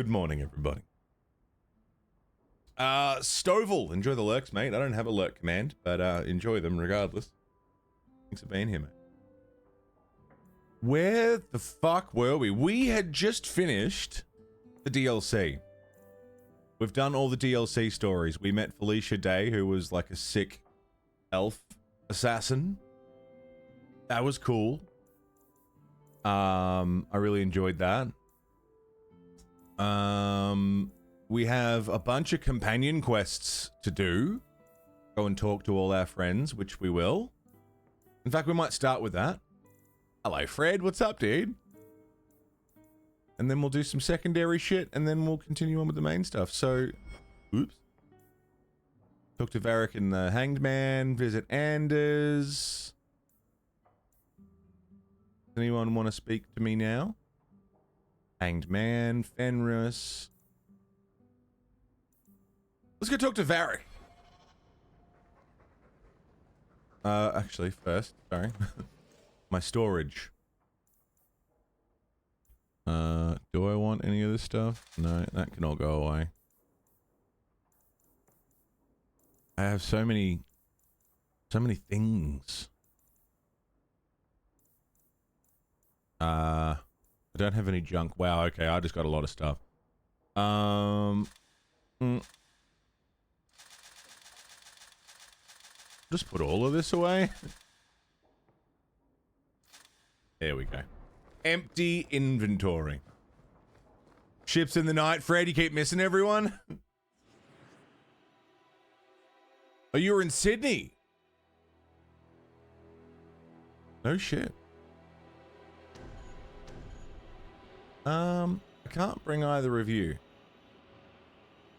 Good morning, everybody. Stovall, enjoy the lurks, mate. I don't have a lurk command, but enjoy them regardless. Thanks for being here, mate. Where the fuck were we? We had just finished the DLC. We've done all the DLC stories. We met Felicia Day, who was like a sick elf assassin. That was cool. I really enjoyed that. We have a bunch of companion quests to do. Go and talk to all our friends, which we will. In fact, we might start with that. Hello, Fred. What's up, dude? And then we'll do some secondary shit, and then we'll continue on with the main stuff. So, oops. Talk to Varric and the Hanged Man. Visit Anders. Does anyone want to speak to me now? Hanged Man, Fenris. Let's go talk to Varric. Actually, first, sorry. My storage. Do I want any of this stuff? No, that can all go away. I have so many things. I don't have any junk. Wow, okay, I just got a lot of stuff. Just put all of this away. There we go. Empty inventory. Ships in the night. Fred, you keep missing everyone? Oh, you were in Sydney? No shit. I can't bring either of you.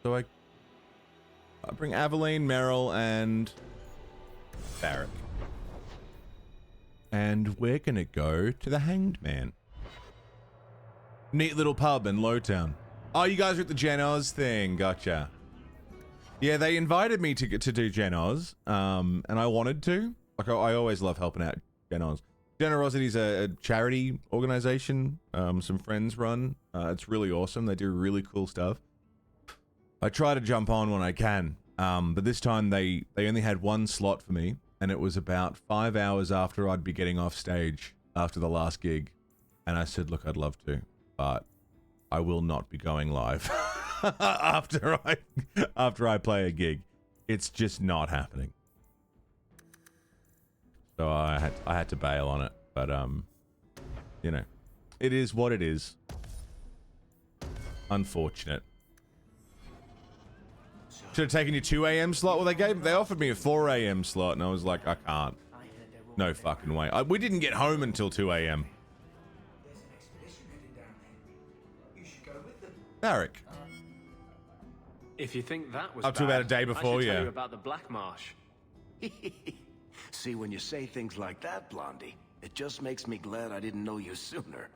So I bring Aveline, Meryl, and Barrack. And we're gonna go to the Hanged Man. Neat little pub in Lowtown. Oh, you guys are at the Gen Oz thing. Gotcha. Yeah, they invited me to do Gen Oz, and I wanted to. Like, I always love helping out Gen Oz. Generosity is a charity organization. Some friends run. It's really awesome. They do really cool stuff. I try to jump on when I can, but this time they only had one slot for me, and it was about 5 hours after I'd be getting off stage after the last gig, and I said, "Look, I'd love to, but I will not be going live after I play a gig. It's just not happening." So I had to bail on it, but you know, it is what it is. Unfortunate. Should have taken your 2 a.m. slot. Well, they offered me a 4 a.m. slot, and I was like, I can't. No fucking way. We didn't get home until 2 a.m. Varric. If you think that was up to about a day before, I should yeah. tell you about the Black Marsh. See, when you say things like that, Blondie, it just makes me glad I didn't know you sooner.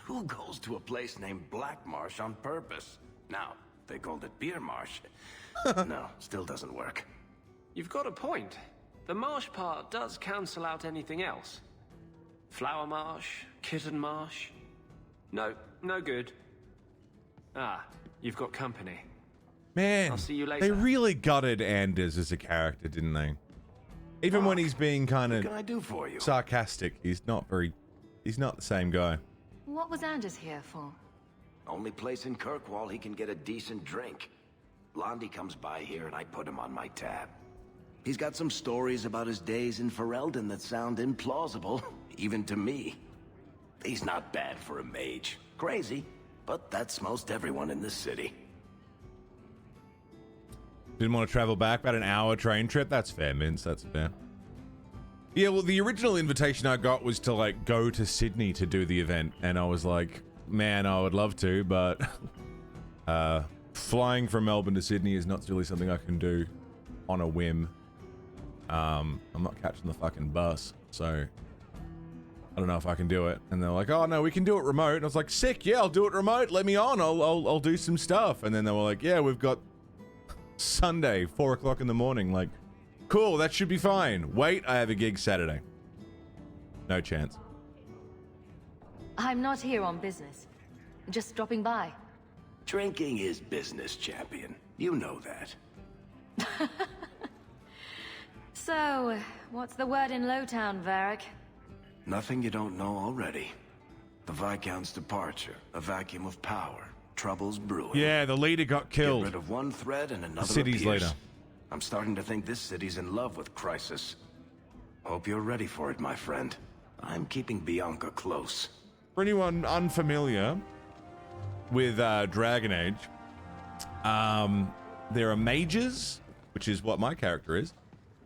Who goes to a place named Black Marsh on purpose? Now, if they called it Beer Marsh. No, still doesn't work. You've got a point. The marsh part does cancel out anything else. Flower Marsh, Kitten Marsh. No, no good. Ah, you've got company. Man, I'll see you later. they really gutted Anders as a character, didn't they? Even when he's being kind What can of I do for you? sarcastic, he's not the same guy. What was Anders here for? Only place in Kirkwall he can get a decent drink. Blondie comes by here and I put him on my tab. He's got some stories about his days in Ferelden that sound implausible, even to me. He's not bad for a mage. Crazy, but that's most everyone in this city. Didn't want to travel back, about an hour train trip. That's fair, Mince. That's fair. Yeah, well, the original invitation I got was to, like, go to Sydney to do the event. And I was like, man, I would love to, but flying from Melbourne to Sydney is not really something I can do on a whim. I'm not catching the fucking bus, so I don't know if I can do it. And they're like, oh, no, we can do it remote. And I was like, sick, yeah, I'll do it remote. Let me on. I'll do some stuff. And then they were like, yeah, we've got Sunday, 4 o'clock in the morning. Like, cool, that should be fine. Wait, I have a gig Saturday. No chance. I'm not here on business. Just dropping by. Drinking is business, champion. You know that. So, what's the word in Lowtown, Varric? Nothing you don't know already. The Viscount's departure, a vacuum of power, troubles brewing. Yeah, the leader got killed. Get rid of one thread and another City's appears. leader. I'm starting to think this city's in love with Crisis. Hope you're ready for it, my friend. I'm keeping Bianca close. For anyone unfamiliar with Dragon Age, there are mages, which is what my character is,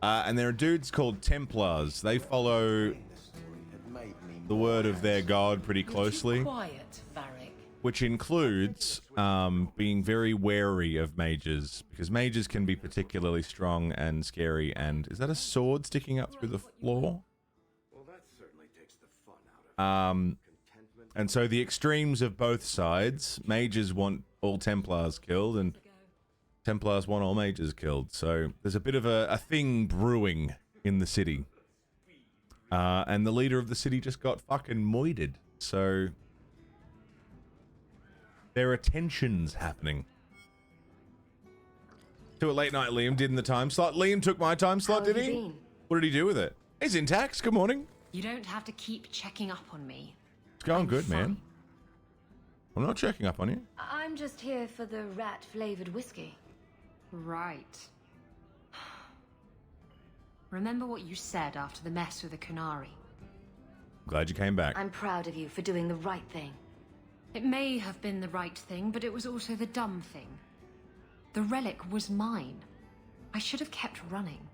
and there are dudes called Templars. They follow the word of their god pretty closely, Quiet, Varric. which includes being very wary of mages, because mages can be particularly strong and scary. And is that a sword sticking up through the floor? Well, that certainly takes the fun out of And so the extremes of both sides, mages want all Templars killed, and Templars want all mages killed. So there's a bit of a thing brewing in the city. And the leader of the city just got fucking moided. So there are tensions happening. To a late night Liam did in the time slot. Liam took my time slot, How did have he? you been? What did he do with it? He's intact. Good morning. You don't have to keep checking up on me. It's going I'm good, man. fine. I'm not checking up on you. I'm just here for the rat-flavored whiskey. Right. Remember what you said after the mess with the Kunari? Glad you came back. I'm proud of you for doing the right thing. It may have been the right thing, but it was also the dumb thing. The relic was mine. I should have kept running.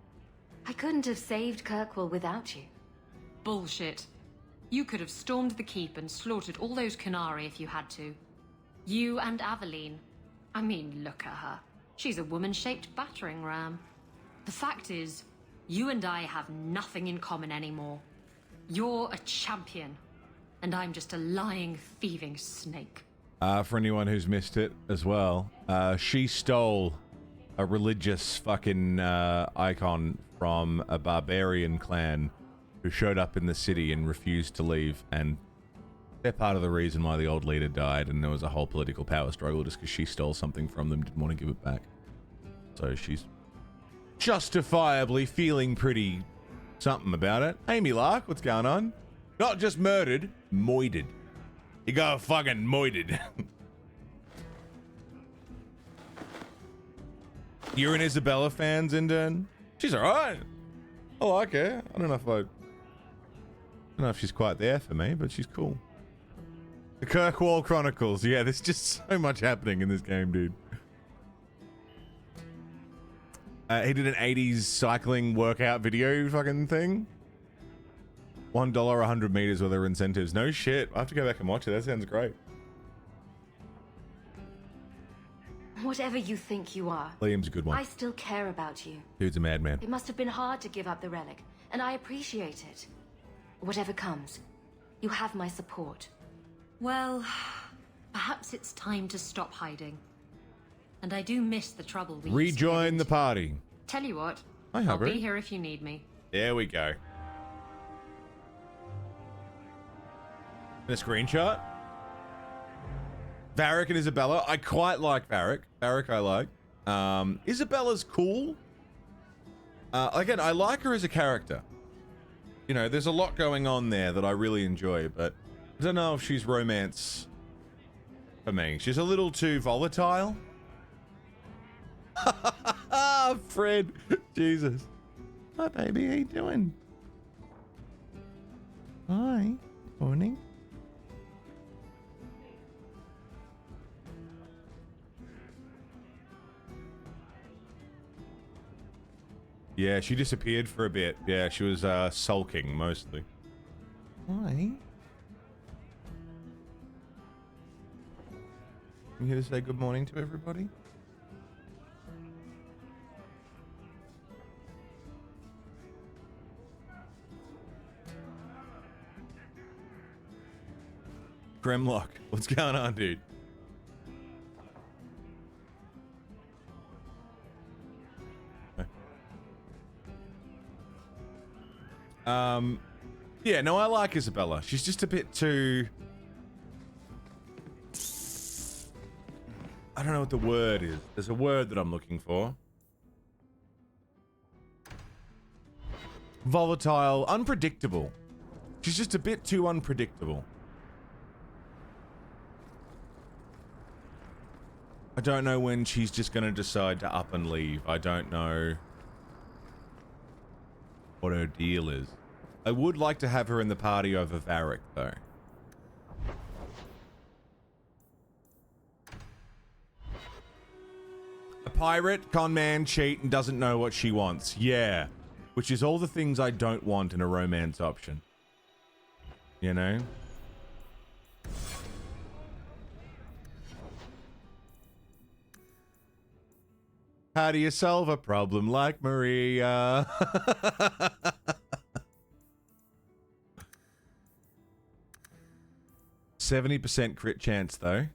I couldn't have saved Kirkwall without you. Bullshit. You could have stormed the keep and slaughtered all those Kunari if you had to. You and Aveline. I mean, look at her. She's a woman-shaped battering ram. The fact is, you and I have nothing in common anymore. You're a champion, and I'm just a lying, thieving snake. For anyone who's missed it as well, she stole a religious fucking icon from a barbarian clan who showed up in the city and refused to leave, and they're part of the reason why the old leader died, and there was a whole political power struggle just because she stole something from them, didn't want to give it back. So she's justifiably feeling pretty something about it. Amy Lark, what's going on? Not just murdered, moided. You got fucking moided. You're an Isabella fan, Zindan? She's alright. I like her. I don't know if she's quite there for me, but she's cool. The Kirkwall Chronicles. Yeah, there's just so much happening in this game, dude. He did an 80s cycling workout video fucking thing. $1 100 meters with their incentives. No shit. I have to go back and watch it. That sounds great. Whatever you think you are, Liam's a good one. I still care about you. Dude's a madman. It must have been hard to give up the relic, and I appreciate it. Whatever comes, you have my support. Well, perhaps it's time to stop hiding. And I do miss the trouble we used to get Rejoin the into. party. Tell you what, Hi, I'll Hubbard. be here if you need me. There we go. And a screenshot. Varric and Isabella. I quite like Varric. Varric I like. Isabella's cool. Again, I like her as a character. You know, there's a lot going on there that I really enjoy, but I don't know if she's romance for me. She's a little too volatile. Fred. Jesus. Hi, baby. How you doing? Hi. Morning. Yeah, she disappeared for a bit. Yeah, she was sulking mostly. Hi. You here to say good morning to everybody? Grimlock, what's going on, dude? Yeah, no, I like Isabella. She's just a bit too... I don't know what the word is. There's a word that I'm looking for. Volatile, unpredictable. She's just a bit too unpredictable. I don't know when she's just going to decide to up and leave. I don't know what her deal is. I would like to have her in the party over Varric, though. A pirate, con man, cheat, and doesn't know what she wants. Yeah. Which is all the things I don't want in a romance option. You know? How do you solve a problem like Maria? 70% crit chance, though.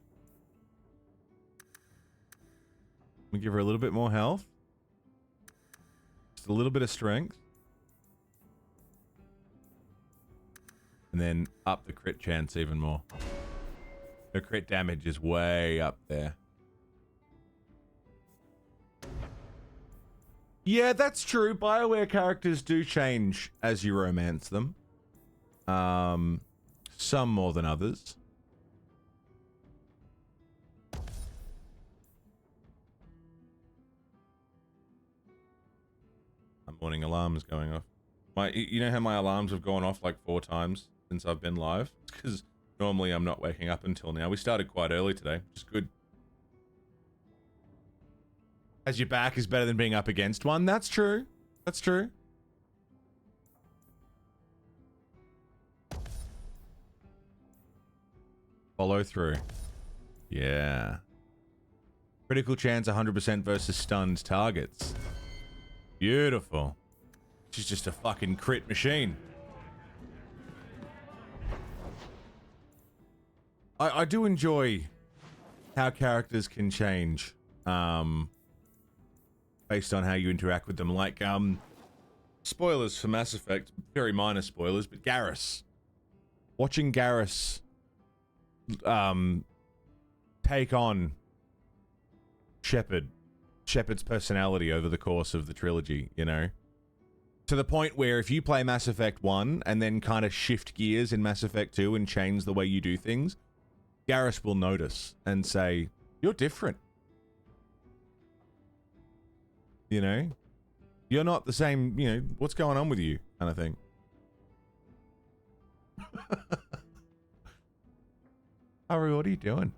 We give her a little bit more health. Just a little bit of strength. And then up the crit chance even more. Her crit damage is way up there. Yeah, that's true. BioWare characters do change as you romance them. Some more than others. My morning alarm is going off. You know how my alarms have gone off like 4 times since I've been live? It's because normally I'm not waking up until now. We started quite early today, which is good. As your back is better than being up against one. That's true. That's true. Follow through. Yeah. Critical chance 100% versus stunned targets. Beautiful. She's just a fucking crit machine. I do enjoy how characters can change. Based on how you interact with them. Like, spoilers for Mass Effect. Very minor spoilers, but Garrus. Watching Garrus take on Shepard's personality over the course of the trilogy, you know? To the point where if you play Mass Effect 1 and then kind of shift gears in Mass Effect 2 and change the way you do things, Garrus will notice and say, "You're different. You know? You're not the same, you know, what's going on with you?" kind of thing. Ari, what are you doing?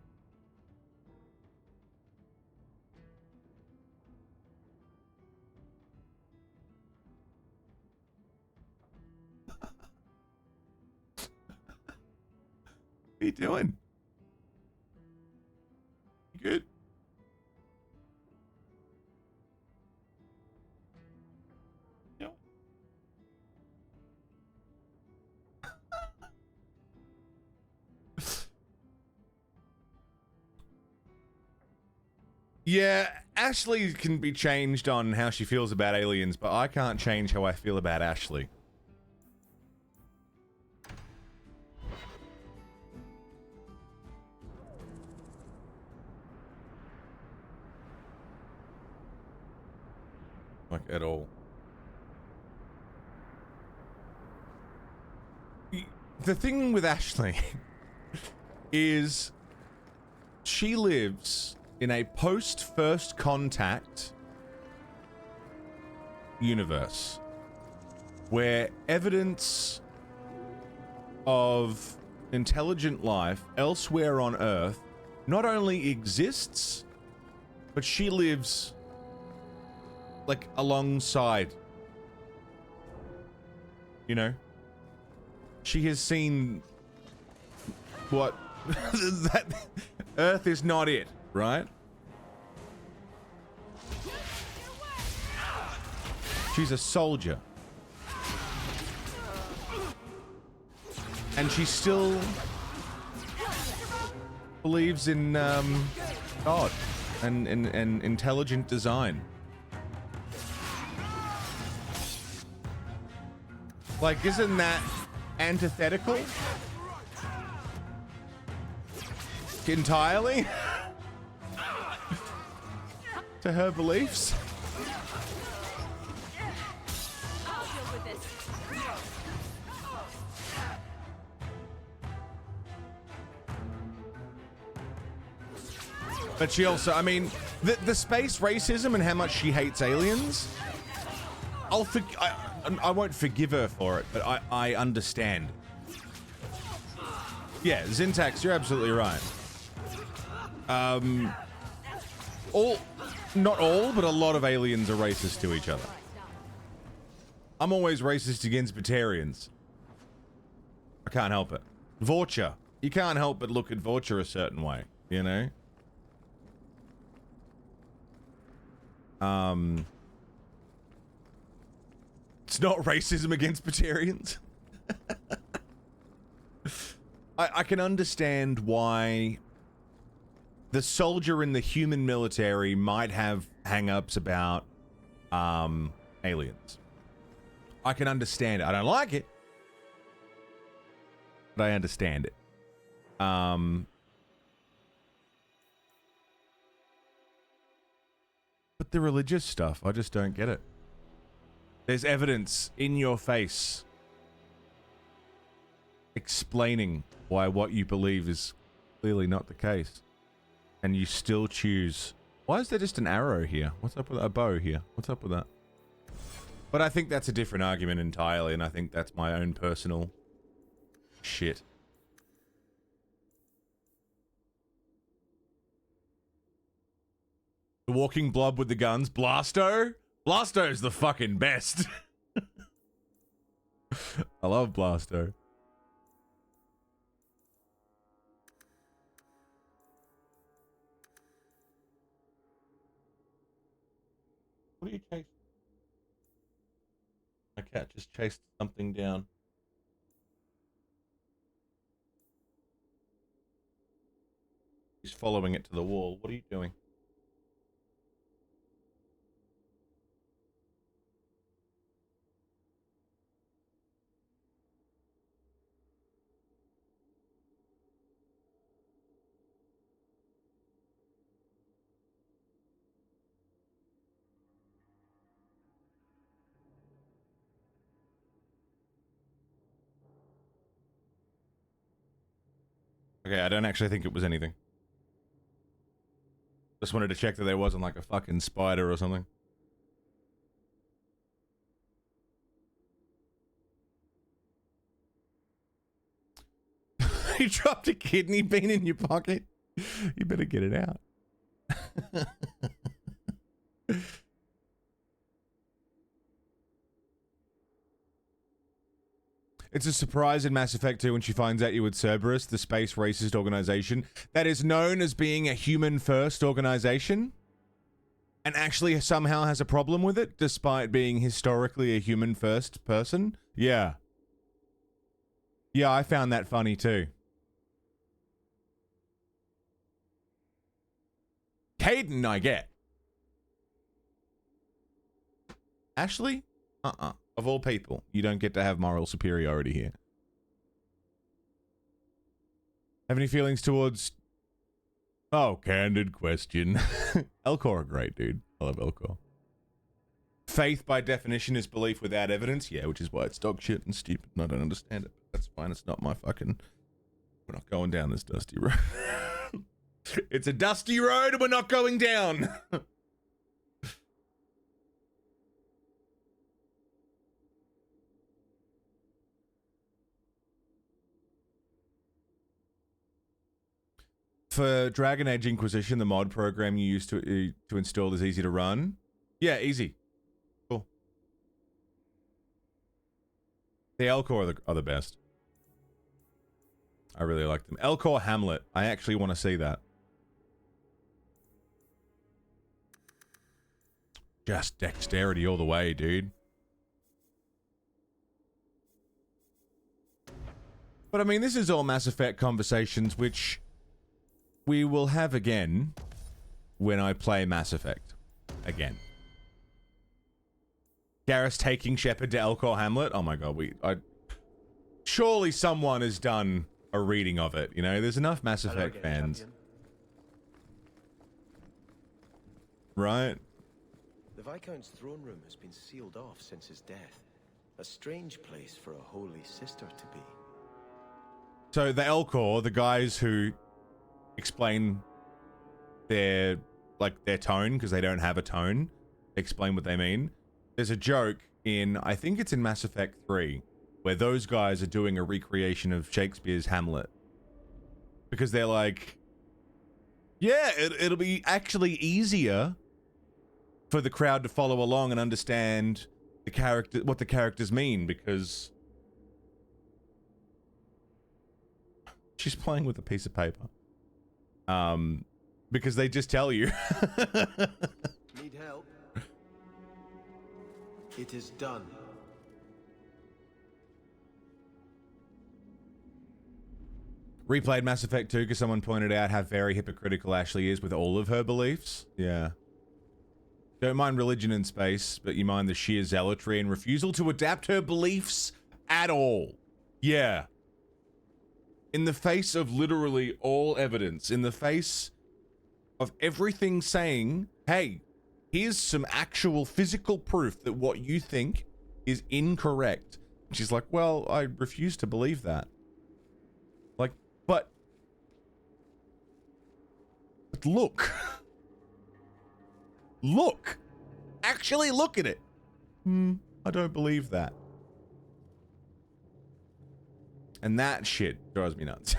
What are you doing? You good? No. Yeah, Ashley can be changed on how she feels about aliens, but I can't change how I feel about Ashley. Like, at all. The thing with Ashley is she lives in a post-First Contact universe where evidence of intelligent life elsewhere on Earth not only exists, but she lives like alongside. You know? She has seen what that Earth is not it, right? She's a soldier. And she still believes in God and intelligent design. Like, isn't that antithetical? to her beliefs. I'll deal with this. But she also, I mean, the space racism and how much she hates aliens, I won't forgive her for it, but I understand. Yeah, Zintax, you're absolutely right. Not all, but a lot of aliens are racist to each other. I'm always racist against Batarians. I can't help it. Vorcha. You can't help but look at Vorcha a certain way, you know? It's not racism against Batarians. I can understand why the soldier in the human military might have hang-ups about aliens. I can understand it. I don't like it, but I understand it. But the religious stuff, I just don't get it. There's evidence in your face explaining why what you believe is clearly not the case. And you still choose. Why is there just an arrow here? What's up with a bow here? What's up with that? But I think that's a different argument entirely, and I think that's my own personal shit. The walking blob with the guns. Blasto? Blasto's the fucking best. I love Blasto. What are you chasing? My cat just chased something down. He's following it to the wall. What are you doing? Okay, I don't actually think it was anything. Just wanted to check that there wasn't like a fucking spider or something. You dropped a kidney bean in your pocket? You better get it out. It's a surprise in Mass Effect 2 when she finds out you're with Cerberus, the space racist organization that is known as being a human-first organization, and actually somehow has a problem with it, despite being historically a human-first person. Yeah. Yeah, I found that funny too. Caden, I get. Ashley? Of all people, you don't get to have moral superiority here. Have any feelings towards... Oh, candid question. Elcor are great, dude. I love Elcor. Faith, by definition, is belief without evidence. Yeah, which is why it's dog shit and stupid, and I don't understand it. But that's fine, it's not my fucking... We're not going down this dusty road. It's a dusty road and we're not going down! For Dragon Age Inquisition, the mod program you used to install is easy to run. Yeah, easy. Cool. The Elcor are the best. I really like them. Elcor Hamlet. I actually want to see that. Just dexterity all the way, dude. But I mean, this is all Mass Effect conversations, which... we will have again when I play Mass Effect again. Garrus taking Shepard to Elcor Hamlet. Oh my god, surely someone has done a reading of it. You know, there's enough Mass Effect fans. Right? The Viscount's throne room has been sealed off since his death. A strange place for a holy sister to be. So the Elcor, the guys who explain their tone, because they don't have a tone, explain what they mean. There's a joke in, I think it's in Mass Effect 3, where those guys are doing a recreation of Shakespeare's Hamlet. Because they're like, yeah, it'll be actually easier for the crowd to follow along and understand what the characters mean, because she's playing with a piece of paper. Because they just tell you. Need help? It is done. Replayed Mass Effect 2 because someone pointed out how very hypocritical Ashley is with all of her beliefs. Yeah. Don't mind religion in space, but you mind the sheer zealotry and refusal to adapt her beliefs at all. Yeah. In the face of literally all evidence, in the face of everything saying, hey, here's some actual physical proof that what you think is incorrect. And she's like, well, I refuse to believe that. Like, but look. Look. Actually look at it. I don't believe that. And that shit drives me nuts.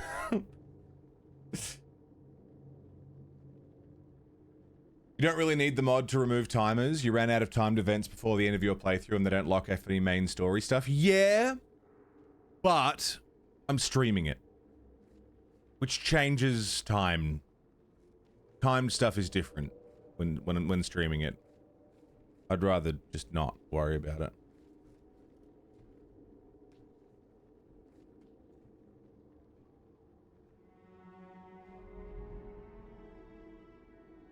You don't really need the mod to remove timers. You ran out of timed events before the end of your playthrough and they don't lock off any main story stuff. Yeah, but I'm streaming it, which changes time. Timed stuff is different when streaming it. I'd rather just not worry about it.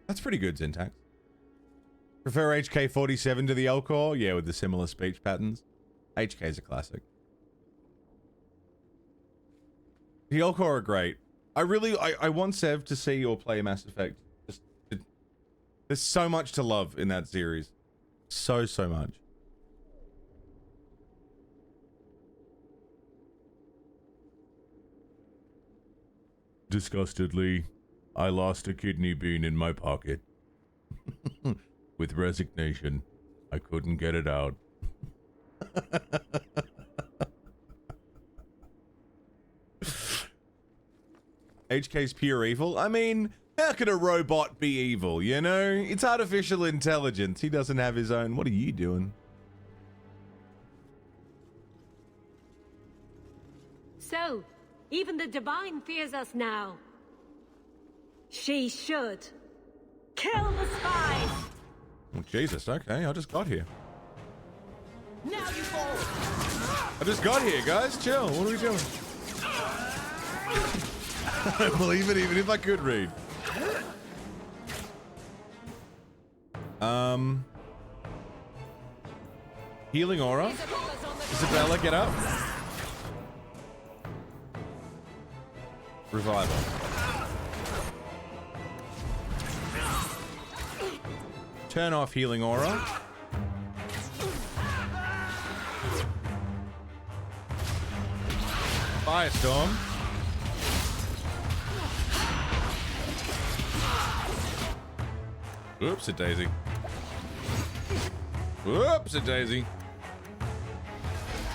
That's pretty good syntax. Prefer HK47 to the Elcor? Yeah, with the similar speech patterns. HK is a classic. The Elcor are great. I want Sev to see or play Mass Effect. There's so much to love in that series. So much. Disgustedly, I lost a kidney bean in my pocket. With resignation, I couldn't get it out. HK's pure evil? I mean, how could a robot be evil, you know? It's artificial intelligence. He doesn't have his own. What are you doing? So, even the Divine fears us now. She should. Kill the spies! Oh, Jesus, okay, I just got here. Now you fall! I just got here, guys. Chill. What are we doing? I don't believe it, even if I could read. Healing aura. Isabella, get up. Revival. Turn off healing aura. Firestorm. Whoops-a-daisy. Whoops-a-daisy.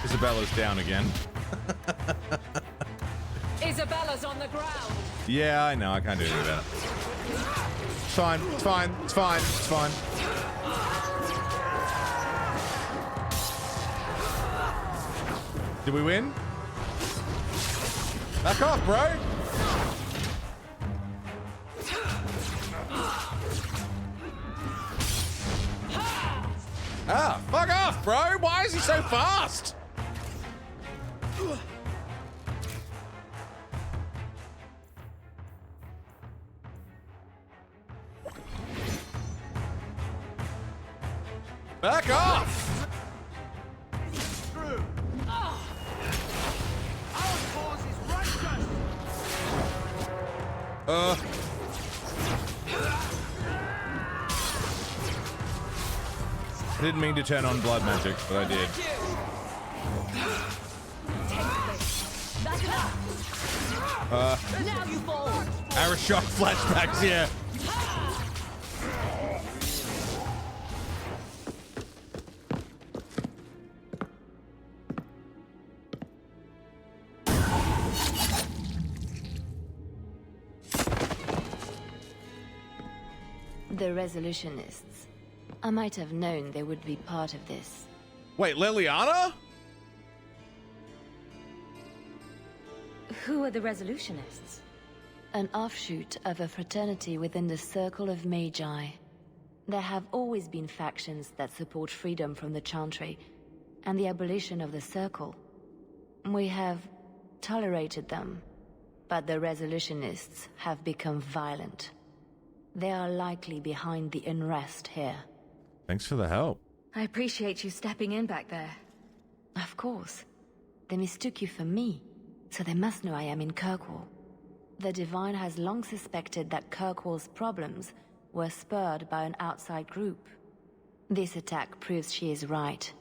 Isabella's down again. Isabella's on the ground. Yeah, I know. I can't do anything about it. It's fine. It's fine. It's fine. It's fine. Did we win? Back off, bro. Ah, fuck off, bro. Why is he so fast? Back off! didn't mean to turn on blood magic, but I did. That's enough. Now you fall. Arrow shock flashbacks, yeah. The Resolutionists. I might have known they would be part of this. Wait, Liliana? Who are the Resolutionists? An offshoot of a fraternity within the Circle of Magi. There have always been factions that support freedom from the Chantry and the abolition of the Circle. We have tolerated them, but the Resolutionists have become violent. They are likely behind the unrest here. Thanks for the help. I appreciate you stepping in back there. Of course. They mistook you for me, so they must know I am in Kirkwall. The Divine has long suspected that Kirkwall's problems were spurred by an outside group. This attack proves she is right.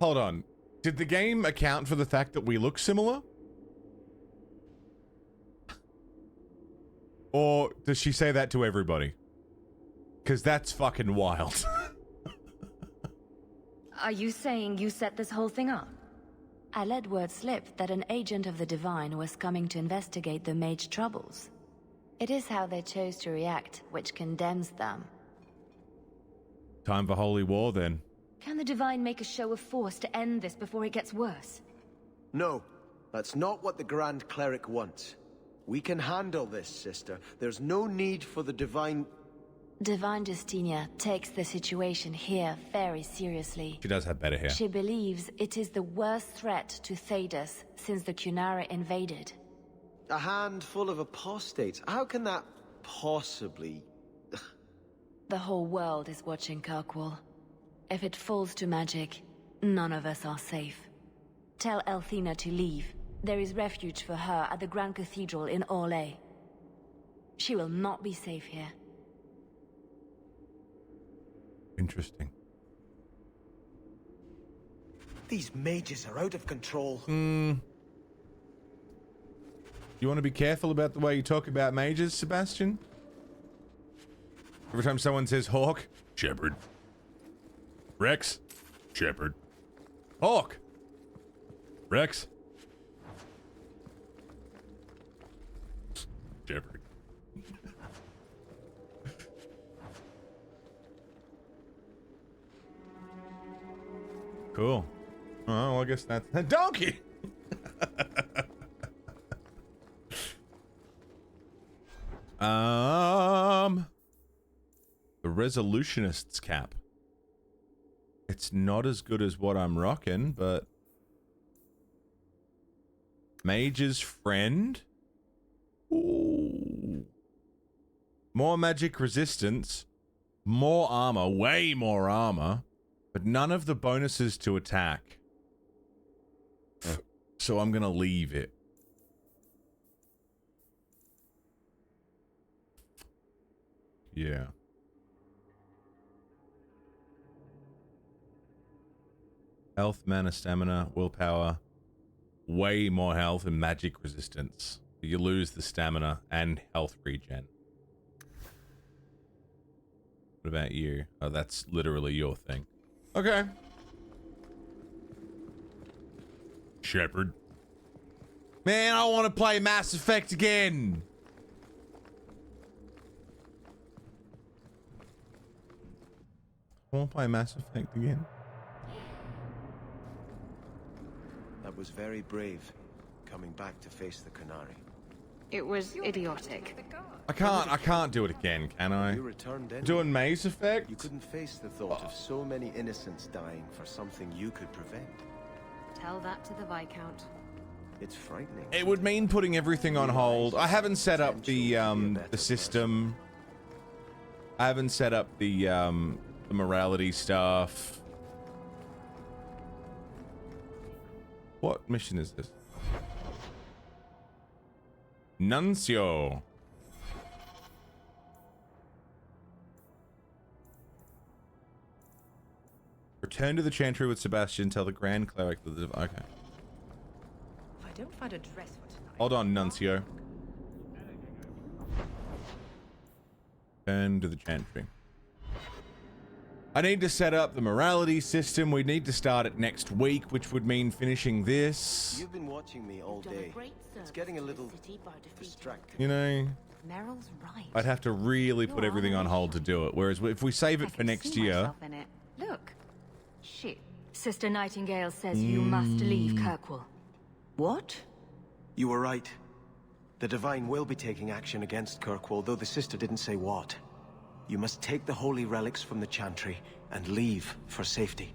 Hold on. Did the game account for the fact that we look similar? Or does she say that to everybody? Because that's fucking wild. Are you saying you set this whole thing up? I let word slip that an agent of the Divine was coming to investigate the Mage troubles. It is how they chose to react, which condemns them. Time for holy war, then. Can the Divine make a show of force to end this before it gets worse? No, that's not what the Grand Cleric wants. We can handle this, sister. There's no need for the Divine... Divine Justinia takes the situation here very seriously. She does have better hair. She believes it is the worst threat to Thedas since the Cunara invaded. A handful of apostates. How can that possibly... The whole world is watching Kirkwall. If it falls to magic, none of us are safe. Tell Elthina to leave. There is refuge for her at the Grand Cathedral in Orlais. She will not be safe here. Interesting. These mages are out of control. You want to be careful about the way you talk about mages, Sebastian? Every time someone says Hawk, Shepherd. Rex, Shepherd. Hawk, Rex, Shepherd. Cool. Oh, well, I guess that's a donkey. The Resolutionists cap. It's not as good as what I'm rocking, but Mage's Friend. Ooh. More magic resistance, more armor, way more armor, but none of the bonuses to attack. So I'm gonna leave it. Yeah. Health, mana, stamina, willpower. Way more health and magic resistance. You lose the stamina and health regen. What about you? Oh, that's literally your thing. Okay. Shepherd. Man, I want to play Mass Effect again. I want to play Mass Effect again. That was very brave, coming back to face the Qunari. It was idiotic. I can't do it again, can I? You returned anyway. Doing Mass Effect? You couldn't face the thought of so many innocents dying for something you could prevent. Tell that to the Viscount. It's frightening. It would mean putting everything on hold. I haven't set up the system. I haven't set up the morality stuff. What mission is this? Nuncio. Return to the Chantry with Sebastian. Tell the Grand Cleric that the... Okay. If I don't find a dress for tonight. Hold on, Nuncio. Return to the Chantry. I need to set up the morality system. We need to start it next week, which would mean finishing this. You've been watching me all day. It's getting a little distracting. You know, Meryl's right. I'd have to really put everything on hold to do it. Whereas if we save it I for can next see year... myself in it. Look. Shit. Sister Nightingale says you must leave Kirkwall. What? You were right. The Divine will be taking action against Kirkwall, though the sister didn't say what. You must take the holy relics from the Chantry and leave for safety.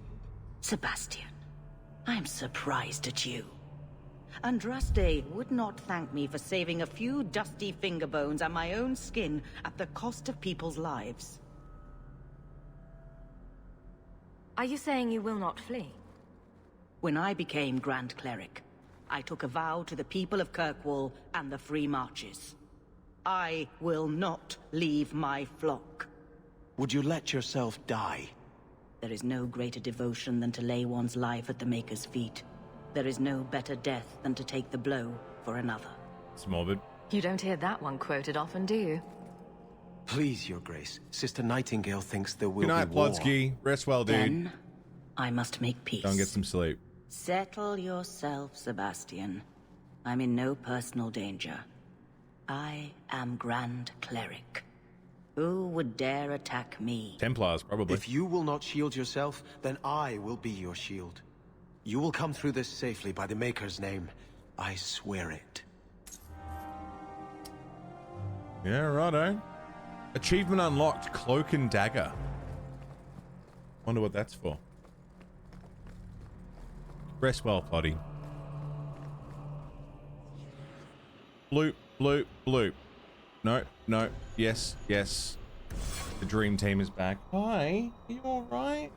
Sebastian, I'm surprised at you. Andraste would not thank me for saving a few dusty finger bones and my own skin at the cost of people's lives. Are you saying you will not flee? When I became Grand Cleric, I took a vow to the people of Kirkwall and the Free Marches. I will not leave my flock. Would you let yourself die? There is no greater devotion than to lay one's life at the Maker's feet. There is no better death than to take the blow for another. It's morbid. You don't hear that one quoted often, do you? Please, Your Grace. Sister Nightingale thinks there will Good night, be war. Plodsky. Rest well, dude. Then, I must make peace. Go and get some sleep. Settle yourself, Sebastian. I'm in no personal danger. I am Grand Cleric. Who would dare attack me? Templars, probably. If you will not shield yourself, then I will be your shield. You will come through this safely by the Maker's name. I swear it. Yeah, righto. Achievement unlocked, Cloak and Dagger. Wonder what that's for. Rest well, Plotty. Bloop, bloop, bloop. No, no, yes, yes. The dream team is back. Hi, are you alright?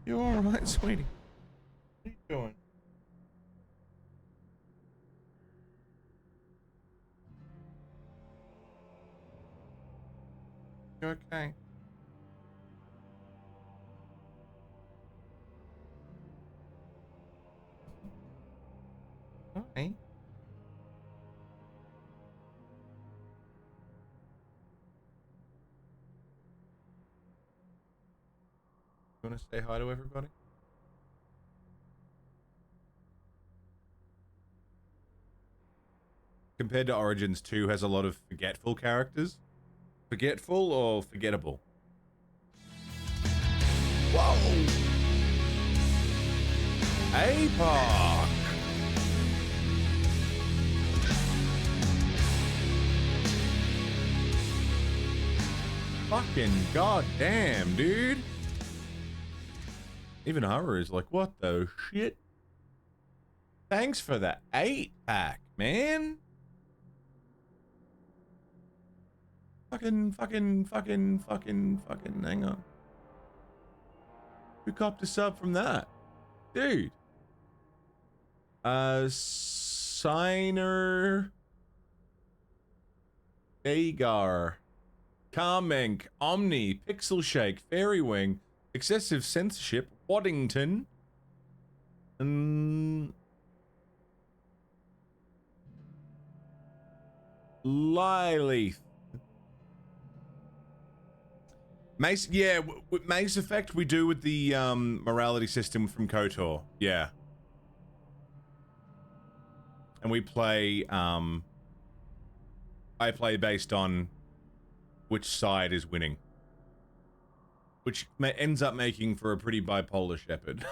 You alright, sweetie? What are you doing? You okay? Hi. You want to say hi to everybody? Compared to Origins 2 has a lot of forgetful characters. Forgetful or forgettable? Whoa! APOC! Fucking goddamn, dude. Even Haru is like, what the shit? Thanks for the 8-pack, man. Fucking, hang on. Who copped a sub from that? Dude. Signer. Agar. Carmenk. Omni. Pixel Shake. Fairy Wing. Excessive Censorship. Waddington. Lilith. Mace, yeah, with Mace Effect we do with the morality system from KOTOR, yeah. And we play, I play based on which side is winning. Which ends up making for a pretty bipolar shepherd.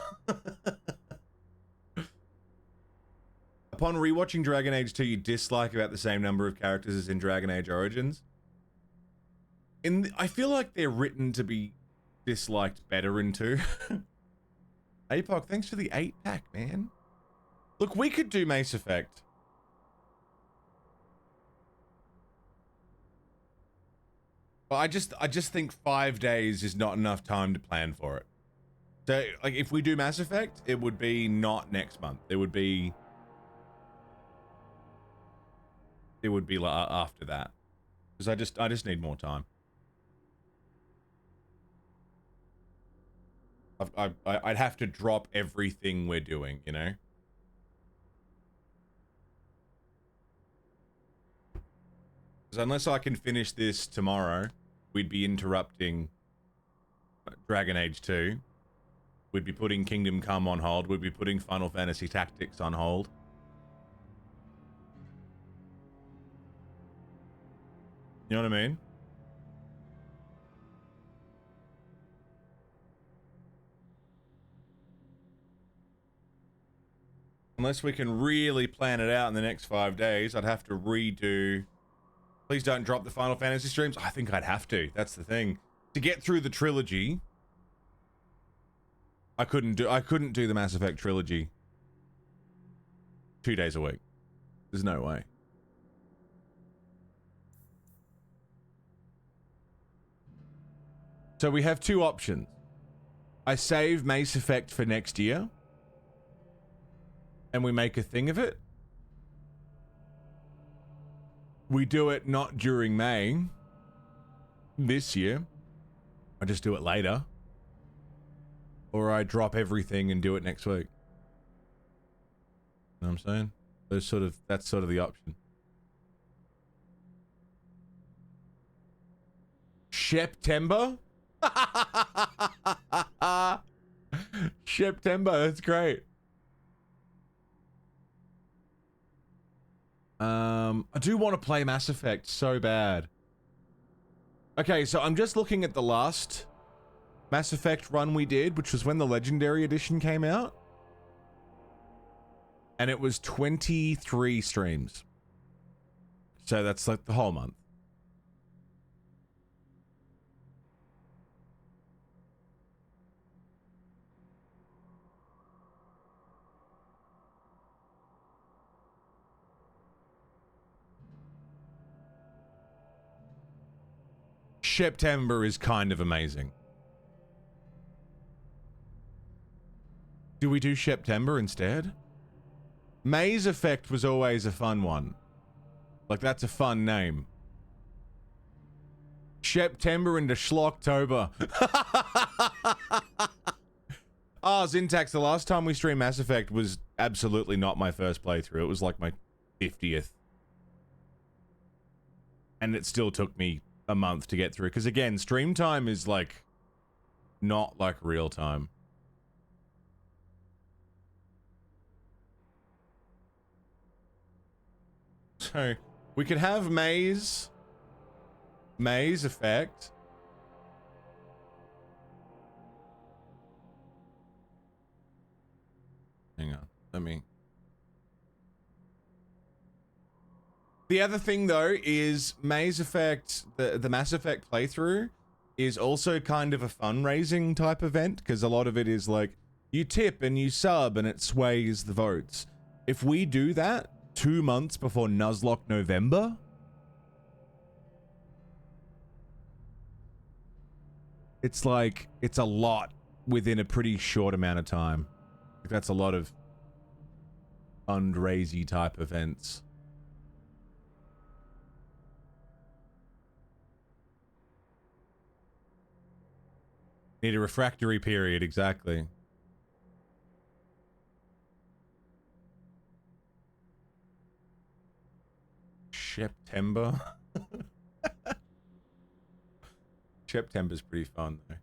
Upon rewatching Dragon Age 2, you dislike about the same number of characters as in Dragon Age Origins. I feel like they're written to be disliked better in 2. APOC, thanks for the 8-pack, man. Look, we could do Mace Effect. But I just think 5 days is not enough time to plan for it. So, like, if we do Mass Effect, it would be not next month. It would be like after that. Because I just need more time. I'd have to drop everything we're doing, you know? Because unless I can finish this tomorrow, we'd be interrupting Dragon Age 2. We'd be putting Kingdom Come on hold. We'd be putting Final Fantasy Tactics on hold. You know what I mean? Unless we can really plan it out in the next 5 days, I'd have to redo... Please don't drop the Final Fantasy streams. I think I'd have to. That's the thing. To get through the trilogy, I couldn't do the Mass Effect trilogy 2 days a week. There's no way. So we have two options. I save Mass Effect for next year, and we make a thing of it. We do it not during May this year. I just do it later. Or I drop everything and do it next week. You know what I'm saying? That's sort of the option. September? September, that's great. I do want to play Mass Effect so bad. Okay, so I'm just looking at the last Mass Effect run we did, which was when the Legendary Edition came out. And it was 23 streams. So that's like the whole month. September is kind of amazing. Do we do September instead? Maze Effect was always a fun one. Like, that's a fun name. September into Schlocktober. Ah, Zintax, the last time we streamed Mass Effect was absolutely not my first playthrough. It was like my 50th. And it still took me a month to get through. Because again, stream time is like not like real time. So we could have Maze Effect. Hang on, let me. The other thing though is Maze Effect, the Mass Effect playthrough is also kind of a fundraising type event, because a lot of it is like you tip and you sub and it sways the votes. If we do that 2 months before Nuzlocke November, it's like, it's a lot within a pretty short amount of time. That's a lot of fundraising type events. Need a refractory period, exactly. September. September's pretty fun though.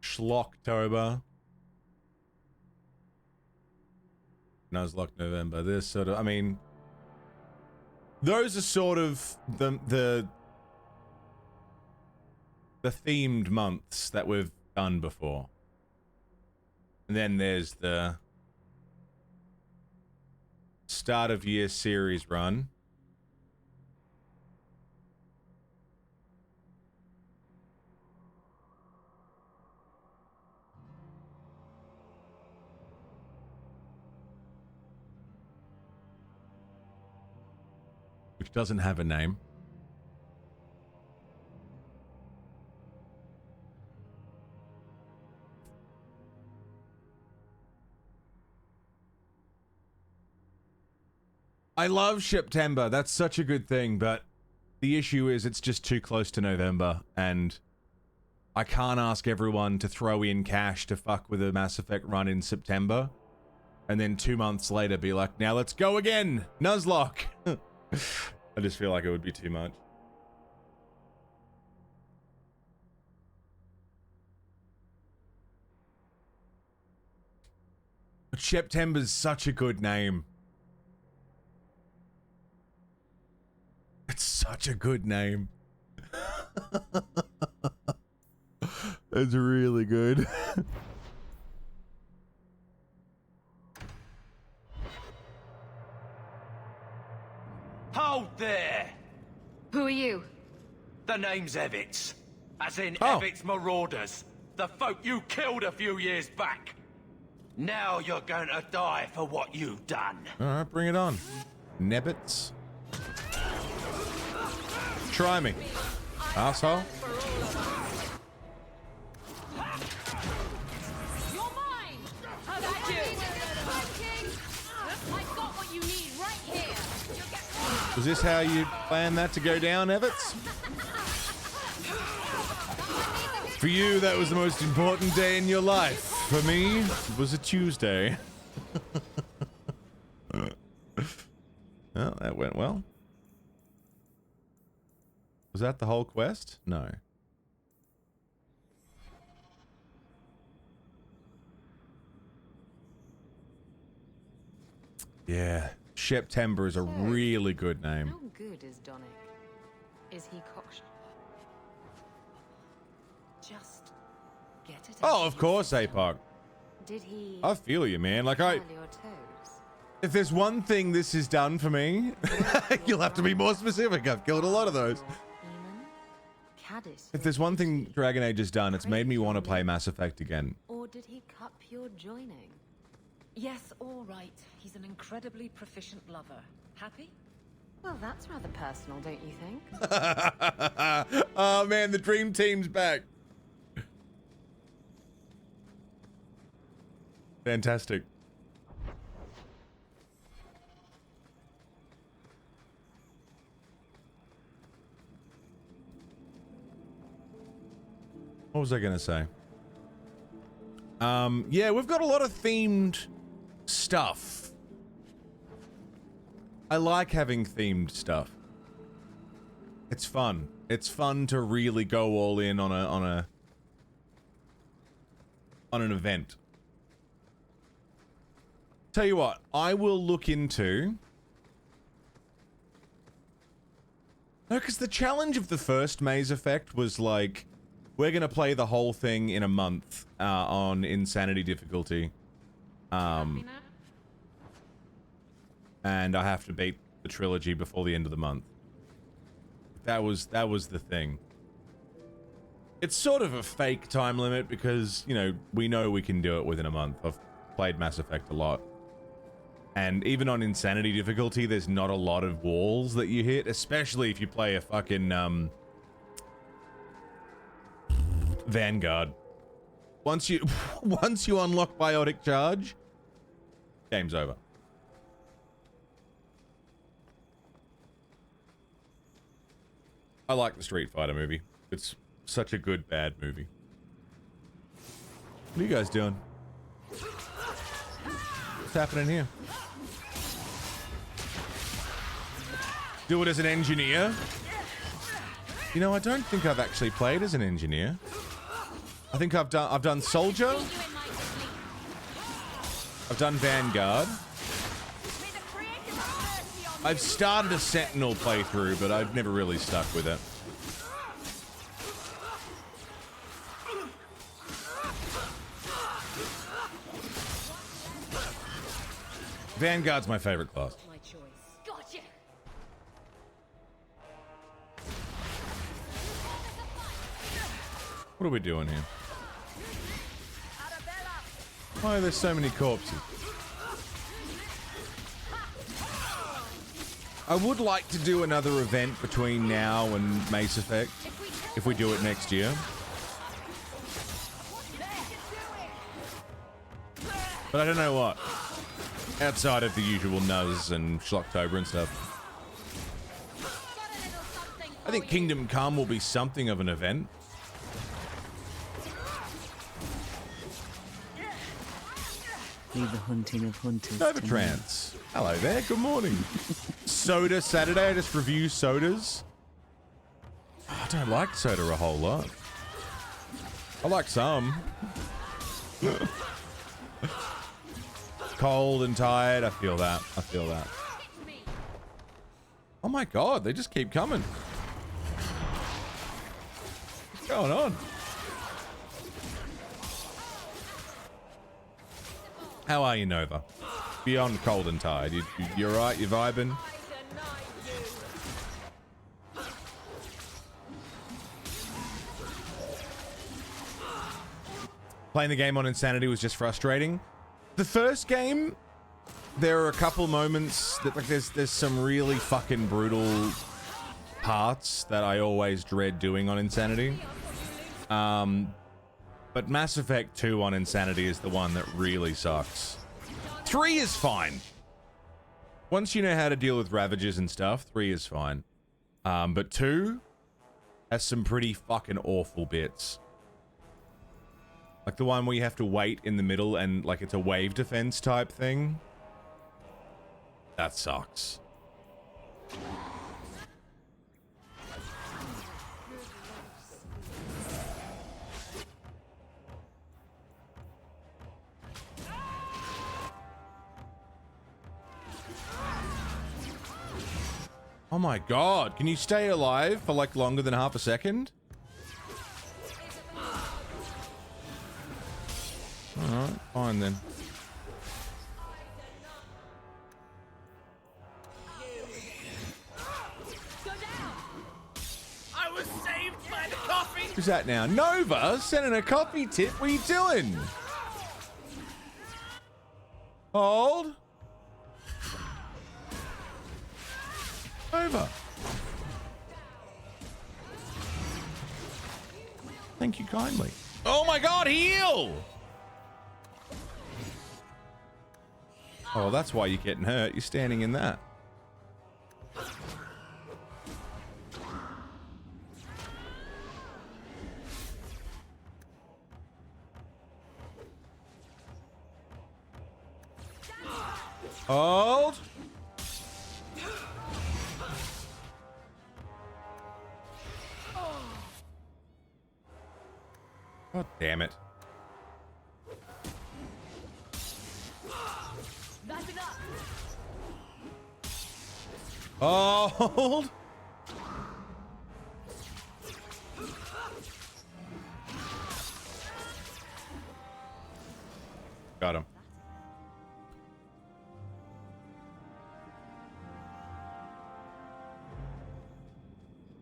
Schlocktober. Nuzlocke November. This sort of, I mean, those are sort of the themed months that we've done before. And then there's the start of year series run. Which doesn't have a name. I love September. That's such a good thing, but the issue is it's just too close to November, and I can't ask everyone to throw in cash to fuck with a Mass Effect run in September, and then 2 months later be like, now let's go again, Nuzlocke. I just feel like it would be too much. But September's such a good name. It's such a good name. It's really good. Hold there! Who are you? The name's Evitz. As in Oh. Evitz Marauders. The folk you killed a few years back. Now you're going to die for what you've done. Alright, bring it on. Nebbits. Try me, asshole. You're mine! How about you? I've got what you need right here. Was this how you planned that to go down, Evitz? For you, that was the most important day in your life. For me, it was a Tuesday. Well, that went well. Was that the whole quest? No. Yeah, September is a really good name. How good is Donick? Is he cocksure? Just get it. Oh, of course, APOC. Did he? I feel you, man. Like, curl your toes? if there's one thing this has done for me, you'll have to be more specific. I've killed a lot of those. Eamon? Caddis? If there's one thing Dragon Age has done, it's made me want to play Mass Effect again. Or did he cut pure joining? Yes, all right. He's an incredibly proficient lover. Happy? Well, that's rather personal, don't you think? Oh man, the dream team's back. Fantastic. What was I gonna say? Yeah, we've got a lot of themed stuff. I like having themed stuff. It's fun. It's fun to really go all in on an event. Tell you what, I will look into... No, because the challenge of the first Maze Effect was like, we're gonna play the whole thing in a month on Insanity difficulty. And I have to beat the trilogy before the end of the month. That was the thing. It's sort of a fake time limit because, you know, we know we can do it within a month. I've played Mass Effect a lot. And even on Insanity difficulty, there's not a lot of walls that you hit, especially if you play a fucking, Vanguard. Once you unlock Biotic Charge, game's over. I like the Street Fighter movie. It's such a good bad movie. What are you guys doing? What's happening here? Do it as an engineer? You know, I don't think I've actually played as an engineer. I think I've done Soldier. I've done Vanguard. I've started a Sentinel playthrough, but I've never really stuck with it. Vanguard's my favorite class. My choice. Gotcha. What are we doing here? Why are there so many corpses? I would like to do another event between now and Mace Effect, if we do it next year. But I don't know what. Outside of the usual Nuz and Schlocktober and stuff. I think Kingdom Come will be something of an event. Be the hunting of hunters. Novatrance. Hello there, good morning. Soda Saturday, I just review sodas. I don't like soda a whole lot. I like some. Cold and tired, I feel that. I feel that. Oh my god, they just keep coming. What's going on? How are you, Nova? Beyond cold and tired. You're right, you're vibing? Playing the game on Insanity was just frustrating. The first game, there are a couple moments that, like, there's some really fucking brutal parts that I always dread doing on Insanity. But Mass Effect 2 on Insanity is the one that really sucks. 3 is fine. Once you know how to deal with Ravagers and stuff, 3 is fine. But 2 has some pretty fucking awful bits. Like the one where you have to wait in the middle and like it's a wave defense type thing. That sucks. Oh my god, can you stay alive for like longer than half a second? Alright, fine then. I was saved by the coffee! Who's that now? Nova sending a coffee tip. What are you doing? Hold. Nova. Thank you kindly. Oh my god, heal! Oh, that's why you're getting hurt. You're standing in that. Hold. God damn it. Hold. Got him.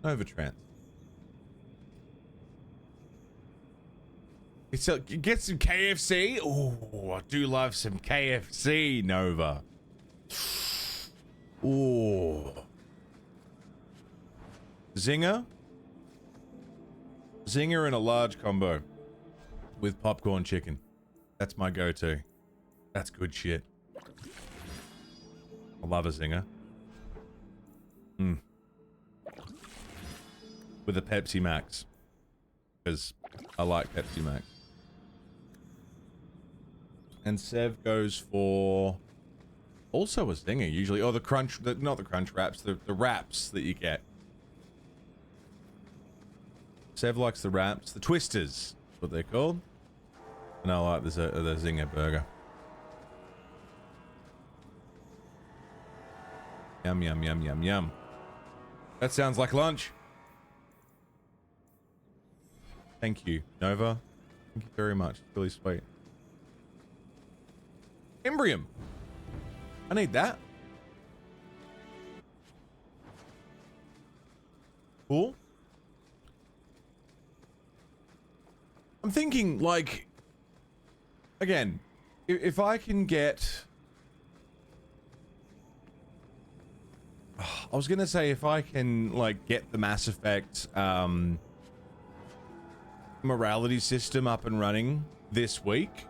Novatrans. So get some KFC. Oh, I do love some KFC, Nova. Oh. Zinger. Zinger in a large combo with popcorn chicken. That's my go-to. That's good shit. I love a zinger. With a Pepsi Max. Because I like Pepsi Max. And Sev goes for also a zinger usually. Oh, the crunch, not the crunch wraps, the wraps that you get. Sev likes the wraps, the twisters, what they're called. And I like the zinger burger. Yum, yum, yum, yum, yum. That sounds like lunch. Thank you, Nova. Thank you very much. It's really sweet. Embrium. I need that. Cool. I'm thinking, like, again, if I can get... I was gonna say if I can, like, get the Mass Effect, morality system up and running this week,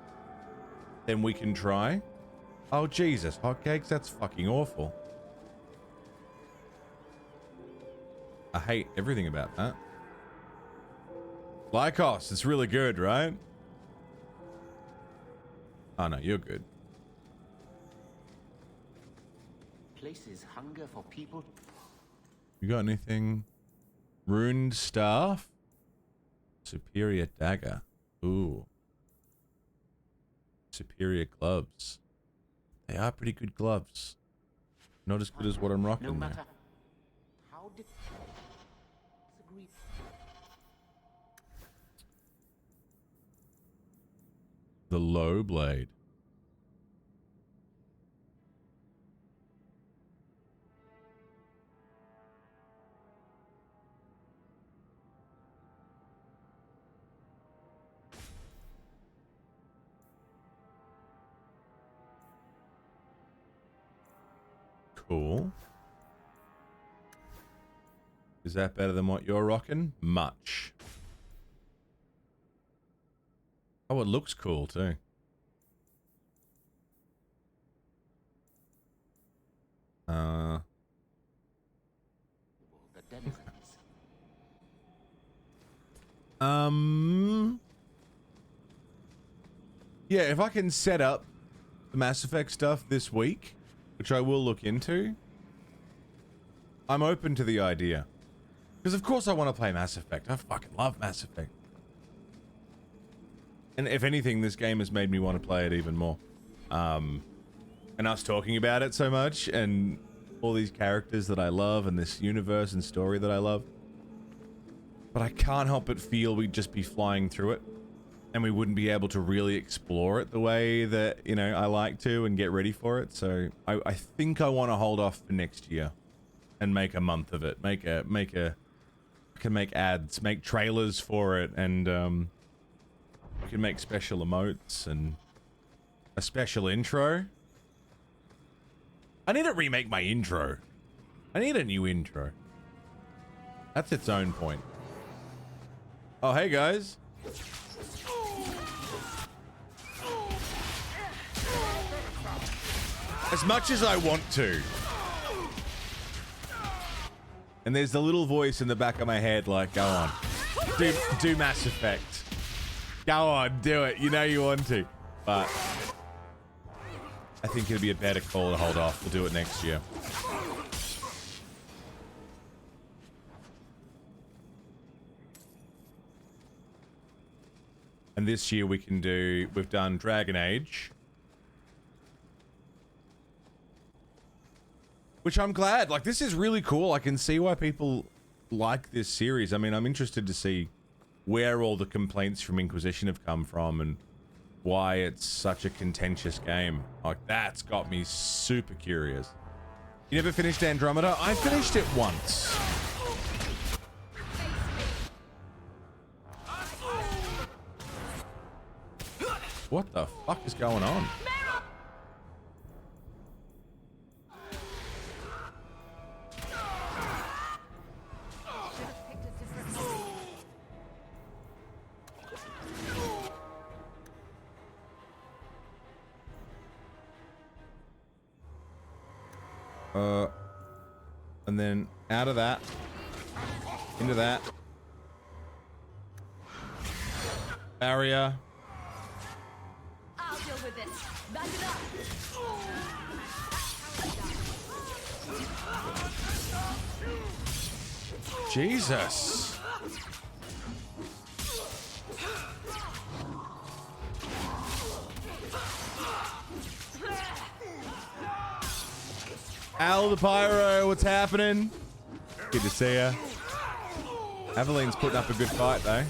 then we can try. Oh, Jesus. Hotcakes? That's fucking awful. I hate everything about that. Lycos, it's really good, right? Oh, no, you're good. Places hunger for people. You got anything? Ruined staff? Superior dagger. Ooh. Superior gloves. They are pretty good gloves. Not as good as what I'm rocking there. How did The low blade. Cool. Is that better than what you're rocking? Much. Oh, it looks cool too. the denizens? Yeah, if I can set up the Mass Effect stuff this week, which I will look into, I'm open to the idea. Because of course I want to play Mass Effect. I fucking love Mass Effect. And if anything, this game has made me want to play it even more. And us talking about it so much, and all these characters that I love, and this universe and story that I love. But I can't help but feel we'd just be flying through it, and we wouldn't be able to really explore it the way that, you know, I like to and get ready for it. So I think I want to hold off for next year and make a month of it. I can make ads, make trailers for it, and we can make special emotes and a special intro. I need to remake my intro. I need a new intro. That's its own point. Oh, hey guys. As much as I want to. And there's the little voice in the back of my head like, go on. Do Mass Effect. Go on, do it. You know you want to. But I think it'd be a better call to hold off. We'll do it next year. And this year we've done Dragon Age. Which I'm glad, like, this is really cool. I can see why people like this series. I mean, I'm interested to see where all the complaints from Inquisition have come from and why it's such a contentious game. Like, that's got me super curious. You never finished Andromeda? I finished it once. What the fuck is going on? And then out of that, into that. Barrier. I'll deal with this. Back it up. Jesus. Al the Pyro, what's happening? Good to see ya. Aveline's putting up a good fight, though.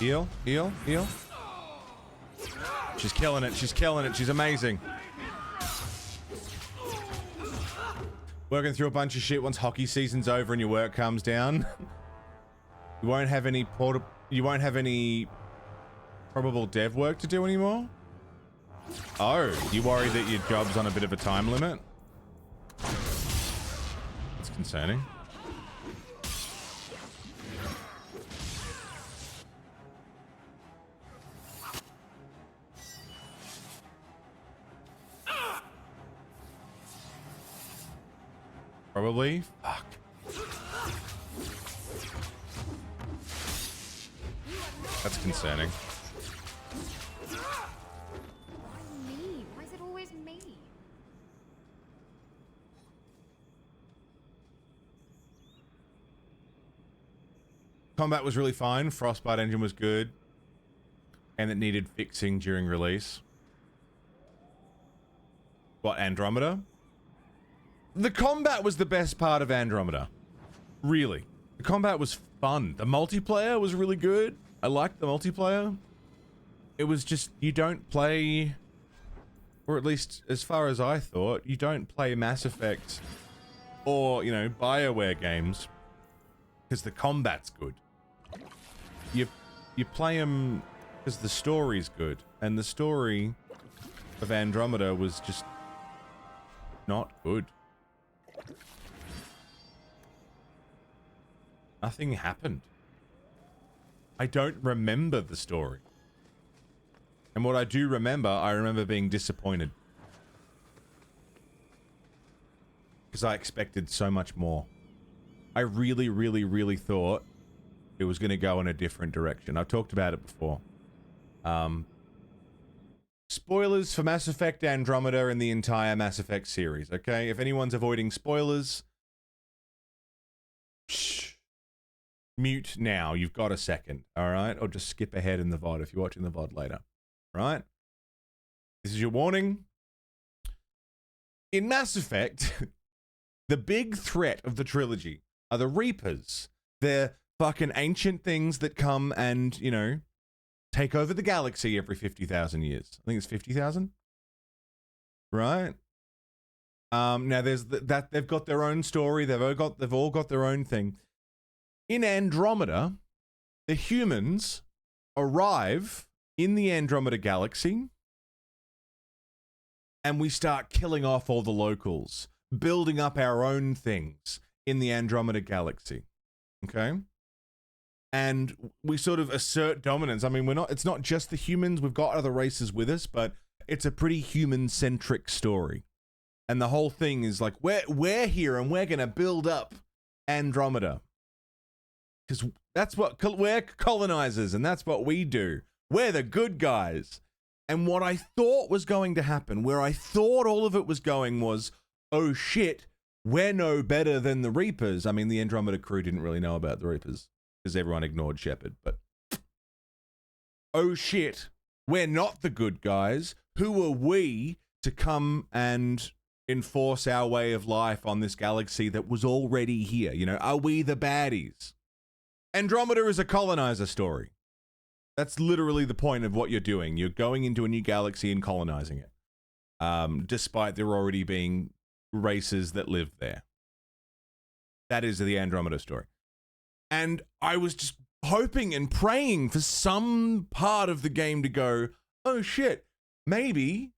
Heal, heal, heal. She's killing it, she's killing it, she's amazing. Working through a bunch of shit once hockey season's over and your work comes down. You won't have any probable dev work to do anymore? Oh, you worry that your job's on a bit of a time limit? That's concerning. Probably. Fuck. That's concerning. Why me? Why is it always me? Combat was really fine. Frostbite engine was good. And it needed fixing during release. What, Andromeda? The combat was the best part of Andromeda. Really. The combat was fun. The multiplayer was really good. I liked the multiplayer. It was just, you don't play, or at least as far as I thought, you don't play Mass Effect or, you know, BioWare games because the combat's good. You play them because the story's good. And the story of Andromeda was just not good. Nothing happened. I don't remember the story. And what I do remember, I remember being disappointed. Because I expected so much more. I really, really, really thought it was going to go in a different direction. I've talked about it before. Spoilers for Mass Effect Andromeda and the entire Mass Effect series, okay? If anyone's avoiding spoilers, shh. Mute now. You've got a second, alright? Or just skip ahead in the VOD if you're watching the VOD later. Right? This is your warning. In Mass Effect, the big threat of the trilogy are the Reapers. They're fucking ancient things that come and, you know, take over the galaxy every 50,000 years. I think it's 50,000. Right? Now there's that they've got their own story. They've all got their own thing. In Andromeda, the humans arrive in the Andromeda galaxy and we start killing off all the locals, building up our own things in the Andromeda galaxy. Okay? And we sort of assert dominance. I mean, it's not just the humans, we've got other races with us, but it's a pretty human-centric story. And the whole thing is like, we're here and we're going to build up Andromeda. Because that's what, we're colonizers and that's what we do. We're the good guys. And what I thought was going to happen, where I thought all of it was going was, oh shit, we're no better than the Reapers. I mean, the Andromeda crew didn't really know about the Reapers because everyone ignored Shepard, but oh shit, we're not the good guys. Who are we to come and enforce our way of life on this galaxy that was already here? You know, are we the baddies? Andromeda is a colonizer story. That's literally the point of what you're doing. You're going into a new galaxy and colonizing it. Despite there already being races that live there. That is the Andromeda story. And I was just hoping and praying for some part of the game to go, oh shit, maybe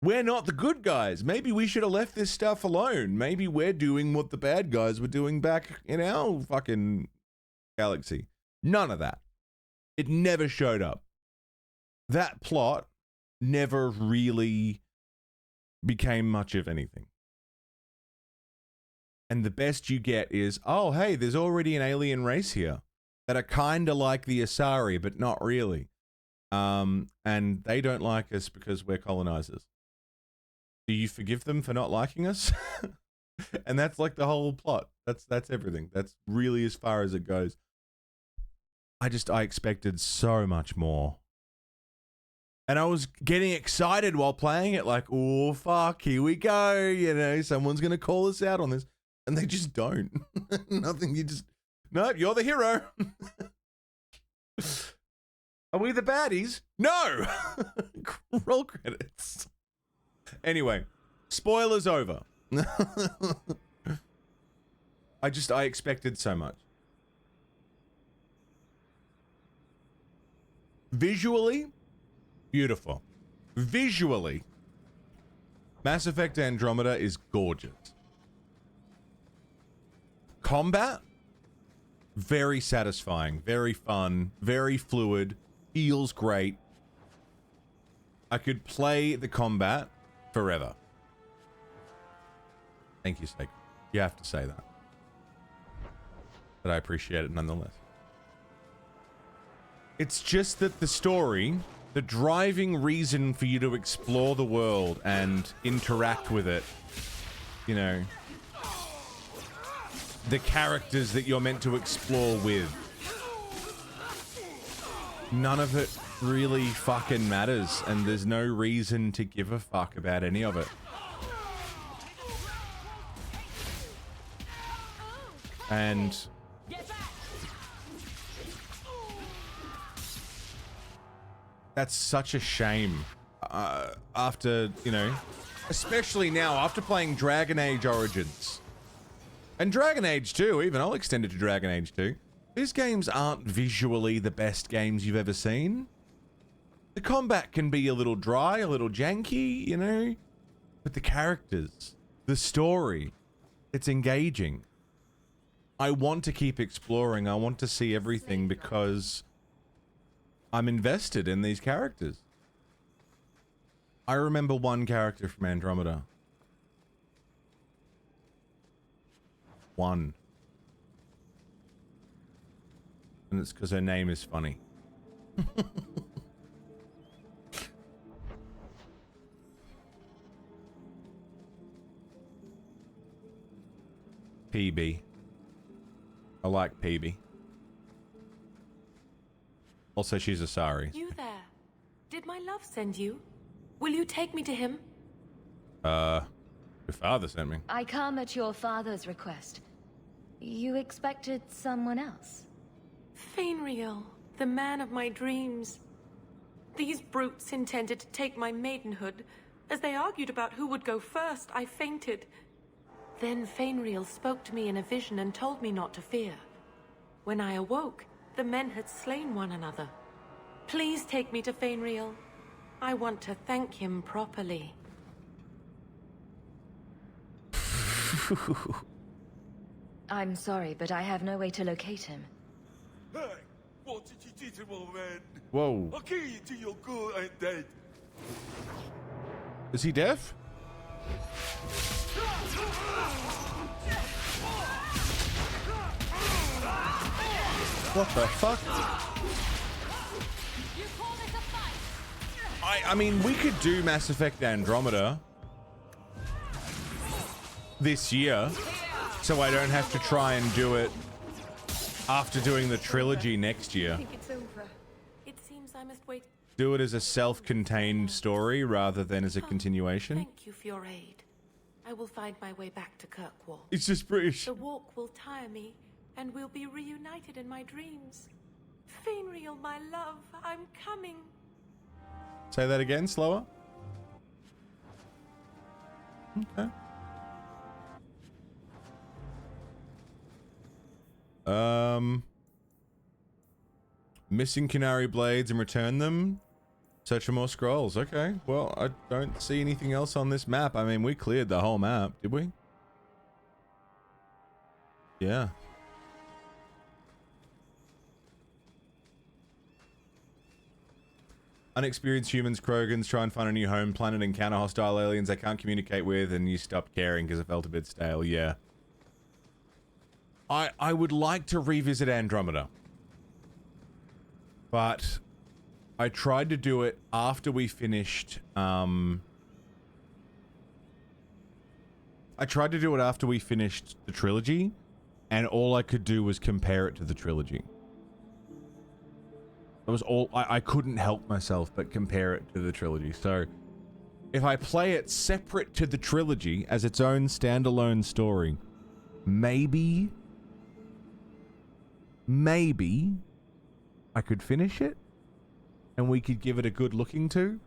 we're not the good guys. Maybe we should have left this stuff alone. Maybe we're doing what the bad guys were doing back in our fucking galaxy. None of that. It never showed up. That plot never really became much of anything. And the best you get is, oh, hey, there's already an alien race here that are kind of like the Asari, but not really. And they don't like us because we're colonizers. Do you forgive them for not liking us? And that's like the whole plot. That's everything. That's really as far as it goes. I expected so much more. And I was getting excited while playing it, like, oh, fuck, here we go. You know, someone's going to call us out on this. And they just don't. Nothing, nope, you're the hero. Are we the baddies? No! Roll credits. Anyway, spoilers over. I expected so much. Visually, beautiful. Visually, Mass Effect Andromeda is gorgeous. Combat, very satisfying, very fun, very fluid, feels great. I could play the combat forever. Thank you, Snake. You have to say that. But I appreciate it nonetheless. It's just that the story, the driving reason for you to explore the world and interact with it, you know, the characters that you're meant to explore with, none of it really fucking matters, and there's no reason to give a fuck about any of it. And that's such a shame. After, you know, especially now after playing Dragon Age Origins and Dragon Age 2, even I'll extend it to Dragon Age 2. These games aren't visually the best games you've ever seen. The combat can be a little dry, a little janky, you know, but the characters, the story, it's engaging. I want to keep exploring. I want to see everything because I'm invested in these characters. I remember one character from Andromeda. One. And it's because her name is funny. PB. I like PB. Also, she's a sorry. You there. Did my love send you? Will you take me to him? Your father sent me. I come at your father's request. You expected someone else? Fainriel, the man of my dreams. These brutes intended to take my maidenhood. As they argued about who would go first, I fainted. Then Fainriel spoke to me in a vision and told me not to fear. When I awoke, the men had slain one another. Please take me to Fainriel. I want to thank him properly. I'm sorry, but I have no way to locate him. Hey, what did you do to my man? Whoa. I'll kill you till you're good and dead. Is he deaf? What the fuck? I mean, we could do Mass Effect Andromeda this year, so I don't have to try and do it after doing the trilogy next year. I think it's over. It seems I must wait. Do it as a self-contained story rather than as a continuation. Thank you for your aid. I will find my way back to Kirkwall. It's just British. The walk will tire me, and we'll be reunited in my dreams. Fainriel, my love, I'm coming. Say that again, slower. Okay. Missing Canary blades and return them. Search for more scrolls. Okay. Well, I don't see anything else on this map. I mean, we cleared the whole map, did we? Yeah. Unexperienced humans, Krogans, try and find a new home planet, encounter hostile aliens they can't communicate with, and you stopped caring because it felt a bit stale. Yeah. I would like to revisit Andromeda. But I tried to do it after we finished, I tried to do it after we finished the trilogy, and all I could do was compare it to the trilogy. That was all. I couldn't help myself but compare it to the trilogy. So if I play it separate to the trilogy as its own standalone story, maybe I could finish it and we could give it a good looking to,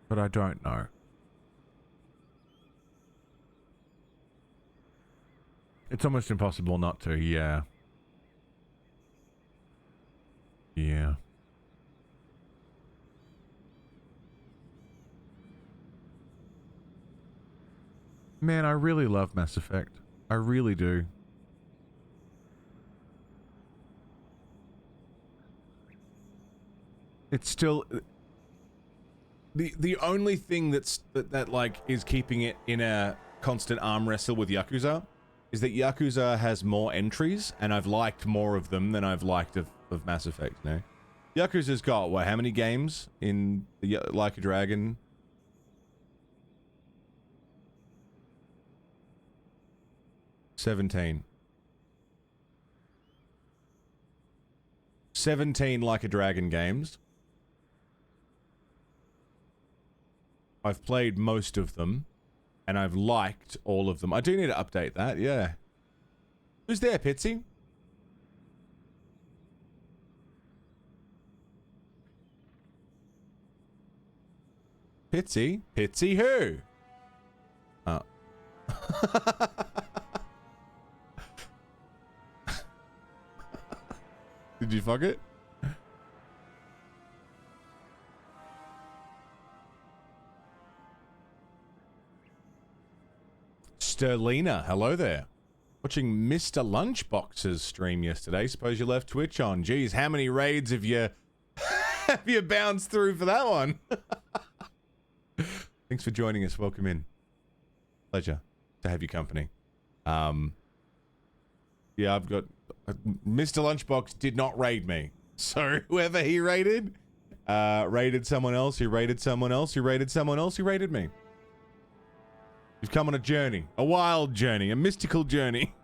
but I don't know. It's almost impossible not to, yeah. Yeah. Man, I really love Mass Effect. I really do. It's still the only thing that like is keeping it in a constant arm wrestle with Yakuza is that Yakuza has more entries, and I've liked more of them than I've liked of Mass Effect, you know? Yakuza's got, what, how many games in the Like a Dragon? $17 Like a Dragon games. I've played most of them, and I've liked all of them. I do need to update that, yeah. Who's there, Pitsy? Pitsy? Pitsy who? Oh. Did you fuck it? Sterlina, hello there. Watching Mr. Lunchbox's stream yesterday. Suppose you left Twitch on. Geez, how many raids have you have you bounced through for that one? Thanks for joining us. Welcome in. Pleasure to have your company. Yeah, I've got Mr. Lunchbox did not raid me. So whoever he raided, raided someone else, who raided someone else, who raided someone else, who raided me. You've come on a journey, a wild journey, a mystical journey.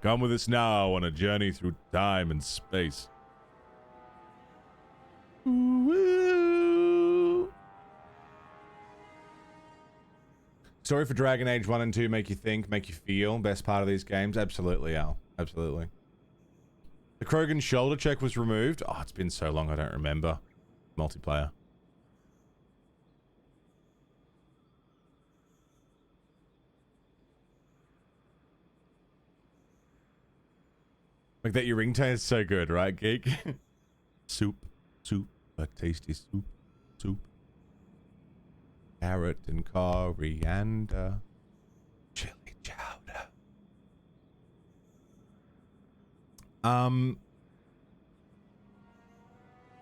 Come with us now on a journey through time and space. Woo. Story for Dragon Age 1 and 2 make you think, make you feel. Best part of these games? Absolutely, Al. Absolutely. The Krogan shoulder check was removed. Oh, it's been so long I don't remember. Multiplayer. Like that your ringtone is so good, right, Geek? Soup, a tasty soup, carrot and coriander, chili chowder.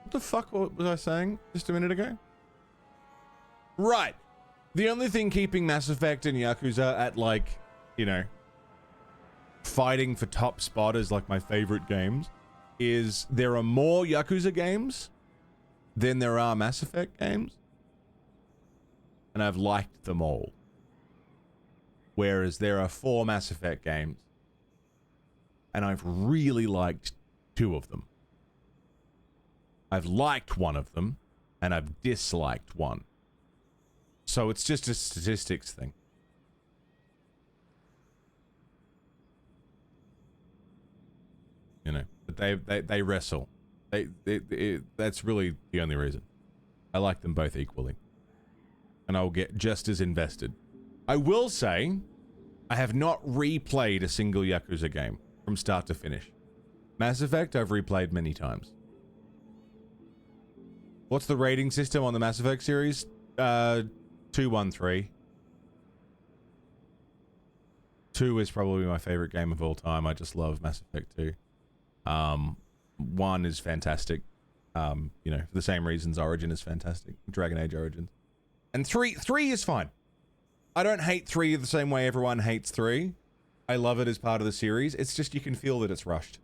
What the fuck was I saying just a minute ago? Right. The only thing keeping Mass Effect and Yakuza at, like, you know, fighting for top spot as like my favorite games is there are more Yakuza games than there are Mass Effect games, and I've liked them all, whereas there are 4 Mass Effect games and I've really liked 2 of them. I've liked 1 of them and I've disliked 1, so it's just a statistics thing. You know, but they wrestle. That's really the only reason. I like them both equally, and I'll get just as invested. I will say, I have not replayed a single Yakuza game from start to finish. Mass Effect, I've replayed many times. What's the rating system on the Mass Effect series? 2-1-3. 2 is probably my favorite game of all time. I just love Mass Effect 2. 1 is fantastic. You know, for the same reasons Origin is fantastic. Dragon Age Origins. And 3 is fine. I don't hate 3 the same way everyone hates 3. I love it as part of the series. It's just you can feel that it's rushed.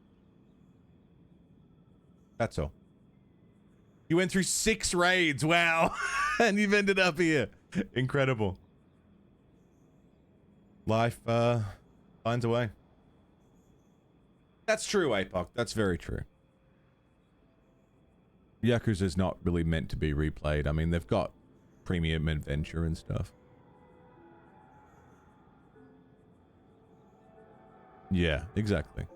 That's all. You went through 6 raids, wow. And you've ended up here. Incredible. Life finds a way. That's true, APOC. That's very true. Yakuza's not really meant to be replayed. I mean, they've got premium adventure and stuff. Yeah, exactly.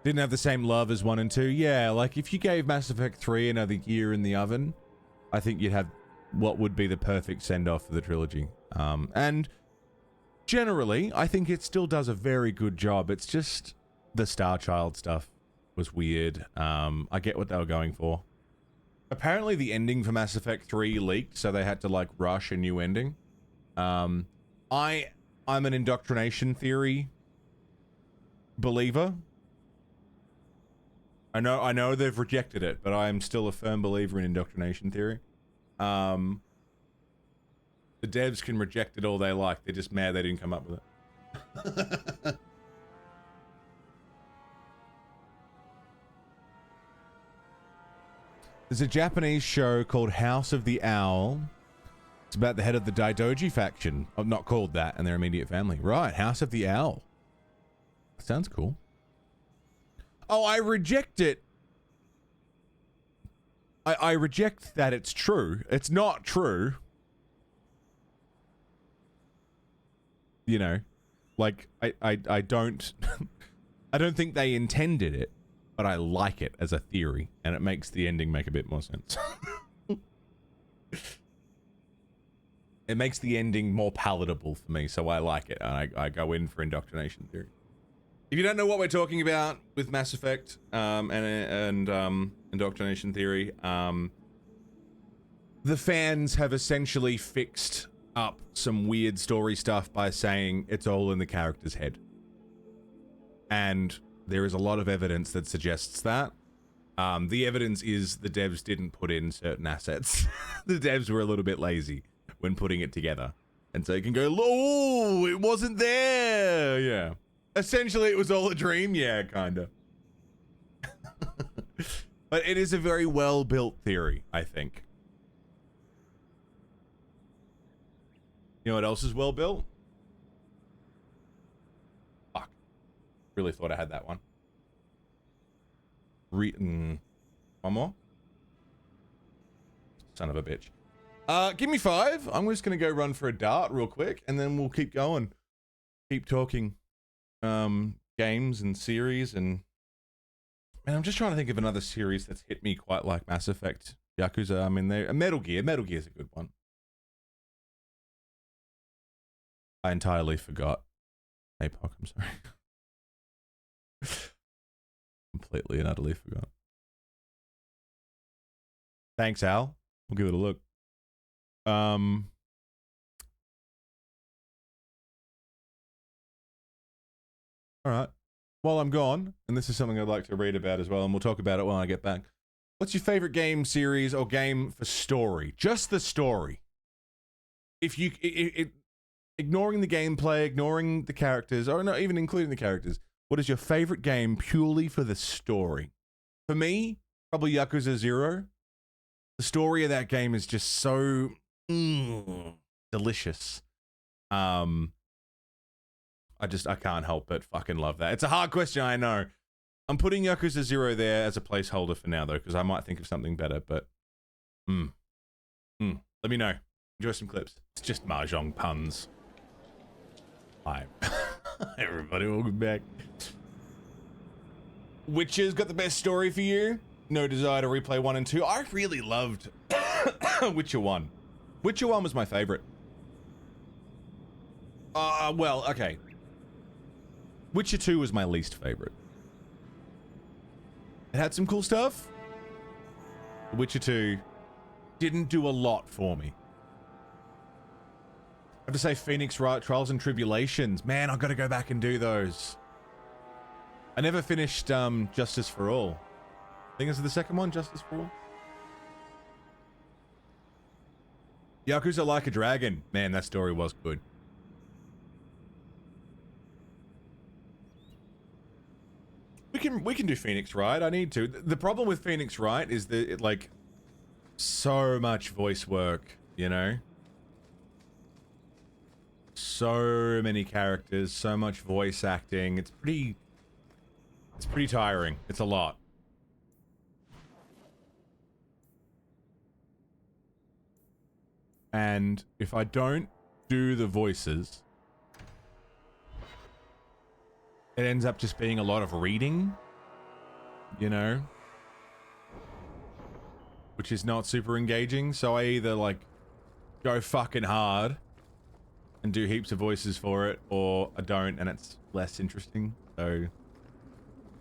Didn't have the same love as 1 and 2. Yeah, like if you gave Mass Effect 3 another year in the oven, I think you'd have what would be the perfect send-off for the trilogy. And generally, I think it still does a very good job. It's just the Star Child stuff was weird. I get what they were going for. Apparently the ending for Mass Effect 3 leaked, so they had to like rush a new ending. I'm an indoctrination theory believer. I know they've rejected it, but I am still a firm believer in indoctrination theory. The devs can reject it all they like. They're just mad they didn't come up with it. There's a Japanese show called House of the Owl. It's about the head of the Daidoji faction. Oh, not called that, and their immediate family. Right, House of the Owl. Sounds cool. Oh, I reject it. I reject that it's true. It's not true. You know, like, I don't... I don't think they intended it, but I like it as a theory, and it makes the ending make a bit more sense. It makes the ending more palatable for me, so I like it, and I go in for indoctrination theory. If you don't know what we're talking about with Mass Effect and indoctrination theory, the fans have essentially fixed up some weird story stuff by saying it's all in the character's head. And there is a lot of evidence that suggests that. The evidence is the devs didn't put in certain assets. The devs were a little bit lazy when putting it together. And so you can go, oh, it wasn't there. Yeah. Essentially, it was all a dream. Yeah, kind of. But it is a very well-built theory, I think. You know what else is well-built? Fuck. Really thought I had that one. One more? Son of a bitch. Give me 5. I'm just going to go run for a dart real quick, and then we'll keep going. Keep talking. Games and series, and man, I'm just trying to think of another series that's hit me quite like Mass Effect, Yakuza. I mean, Metal Gear is a good one. I entirely forgot. APOC, I'm sorry. Completely and utterly forgot. Thanks, Al. We'll give it a look. All right. While I'm gone, and this is something I'd like to read about as well, and we'll talk about it when I get back. What's your favorite game series or game for story? Just the story. If you, ignoring the gameplay, ignoring the characters, or not even including the characters, what is your favorite game purely for the story? For me, probably Yakuza 0. The story of that game is just so delicious. I can't help but fucking love that. It's a hard question, I know. I'm putting Yakuza 0 there as a placeholder for now, though, because I might think of something better, but... Let me know. Enjoy some clips. It's just Mahjong puns. Hi. Everybody, welcome back. Witcher's got the best story for you. No desire to replay 1 and 2. I really loved Witcher 1. Witcher 1 was my favorite. Well, okay. Witcher 2 was my least favorite. It had some cool stuff. Witcher 2 didn't do a lot for me. I have to say Phoenix Wright Trials and Tribulations. Man, I've got to go back and do those. I never finished Justice for All. I think this is the second one, Justice for All. Yakuza Like a Dragon. Man, that story was good. We can do Phoenix Wright. I need to. The problem with Phoenix Wright is that it, like, so much voice work, you know? So many characters, so much voice acting. It's pretty tiring. It's a lot. And if I don't do the voices, it ends up just being a lot of reading, you know? Which is not super engaging, so I either, like, go fucking hard and do heaps of voices for it, or I don't, and it's less interesting. So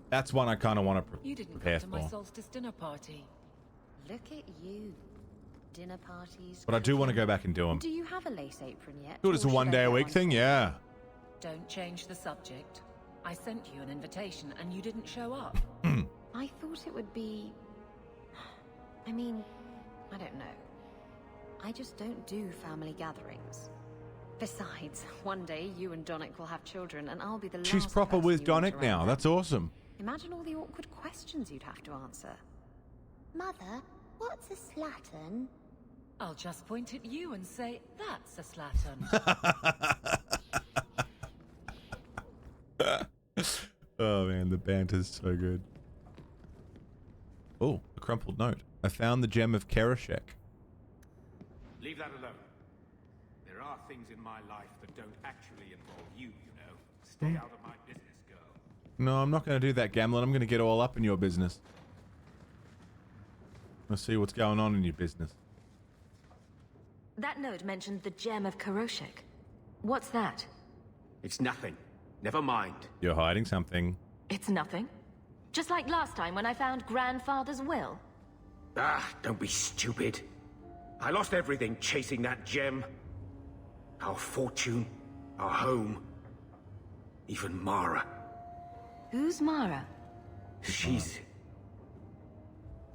that's one I kind of want to prepare for. You didn't come to my solstice dinner party. Look at you. Dinner parties. But I do want to go back and do them. Do you have a lace apron yet? Do it as a 1 day a week thing, yeah. Don't change the subject. I sent you an invitation and you didn't show up. I thought it would be... I mean, I don't know. I just don't do family gatherings. Besides, one day you and Donick will have children, and I'll be the last She's proper person with you want Donick around now. them. That's awesome. Imagine all the awkward questions you'd have to answer. Mother, what's a slattern? I'll just point at you and say, that's a slattern. Oh man, the banter's so good. Oh, a crumpled note. I found the gem of Kerashek. Leave that alone. There are things in my life that don't actually involve you, you know. Stay out of my business, girl. No, I'm not going to do that, Gamlin. I'm going to get all up in your business. Let's see what's going on in your business. That note mentioned the gem of Karoshek. What's that? It's nothing. Never mind. You're hiding something. It's nothing. Just like last time when I found Grandfather's will. Ah, don't be stupid. I lost everything chasing that gem. Our fortune, our home, even Mara. Who's Mara? She's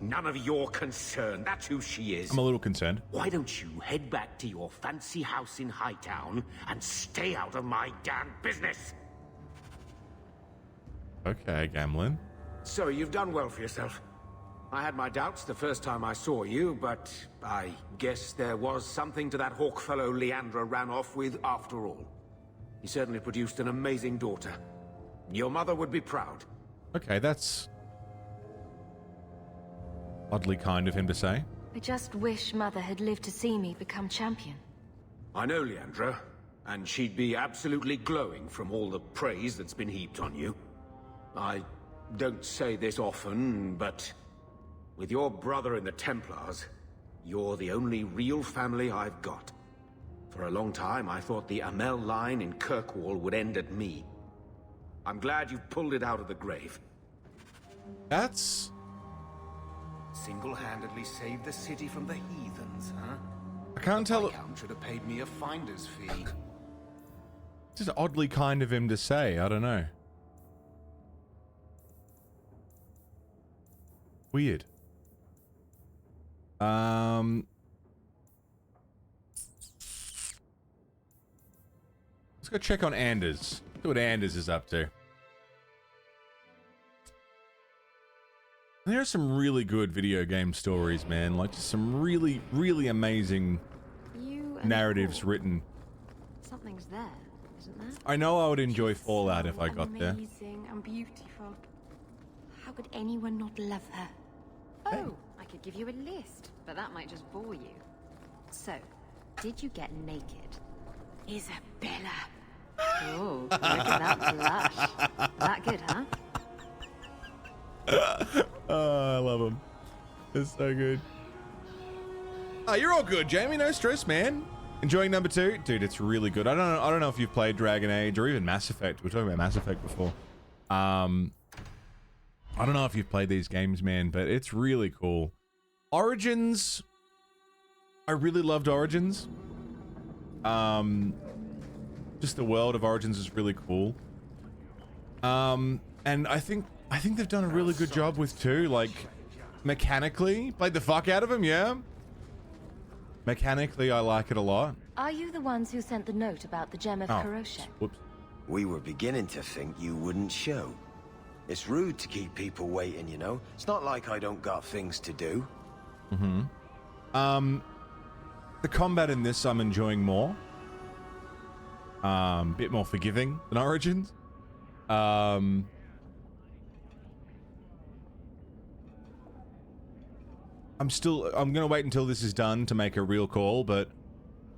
none of your concern. That's who she is. I'm a little concerned. Why don't you head back to your fancy house in Hightown and stay out of my damn business? Okay, Gamlin. So you've done well for yourself. I had my doubts the first time I saw you, but I guess there was something to that hawk fellow Leandra ran off with after all. He certainly produced an amazing daughter. Your mother would be proud. Okay, that's oddly kind of him to say. I just wish Mother had lived to see me become champion. I know Leandra, and she'd be absolutely glowing from all the praise that's been heaped on you. I don't say this often, but with your brother in the Templars, you're the only real family I've got. For a long time, I thought the Amel line in Kirkwall would end at me. I'm glad you've pulled it out of the grave. That's... Single-handedly saved the city from the heathens, huh? I can't tell... The Count should have paid me a finder's fee. This is oddly kind of him to say. I don't know. Weird. Let's go check on Anders. See what Anders is up to. There are some really good video game stories, man. Like, just some really, really amazing narratives written. Something's there, isn't there? I know I would enjoy Fallout if I got there. Amazing and beautiful. How could anyone not love her? Oh, I could give you a list, but that might just bore you. So, did you get naked? Isabella. Oh, look at that blush. That good, huh? Oh, I love him. It's so good. Oh, you're all good, Jamie. No stress, man. Enjoying number 2, dude. It's really good. I don't know if you've played Dragon Age or even Mass Effect. We were talking about Mass Effect before. I don't know if you've played these games, man, but it's really cool. Origins. I really loved Origins. Just the world of Origins is really cool. And I think they've done a really good job with 2, like, mechanically. Played the fuck out of them, yeah? Mechanically, I like it a lot. Are you the ones who sent the note about the gem of Karoshek? Whoops. We were beginning to think you wouldn't show. It's rude to keep people waiting, you know? It's not like I don't got things to do. Mm-hmm. The combat in this I'm enjoying more. Bit more forgiving than Origins. I'm gonna wait until this is done to make a real call, but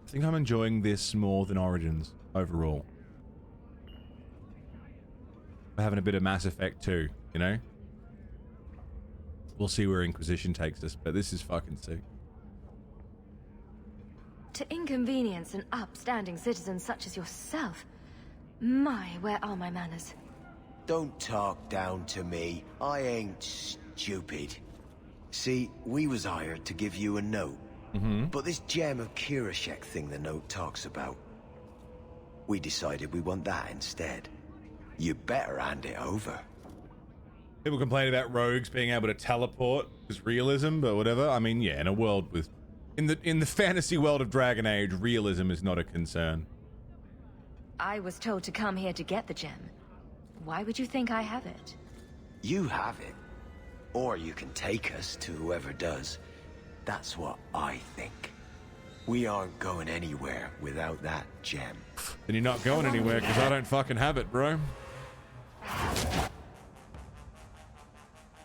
I think I'm enjoying this more than Origins overall. We're having a bit of Mass Effect too, you know? We'll see where Inquisition takes us, but this is fucking sick. To inconvenience an upstanding citizen such as yourself. My, where are my manners? Don't talk down to me. I ain't stupid. See, we was hired to give you a note. But this gem of Kirashek thing the note talks about, we decided we want that instead. You better hand it over. People complain about rogues being able to teleport as realism, but whatever. I mean, yeah, in a world with In the fantasy world of Dragon Age, realism is not a concern. I was told to come here to get the gem. Why would you think I have it? You have it. Or you can take us to whoever does. That's what I think. We aren't going anywhere without that gem. Then you're not going anywhere because I don't fucking have it, bro.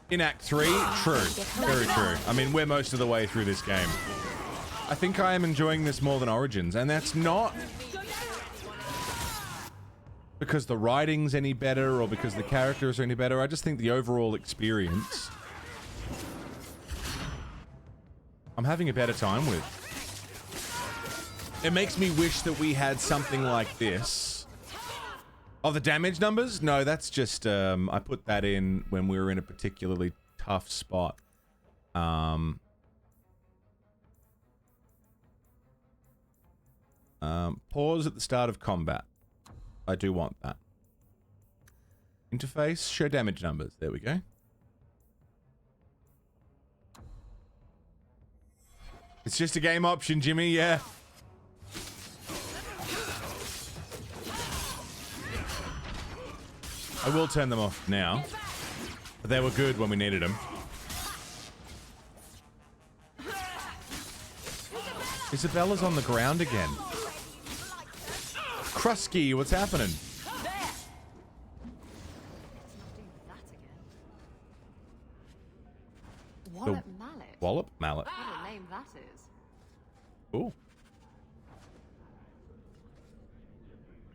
In Act 3, true. Very true. I mean, we're most of the way through this game. I think I am enjoying this more than Origins, and that's not because the writing's any better or because the characters are any better. I just think the overall experience I'm having a better time with. It makes me wish that we had something like this. Oh, the damage numbers? No, that's just, I put that in when we were in a particularly tough spot. Pause at the start of combat. I do want that. Interface, show damage numbers. There we go. It's just a game option, Jimmy, yeah. I will turn them off now. But they were good when we needed them. Isabella's on the ground again. Krusky, what's happening? Wallop mallet. Wallop mallet. What a name that is. Ooh.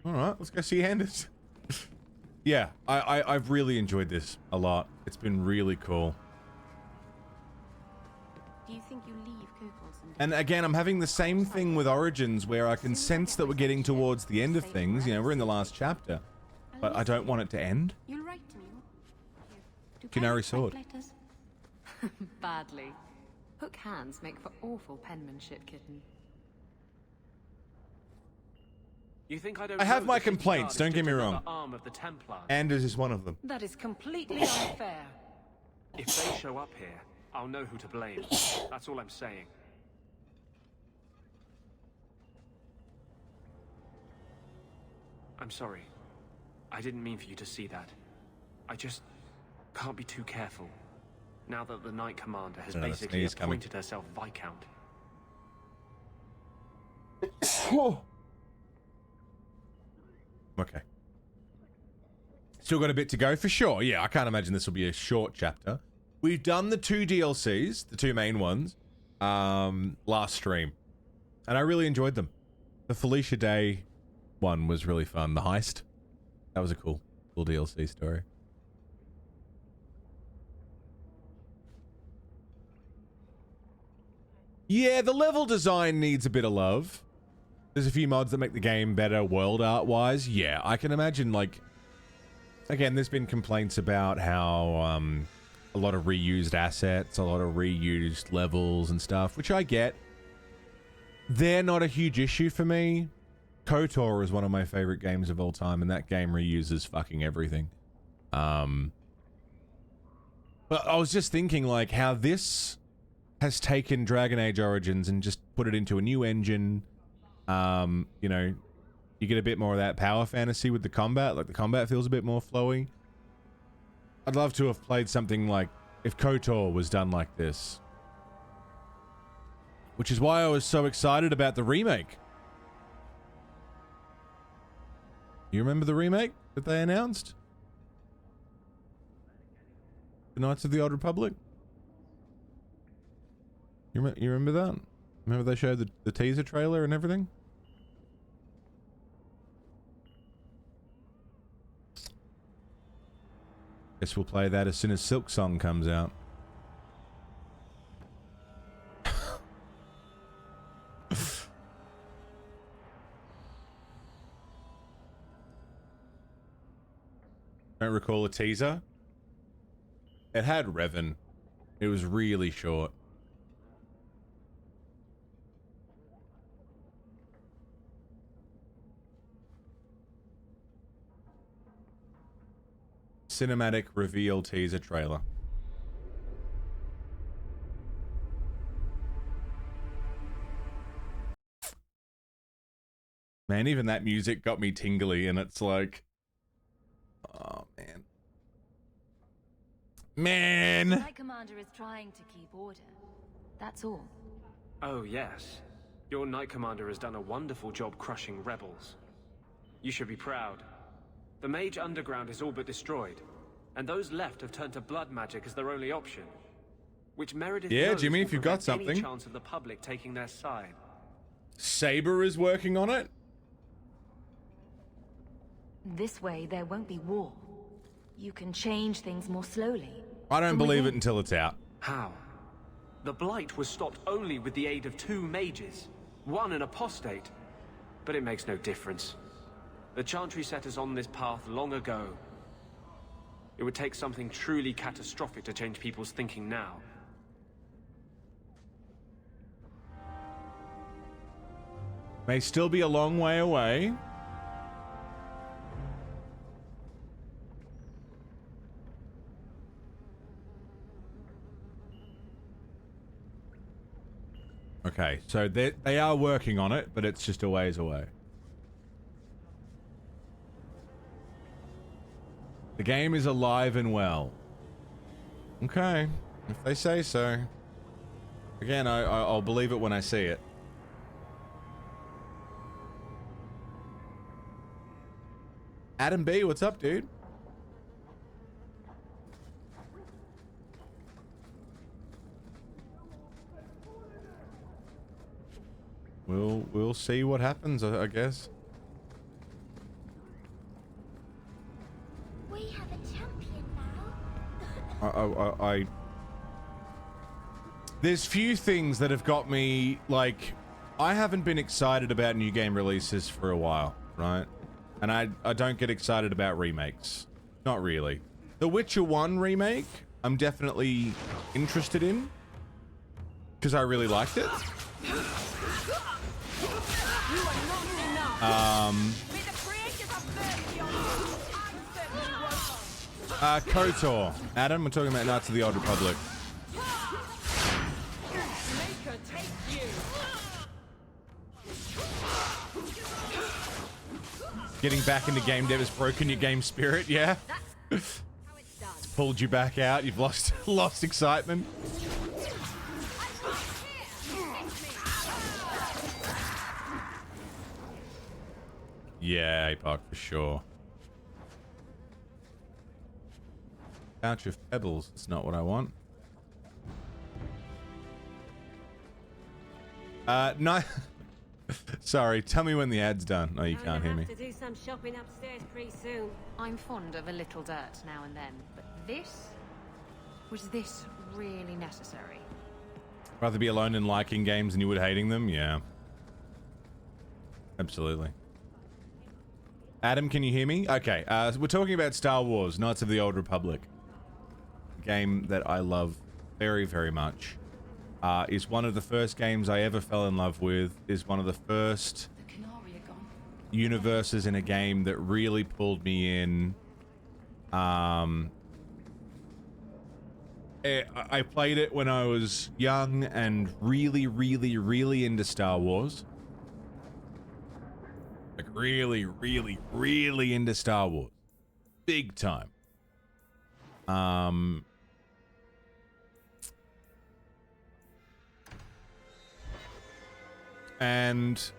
Alright, let's go see Anders. Yeah, I've really enjoyed this a lot. It's been really cool. Do you think you leave Kukul's And again, I'm having the same thing with Origins where I can sense that we're getting towards the end of things. You know, we're in the last chapter. But I don't want it to end. You'll write to me. Kunari sword. Badly. Hook hands make for awful penmanship, kitten. You think I don't I have know my the complaints, don't get me another wrong. arm of the Templar? Anders is one of them. That is completely unfair. If they show up here, I'll know who to blame. That's all I'm saying. I'm sorry. I didn't mean for you to see that. I just can't be too careful. Now that the Knight Commander has basically appointed herself Viscount. Okay. Still got a bit to go for sure. Yeah, I can't imagine this will be a short chapter. We've done the 2 DLCs, the 2 main ones, last stream. And I really enjoyed them. The Felicia Day one was really fun. The heist. That was a cool DLC story. Yeah, the level design needs a bit of love. There's a few mods that make the game better world art-wise. Yeah, I can imagine, like... Again, there's been complaints about how a lot of reused assets, a lot of reused levels and stuff, which I get. They're not a huge issue for me. KOTOR is one of my favorite games of all time, and that game reuses fucking everything. But I was just thinking, like, how this has taken Dragon Age Origins and just put it into a new engine. You know, you get a bit more of that power fantasy with the combat. Like, the combat feels a bit more flowy. I'd love to have played something like if KOTOR was done like this. Which is why I was so excited about the remake. You remember the remake that they announced? The Knights of the Old Republic? You remember that? Remember they showed the teaser trailer and everything? Guess we'll play that as soon as Silk Song comes out. Don't recall a teaser. It had Revan. It was really short. Cinematic reveal teaser trailer. Man, even that music got me tingly, and it's like, oh man. Man! The Knight Commander is trying to keep order. That's all. Oh, yes. Your Knight Commander has done a wonderful job crushing rebels. You should be proud. The Mage Underground is all but destroyed, and those left have turned to blood magic as their only option. Which Meredith knows Jimmy, will if you've got prevent any something. chance of the public taking their side. Saber is working on it? This way, there won't be war. You can change things more slowly. I don't From believe it within. until it's out. How? The Blight was stopped only with the aid of 2 mages. One an apostate. But it makes no difference. The Chantry set us on this path long ago. It would take something truly catastrophic to change people's thinking now. May still be a long way away. Okay, so they are working on it, but it's just a ways away. The game is alive and well. Okay, if they say so. Again, I'll believe it when I see it. Adam B, what's up, dude? We'll see what happens, I guess. We have a champion now. There's few things that have got me, like, I haven't been excited about new game releases for a while, right? And I don't get excited about remakes. Not really. The Witcher 1 remake, I'm definitely interested in. Because I really liked it. KOTOR. Adam, we're talking about Knights of the Old Republic. Getting back into game dev has broken your game spirit, yeah? It's pulled you back out, you've lost excitement. Yeah, APOC for sure. Pouch of pebbles, it's not what I want. No. Sorry, tell me when the ad's done. Oh, you can't hear me. To do some shopping upstairs pretty soon. I'm fond of a little dirt now and then, but was this really necessary? Rather be alone in liking games than you would hating them? Yeah. Absolutely. Adam, can you hear me? Okay, we're talking about Star Wars, Knights of the Old Republic. A game that I love very, very much. Is one of the first games I ever fell in love with. Is one of the first universes in a game that really pulled me in. I played it when I was young and really, really, really into Star Wars. Like really, really, really into Star Wars. Big time. And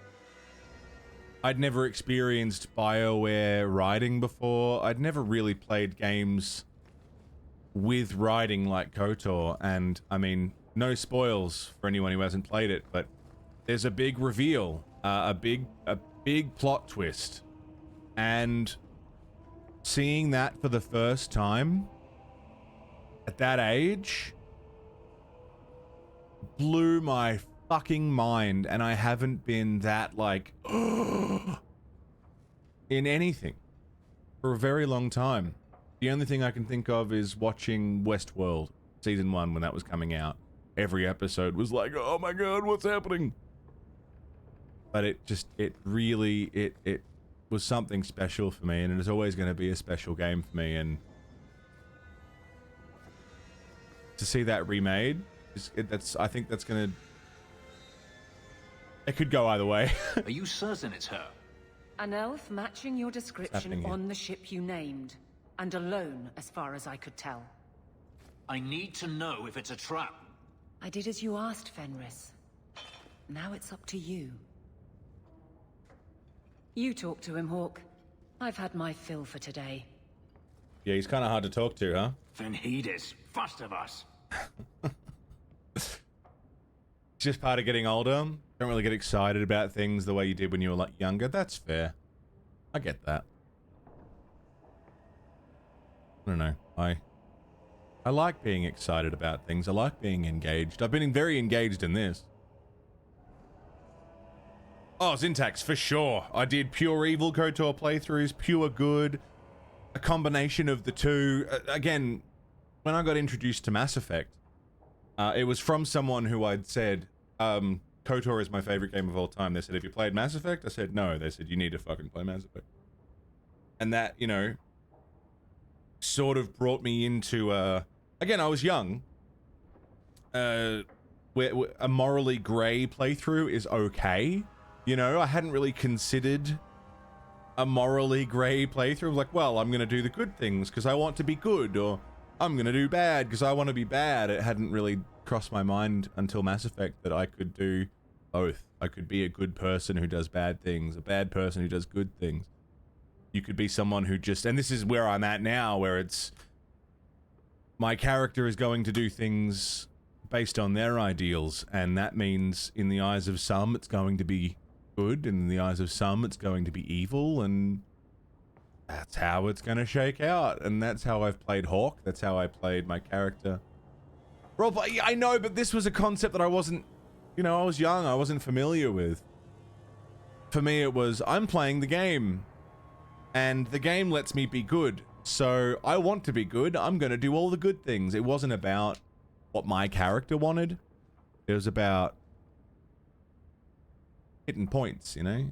I'd never experienced BioWare writing before. I'd never really played games with writing like KOTOR. And, I mean, no spoils for anyone who hasn't played it, but there's a big reveal, a big plot twist. And seeing that for the first time at that age blew my fucking mind, and I haven't been that, like, in anything for a very long time. The only thing I can think of is watching Westworld season 1 when that was coming out. Every episode was like, oh my god, what's happening? But it really was something special for me, and it is always going to be a special game for me. And to see that remade, I think that's going to... It could go either way. Are you certain it's her? An elf matching your description happening here? on the ship you named. And alone, as far as I could tell. I need to know if it's a trap. I did as you asked, Fenris. Now it's up to you. You talk to him, Hawk. I've had my fill for today. Yeah, he's kind of hard to talk to, huh? Then heed us, first of us. Just part of getting older. Don't really get excited about things the way you did when you were like younger. That's fair. I get that. I don't know. I like being excited about things. I like being engaged. I've been very engaged in this. Oh, Syntax, for sure. I did pure evil KOTOR playthroughs, pure good. A combination of the two. Again, when I got introduced to Mass Effect, it was from someone who I'd said, KOTOR is my favorite game of all time. They said, have you played Mass Effect? I said, no. They said, you need to fucking play Mass Effect. And that, you know, sort of brought me into, again, I was young. A morally grey playthrough is okay. You know, I hadn't really considered a morally grey playthrough. Like, well, I'm going to do the good things because I want to be good, or I'm going to do bad because I want to be bad. It hadn't really crossed my mind until Mass Effect that I could do both. I could be a good person who does bad things, a bad person who does good things. You could be someone who just, and this is where I'm at now, where it's, my character is going to do things based on their ideals, and that means in the eyes of some it's going to be good, and in the eyes of some it's going to be evil, and that's how it's going to shake out. And that's how I've played Hawk. That's how I played my character. Rob, I know, but this was a concept that I wasn't, you know, I was young, I wasn't familiar with. For me, it was, I'm playing the game, and the game lets me be good, so I want to be good. I'm going to do all the good things. It wasn't about what my character wanted. It was about hitting points, you know?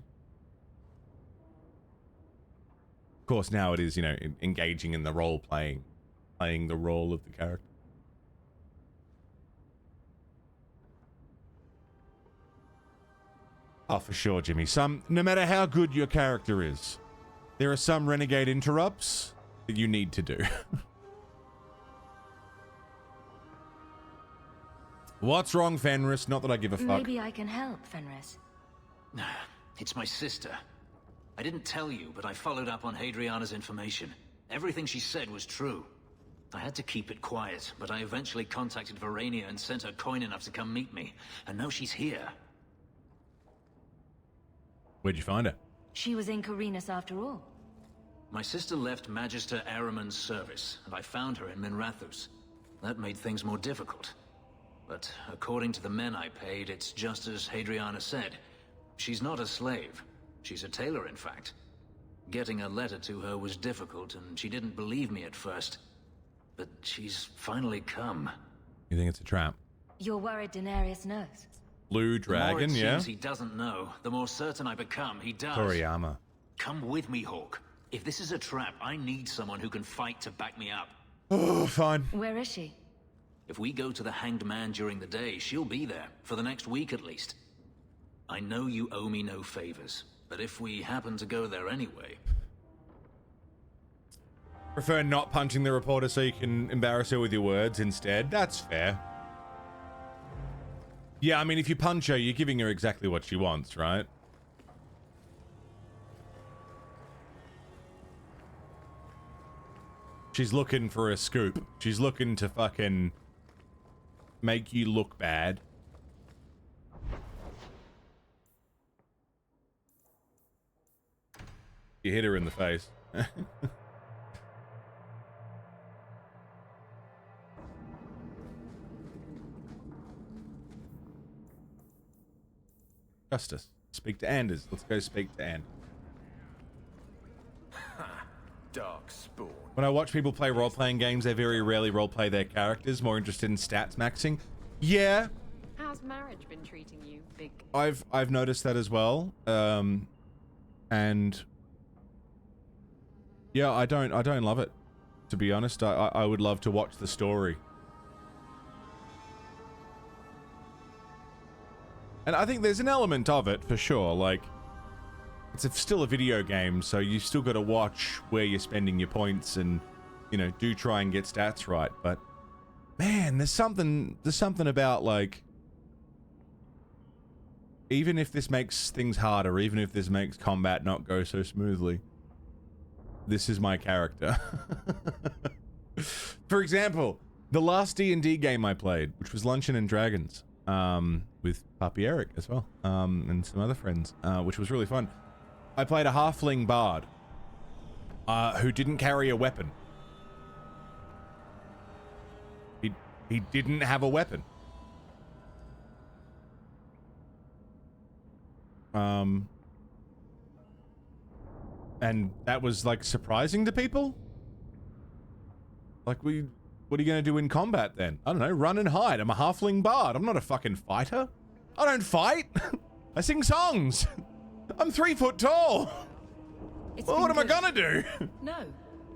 Of course, now it is, you know, engaging in the role playing, playing the role of the character. Oh, for sure, Jimmy. No matter how good your character is, there are some renegade interrupts that you need to do. What's wrong, Fenris? Not that I give a fuck. Maybe I can help, Fenris. It's my sister. I didn't tell you, but I followed up on Hadriana's information. Everything she said was true. I had to keep it quiet, but I eventually contacted Verania and sent her coin enough to come meet me. And now she's here. Where'd you find her? She was in Carinus after all. My sister left Magister Araman's service, and I found her in Minrathous. That made things more difficult. But according to the men I paid, it's just as Hadriana said. She's not a slave. She's a tailor, in fact. Getting a letter to her was difficult, and she didn't believe me at first. But she's finally come. You think it's a trap? You're worried Daenerys knows. Blue dragon, the more it yeah? seems he doesn't know, the more certain I become he does. Toriyama. Come with me, Hawk. If this is a trap, I need someone who can fight to back me up. Oh, fine. Where is she? If we go to the Hanged Man during the day, she'll be there, for the next week at least. I know you owe me no favors, but if we happen to go there anyway... Prefer not punching the reporter so you can embarrass her with your words instead. That's fair. Yeah, I mean, if you punch her, you're giving her exactly what she wants, right? She's looking for a scoop. She's looking to fucking make you look bad. You hit her in the face. Justice. Speak to Anders. Let's go speak to Anders. Dark spawn. When I watch people play role-playing games, they very rarely role-play their characters, more interested in stats maxing. Yeah. How's marriage been treating you, big? I've noticed that as well. And yeah, I don't love it. To be honest, I would love to watch the story. And I think there's an element of it for sure, like it's still a video game, so you still got to watch where you're spending your points and, you know, do try and get stats right. But man, there's something about, like, even if this makes things harder, even if this makes combat not go so smoothly, this is my character. For example, the last D&D game I played, which was Luncheon and Dragons, with Papi Eric as well, and some other friends, which was really fun. I played a halfling bard, who didn't carry a weapon. He didn't have a weapon. And that was, like, surprising to people. Like, what are you gonna do in combat then? I don't know, run and hide. I'm a halfling bard. I'm not a fucking fighter. I don't fight. I sing songs. I'm 3 foot tall. Well, what am I gonna do? No.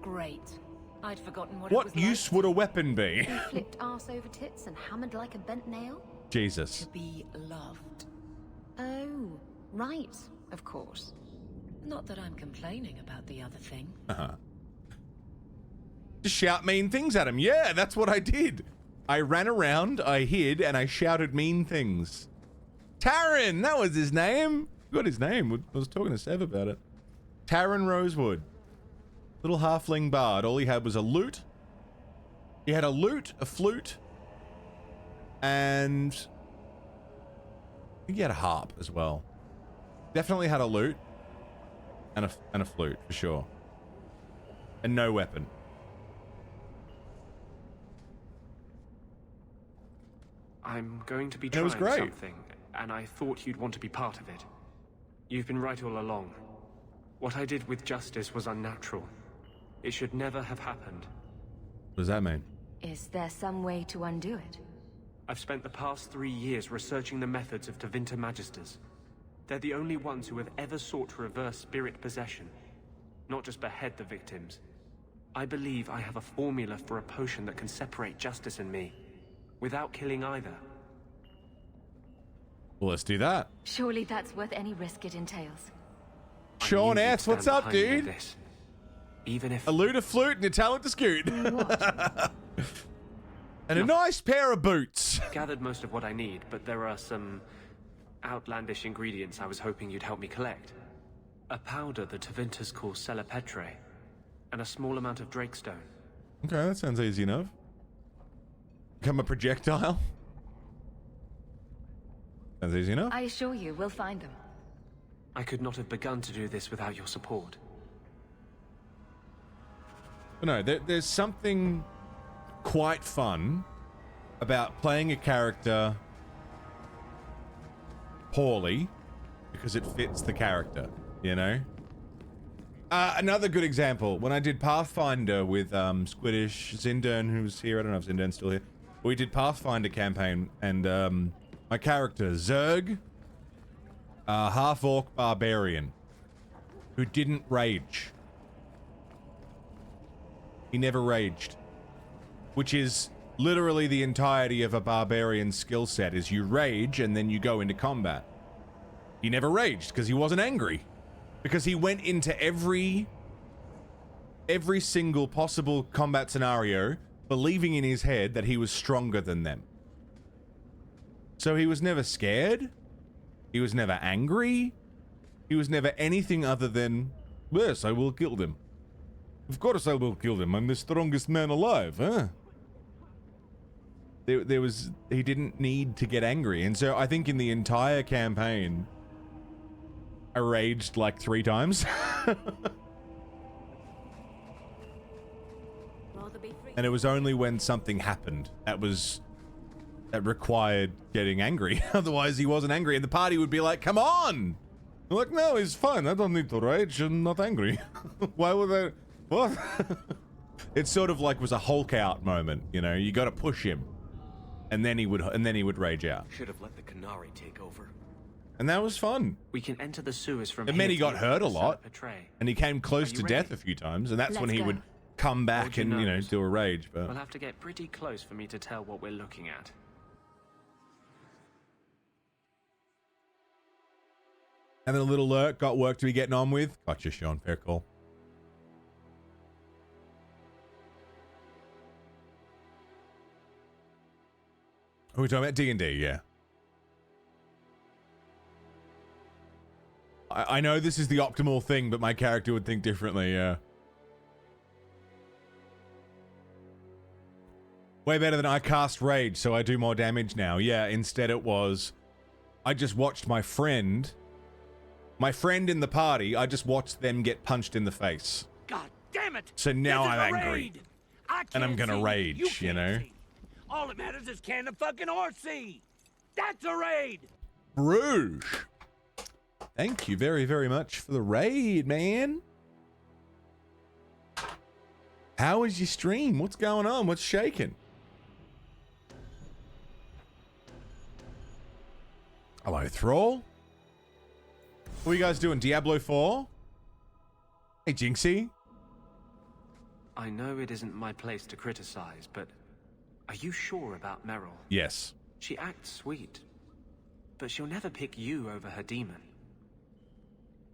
Great. I'd forgotten what it was What use would a weapon be? You flipped arse over tits and hammered like a bent nail? Jesus. To be loved. Oh, right, of course. Not that I'm complaining about the other thing. Just shout mean things at him. Yeah, that's what I did. I ran around, I hid, and I shouted mean things. Taran, that was his name. I got his name. I was talking to Sev about it. Taran Rosewood. Little halfling bard. All he had was a lute. He had a lute, a flute, and I think he had a harp as well. Definitely had a lute and a flute for sure. And no weapon. I'm going to be trying something, and I thought you'd want to be part of it. You've been right all along. What I did with Justice was unnatural. It should never have happened. What does that mean? Is there some way to undo it? I've spent the past 3 years researching the methods of Tevinter Magisters. They're the only ones who have ever sought to reverse spirit possession, not just behead the victims. I believe I have a formula for a potion that can separate Justice and me, without killing either. Well, let's do that. Surely that's worth any risk it entails. Sean S, what's up, dude? Even if a lute, a flute, and a talent to scoot. And a nice pair of boots. Gathered most of what I need, but there are some outlandish ingredients I was hoping you'd help me collect. A powder the Tevinters call Celepetre, and a small amount of Drakestone. Okay, that sounds easy enough. Become a projectile? Sounds easy enough. I assure you, we'll find them. I could not have begun to do this without your support. But no, there's something quite fun about playing a character poorly because it fits the character, you know? Another good example, when I did Pathfinder with Squiddish, Zindern, who's here, I don't know if Zindern's still here. We did Pathfinder campaign, and my character, Zerg, half-orc barbarian, who didn't rage. He never raged. Which is literally the entirety of a barbarian skill set, is you rage and then you go into combat. He never raged because he wasn't angry. Because he went into every single possible combat scenario believing in his head that he was stronger than them. So he was never scared. He was never angry. He was never anything other than, yes, I will kill them. Of course I will kill them. I'm the strongest man alive, huh? He didn't need to get angry. And so I think in the entire campaign, I raged like 3 times. And it was only when something happened that required getting angry. Otherwise he wasn't angry and the party would be like, come on! I'm like, no, it's fine. I don't need to rage. I'm not angry. Why would I? What? It sort of like was a Hulk out moment, you know? You gotta push him. And then he would rage out. Should have let the Canary take over. And that was fun. We can enter the sewers from It here meant he to got hurt a lot. Celepetre. And he came close Are to you death ready? a few times, and that's when Let's he go. would come back Hold your and, you know, nose. do a rage, but We'll have to get pretty close for me to tell what we're looking at. Having a little lurk, got work to be getting on with. Gotcha, Sean. Fair call. Are we talking about D&D? Yeah. I know this is the optimal thing, but my character would think differently, yeah. Way better than I cast Rage, so I do more damage now. Yeah, instead it was... I just watched my friend in the party, I just watched them get punched in the face. God damn it! So now This is I'm a angry. raid. I And I'm can't gonna see, rage, you know? see. All that matters is can the fucking horse see? That's a raid! Bruges. Thank you very, very much for the raid, man. How is your stream? What's going on? What's shaking? Hello, Thrall. What are you guys doing? Diablo 4? Hey, Jinxie. I know it isn't my place to criticize, but are you sure about Meryl? Yes. She acts sweet, but she'll never pick you over her demon.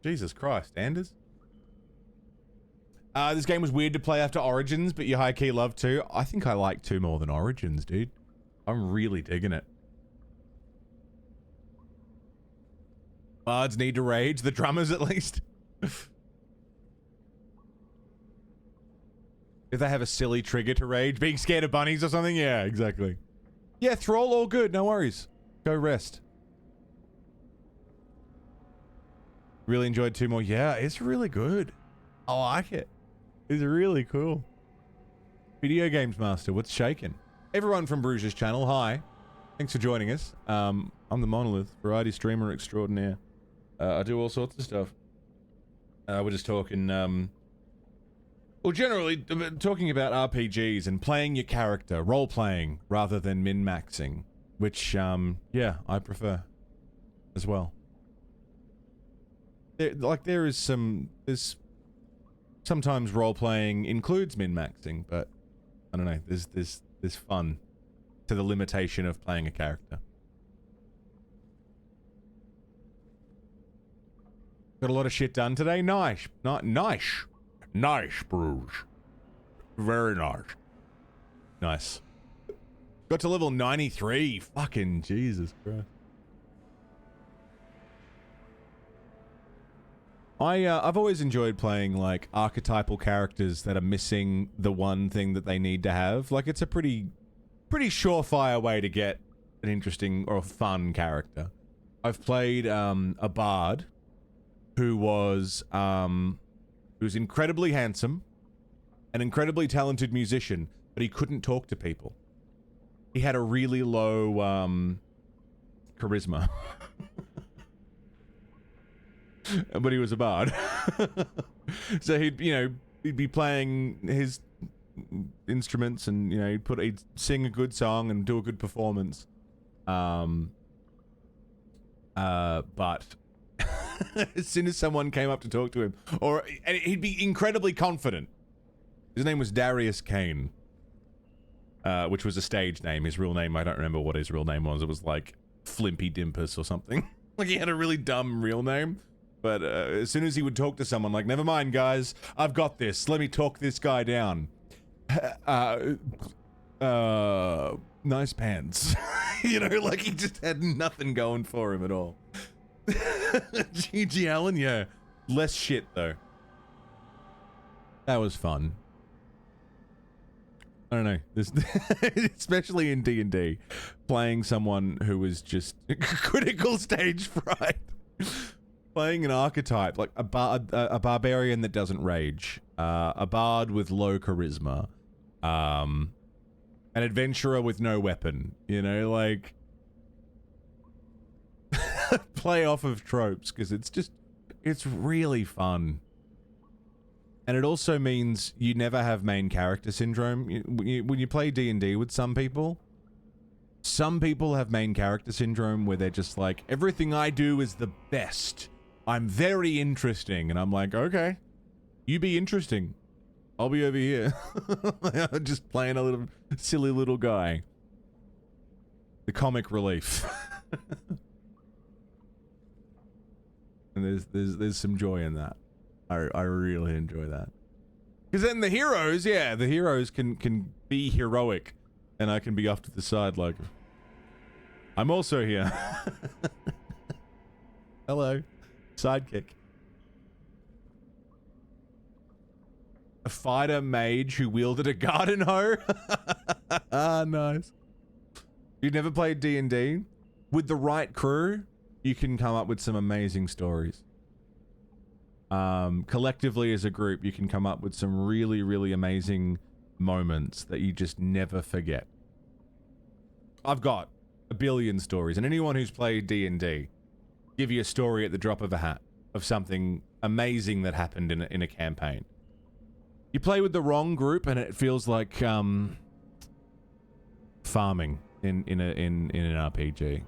Jesus Christ, Anders. This game was weird to play after Origins, but you high-key love 2. I think I like 2 more than Origins, dude. I'm really digging it. Bards need to rage, the drummers at least. If they have a silly trigger to rage, being scared of bunnies or something, yeah, exactly. Yeah, Thrall, all good, no worries. Go rest. Really enjoyed 2 more. Yeah, it's really good. I like it. It's really cool. Video Games Master, what's shaking? Everyone from Bruges' channel, hi. Thanks for joining us. I'm the Monolith, variety streamer extraordinaire. I do all sorts of stuff. We're just talking, well, generally, talking about RPGs and playing your character, role-playing, rather than min-maxing. Which, yeah, I prefer as well. There's sometimes role-playing includes min-maxing, but I don't know, there's fun to the limitation of playing a character. Got a lot of shit done today. Nice. Nice. Nice, Bruges. Very nice. Nice. Got to level 93. Fucking Jesus Christ. I've always enjoyed playing, like, archetypal characters that are missing the one thing that they need to have. Like, it's a pretty surefire way to get an interesting or fun character. I've played a bard who was incredibly handsome, an incredibly talented musician, but he couldn't talk to people. He had a really low charisma. But he was a bard. So he'd be playing his instruments and, he'd sing a good song and do a good performance. But as soon as someone came up to talk to him, and he'd be incredibly confident. His name was Darius Kane, which was a stage name. His real name, I don't remember what his real name was. It was like Flimpy Dimpus or something. Like, he had a really dumb real name. But as soon as he would talk to someone, like, never mind, guys, I've got this. Let me talk this guy down. Nice pants. Like, he just had nothing going for him at all. GG Allen, yeah. Less shit, though. That was fun. I don't know. Especially in D&D, playing someone who was just critical stage fright. Playing an archetype, like a barbarian that doesn't rage, a bard with low charisma, an adventurer with no weapon, like... play off of tropes, because it's really fun. And it also means you never have main character syndrome. When you play D&D with some people have main character syndrome where they're just like, everything I do is the best. I'm very interesting. And I'm like, okay, you be interesting. I'll be over here. Just playing a little silly little guy. The comic relief. And there's some joy in that. I really enjoy that. Because then the heroes, yeah, the heroes can be heroic, and I can be off to the side like, I'm also here. Hello, sidekick. A fighter mage who wielded a garden hoe. Ah, nice. You've never played D&D? With the right crew, you can come up with some amazing stories. Collectively as a group, you can come up with some really, really amazing moments that you just never forget. I've got a billion stories, and anyone who's played D&D, give you a story at the drop of a hat of something amazing that happened in a campaign. You play with the wrong group, and it feels like farming in an RPG.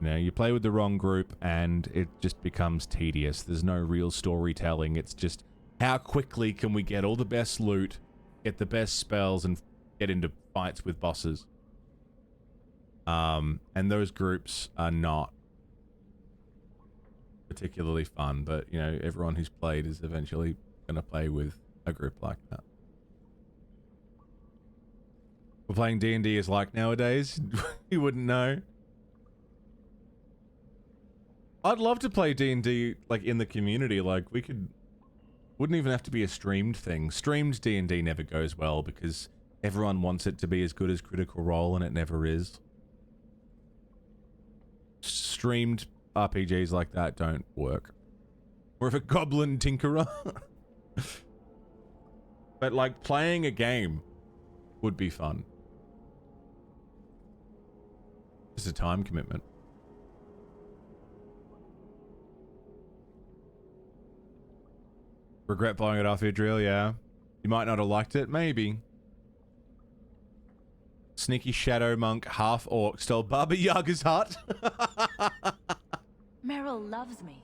You know, you play with the wrong group, and it just becomes tedious. There's no real storytelling. It's just how quickly can we get all the best loot, get the best spells, and get into fights with bosses. And those groups are not particularly fun, but you know, everyone who's played is eventually going to play with a group like that. What playing D&D is like nowadays, you wouldn't know. I'd love to play D&D like in the community. Like wouldn't even have to be a streamed thing. Streamed D&D never goes well because everyone wants it to be as good as Critical Role, and it never is. Streamed RPGs like that don't work. Or if a goblin tinkerer. But like playing a game would be fun. Just a time commitment. Regret buying it off Idril, yeah. You might not have liked it, maybe. Sneaky shadow monk, half orc, stole Baba Yaga's hut. Meryl loves me.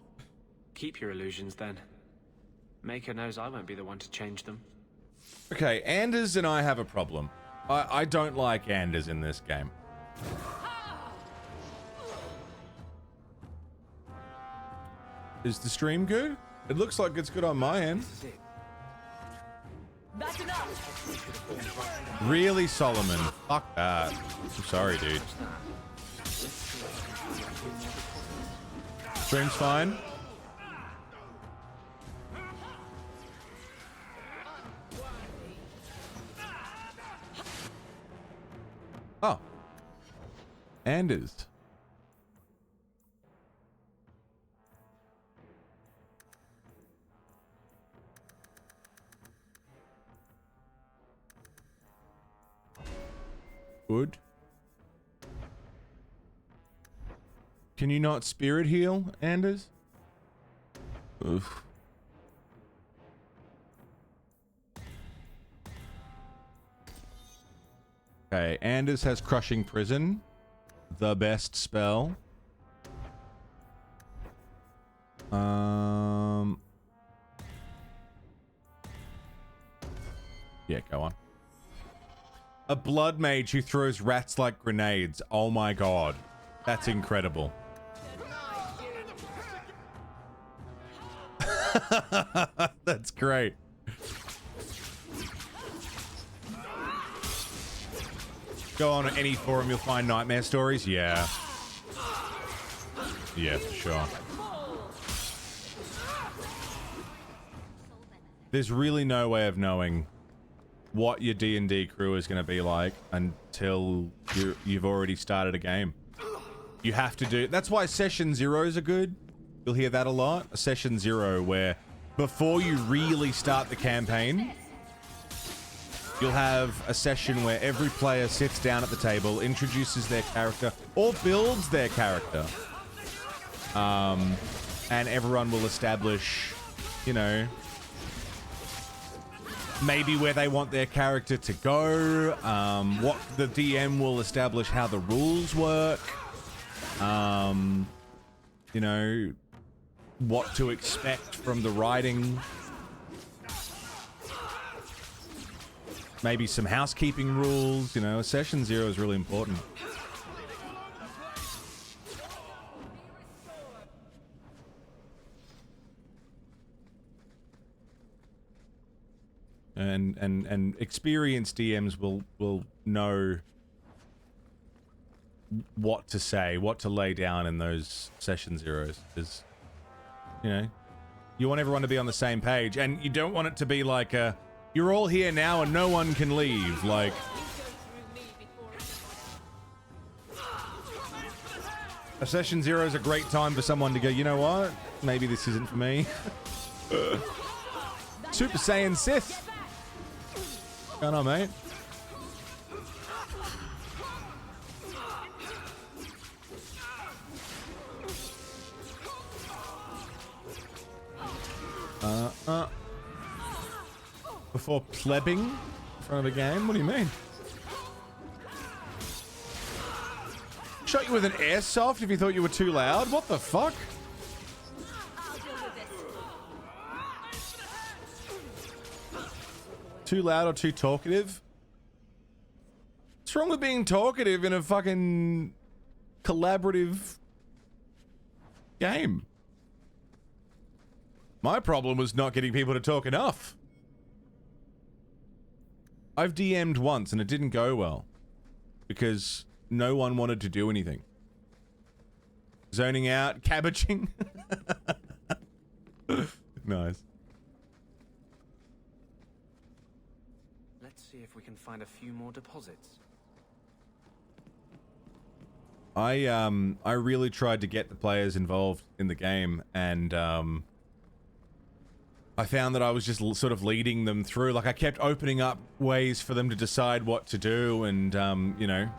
Keep your illusions then. Maker knows I won't be the one to change them. Okay, Anders and I have a problem. I don't like Anders in this game. Is the stream good? It looks like it's good on my end. That's enough. Really, Solomon? Fuck that. I'm sorry, dude. Stream's fine. Oh. Anders. Good. Can you not spirit heal, Anders? Oof. Okay, Anders has Crushing Prison. The best spell. Yeah, go on. A blood mage who throws rats like grenades. Oh my god. That's incredible. That's great. Go on any forum, you'll find nightmare stories. Yeah. Yeah, for sure. There's really no way of knowing what your D&D crew is going to be like until you've already started a game. You have to do... That's why session zeros are good. You'll hear that a lot. A session zero where before you really start the campaign, you'll have a session where every player sits down at the table, introduces their character, or builds their character. And everyone will establish, you know, maybe where they want their character to go, what the DM will establish how the rules work, you know, what to expect from the writing. Maybe some housekeeping rules, you know. Session zero is really important. and experienced DMs will know what to say, what to lay down in those session zeros, because, you know, you want everyone to be on the same page, and you don't want it to be like a, you're all here now and no one can leave, like... A session zero is a great time for someone to go, you know what? Maybe this isn't for me. Super Saiyan Sith. What's going on, mate? Before plebbing in front of a game? What do you mean? Shot you with an airsoft if you thought you were too loud? What the fuck? Too loud or too talkative? What's wrong with being talkative in a fucking collaborative game? My problem was not getting people to talk enough. I've DM'd once and it didn't go well because no one wanted to do anything. Zoning out, cabbaging. Nice. Let's see if we can find a few more deposits. I really tried to get the players involved in the game, and I found that I was just sort of leading them through. Like, I kept opening up ways for them to decide what to do and, you know,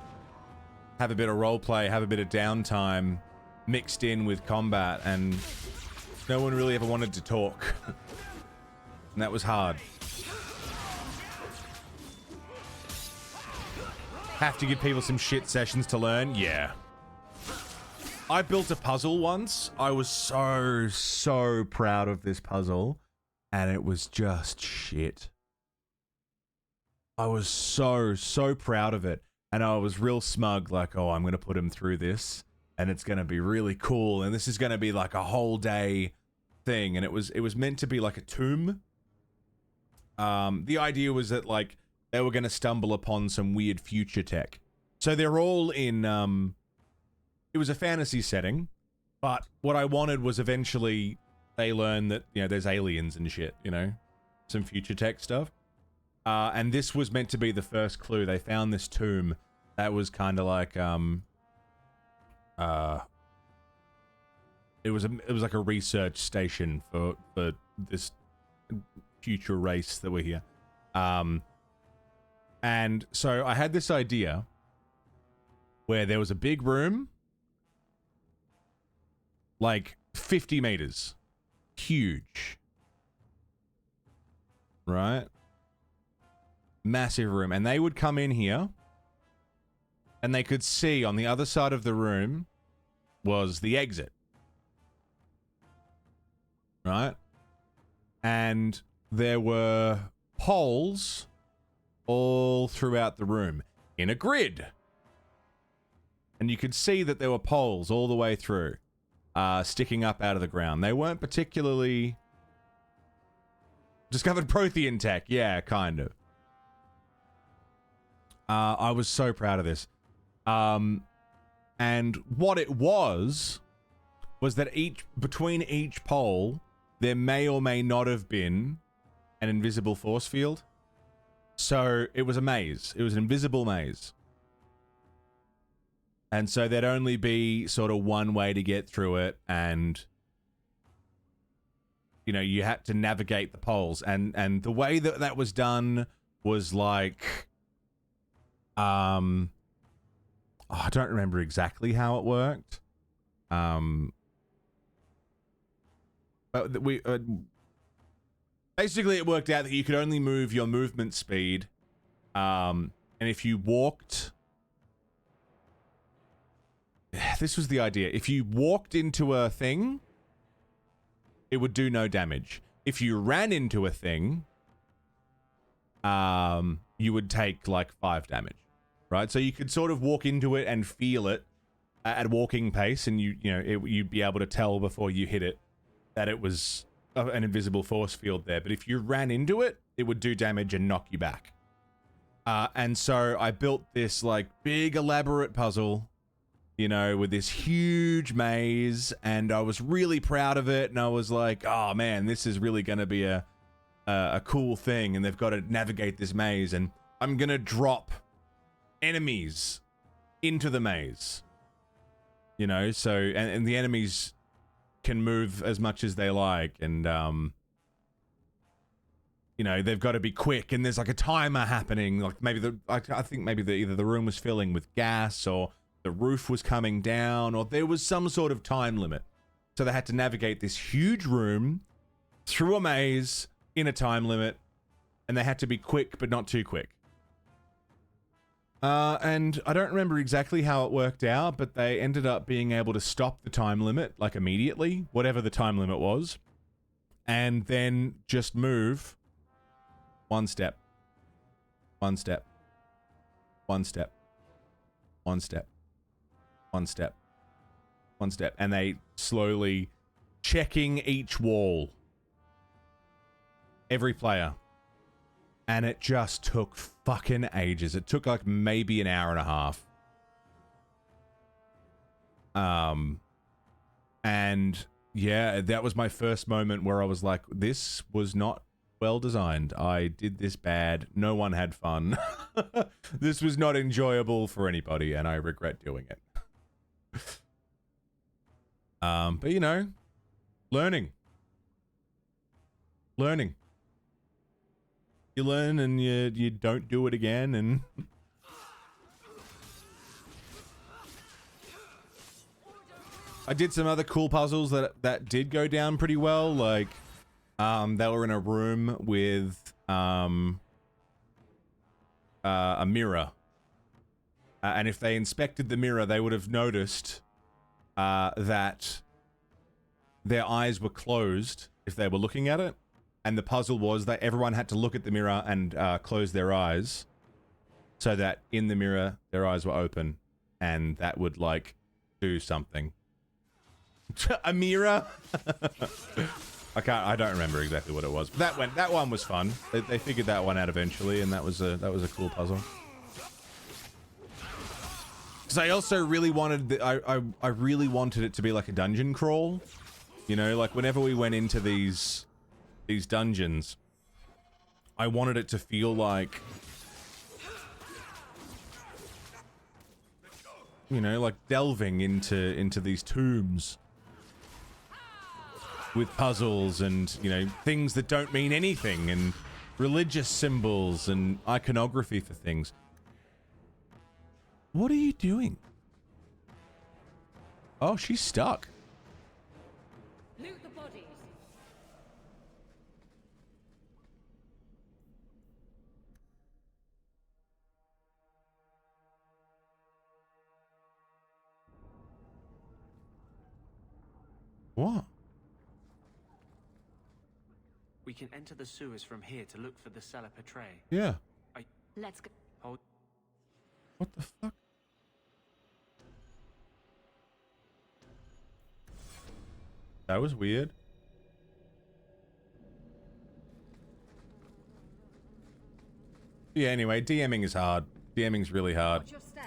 have a bit of roleplay, have a bit of downtime mixed in with combat, and no one really ever wanted to talk. And that was hard. Have to give people some shit sessions to learn? Yeah. I built a puzzle once. I was so proud of this puzzle. And it was just shit. I was so proud of it. And I was real smug, like, oh, I'm going to put him through this. And it's going to be really cool. And this is going to be like a whole day thing. And it was meant to be like a tomb. The idea was that, like, they were going to stumble upon some weird future tech. So they're all in, it was a fantasy setting. But what I wanted was eventually... they learn that, you know, there's aliens and shit, you know, some future tech stuff. And this was meant to be the first clue. They found this tomb that was kind of like, it was like a research station for this future race that were here. And so I had this idea where there was a big room, like 50 meters. Huge. Right? Massive room. And they would come in here and they could see on the other side of the room was the exit. Right? And there were poles all throughout the room in a grid. And you could see that there were poles all the way through. Sticking up out of the ground. They weren't particularly... Discovered Prothean tech. Yeah, kind of. I was so proud of this. And what it was that between each pole, there may or may not have been an invisible force field. So it was a maze. It was an invisible maze. And so there'd only be sort of one way to get through it, and, you know, you had to navigate the poles. And the way that that was done was like, I don't remember exactly how it worked. But we basically it worked out that you could only move your movement speed, and if you walked. This was the idea. If you walked into a thing, it would do no damage. If you ran into a thing, you would take like 5 damage, right? So you could sort of walk into it and feel it at walking pace, and you'd be able to tell before you hit it that it was an invisible force field there. But if you ran into it, it would do damage and knock you back. And so I built this like big elaborate puzzle, you know, with this huge maze, and I was really proud of it, and I was like, oh man, this is really going to be a cool thing, and they've got to navigate this maze, and I'm going to drop enemies into the maze, you know, so, and the enemies can move as much as they like, and, you know, they've got to be quick, and there's like a timer happening, like maybe I think maybe either the room was filling with gas, or the roof was coming down, or there was some sort of time limit. So they had to navigate this huge room through a maze in a time limit, and they had to be quick, but not too quick. And I don't remember exactly how it worked out, but they ended up being able to stop the time limit, like immediately, whatever the time limit was, and then just move one step, one step, one step, one step, one step, one step, and they slowly checking each wall, every player. And it just took fucking ages. It took like maybe an hour and a half. And yeah, that was my first moment where I was like, this was not well designed. I did this bad. No one had fun. This was not enjoyable for anybody, and I regret doing it. But you know, learning. You learn and you don't do it again, and I did some other cool puzzles that did go down pretty well, like they were in a room with a mirror, and if they inspected the mirror, they would have noticed that their eyes were closed if they were looking at it. And the puzzle was that everyone had to look at the mirror and close their eyes, so that in the mirror their eyes were open, and that would like do something. A mirror? I don't remember exactly what it was. But that one was fun. They figured that one out eventually, and that was a cool puzzle. Because I also really wanted I really wanted it to be like a dungeon crawl, you know, like whenever we went into these dungeons, I wanted it to feel like, you know, like delving into these tombs with puzzles and, you know, things that don't mean anything, and religious symbols and iconography for things. What are you doing? Oh, she's stuck. Loot the bodies. What? We can enter the sewers from here to look for the cellar portray. Yeah. Let's go. Hold. What the fuck? That was weird. Yeah, anyway, DMing is hard. DMing's really hard. Watch your step.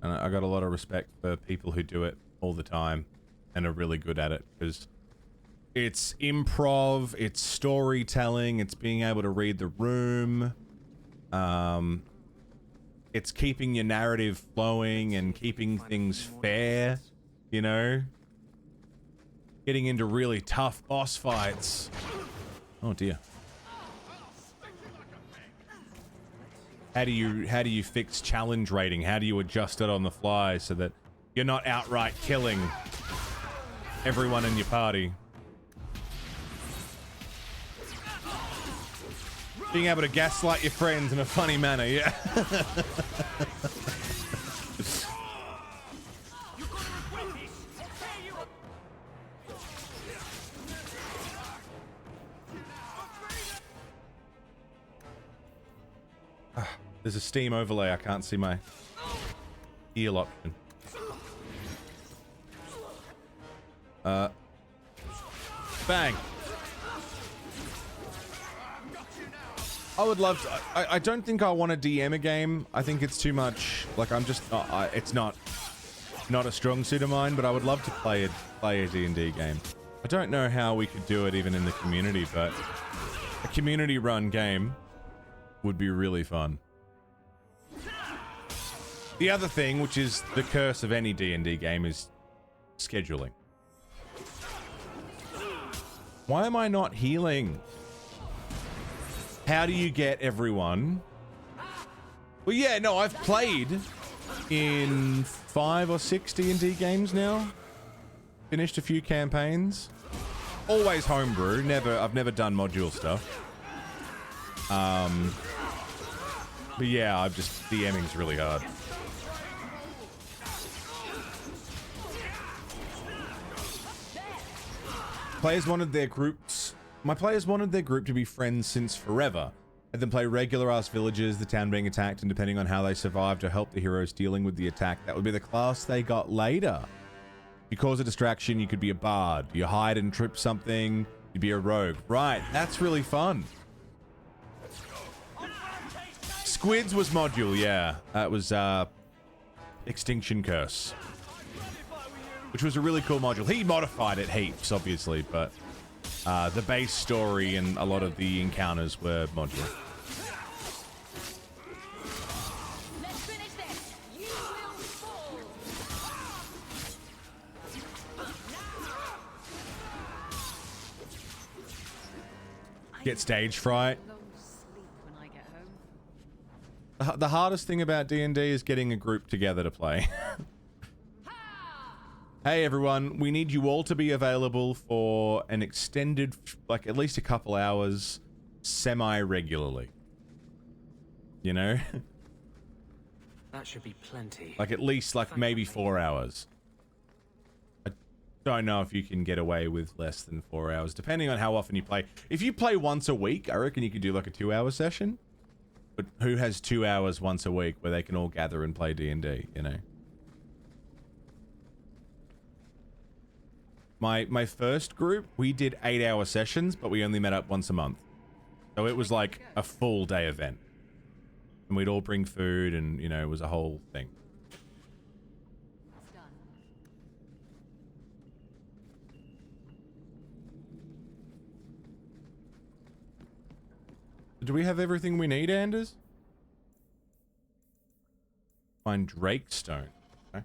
And I got a lot of respect for people who do it all the time and are really good at it, because it's improv, it's storytelling, it's being able to read the room, it's keeping your narrative flowing and keeping things fair, you know? Getting into really tough boss fights. Oh dear. How do you fix challenge rating? How do you adjust it on the fly so that you're not outright killing everyone in your party? Being able to gaslight your friends in a funny manner, yeah. There's a Steam overlay. I can't see my heal option. Bang. I would love to. I don't think I want to DM a game. I think it's too much. Like, I'm just. It's not a strong suit of mine. But I would love to play a D&D game. I don't know how we could do it even in the community, but a community-run game would be really fun. The other thing, which is the curse of any D&D game, is scheduling. Why am I not healing? How do you get everyone? Well, yeah, no, I've played in 5 or 6 D&D games now. Finished a few campaigns. Always homebrew. I've never done module stuff. But yeah, DMing's really hard. My players wanted their group to be friends since forever. Let them play regular-ass villagers, the town being attacked, and depending on how they survived or help the heroes dealing with the attack, that would be the class they got later. If you cause a distraction, you could be a bard. You hide and trip something, you'd be a rogue. Right, that's really fun. Squids was module, yeah. That was Extinction Curse, which was a really cool module. He modified it heaps, obviously, but the base story and a lot of the encounters were modular. Get stage fright. The hardest thing about D&D is getting a group together to play. Hey everyone, we need you all to be available for an extended, like at least a couple hours, semi-regularly. You know? That should be plenty. Like at least like maybe 4 hours. I don't know if you can get away with less than 4 hours, depending on how often you play. If you play once a week, I reckon you could do like a 2-hour session. But who has 2 hours once a week where they can all gather and play D&D, you know? My first group, we did 8-hour sessions, but we only met up once a month. So it was like a full day event. And we'd all bring food and, you know, it was a whole thing. Do we have everything we need, Anders? Find Drakestone. Okay.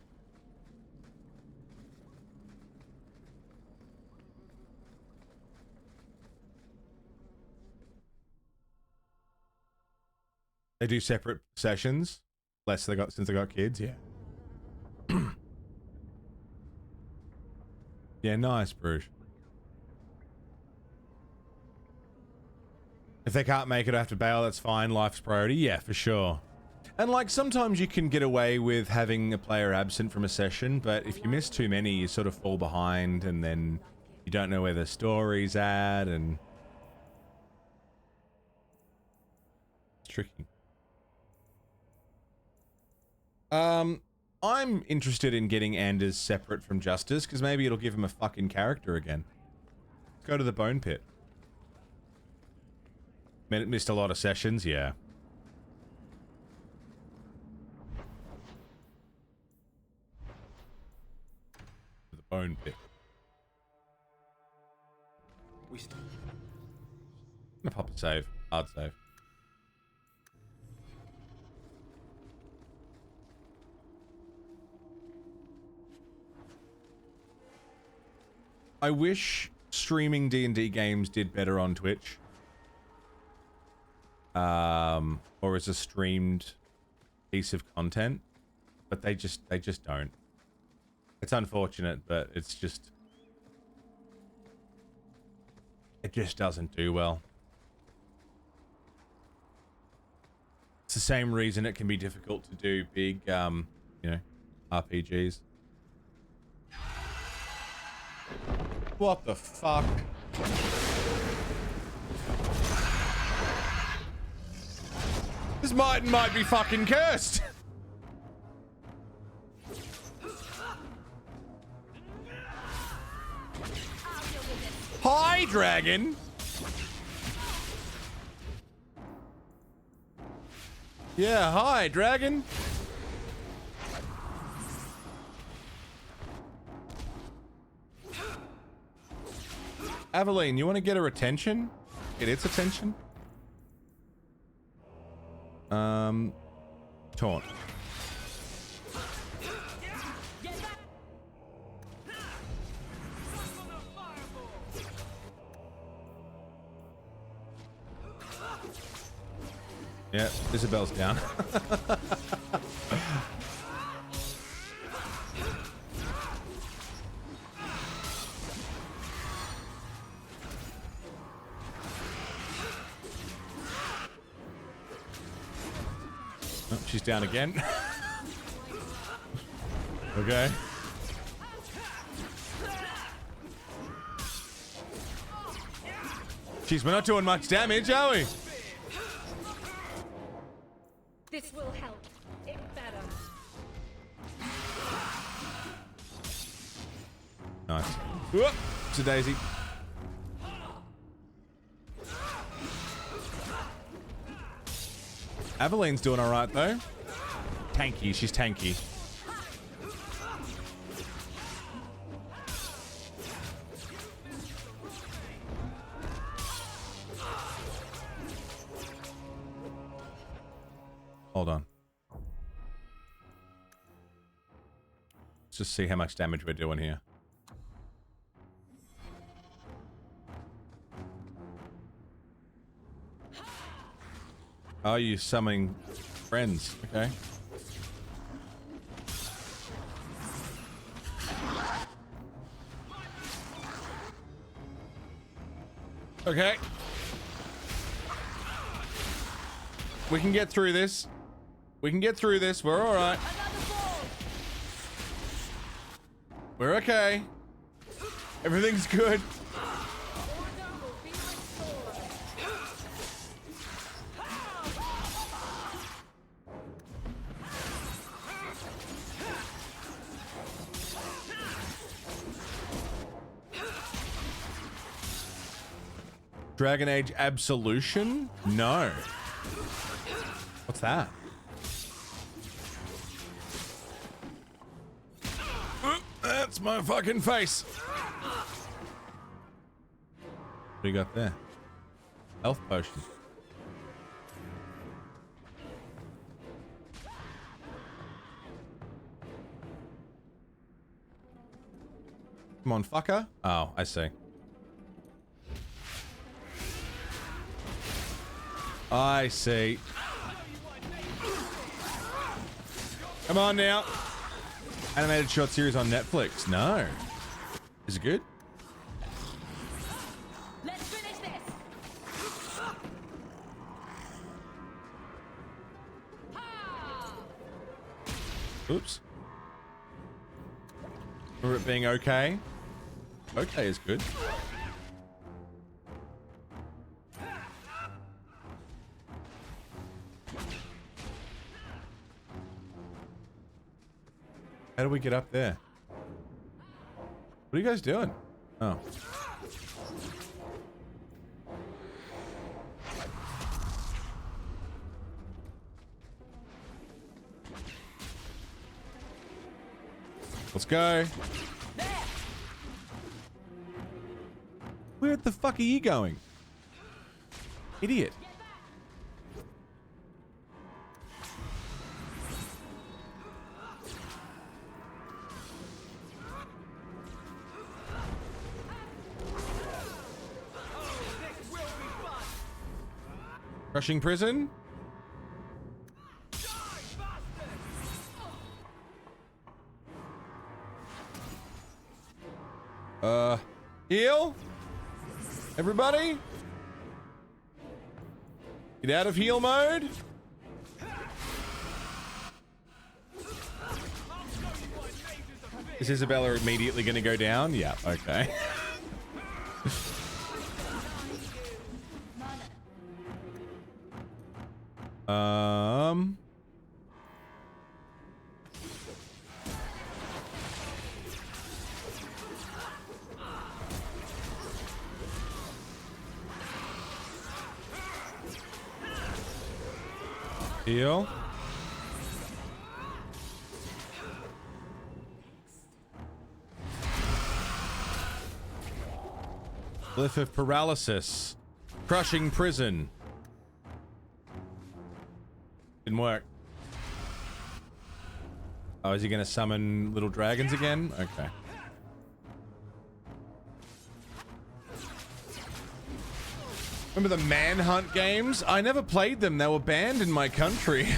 They do separate sessions, since they got kids. Yeah. Yeah, nice, Bruce. If they can't make it, I have to bail. That's fine. Life's priority. Yeah, for sure. And like sometimes you can get away with having a player absent from a session, but if you miss too many, you sort of fall behind, and then you don't know where the story's at, and it's tricky. I'm interested in getting Anders separate from Justice, because maybe it'll give him a fucking character again. Let's go to the Bone Pit. Missed a lot of sessions, yeah. The Bone Pit. I'm gonna pop a save. Hard save. I wish streaming D&D games did better on Twitch. Or as a streamed piece of content, but they just don't. It's unfortunate, but it just doesn't do well. It's the same reason it can be difficult to do big, you know, RPGs. What the fuck? This might be fucking cursed. Hi, dragon. Yeah, hi, dragon. Aveline, you want to get her attention? Get its attention? Taunt. Yeah, Isabel's down. Oh, she's down again. Okay. Jeez, we're not doing much damage, are we? This will help. It better. Nice. Whoop, it's a daisy. Aveline's doing all right though. Tanky, she's tanky. Hold on. Let's just see how much damage we're doing here. Oh, you summoning friends. Okay. Okay. We can get through this. We can get through this. We're all right. We're okay. Everything's good. Dragon Age Absolution? No. What's that? That's my fucking face. What do you got there? Health potion. Come on, fucker. Oh, I see. I see. Come on now. Animated short series on Netflix. No. Is it good? Let's finish this. Oops. Remember it being okay? Okay is good. How do we get up there? What are you guys doing? Oh. Let's go. Where the fuck are you going? Idiot. Crushing prison? Heal? Everybody? Get out of heal mode? Is Isabella immediately going to go down? Yeah, okay. Heal. Glyph of paralysis. Crushing prison. Didn't work. Oh, is he going to summon little dragons again? Okay. Remember the Manhunt games? I never played them. They were banned in my country.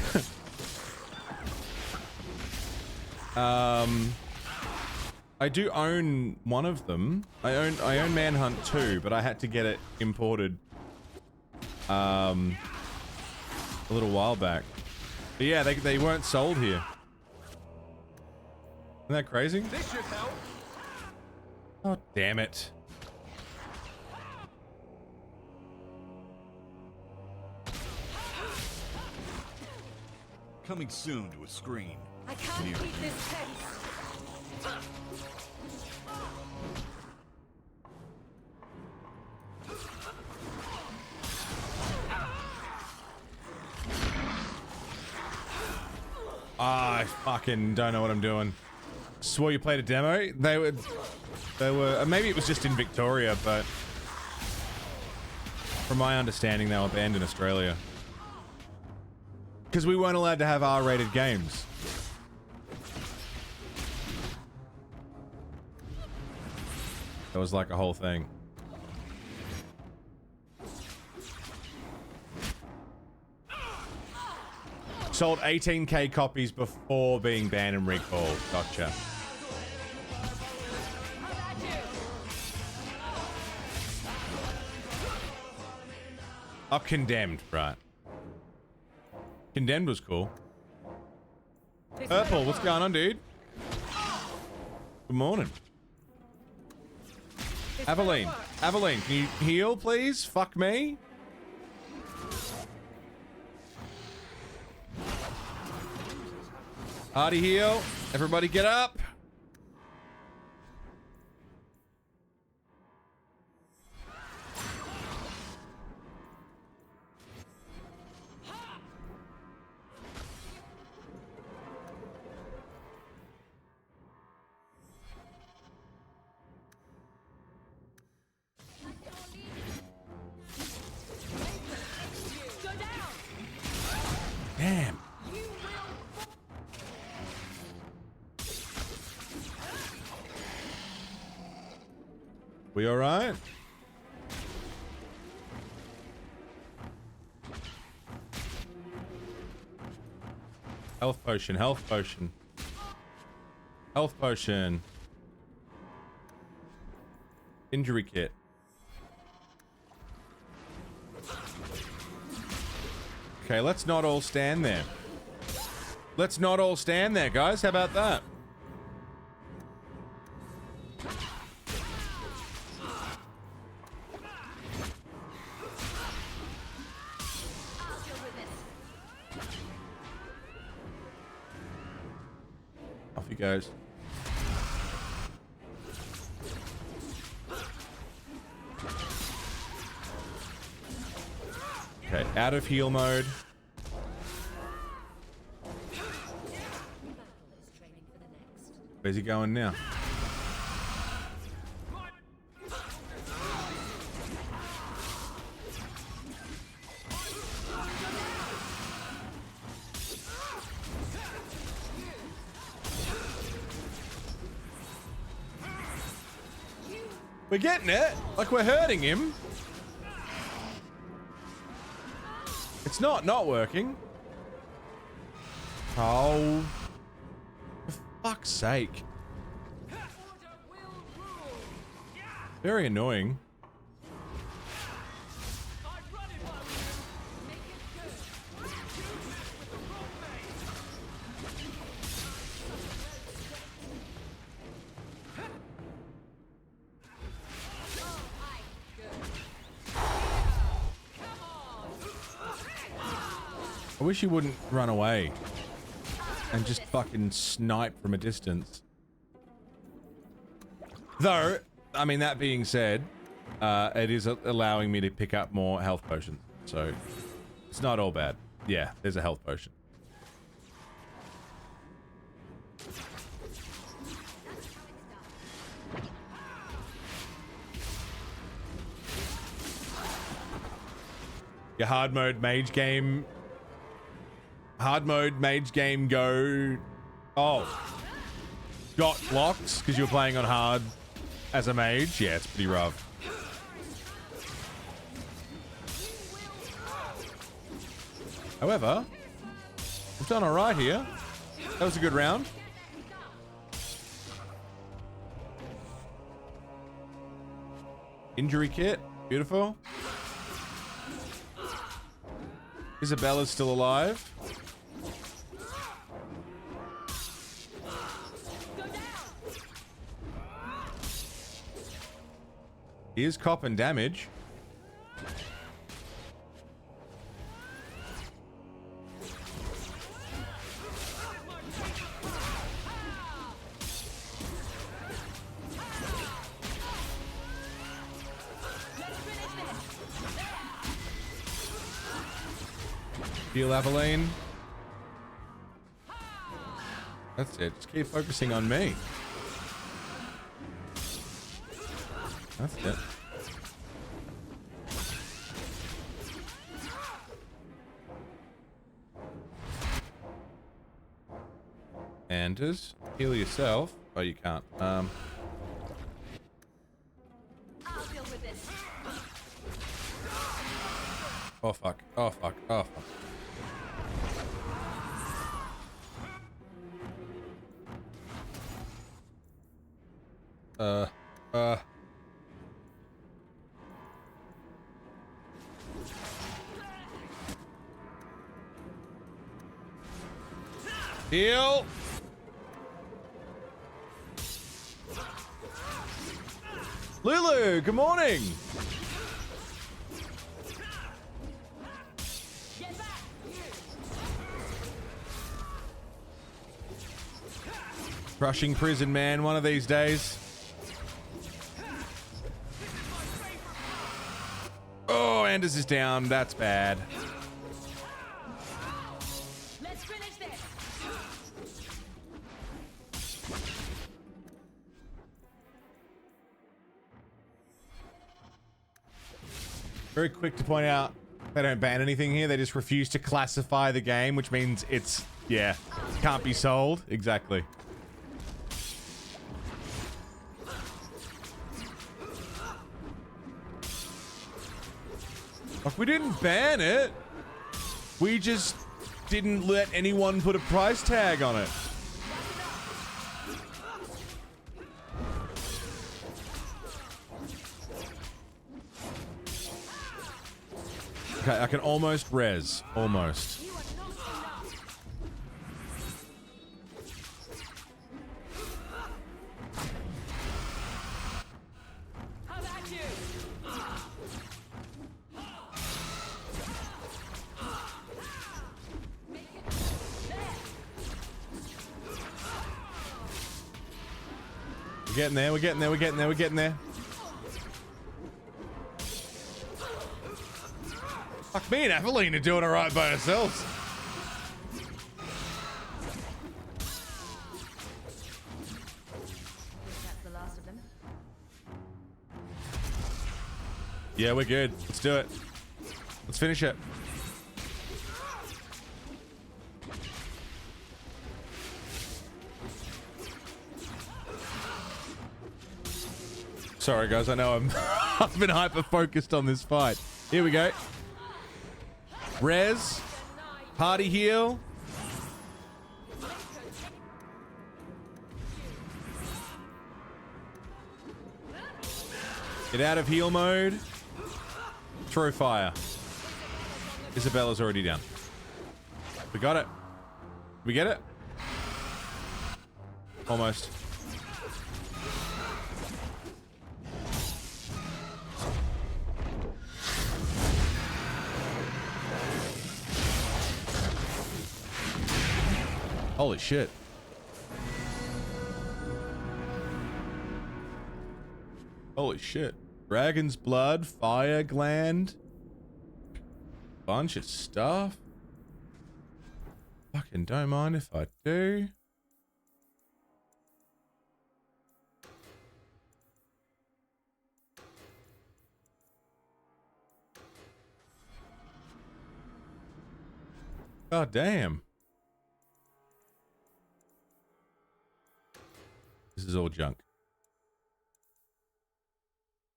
I do own one of them. I own Manhunt 2, but I had to get it imported a little while back. But yeah, they weren't sold here. Isn't that crazy? This should help. Oh, damn it. Coming soon to a screen. I can't keep this pace. I fucking don't know what I'm doing. Swore you played a demo? They were, maybe it was just in Victoria, but from my understanding, they were banned in Australia. Because we weren't allowed to have R-rated games. That was like a whole thing. Sold 18k copies before being banned and recalled. Gotcha. Oh, Condemned, right. Condemned was cool. Purple, what's going on, dude? Good morning. Aveline, Aveline, can you heal, please? Fuck me. Hardy heal. Everybody get up. Damn. We all right? Health potion, health potion. Health potion. Injury kit. Okay, let's not all stand there. Let's not all stand there, guys. How about that? Off he goes. Okay, out of heal mode. Where's he going now? We're getting it. Like we're hurting him. It's not working. Oh. For fuck's sake. Very annoying. I wish he wouldn't run away and just fucking snipe from a distance. Though, I mean, that being said, it is allowing me to pick up more health potions, so it's not all bad. Yeah, there's a health potion. Your hard mode mage game. Hard mode mage game go. Oh. Got locked because you were playing on hard as a mage. Yeah, it's pretty rough. However, we've done all right here. That was a good round. Injury kit. Beautiful. Isabella's still alive. Here's copping damage. Heal Aveline. That's it. Just keep focusing on me. That's it. Anders, heal yourself. Oh, you can't. I'll deal with this. Oh fuck. Oh fuck. Oh fuck. Heal. Lulu, good morning. Crushing prison, man, one of these days. Oh, Anders is down. That's bad. Let's finish this. Very quick to point out, they don't ban anything here. They just refuse to classify the game, which means it's, yeah, can't be sold. Exactly. Like, we didn't ban it. We just didn't let anyone put a price tag on it. Okay, I can almost res. Almost. We're getting there, we're getting there, we're getting there, we're getting there. Fuck, me and Aveline are doing alright by ourselves. That's the last of them. Yeah, we're good. Let's do it. Let's finish it. Sorry guys, I know I've been hyper focused on this fight. Here we go. Res. Party heal. Get out of heal mode. Throw fire. Isabella's already down. We got it. We get it? Almost. Holy shit. Holy shit. Dragon's blood, fire gland. Bunch of stuff. Fucking don't mind if I do. God damn. This is all junk.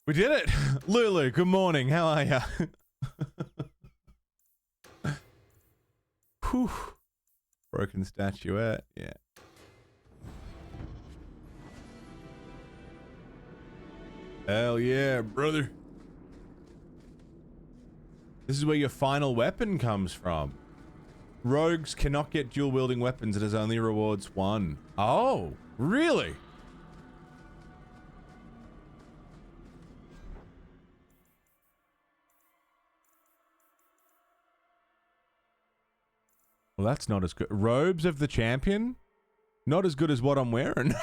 We did it! Lulu, good morning. How are ya? Whew. Broken statuette. Yeah. Hell yeah, brother. This is where your final weapon comes from. Rogues cannot get dual-wielding weapons. It has only rewards one. Oh, really? Well, that's not as good. Robes of the champion? Not as good as what I'm wearing.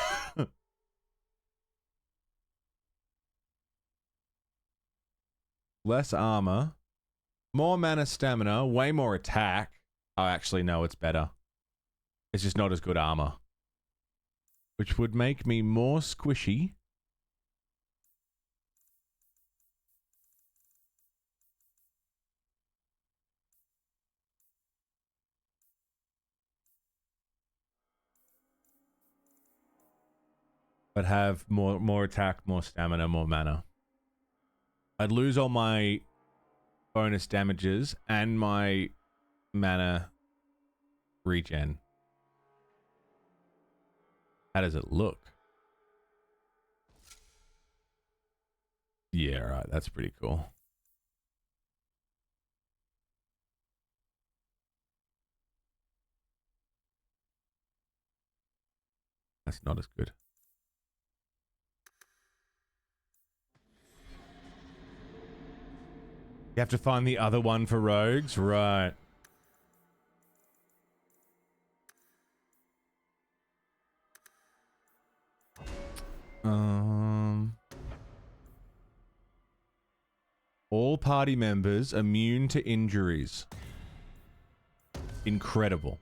Less armor. More mana stamina. Way more attack. Oh, actually, no, it's better. It's just not as good armor. Which would make me more squishy. But have more attack, more stamina, more mana. I'd lose all my bonus damages and my mana regen. How does it look? Yeah, right. That's pretty cool. That's not as good. You have to find the other one for rogues, right? All party members immune to injuries. Incredible.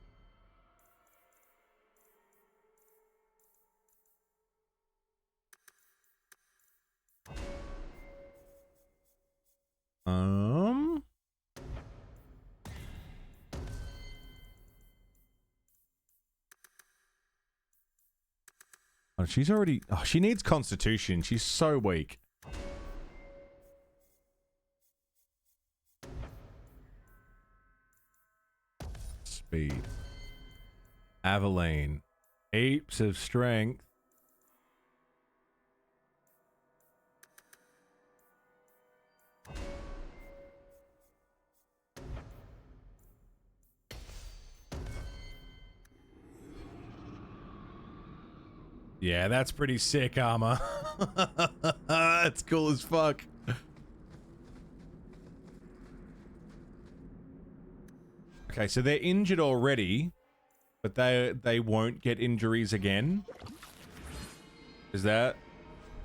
Oh, she's already... Oh, she needs constitution. She's so weak. Speed. Aveline. Heaps of strength. Yeah, that's pretty sick armor. That's cool as fuck. Okay, so they're injured already, but they won't get injuries again. Is that...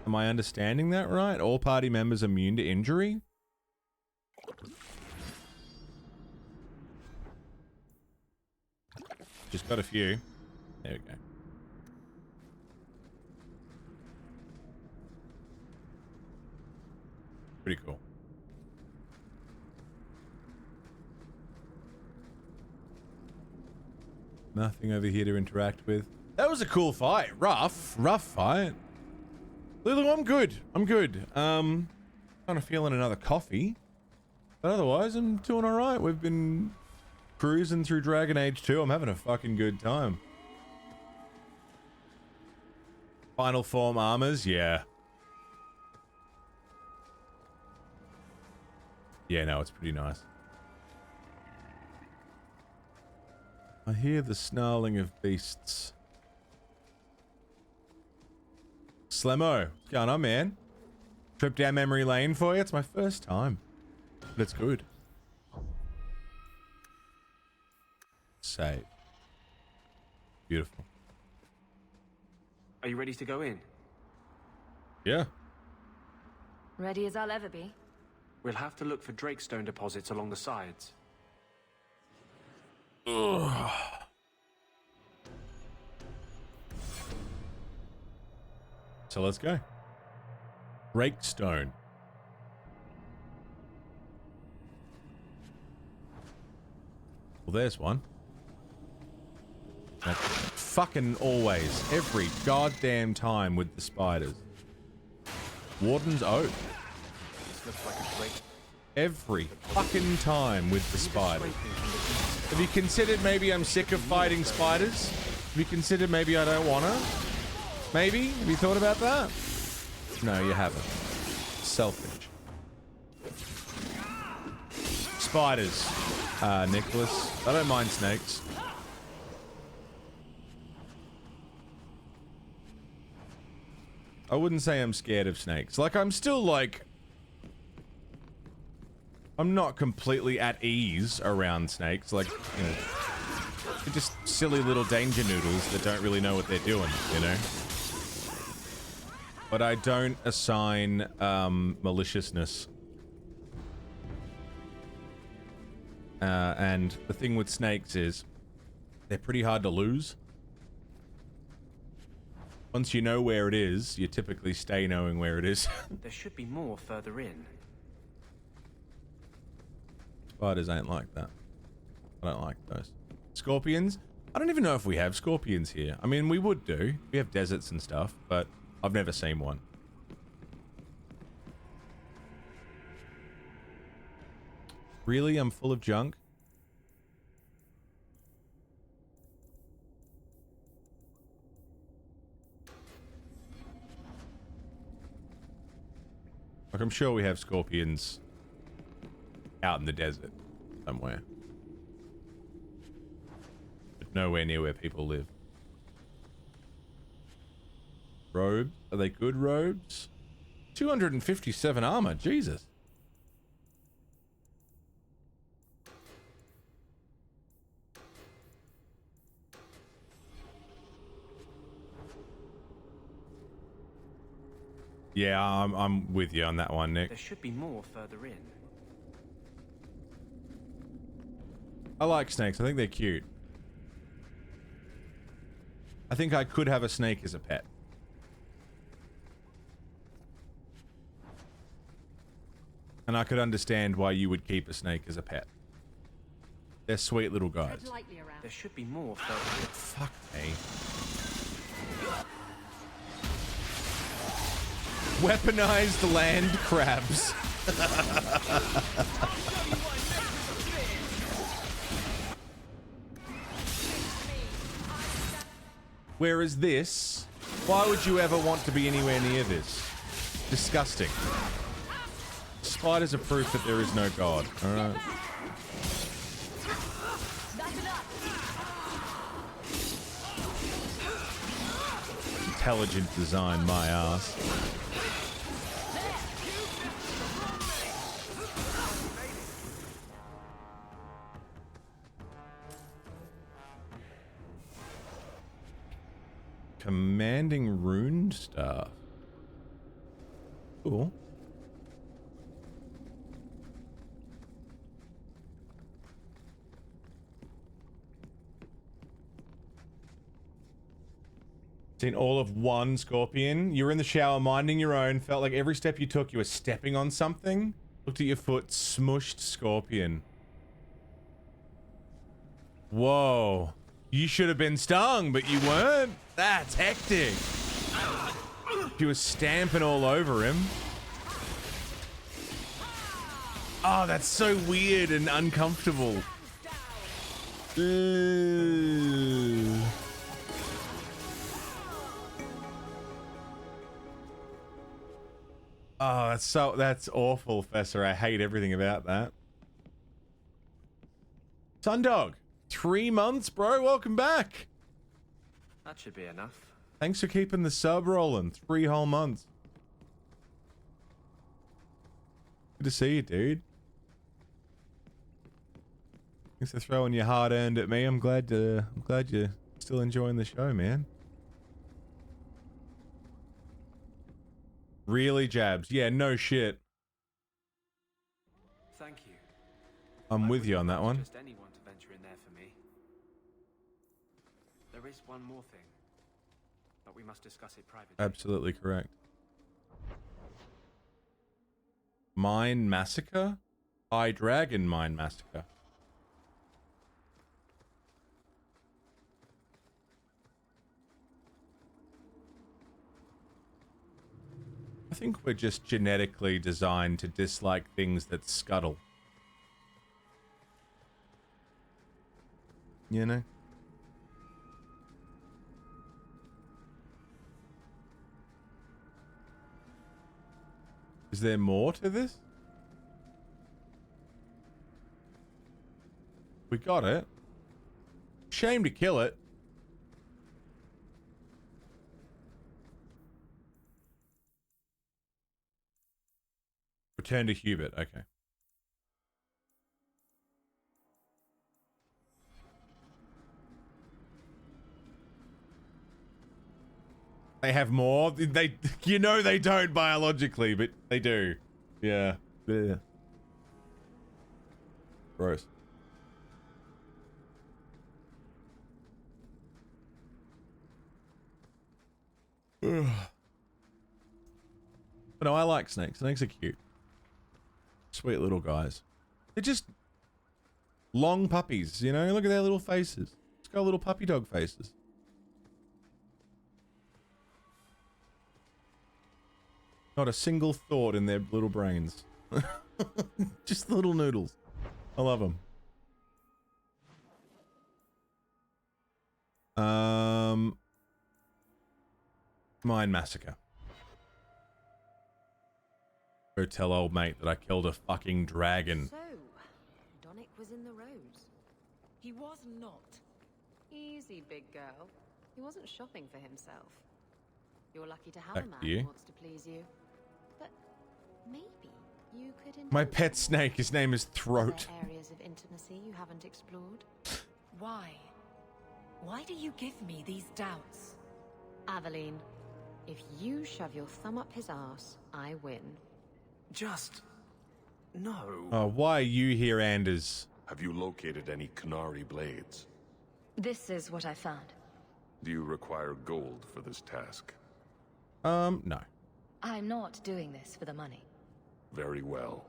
Am I understanding that right? All party members immune to injury? Just got a few. There we go. Pretty cool. Nothing over here to interact with. That was a cool fight. Rough fight. Lulu, I'm good. I'm good. Kind of feeling another coffee. But otherwise, I'm doing alright. We've been cruising through Dragon Age 2. I'm having a fucking good time. Final form armors, yeah. Yeah, no, it's pretty nice. I hear the snarling of beasts. Slemmo, what's going on, man? Trip down memory lane for you? It's my first time. But it's good. Save. Beautiful. Are you ready to go in? Yeah. Ready as I'll ever be. We'll have to look for Drakestone deposits along the sides. Ugh. So let's go. Rakestone. Well, there's one. Like, fucking always. Every goddamn time with the spiders. Warden's Oak. This looks like a great... Every fucking time with the spiders. Have you considered maybe I'm sick of fighting spiders? Have you considered maybe I don't wanna? Maybe? Have you thought about that? No, you haven't. Selfish. Spiders, Nicholas. I don't mind snakes. I wouldn't say I'm scared of snakes. Like, I'm still like... I'm not completely at ease around snakes. Like, you know, they're just silly little danger noodles that don't really know what they're doing, you know? But I don't assign maliciousness. And the thing with snakes is they're pretty hard to lose. Once you know where it is, you typically stay knowing where it is. There should be more further in. Spiders ain't like that. I don't like those. Scorpions? I don't even know if we have scorpions here. I mean, we would do. We have deserts and stuff, but I've never seen one. Really? I'm full of junk? Like, I'm sure we have scorpions out in the desert somewhere. But nowhere near where people live. Robes? Are they good robes? 257 armor, Jesus. Yeah, I'm with you on that one, Nick. There should be more further in. I like snakes. I think they're cute. I think I could have a snake as a pet. And I could understand why you would keep a snake as a pet. They're sweet little guys. There should be more further in. Fuck me. Weaponized land crabs. Whereas this, why would you ever want to be anywhere near this? Disgusting. Spiders are proof that there is no God. Alright. Intelligent design, my ass. Commanding rune staff. Cool. Seen all of one scorpion. You were in the shower minding your own, felt like every step you took you were stepping on something. Looked at your foot, smushed scorpion. Whoa. You should have been stung, but you weren't. That's hectic. She was stamping all over him. Oh, that's so weird and uncomfortable. Ooh. Oh, that's awful, Fessor. I hate everything about that. Sundog, 3 months, bro. Welcome back. That should be enough. Thanks for keeping the sub rolling. 3 whole months. Good to see you, dude. Thanks for throwing your hard earned at me. I'm glad you're still enjoying the show, man. Really, Jabs? Yeah, no shit. Thank you. I'm with you on that one. Just anyone to venture in there for me. There is one more thing. but we must discuss it privately. Absolutely correct. Mine Massacre? High Dragon Mine Massacre. I think we're just genetically designed to dislike things that scuttle. You know? Is there more to this? We got it. Shame to kill it. Return to Hubert, okay. They have more? They, you know they don't biologically, but they do. Yeah. Yeah. Gross. Ugh. But no, I like snakes. Snakes are cute. Sweet little guys. They're just long puppies, you know? Look at their little faces. It's got little puppy dog faces. Not a single thought in their little brains. Just little noodles. I love them. Mine Massacre. Go tell old mate that I killed a fucking dragon. So, Donick was in the rose. He was not. Easy, big girl. He wasn't shopping for himself. You're lucky to have Back a man to you. who wants to please you. But maybe you could My indulge pet snake, his name is Are Throat. there areas of intimacy you haven't explored? Why? Why do you give me these doubts? Aveline, if you shove your thumb up his ass, I win. Just... no. Oh, why are you here, Anders? Have you located any Canary blades? This is what I found. Do you require gold for this task? No. I'm not doing this for the money. Very well.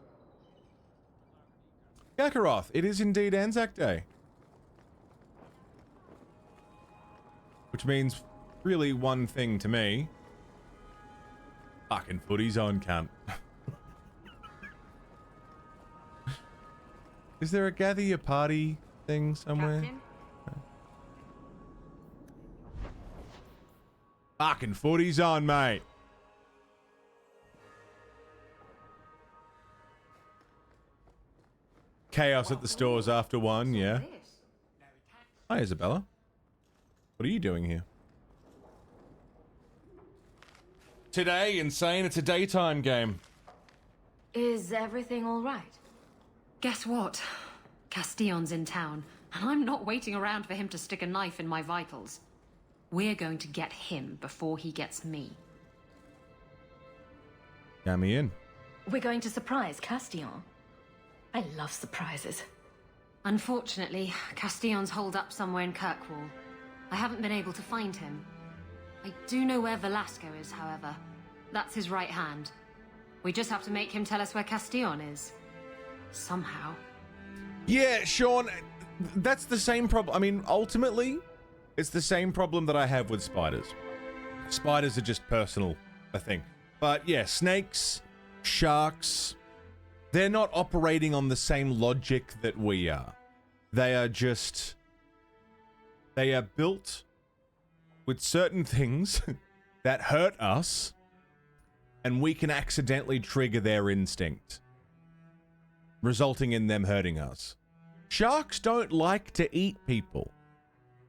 Gakaroth, it is indeed Anzac Day. Which means really one thing to me. Fucking footy's on, cunt. Is there a gather your party thing somewhere? Captain? Fucking footy's on, mate. Chaos at the stores after one, yeah. Hi, Isabella. What are you doing here? Today, insane, it's a daytime game. Is everything all right? Guess what? Castillon's in town, and I'm not waiting around for him to stick a knife in my vitals. We're going to get him before he gets me. Count me in. We're going to surprise Castillon. I love surprises. Unfortunately, Castillon's holed up somewhere in Kirkwall. I haven't been able to find him. I do know where Velasco is, however. That's his right hand. We just have to make him tell us where Castillon is. Somehow. Yeah, Sean, that's the same problem. I mean, ultimately, it's the same problem that I have with spiders. Spiders are just personal, I think. But yeah, snakes, sharks, they're not operating on the same logic that we are. They are just... They are built with certain things that hurt us, and we can accidentally trigger their instinct, resulting in them hurting us. Sharks don't like to eat people,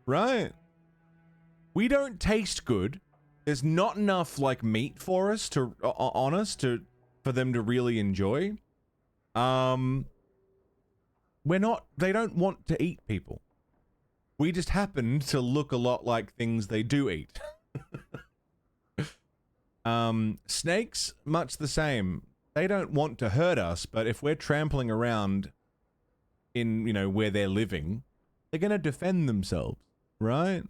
right? We don't taste good. There's not enough like meat for us to on us to for them to really enjoy. We're not. They don't want to eat people. We just happen to look a lot like things they do eat. Snakes, much the same. They don't want to hurt us, but if we're trampling around in, you know, where they're living, they're going to defend themselves, right?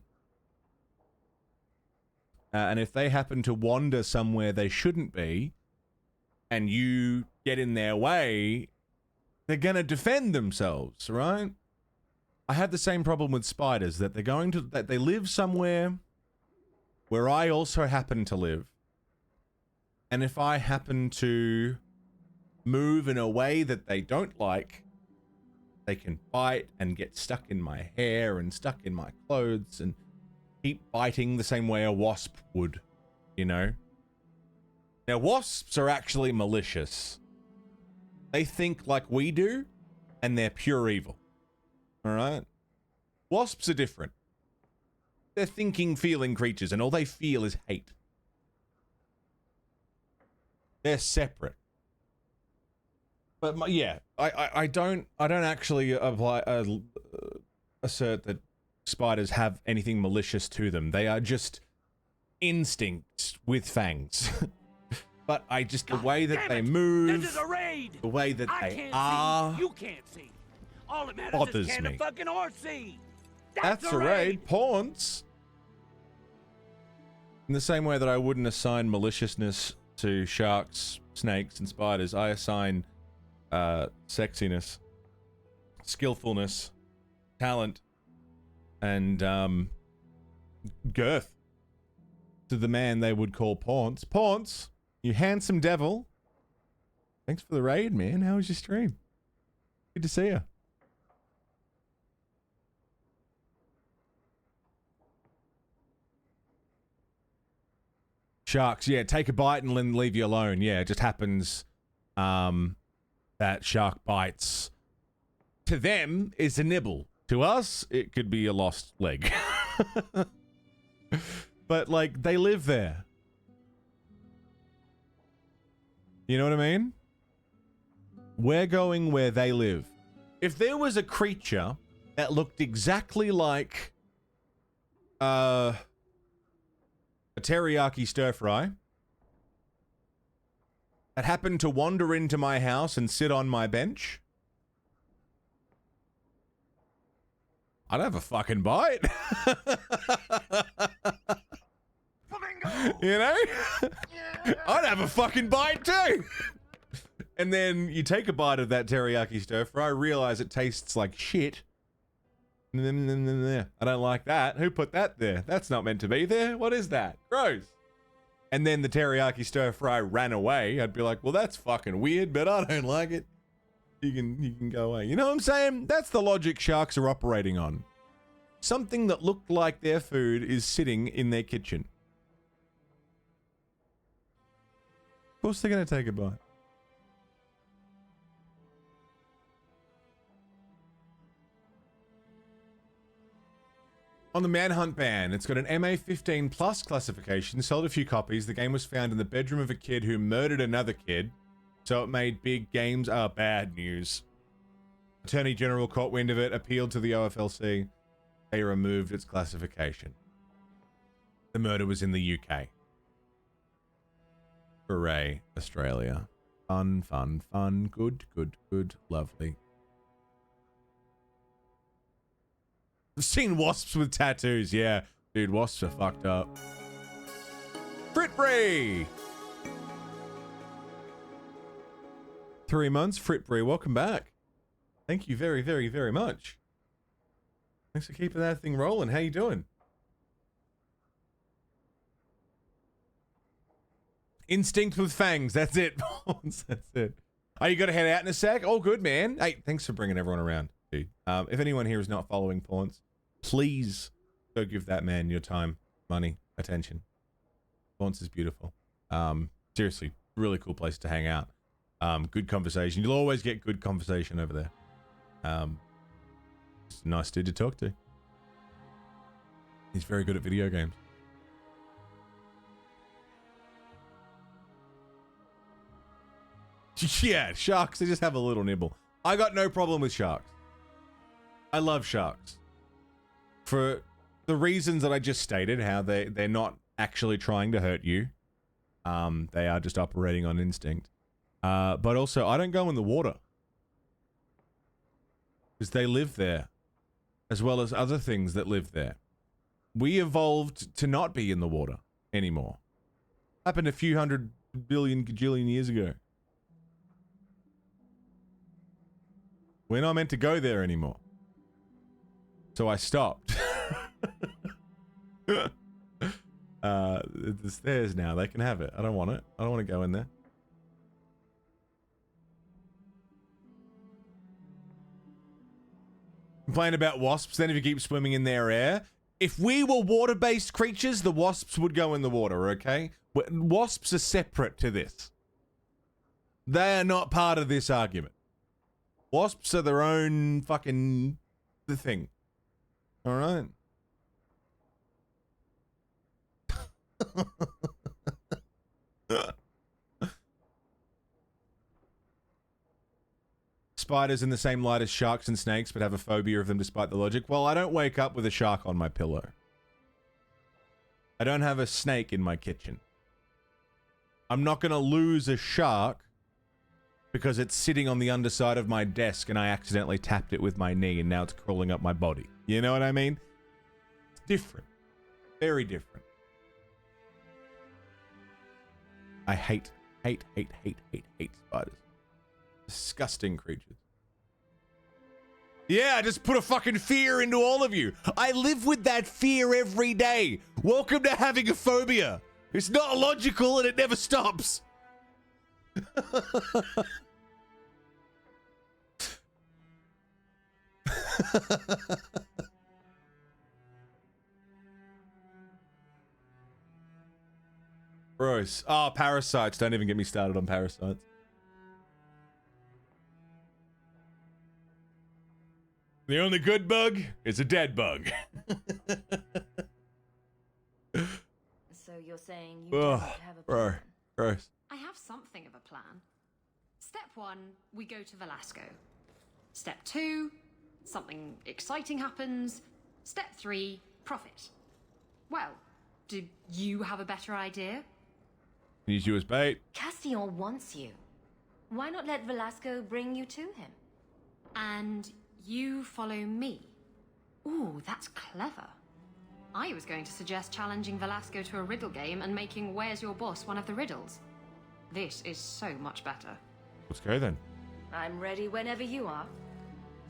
and if they happen to wander somewhere they shouldn't be, and you get in their way, they're gonna defend themselves, right? I had the same problem with spiders, that they live somewhere where I also happen to live. And if I happen to move in a way that they don't like, they can bite and get stuck in my hair and stuck in my clothes and keep biting the same way a wasp would, you know? Now, wasps are actually malicious. They think like we do, and they're pure evil. All right? Wasps are different. They're thinking, feeling creatures, and all they feel is hate. They're separate. But yeah, I don't actually assert that spiders have anything malicious to them. They are just instincts with fangs. But the way that they move, This is a raid. the way that I they can't are, see. You can't see. All that matters bothers is can me. the fucking horse see. That's a raid. Pawns. In the same way that I wouldn't assign maliciousness to sharks, snakes, and spiders, I assign sexiness, skillfulness, talent, and girth to the man they would call Paunce. Paunce, you handsome devil. Thanks for the raid, man. How was your stream? Good to see you. Sharks, yeah, take a bite and then leave you alone. Yeah, it just happens that shark bites. To them, it's a nibble. To us, it could be a lost leg. But, like, they live there. You know what I mean? We're going where they live. If there was a creature that looked exactly like a teriyaki stir fry that happened to wander into my house and sit on my bench, I'd have a fucking bite. You know? I'd have a fucking bite too. And then you take a bite of that teriyaki stir fry, realize it tastes like shit. I don't like that. Who put that there? That's not meant to be there. What is that? Gross. And then the teriyaki stir fry ran away. I'd be like, well, that's fucking weird, but I don't like it. You can go away. You know what I'm saying? That's the logic sharks are operating on. Something that looked like their food is sitting in their kitchen. Of course they're going to take a bite. On the Manhunt ban, it's got an MA15 plus classification, sold a few copies. The game was found in the bedroom of a kid who murdered another kid, so it made big games are bad news. Attorney General caught wind of it, appealed to the OFLC. They removed its classification. The murder was in the UK. Hooray, Australia. Fun, fun, fun. Good, good, good. Lovely. I've seen wasps with tattoos, yeah. Dude, wasps are fucked up. Fritbray! 3 months, Fritbray, welcome back. Thank you very, very, very much. Thanks for keeping that thing rolling. How you doing? Instinct with fangs, that's it. That's it. Oh, you gotta head out in a sec? All good, man. Hey, thanks for bringing everyone around, dude. If anyone here is not following Paunce, please go give that man your time, money, attention. Paunce is beautiful. Seriously, really cool place to hang out. Good conversation. You'll always get good conversation over there. Just a nice dude to talk to. He's very good at video games. Yeah, sharks, they just have a little nibble. I got no problem with sharks. I love sharks. For the reasons that I just stated, how they're not actually trying to hurt you. They are just operating on instinct. But also, I don't go in the water. Because they live there. As well as other things that live there. We evolved to not be in the water. anymore. Happened a few hundred billion gajillion years ago. We're not meant to go there anymore. So I stopped. It's theirs now. They can have it. I don't want it. I don't want to go in there. Complain about wasps then if you keep swimming in their air. If we were water-based creatures, the wasps would go in the water, okay? Wasps are separate to this. They are not part of this argument. Wasps are their own fucking thing. All right? Spiders in the same light as sharks and snakes, but have a phobia of them despite the logic. Well, I don't wake up with a shark on my pillow. I don't have a snake in my kitchen. I'm not going to lose a shark because it's sitting on the underside of my desk and I accidentally tapped it with my knee and now it's crawling up my body. You know what I mean? It's different. Very different. I hate spiders. Disgusting creatures. Yeah, I just put a fucking fear into all of you. I live with that fear every day. Welcome to having a phobia. It's not logical and it never stops. Gross. Oh, parasites. Don't even get me started on parasites. The only good bug is a dead bug. So you're saying you don't have a plan? Gross. I have something of a plan. Step 1, we go to Velasco. Step 2, something exciting happens. Step 3, profit. Well, do you have a better idea? Use you as bait. Castillon wants you. Why not let Velasco bring you to him? And you follow me. Ooh, that's clever. I was going to suggest challenging Velasco to a riddle game and making Where's Your Boss one of the riddles. This is so much better. Let's go then. I'm ready whenever you are.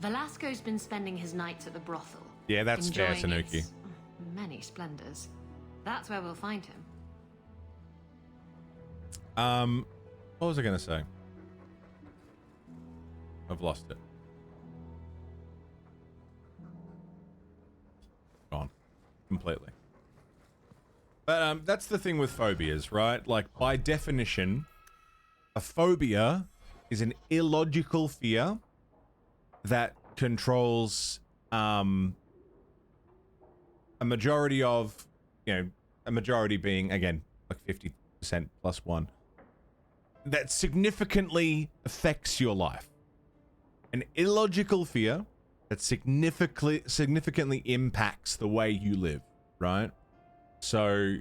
Velasco's been spending his nights at the brothel. Yeah, that's fair, enjoying Tanuki. its many splendors. That's where we'll find him. What was I gonna say? I've lost it. Gone. Completely. But that's the thing with phobias, right? Like, by definition, a phobia is an illogical fear that controls a majority of, a majority being, again, like 50% plus one, that significantly affects your life. An illogical fear that significantly impacts the way you live, right? So,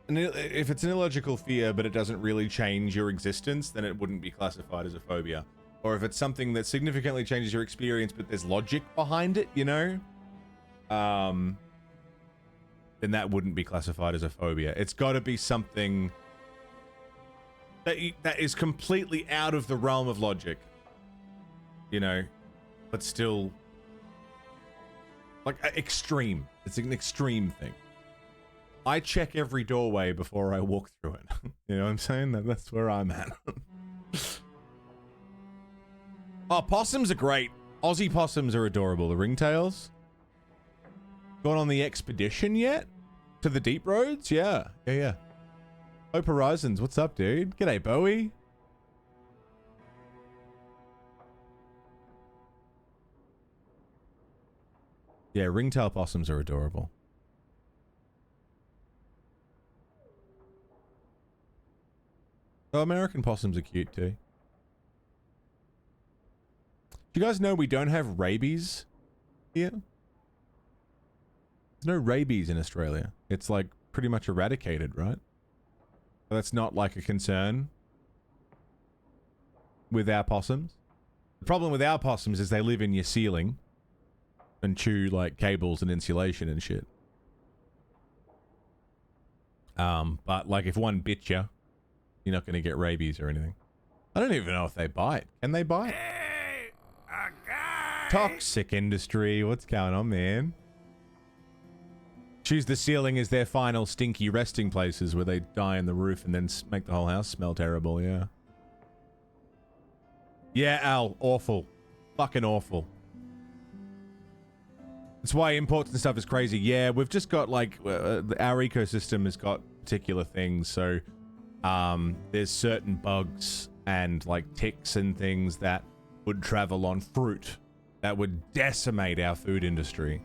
if it's an illogical fear, but it doesn't really change your existence, then it wouldn't be classified as a phobia. Or if it's something that significantly changes your experience, but there's logic behind it, then that wouldn't be classified as a phobia. It's got to be something that is completely out of the realm of logic, but still, like, extreme. It's an extreme thing. I check every doorway before I walk through it. You know what I'm saying? That's where I'm at. Oh, possums are great. Aussie possums are adorable. The ringtails. Gone on the expedition yet? To the deep roads? Yeah. Hope Horizons, what's up, dude? G'day, Bowie. Yeah, ringtail possums are adorable. Oh, American possums are cute too. Do you guys know we don't have rabies here? There's no rabies in Australia. It's like pretty much eradicated, right? That's not like a concern with our possums. The problem with our possums is they live in your ceiling and chew like cables and insulation and shit. But like if one bit you, you're not going to get rabies or anything. I don't even know if they bite. Can they bite? Hey, a guy! Toxic industry. What's going on, man? Choose the ceiling as their final stinky resting places where they die in the roof and then make the whole house smell terrible, yeah. Yeah, Al. Awful. Fucking awful. That's why imports and stuff is crazy. Yeah, we've just got, like, our ecosystem has got particular things, so there's certain bugs and, like, ticks and things that would travel on fruit that would decimate our food industry.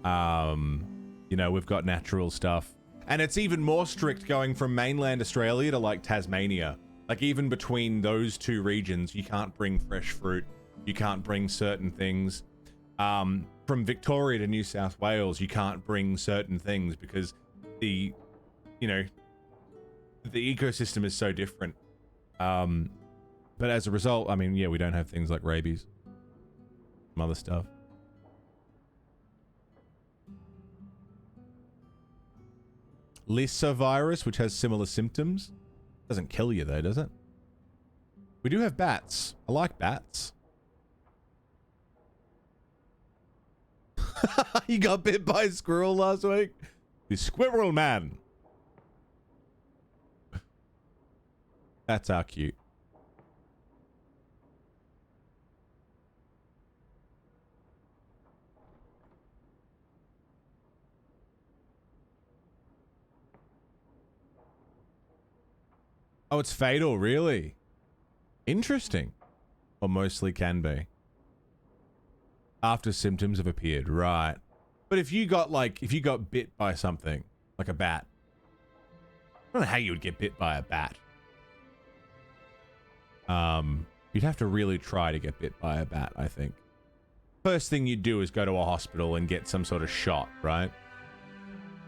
You know, we've got natural stuff. And it's even more strict going from mainland Australia to, like, Tasmania. Like, even between those two regions, you can't bring fresh fruit. You can't bring certain things. From Victoria to New South Wales, you can't bring certain things because the, you know, the ecosystem is so different. But as a result, I mean, yeah, we don't have things like rabies. Some other stuff. Lissa virus, which has similar symptoms. Doesn't kill you though, does it? We do have bats. I like bats. You got bit by a squirrel last week? The squirrel man. That's our cute. Oh, it's fatal, really? Interesting. Or mostly can be. After symptoms have appeared, right. But if you got, like, if you got bit by something, like a bat. I don't know how you would get bit by a bat. You'd have to really try to get bit by a bat, I think. First thing you'd do is go to a hospital and get some sort of shot, right?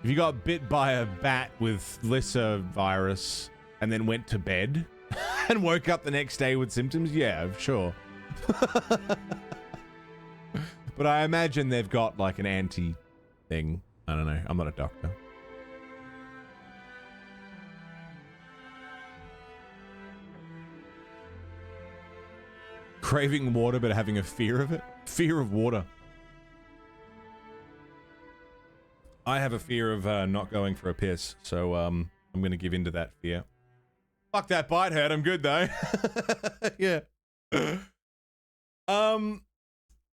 If you got bit by a bat with Lissa virus and then went to bed and woke up the next day with symptoms, yeah, sure. But I imagine they've got like an anti-thing. I don't know. I'm not a doctor. Craving water but having a fear of it? Fear of water. I have a fear of not going for a piss, so I'm going to give in to that fear. Fuck that bite hurt. I'm good though. Yeah.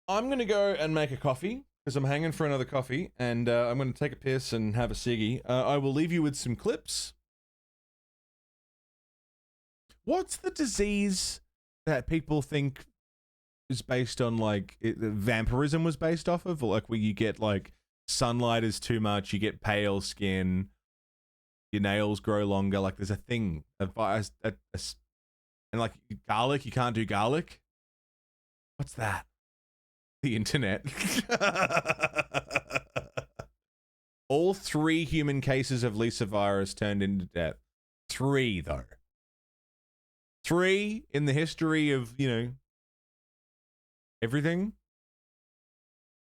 I'm going to go and make a coffee because I'm hanging for another coffee, and I'm going to take a piss and have a ciggy. I will leave you with some clips. What's the disease that people think is based on, like, vampirism was based off of? Like, where you get, like, sunlight is too much, you get pale skin, your nails grow longer. Like, there's a thing. And, like, garlic, you can't do garlic. What's that? The internet. All 3 human cases of Lissa virus turned into death. 3, though. 3 in the history of, you know, everything.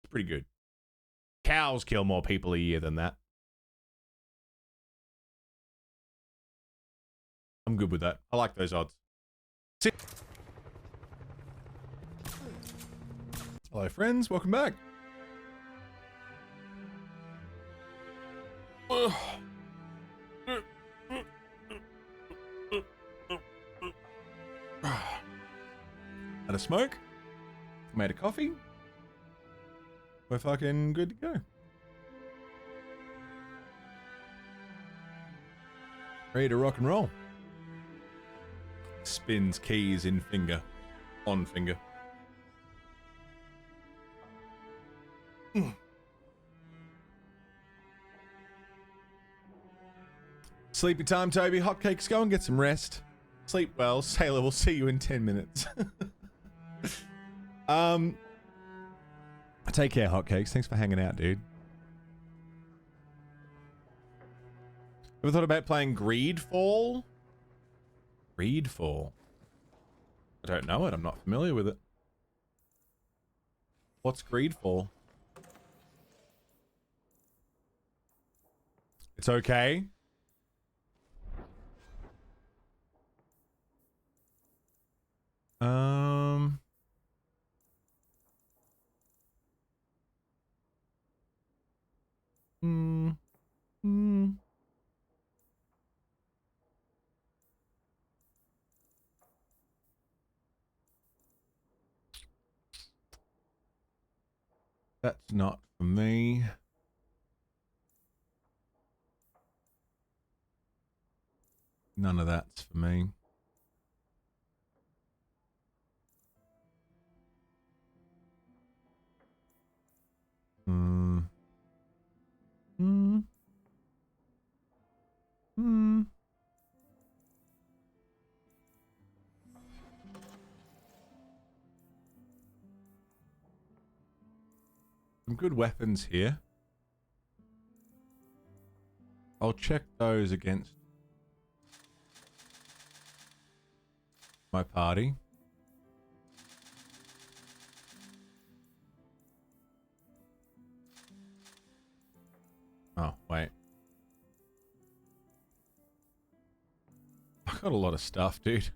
It's pretty good. Cows kill more people a year than that. I'm good with that. I like those odds. See. Hello, friends. Welcome back. Had a smoke. Made a coffee. We're fucking good to go. Ready to rock and roll. Spins keys in finger. On finger. Sleepy time, Toby. Hotcakes, go and get some rest. Sleep well. Sailor, we'll see you in 10 minutes. Take care, Hotcakes. Thanks for hanging out, dude. Ever thought about playing Greedfall? Greedfall? I don't know it. I'm not familiar with it. What's Greedfall? It's okay. That's not for me. None of that's for me. Hmm. Hmm. Hmm. Some good weapons here. I'll check those against my party. Oh, wait. I got a lot of stuff, dude.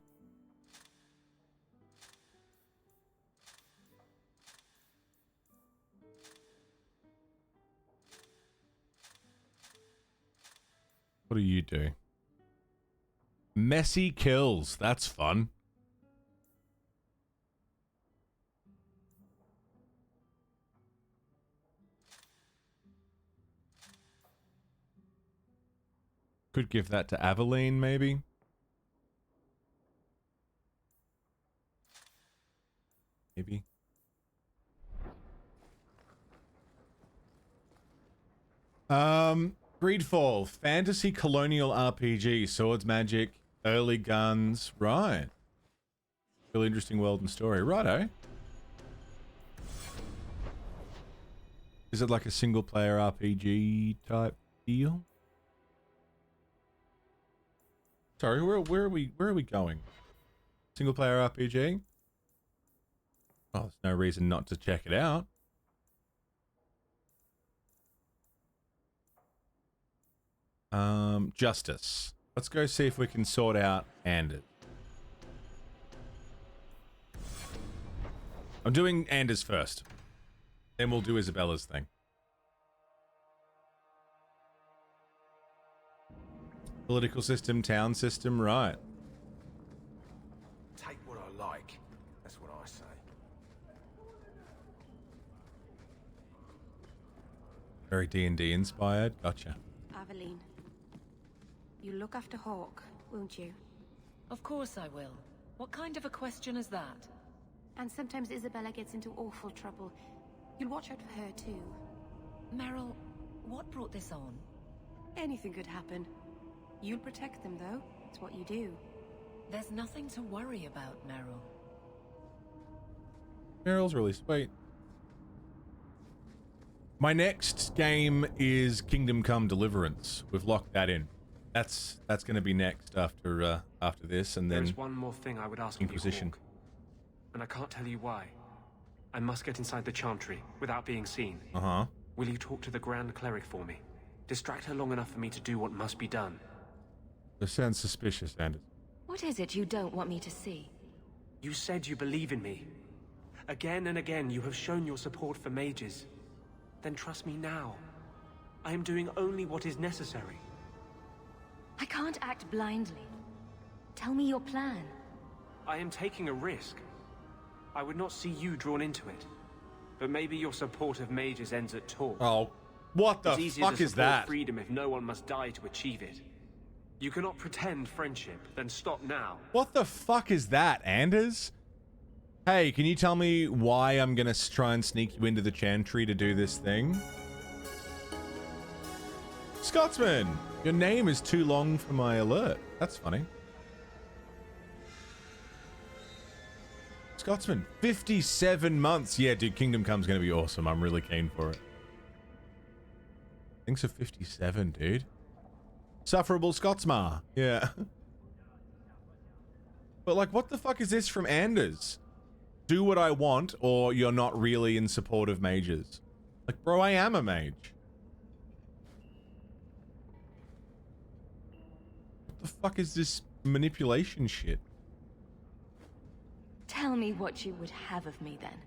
What do you do? Messy kills. That's fun. Could give that to Aveline, maybe. Maybe. Greedfall, fantasy colonial RPG, swords, magic, early guns. Right. Really interesting world and story. Righto. Is it like a single player RPG type deal? Sorry, where are we going? Single player RPG? Oh, there's no reason not to check it out. Justice. Let's go see if we can sort out Anders. I'm doing Anders first. Then we'll do Isabella's thing. Political system, town system, right. Take what I like. That's what I say. Very D&D inspired. Gotcha. Aveline, you look after Hawk, won't you? Of course I will. What kind of a question is that? And sometimes Isabella gets into awful trouble. You'll watch out for her too. Meryl, what brought this on? Anything could happen. You'll protect them though. It's what you do. There's nothing to worry about, Meryl. Meryl's really sweet. My next game is Kingdom Come Deliverance. We've locked that in. That's going to be next after this, and then There's one more thing I would ask Inquisition. of you, Hawk, and I can't tell you why. I must get inside the Chantry without being seen. Uh-huh. Will you talk to the Grand Cleric for me? Distract her long enough for me to do what must be done. This sounds suspicious, Anders. What is it you don't want me to see? You said you believe in me. Again and again you have shown your support for mages. Then trust me now. I am doing only what is necessary. I can't act blindly. Tell me your plan. I am taking a risk. I would not see you drawn into it. But maybe your support of mages ends at talk. Oh, what the it's easier fuck to is support that? freedom if no one must die to achieve it. You cannot pretend friendship, then stop now. What the fuck is that, Anders? Hey, can you tell me why I'm gonna try and sneak you into the Chantry to do this thing? Scotsman! Your name is too long for my alert. That's funny. Scotsman, 57 months. Yeah, dude, Kingdom Come's gonna be awesome. I'm really keen for it. Thanks for 57, dude. Sufferable Scotsmar. Yeah. But, like, what the fuck is this from Anders? Do what I want, or you're not really in support of mages. Like, bro, I am a mage. What the fuck is this manipulation shit? Tell me what you would have of me then.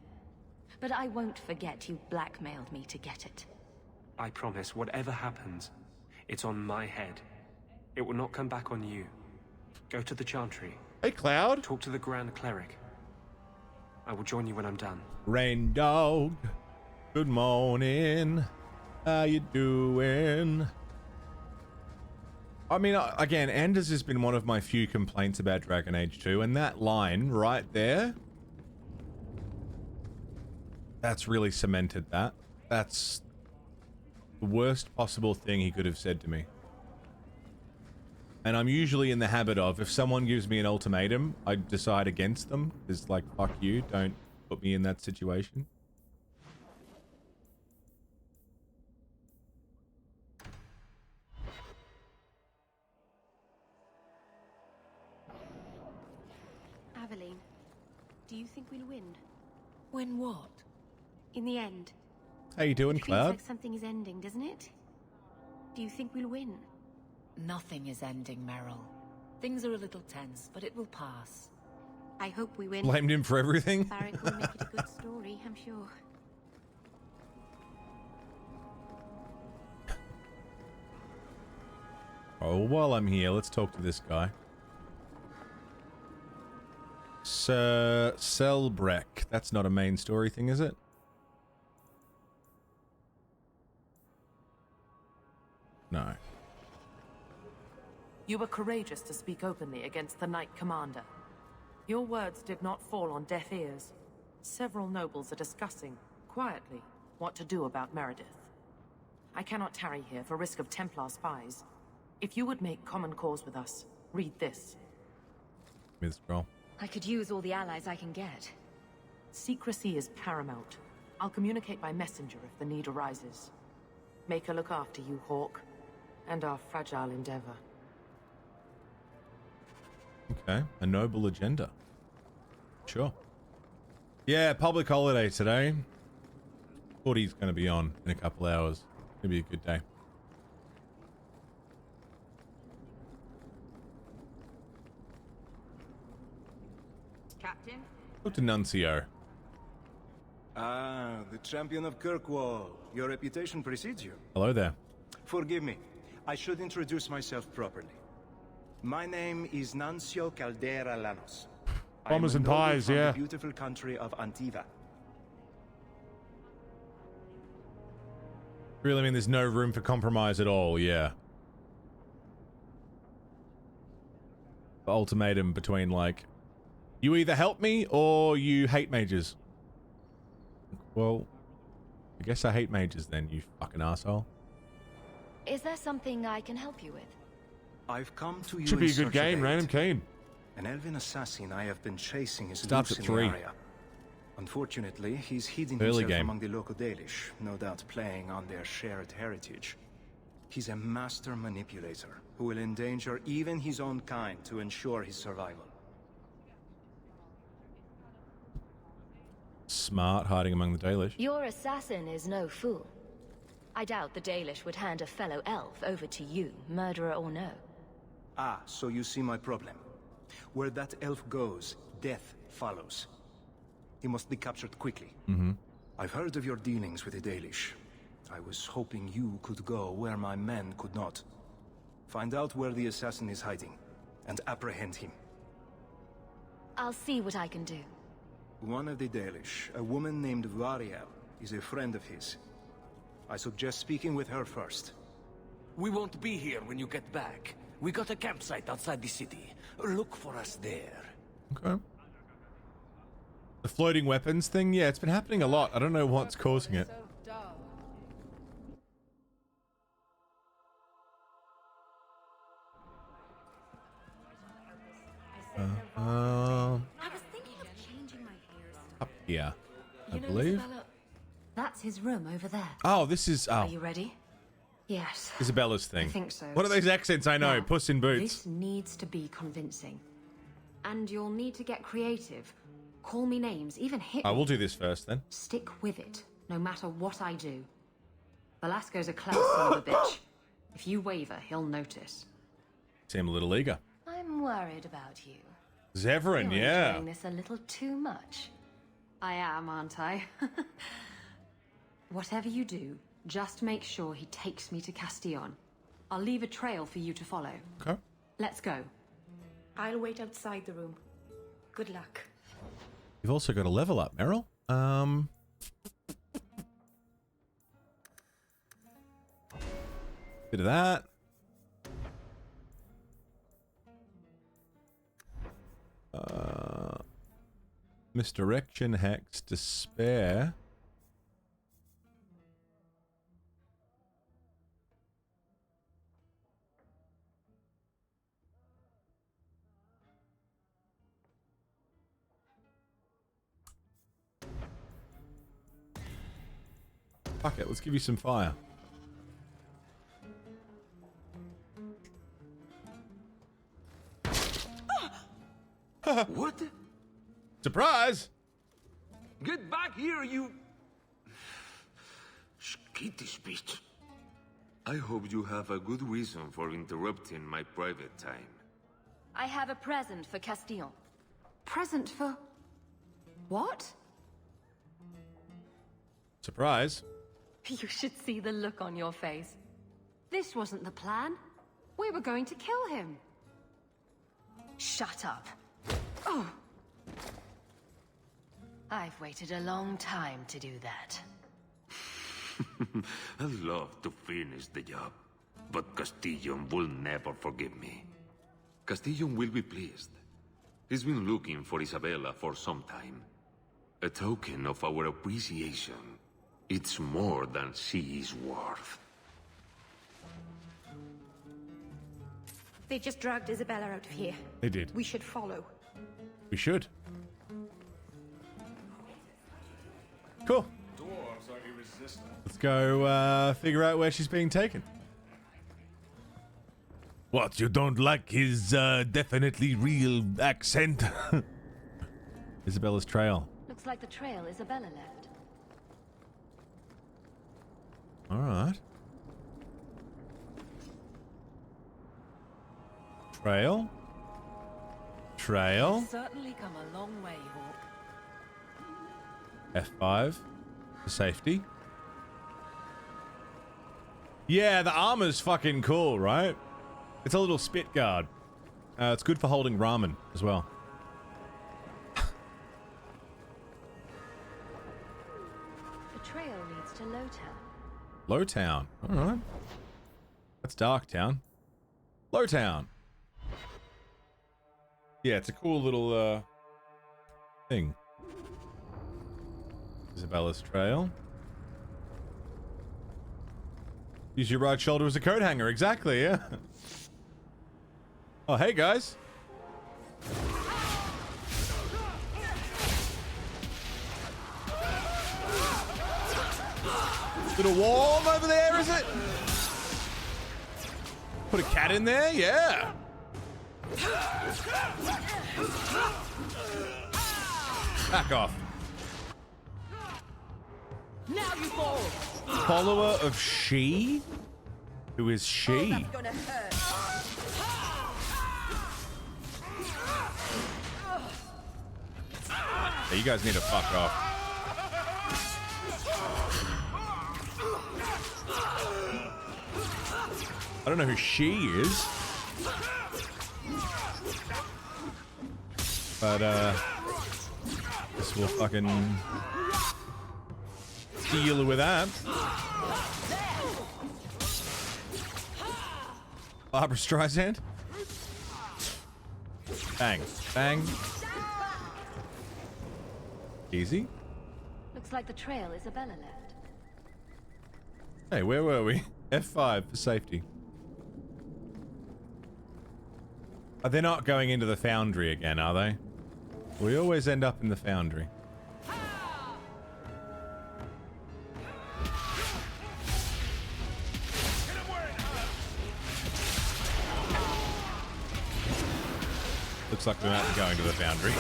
But I won't forget you blackmailed me to get it. I promise, whatever happens, it's on my head. It will not come back on you. Go to the Chantry. Hey, Cloud. Talk to the Grand Cleric. I will join you when I'm done. Rain dog. Good morning. How you doing? I mean, again, Anders has been one of my few complaints about Dragon Age 2, and that line right there, that's really cemented that. That's the worst possible thing he could have said to me. And I'm usually in the habit of, if someone gives me an ultimatum, I decide against them. It's like, fuck you, don't put me in that situation. Aveline, do you think we'll win? Win what? In the end. How you doing, It feels Cloud? like something is ending, doesn't it? Do you think we'll win? Nothing is ending, Meryl. Things are a little tense, but it will pass. I hope we win. Blamed him for everything. Barrick will make it a good story, I'm sure. Oh, while I'm here, let's talk to this guy. Sir Selbreck. That's not a main story thing, is it? No. You were courageous to speak openly against the Knight Commander. Your words did not fall on deaf ears. Several nobles are discussing, quietly, what to do about Meredith. I cannot tarry here for risk of Templar spies. If you would make common cause with us, read this. Give me the scroll. I could use all the allies I can get. Secrecy is paramount. I'll communicate by messenger if the need arises. Make her look after you, Hawk, and our fragile endeavor. Okay, a noble agenda. Sure. Yeah, public holiday today. Footy's going to be on in a couple hours. It'll be a good day. Captain? Talk to Nuncio. Ah, the champion of Kirkwall. Your reputation precedes you. Hello there. Forgive me. I should introduce myself properly. My name is Nuncio Caldera Lanos. Bombers and I'm a noble pies, from yeah. the beautiful country of Antiva. Really mean there's no room for compromise at all, yeah. The ultimatum between, like, you either help me or you hate mages. Well, I guess I hate mages then, you fucking asshole. Is there something I can help you with? I've come to you Should be in a good search game, of aid. Random Kane. An elven assassin I have been chasing is Starts loose at in 3. the area. Unfortunately, he's hiding Early himself game. among the local Dalish, no doubt playing on their shared heritage. He's a master manipulator who will endanger even his own kind to ensure his survival. Smart, hiding among the Dalish. Your assassin is no fool. I doubt the Dalish would hand a fellow elf over to you, murderer or no. Ah, so you see my problem. Where that elf goes, death follows. He must be captured quickly. Mm-hmm. I've heard of your dealings with the Dalish. I was hoping you could go where my men could not. Find out where the assassin is hiding, and apprehend him. I'll see what I can do. One of the Dalish, a woman named Variel, is a friend of his. I suggest speaking with her first. We won't be here when you get back. We got a campsite outside the city. Look for us there. Okay. The floating weapons thing, yeah, it's been happening a lot. I don't know what's causing it. I was thinking of changing my hairstyle. Up here, I You know, believe. Isabella, that's his room over there. Oh, this is... Are Oh, you ready? Yes. Isabella's thing. I think so. What are those accents I know? Now, Puss in Boots. This needs to be convincing. And you'll need to get creative. Call me names, even hit I me. will do this first then. Stick with it, no matter what I do. Velasco's a clever son of a bitch. If you waver, he'll notice. Seem a little eager. I'm worried about you. Zevran, You're yeah. enjoying this a little too much. I am, aren't I? Whatever you do, just make sure he takes me to Castillon. I'll leave a trail for you to follow. Okay. Let's go. I'll wait outside the room. Good luck. You've also got a level up, Meryl. Bit of that. Misdirection, Hex, Despair. Fuck it, let's give you some fire. What? Surprise! Get back here, you... skittish bitch. I hope you have a good reason for interrupting my private time. I have a present for Castillon. Present for... what? Surprise. You should see the look on your face. This wasn't the plan. We were going to kill him. Shut up. Oh. I've waited a long time to do that. I'd love to finish the job, but Castillon will never forgive me. Castillon will be pleased. He's been looking for Isabella for some time. A token of our appreciation. It's more than she is worth. They just dragged Isabella out of here. They did. We should follow. We should. Cool. Dwarves are irresistible. Let's go figure out where she's being taken. What, you don't like his definitely real accent? Isabella's trail. Looks like the trail Isabella left. Alright. Trail. Trail. You've certainly come a long way, Hawk. F5 for safety. Yeah, the armor's fucking cool, right? It's a little spit guard. It's good for holding ramen as well. The trail leads to Lowtown. Lowtown. Alright. That's Darktown. Lowtown. Yeah, it's a cool little thing. Isabella's trail. Use your right shoulder as a coat hanger. Exactly, yeah. Oh, hey, guys. Little warm over there, is it? Put a cat in there? Yeah. Back off. Now you fall. Follower of she? Who is she? That's gonna hurt. Hey, you guys need to fuck off. I don't know who she is. But, this will fucking deal with that. Barbara Streisand. Bang. Bang. Easy. Looks like the trail Isabella left. Hey, where were we? F5 for safety. They're not going into the foundry again, are they? We always end up in the foundry. Looks like we're not going to the foundry.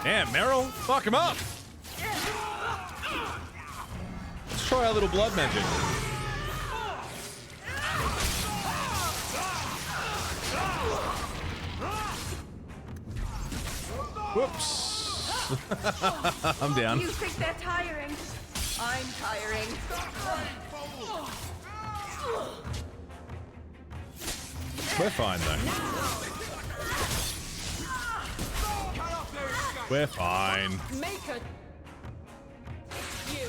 Damn, Meryl, fuck him up. Let's try our little blood magic. Whoops. I'm down. You think they're tiring? I'm tiring. We're fine though. We're fine. Make a... You.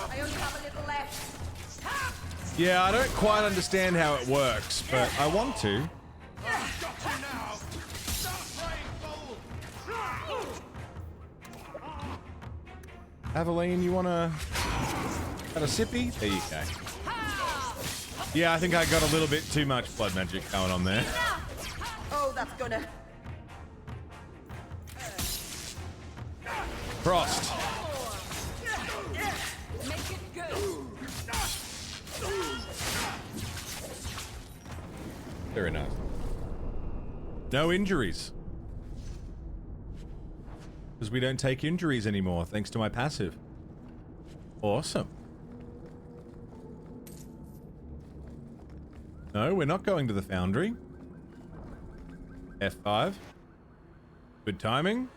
I only have a little left. Yeah, I don't quite understand how it works, but I want to. Aveline, you wanna have a sippy? There you go. Yeah, I think I got a little bit too much blood magic going on there. Oh, that's gonna... Frost. Make it good. Very nice. No injuries. Because we don't take injuries anymore, thanks to my passive. Awesome. No, we're not going to the foundry. F5. Good timing.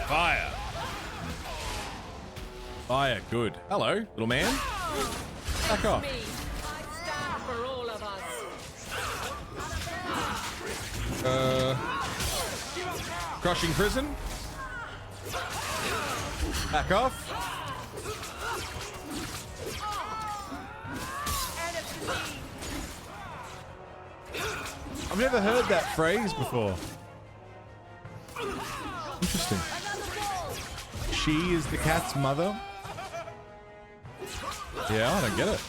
Fire. Fire, good. Hello, little man. Back off. For all of us. Crushing prison. Back off. I've never heard that phrase before. Interesting. She is the cat's mother? Yeah, I don't get it.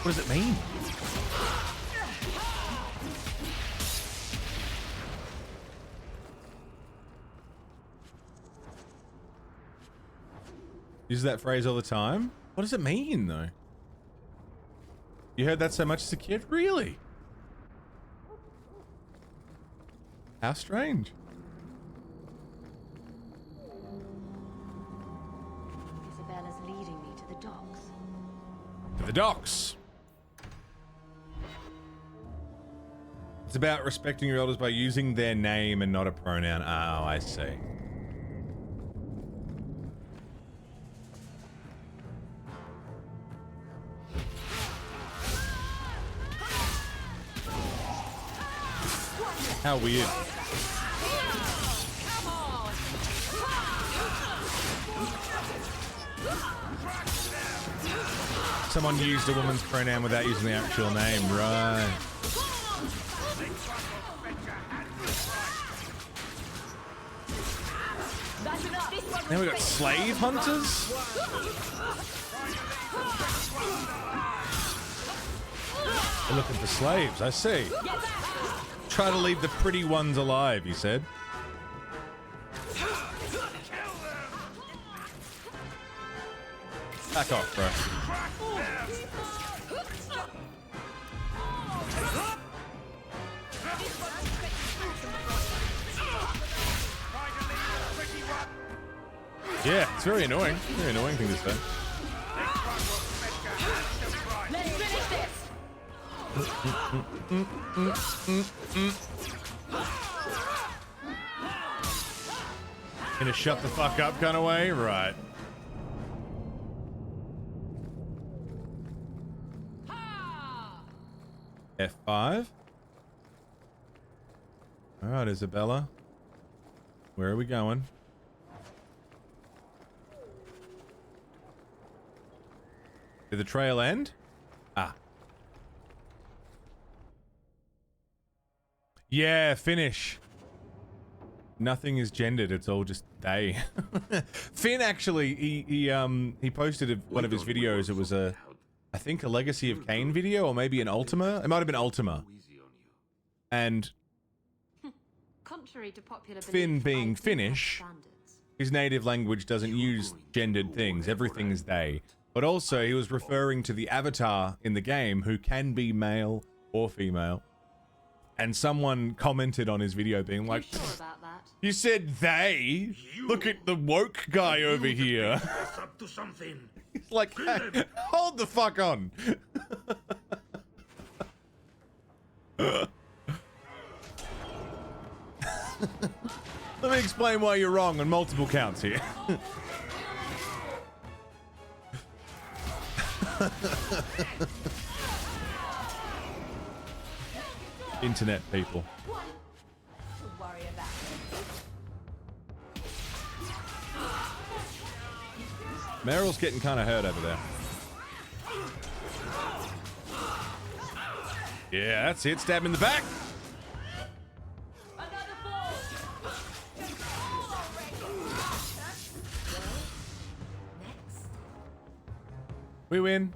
What does it mean? Use that phrase all the time? What does it mean, though? You heard that so much as a kid? Really? How strange. Isabella's leading me to the docks. To the docks. It's about respecting your elders by using their name and not a pronoun. Oh, I see. How weird. Someone used a woman's pronoun without using the actual name, right? Now we got slave hunters? They're looking for slaves, I see. Try to leave the pretty ones alive, he said. Back off, bro. Yeah, it's very annoying. Very annoying thing to say. Let's finish this. In a shut the fuck up kind of way? Right. F5. Alright, Isabella. Where are we going? Did the trail end? Ah. Yeah, finish. Nothing is gendered, it's all just they. Finn actually, he posted one of his videos. It was I think a Legacy of Kain video, or maybe an Ultima. It might have been Ultima. And Contrary to popular Finn belief, being I do Finnish, have standards. his native language doesn't use gendered things. Everything is they. But also, he was referring to the avatar in the game who can be male or female. And someone commented on his video being like, Sure about that? you said they? Look at the woke guy over here. Up to something. He's like, hey, hold the fuck on. Let me explain why you're wrong on multiple counts here. Internet people. Meryl's getting kind of hurt over there. Yeah, that's it. Stab him in the back. We win.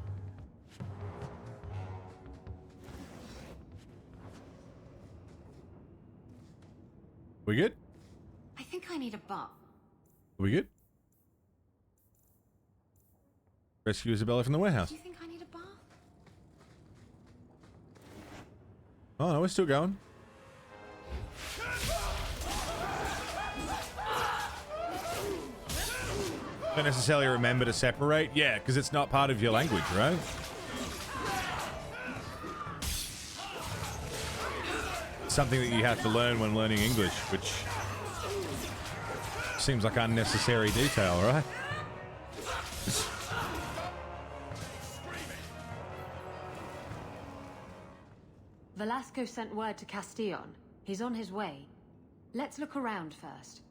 We good? I think I need a bath. We good? Rescue Isabella from the warehouse. Do you think I need a bath? Oh no, we're still going. Don't necessarily remember to separate. Yeah, because it's not part of your language, right? Something that you have to learn when learning English, which seems like unnecessary detail, right? Velasco sent word to Castillon. He's on his way. Let's look around first.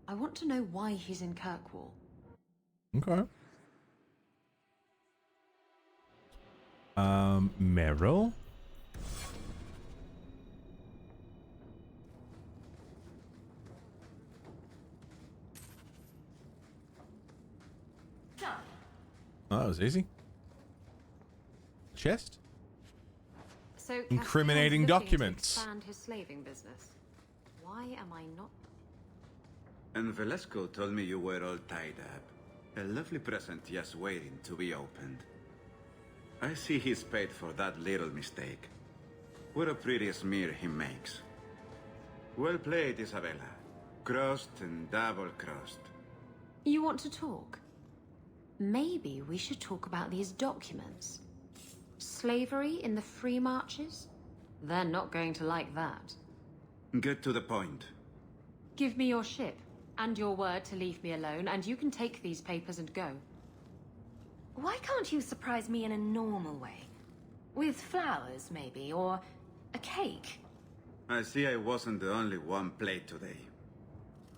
I want to know why he's in Kirkwall. Okay. Meryl? Oh, that was easy. Chest? So Incriminating Castillon's looking documents. to expand his slaving business. Why am I not? And Velasco told me you were all tied up. A lovely present just waiting to be opened. I see he's paid for that little mistake. What a pretty smear he makes. Well played, Isabella. Crossed and double-crossed. You want to talk? Maybe we should talk about these documents. Slavery in the free marches? They're not going to like that. Get to the point. Give me your ship, and your word to leave me alone, and you can take these papers and go. Why can't you surprise me in a normal way? With flowers, maybe, or a cake? I see I wasn't the only one played today.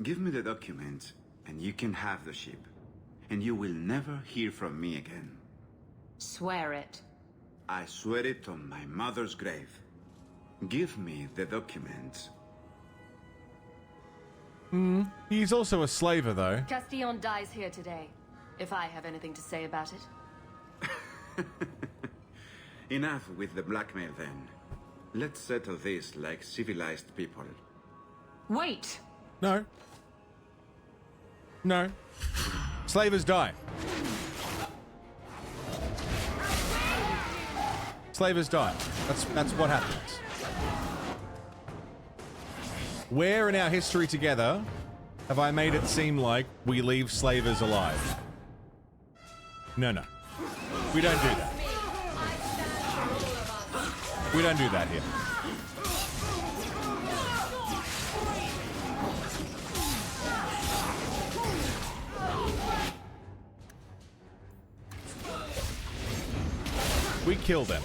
Give me the documents, and you can have the ship. And you will never hear from me again. Swear it. I swear it on my mother's grave. Give me the documents. He's also a slaver, though. Castillon dies here today, if I have anything to say about it. Enough with the blackmail, then. Let's settle this like civilized people. Wait! No. No. Slavers die. Slavers die. That's what happens. Where in our history together have I made it seem like we leave slavers alive? No, no. We don't do that. We don't do that here. We kill them.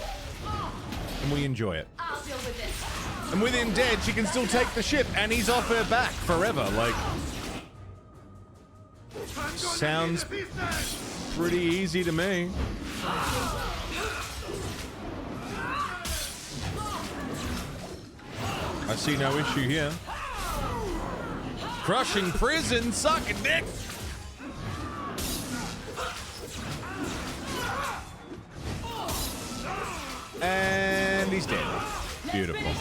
And we enjoy it. I'll deal with this. And with him dead, she can still take the ship, and he's off her back forever. Like, sounds pretty easy to me. I see no issue here. Crushing prison, sucking dick. And he's dead. Beautiful.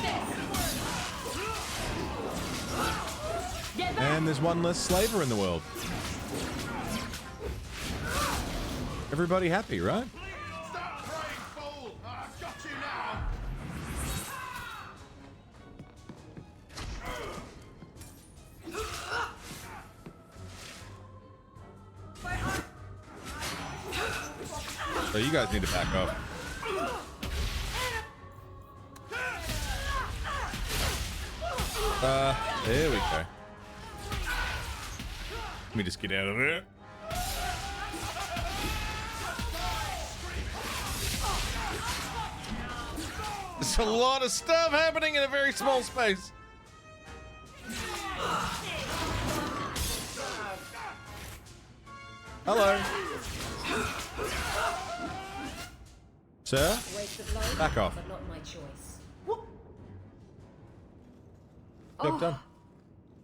And there's one less slaver in the world. Everybody happy, right? Stop praying, fool! I've got you now! So you guys need to back up. There we go. Let me just get out of there. There's a lot of stuff happening in a very small space. Hello. Sir? Back off. But not my choice. Job done.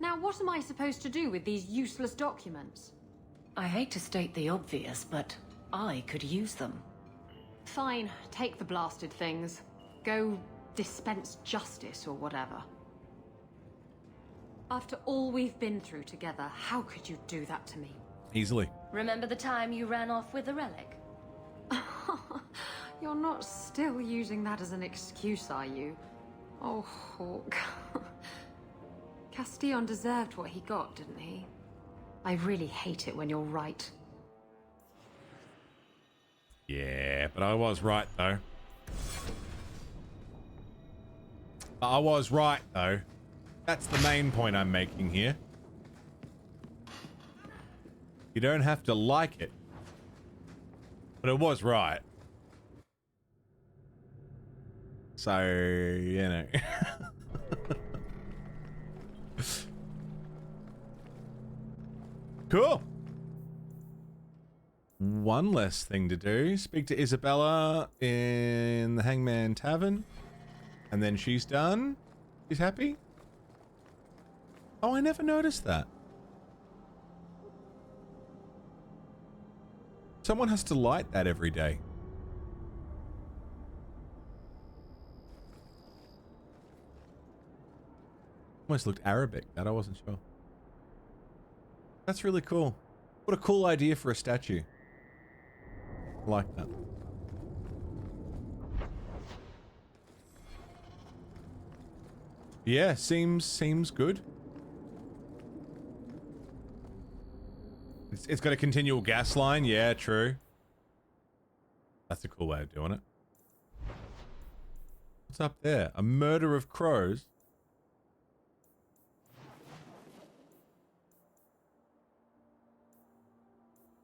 Now, what am I supposed to do with these useless documents? I hate to state the obvious, but I could use them. Fine, take the blasted things. Go dispense justice or whatever. After all we've been through together, how could you do that to me? Easily. Remember the time you ran off with the relic? You're not still using that as an excuse, are you? Oh, Hawk. Castillon deserved what he got, didn't he? I really hate it when you're right. Yeah, but I was right, though. I was right, though. That's the main point I'm making here. You don't have to like it. But it was right. So, you know. Cool. One less thing to do. Speak to Isabella in the Hangman Tavern. And then she's done. She's happy. Oh, I never noticed that. Someone has to light that every day. Almost looked Arabic. That I wasn't sure. That's really cool. What a cool idea for a statue. I like that. Yeah, seems good. It's got a continual gas line. Yeah, true. That's a cool way of doing it. What's up there? A murder of crows.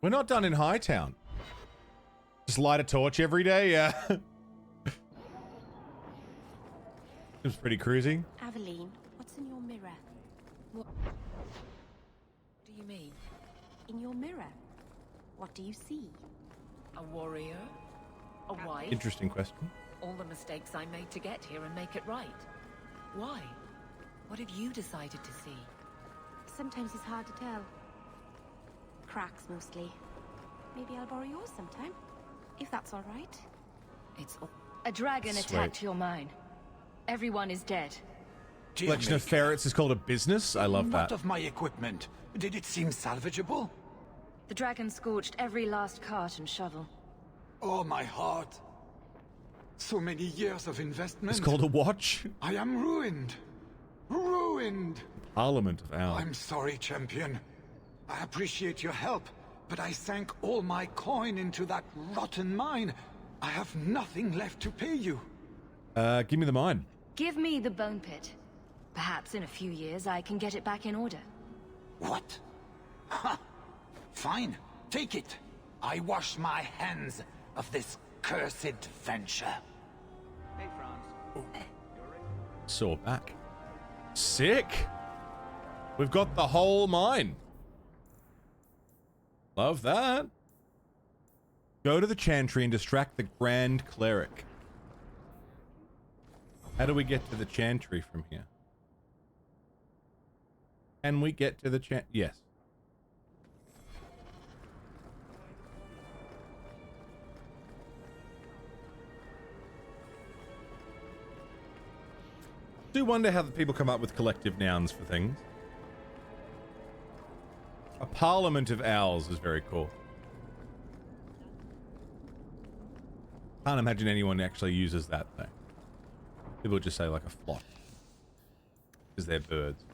We're not done in Hightown. Just light a torch every day, yeah. Seems pretty cruisy. Aveline, what's in your mirror? What do you mean? In your mirror, what do you see? A warrior? A wife? Interesting question. All the mistakes I made to get here and make it right. Why? What have you decided to see? Sometimes it's hard to tell. Cracks, mostly. Maybe I'll borrow yours sometime, if that's all right. A dragon Sweet. attacked your mine. Everyone is dead. Collection of ferrets is called a business. I love that. What of my equipment? Did it seem salvageable? The dragon scorched every last cart and shovel. Oh, my heart. So many years of investment. It's called a watch. I am ruined. Ruined. Parliament of Owls. I'm sorry, champion. I appreciate your help, but I sank all my coin into that rotten mine. I have nothing left to pay you. Give me the mine. Give me the bone pit. Perhaps in a few years I can get it back in order. What? Ha! Fine, take it. I wash my hands of this cursed venture. Hey, Franz. Saw back. Sick. We've got the whole mine. Love that. Go to the Chantry and distract the Grand Cleric. How do we get to the Chantry from here? Can we get to the Yes. Do wonder how the people come up with collective nouns for things. A Parliament of Owls is very cool. Can't imagine anyone actually uses that though. People just say like a flock. Because they're birds.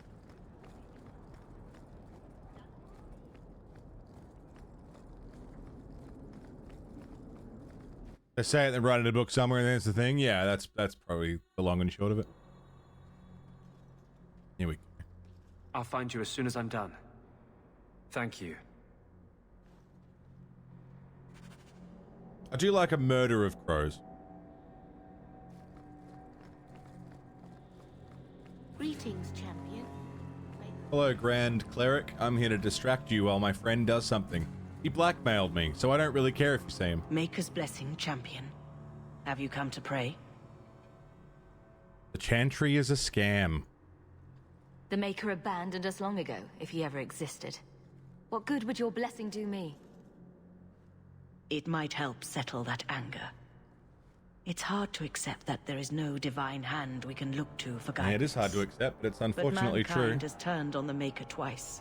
They say it, they write it in a book somewhere, and that's the thing. Yeah, that's probably the long and short of it. Here we go. I'll find you as soon as I'm done. Thank you. I do like a murder of crows. Greetings, champion. Hello, Grand Cleric. I'm here to distract you while my friend does something. He blackmailed me, so I don't really care if you see him. Maker's blessing, champion. Have you come to pray? The Chantry is a scam. The Maker abandoned us long ago, if he ever existed. What good would your blessing do me? It might help settle that anger. It's hard to accept that there is no divine hand we can look to for guidance. Yeah, it is hard to accept, but it's unfortunately but mankind true. has turned on the Maker twice.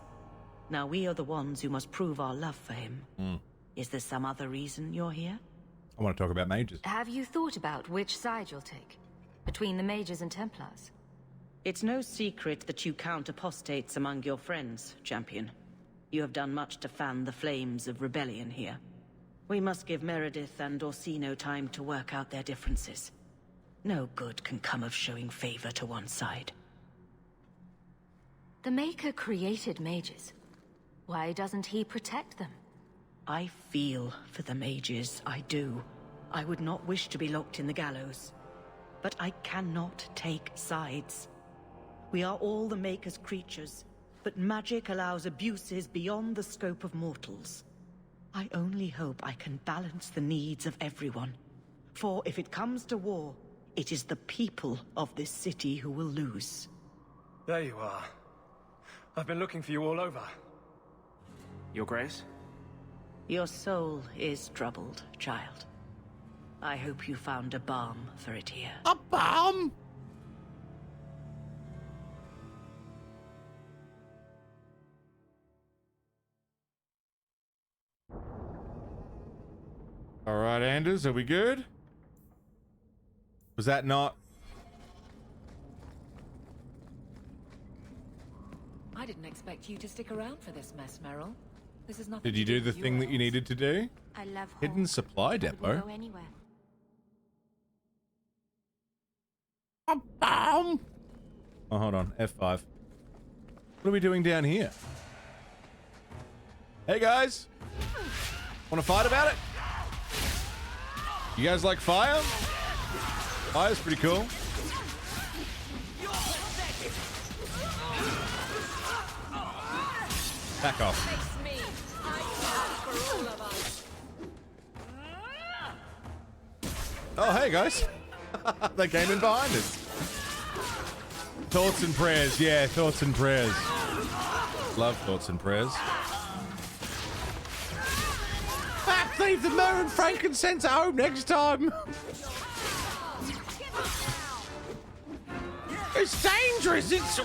Now we are the ones who must prove our love for him. Is there some other reason you're here? I want to talk about mages. Have you thought about which side you'll take? Between the Mages and Templars? It's no secret that you count apostates among your friends, champion. You have done much to fan the flames of rebellion here. We must give Meredith and Orsino time to work out their differences. No good can come of showing favor to one side. The Maker created mages. Why doesn't he protect them? I feel for the mages, I do. I would not wish to be locked in the gallows. But I cannot take sides. We are all the Maker's creatures, but magic allows abuses beyond the scope of mortals. I only hope I can balance the needs of everyone. For if it comes to war, it is the people of this city who will lose. There you are. I've been looking for you all over. Your Grace? Your soul is troubled, child. I hope you found a balm for it here. A balm? All right, Anders, are we good? Was that not? I didn't expect you to stick around for this mess, Meryl. This is nothing. Did you do the thing that you needed to do? I love Hidden home. supply I depot. wouldn't go anywhere. A bomb. Oh, hold on. F5. What are we doing down here? Hey, guys. Want to fight about it? You guys like fire? Fire's pretty cool. Back off. Oh, hey, guys. They came in behind us. Thoughts and prayers. Yeah, thoughts and prayers. Love thoughts and prayers. Perhaps leave the myrrh and frankincense at home next time. It's dangerous. It's...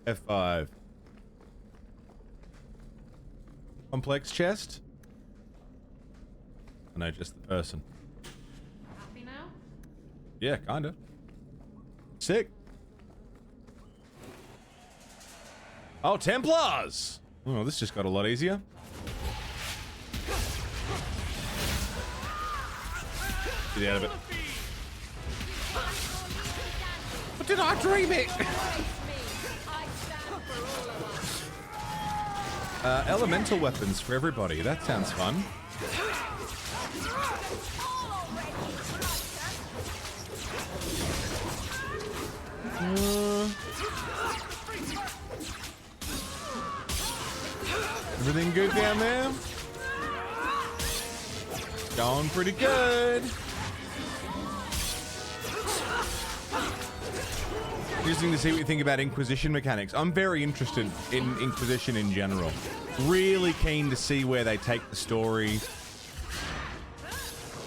F5. Complex chest? Oh, no, just the person. Happy now? Yeah, kinda. Sick. Oh, Templars! Oh, this just got a lot easier. Get out of it. What did I dream it? Elemental weapons for everybody. That sounds fun. Everything good down there? Going pretty good. Interesting to see what you think about Inquisition mechanics. I'm very interested in Inquisition in general. Really keen to see where they take the story.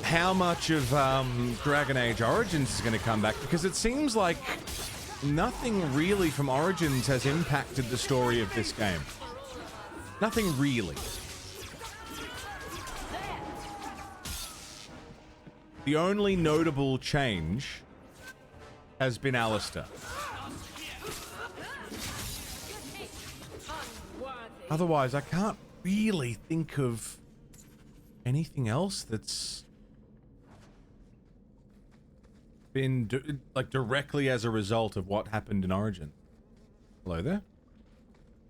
How much of Dragon Age Origins is going to come back, because it seems like nothing really from Origins has impacted the story of this game. Nothing really. The only notable change has been Alistair. Otherwise, I can't really think of anything else that's been like directly as a result of what happened in Origin. Hello there.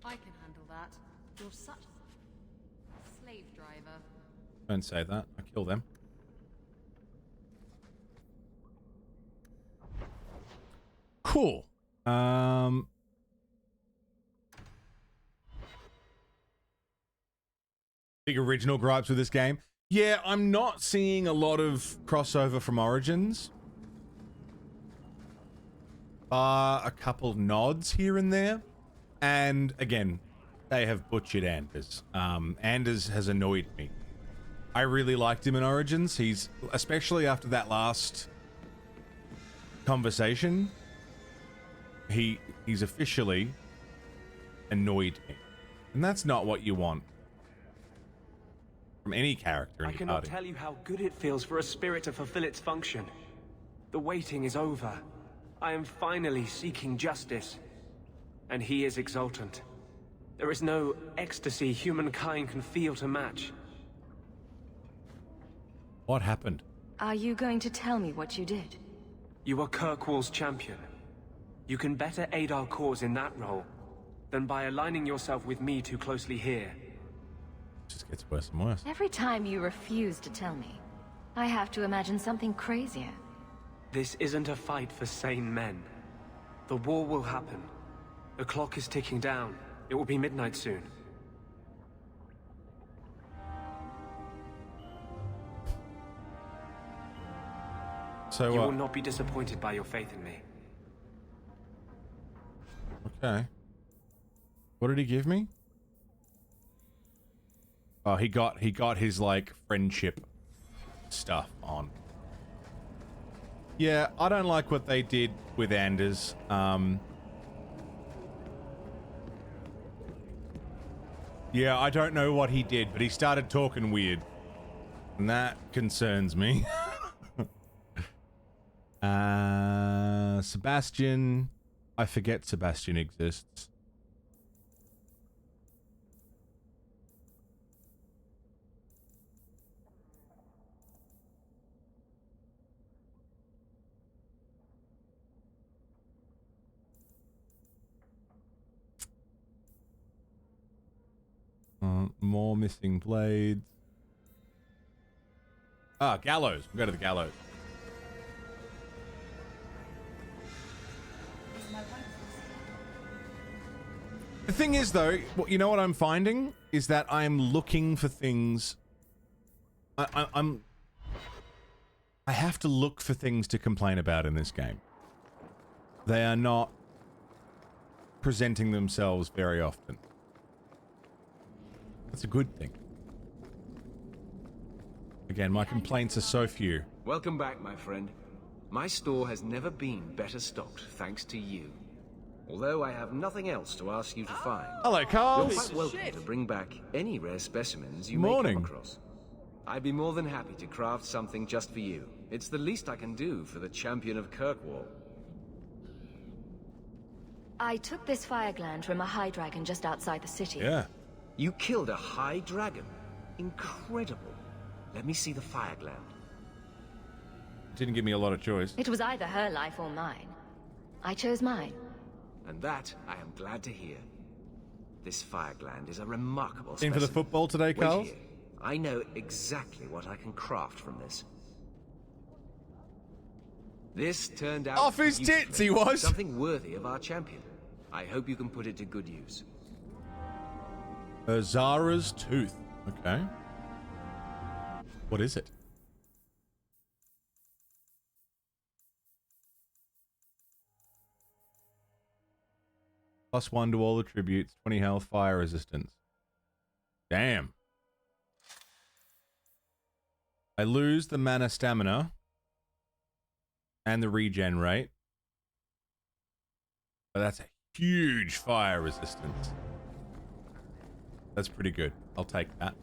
I can handle that. You're such a slave driver. Don't say that. I kill them. Cool. Big original gripes with this game. Yeah, I'm not seeing a lot of crossover from Origins. A couple nods here and there. And again, they have butchered Anders. Anders has annoyed me. I really liked him in Origins. He's, especially after that last conversation, he's officially annoyed me. And that's not what you want from any character in I your cannot party. tell you how good it feels for a spirit to fulfill its function. The waiting is over. I am finally seeking justice. And he is exultant. There is no ecstasy humankind can feel to match. What happened? Are you going to tell me what you did? You are Kirkwall's champion. You can better aid our cause in that role than by aligning yourself with me too closely here. Just gets worse and worse. Every time you refuse to tell me, I have to imagine something crazier. This isn't a fight for sane men. The war will happen. The clock is ticking down. It will be midnight soon. So you will not be disappointed by your faith in me. Okay. What did he give me? Oh, he got his like friendship stuff on. Yeah, I don't like what they did with Anders. Yeah, I don't know what he did, but he started talking weird. And that concerns me. Sebastian. I forget Sebastian exists. More missing blades. Ah, gallows. We'll go to the gallows. The thing is, though, you know what I'm finding is that I'm looking for things. I have to look for things to complain about in this game. They are not presenting themselves very often. That's a good thing. Again, my complaints are so few. Welcome back, my friend. My store has never been better stocked, thanks to you. Although I have nothing else to ask you to find. Hello, Carl. You're quite welcome to bring back any rare specimens you Morning. may come across. I'd be more than happy to craft something just for you. It's the least I can do for the champion of Kirkwall. I took this fire gland from a high dragon just outside the city. Yeah. You killed a high dragon? Incredible. Let me see the fire gland. Didn't give me a lot of choice. It was either her life or mine. I chose mine. And that I am glad to hear. This fire gland is a remarkable In specimen. for the football today, Carl? Wait here. I know exactly what I can craft from this. This turned out Off his beautifully. tits, he was. Something worthy of our champion. I hope you can put it to good use. Zara's tooth. Okay. What is it? +1 to all attributes, 20 health, fire resistance. Damn. I lose the mana stamina and the regen rate. But that's a huge fire resistance. That's pretty good. I'll take that.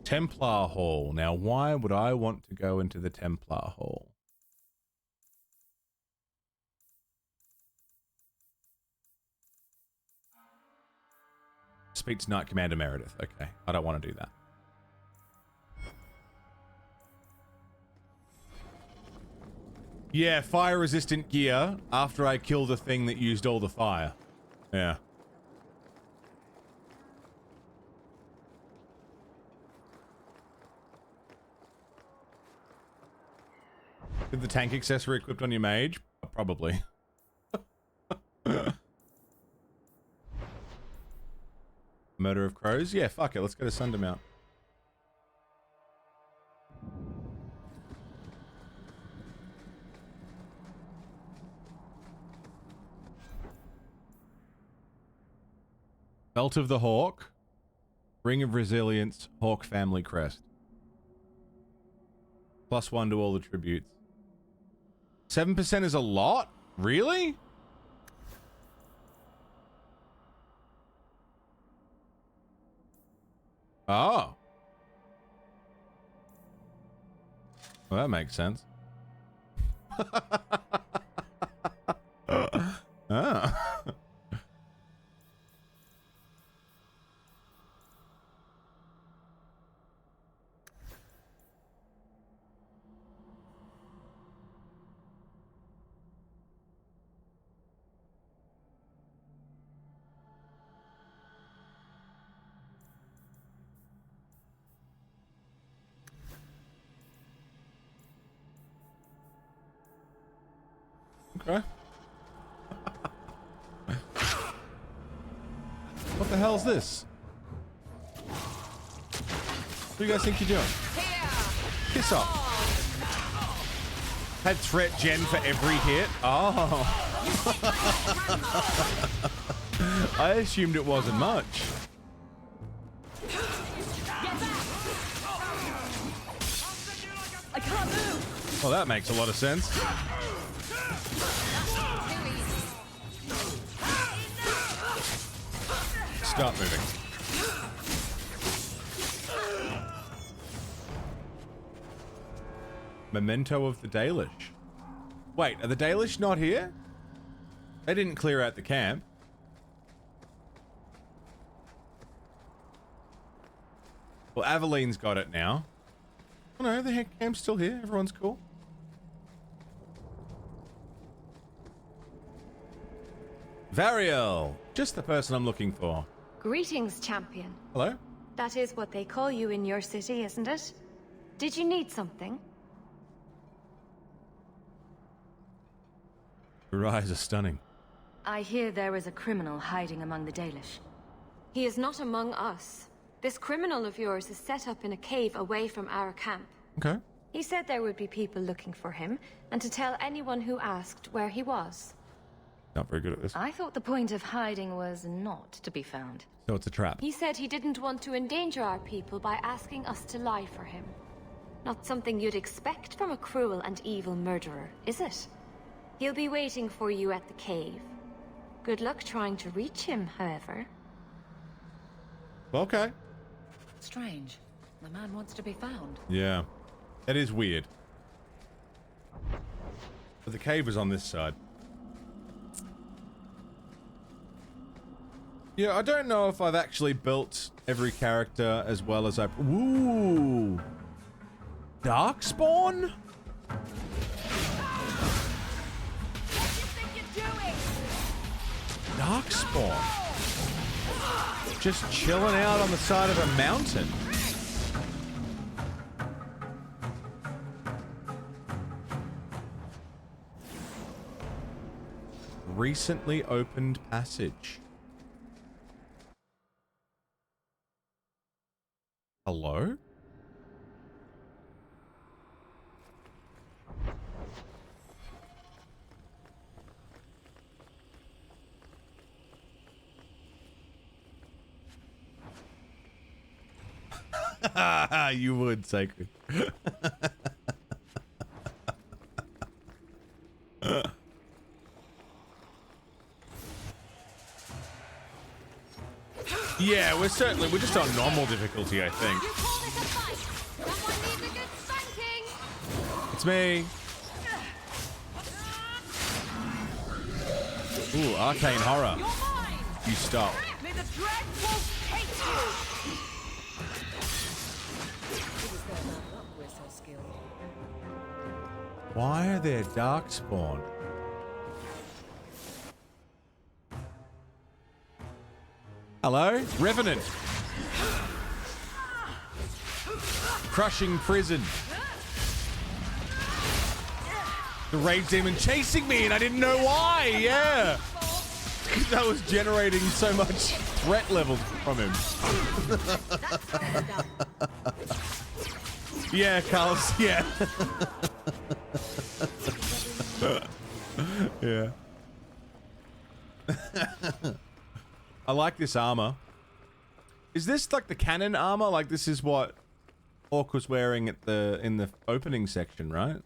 Templar Hall. Now, why would I want to go into the Templar Hall? defeats Knight Commander Meredith. Okay, I don't want to do that. Yeah, fire-resistant gear after I kill the thing that used all the fire. Yeah. Did the tank accessory equipped on your mage? Probably. Murder of crows? Yeah, fuck it. Let's go to Sundermount. Belt of the Hawk. Ring of Resilience. Hawk family crest. +1 to all the tributes. 7% is a lot? Really? Oh. Well, that makes sense. Oh. Okay. What the hell is this? What do you guys think you're doing? Kiss off. Had threat gen for every hit? Oh. I assumed it wasn't much. I can't move. Well, that makes a lot of sense. Stop moving. Memento of the Dalish. Wait, are the Dalish not here? They didn't clear out the camp. Well, Aveline's got it now. Oh no, the camp's still here. Everyone's cool. Variel! Just the person I'm looking for. Greetings, champion. Hello? That is what they call you in your city, isn't it? Did you need something? Your eyes are stunning. I hear there is a criminal hiding among the Dalish. He is not among us. This criminal of yours is set up in a cave away from our camp. Okay. He said there would be people looking for him, and to tell anyone who asked where he was. Not very good at this. I thought the point of hiding was not to be found. So it's a trap. He said he didn't want to endanger our people by asking us to lie for him. Not something you'd expect from a cruel and evil murderer, is it? He'll be waiting for you at the cave. Good luck trying to reach him, however. Okay. Strange. The man wants to be found. Yeah. That is weird. But the cave is on this side. Yeah, I don't know if I've actually built every character as well as I... Ooh! Darkspawn? Darkspawn. Just chilling out on the side of a mountain. Recently opened passage. Hello? You would, Sacred. Yeah, we're just on normal difficulty, I think. It's me. Ooh, arcane horror. You stop. May the dread wolf take Why are there darkspawn? Hello? Revenant. Crushing prison. The rage demon chasing me and I didn't know why. Yeah. That was generating so much threat level from him. Yeah, Carlos. Yeah. Yeah. I like this armor. Is this like the cannon armor? Like this is what Orc was wearing at in the opening section, right?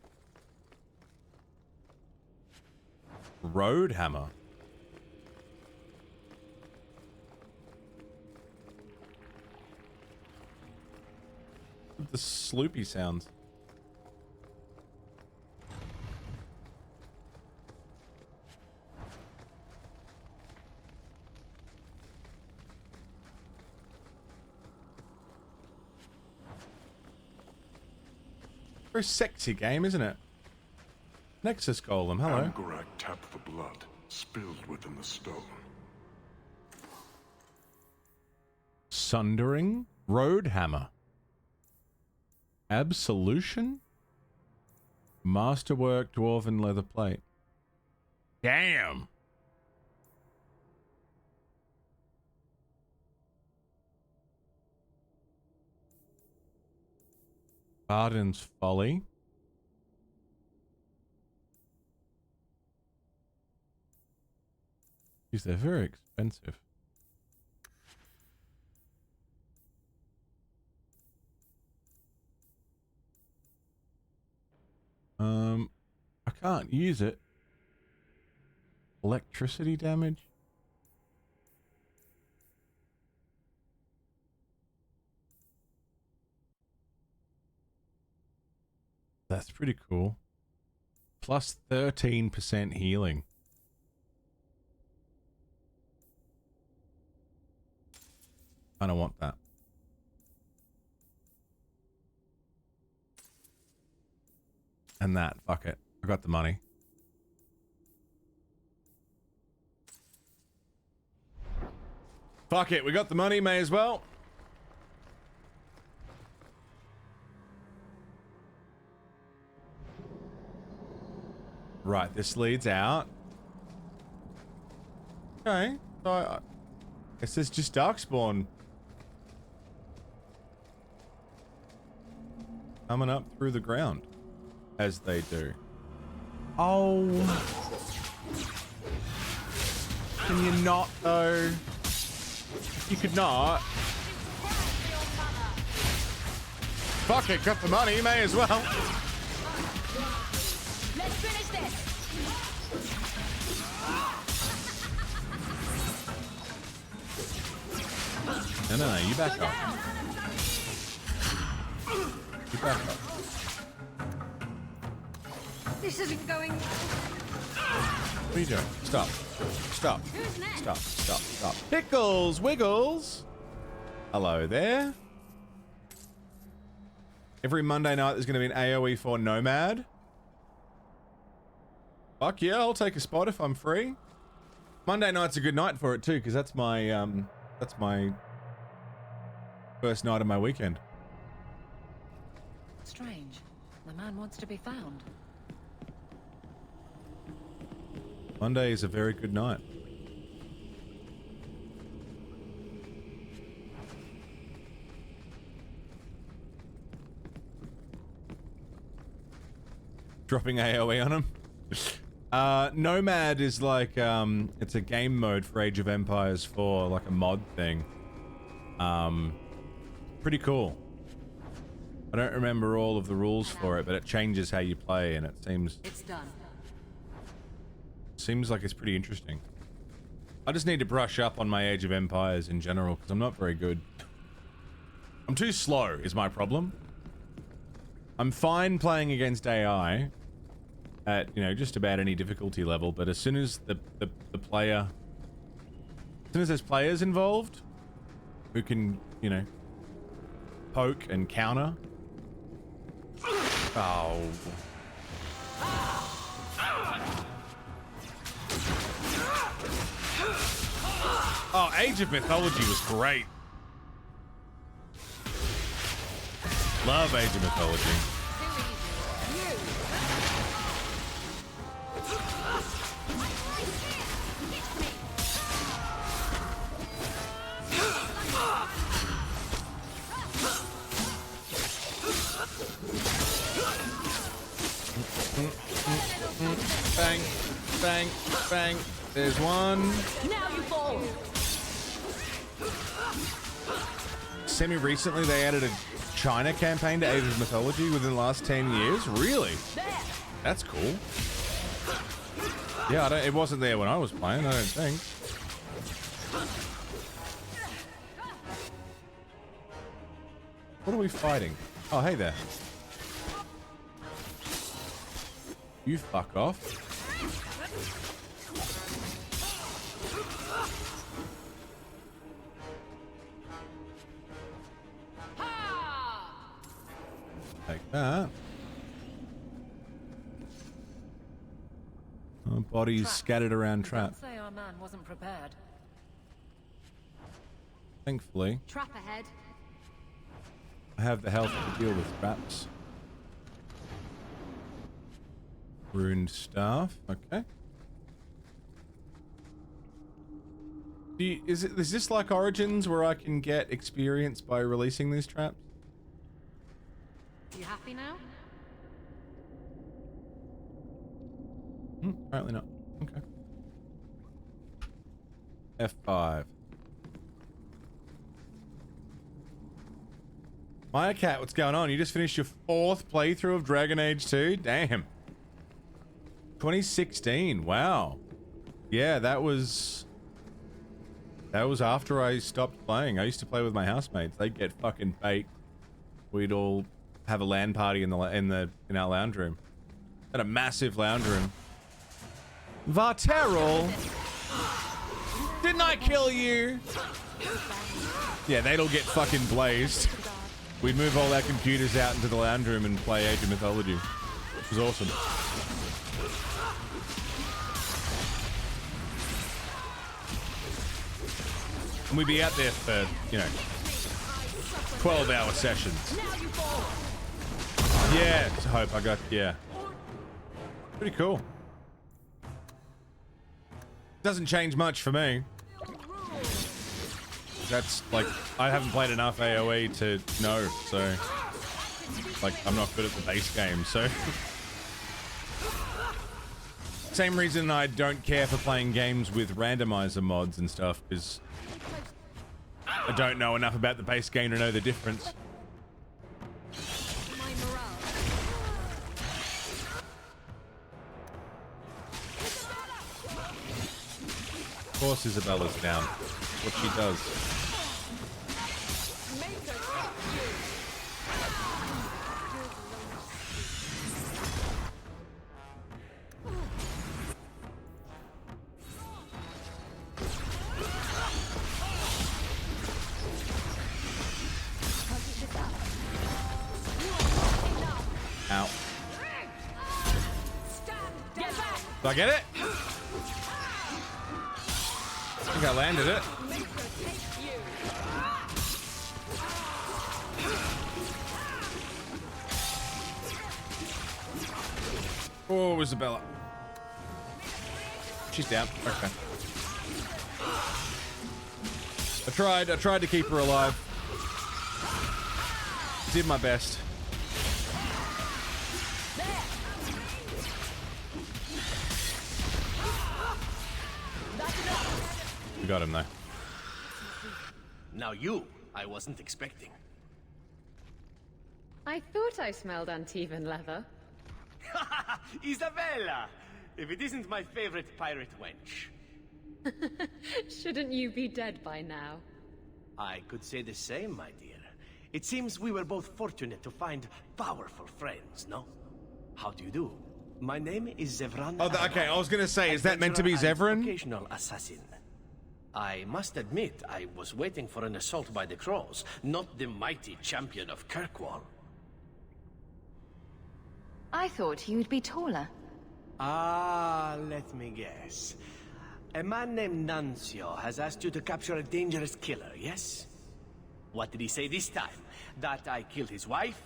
Road hammer. The sloopy sounds. Very sexy game, isn't it? Nexus Golem, hello. Amgarak tapped for blood, spilled within the stone. Sundering Road Hammer. Absolution? Masterwork Dwarven Leather Plate. Damn! Barden's Folly. Jeez, they're very expensive. I can't use it. Electricity damage. That's pretty cool. Plus 13% healing. I don't want that. And that, fuck it. I got the money. Fuck it, we got the money, may as well. Right, this leads out. Okay, so I guess it's just Darkspawn. Coming up through the ground. As they do. Oh. Can you not, though? You could not. Fuck it, got the money, may as well. Let's finish this. No, you back up. You back up. This isn't going. What are you doing? Stop. Stop. Stop. Stop. Stop. Pickles! Wiggles! Hello there. Every Monday night there's going to be an AoE for Nomad. Fuck yeah, I'll take a spot if I'm free. Monday night's a good night for it too, because that's my first night of my weekend. Strange. The man wants to be found. Monday is a very good night. Dropping AoE on him. Nomad is like, it's a game mode for Age of Empires 4, like a mod thing. Pretty cool. I don't remember all of the rules for it, but it changes how you play, and it seems... It's done. Seems like it's pretty interesting. I just need to brush up on my Age of Empires in general, because I'm not very good. I'm too slow, is my problem. I'm fine playing against AI at, you know, just about any difficulty level, but as soon as the player... As soon as there's players involved, who can, you know, poke and counter... Oh... Oh, Age of Mythology was great. Love Age of Mythology. Bang, bang, bang. There's one. Now you fall. Semi-recently, they added a China campaign to Age of Mythology within the last 10 years. Really? That's cool. Yeah, it wasn't there when I was playing, I don't think. What are we fighting? Oh, hey there. You fuck off. Take that. Oh, bodies scattered around trap. Say our man wasn't prepared. Thankfully, Trap ahead. I have the health to deal with traps. Ruined staff. Okay. Is this like Origins where I can get experience by releasing these traps? You happy now? Apparently not. Okay. F5. Maya Cat, what's going on? You just finished your 4th playthrough of Dragon Age 2? Damn. 2016. Wow. Yeah, that was after I stopped playing. I used to play with my housemates. They'd get fucking baked. We'd all have a LAN party in our lounge room. Had a massive lounge room. Varterol! Didn't I kill you? Yeah, they'd all get fucking blazed. We'd move all our computers out into the lounge room and play Age of Mythology. It was awesome. And we'd be out there for, 12-hour sessions. Yeah, I hope I got, yeah. Pretty cool. Doesn't change much for me. That's, like, I haven't played enough AoE to know, so... Like, I'm not good at the base game, so... Same reason I don't care for playing games with randomizer mods and stuff, is... I don't know enough about the base game to know the difference. Of course Isabella's down. What she does. Ow. Do I get it? I think I landed it. Oh, Isabella. She's down. Okay. I tried to keep her alive. Did my best. We got him though. Now you, I wasn't expecting. I thought I smelled Antivan leather. Isabella! If it isn't my favorite pirate wench. Shouldn't you be dead by now? I could say the same, my dear. It seems we were both fortunate to find powerful friends, no? How do you do? My name is Zevran. Oh, okay. I was gonna say, is that meant to be Zevran? Occasional assassin. I must admit, I was waiting for an assault by the Crows, not the mighty champion of Kirkwall. I thought you'd be taller. Ah, let me guess. A man named Nuncio has asked you to capture a dangerous killer, yes? What did he say this time? That I killed his wife,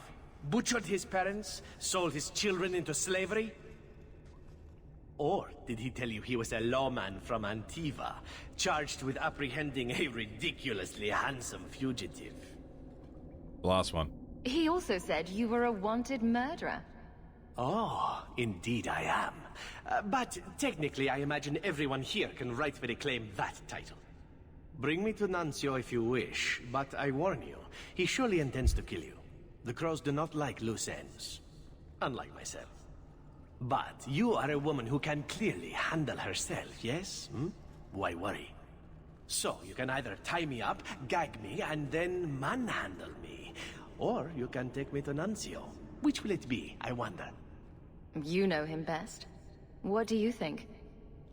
butchered his parents, sold his children into slavery? Or did he tell you he was a lawman from Antiva, charged with apprehending a ridiculously handsome fugitive? Last one. He also said you were a wanted murderer. Oh, indeed I am. But technically, I imagine everyone here can rightfully claim that title. Bring me to Nuncio if you wish, but I warn you, he surely intends to kill you. The crows do not like loose ends. Unlike myself. But you are a woman who can clearly handle herself, yes? Why worry? So, you can either tie me up, gag me, and then manhandle me. Or you can take me to Nuncio. Which will it be, I wonder? You know him best. What do you think?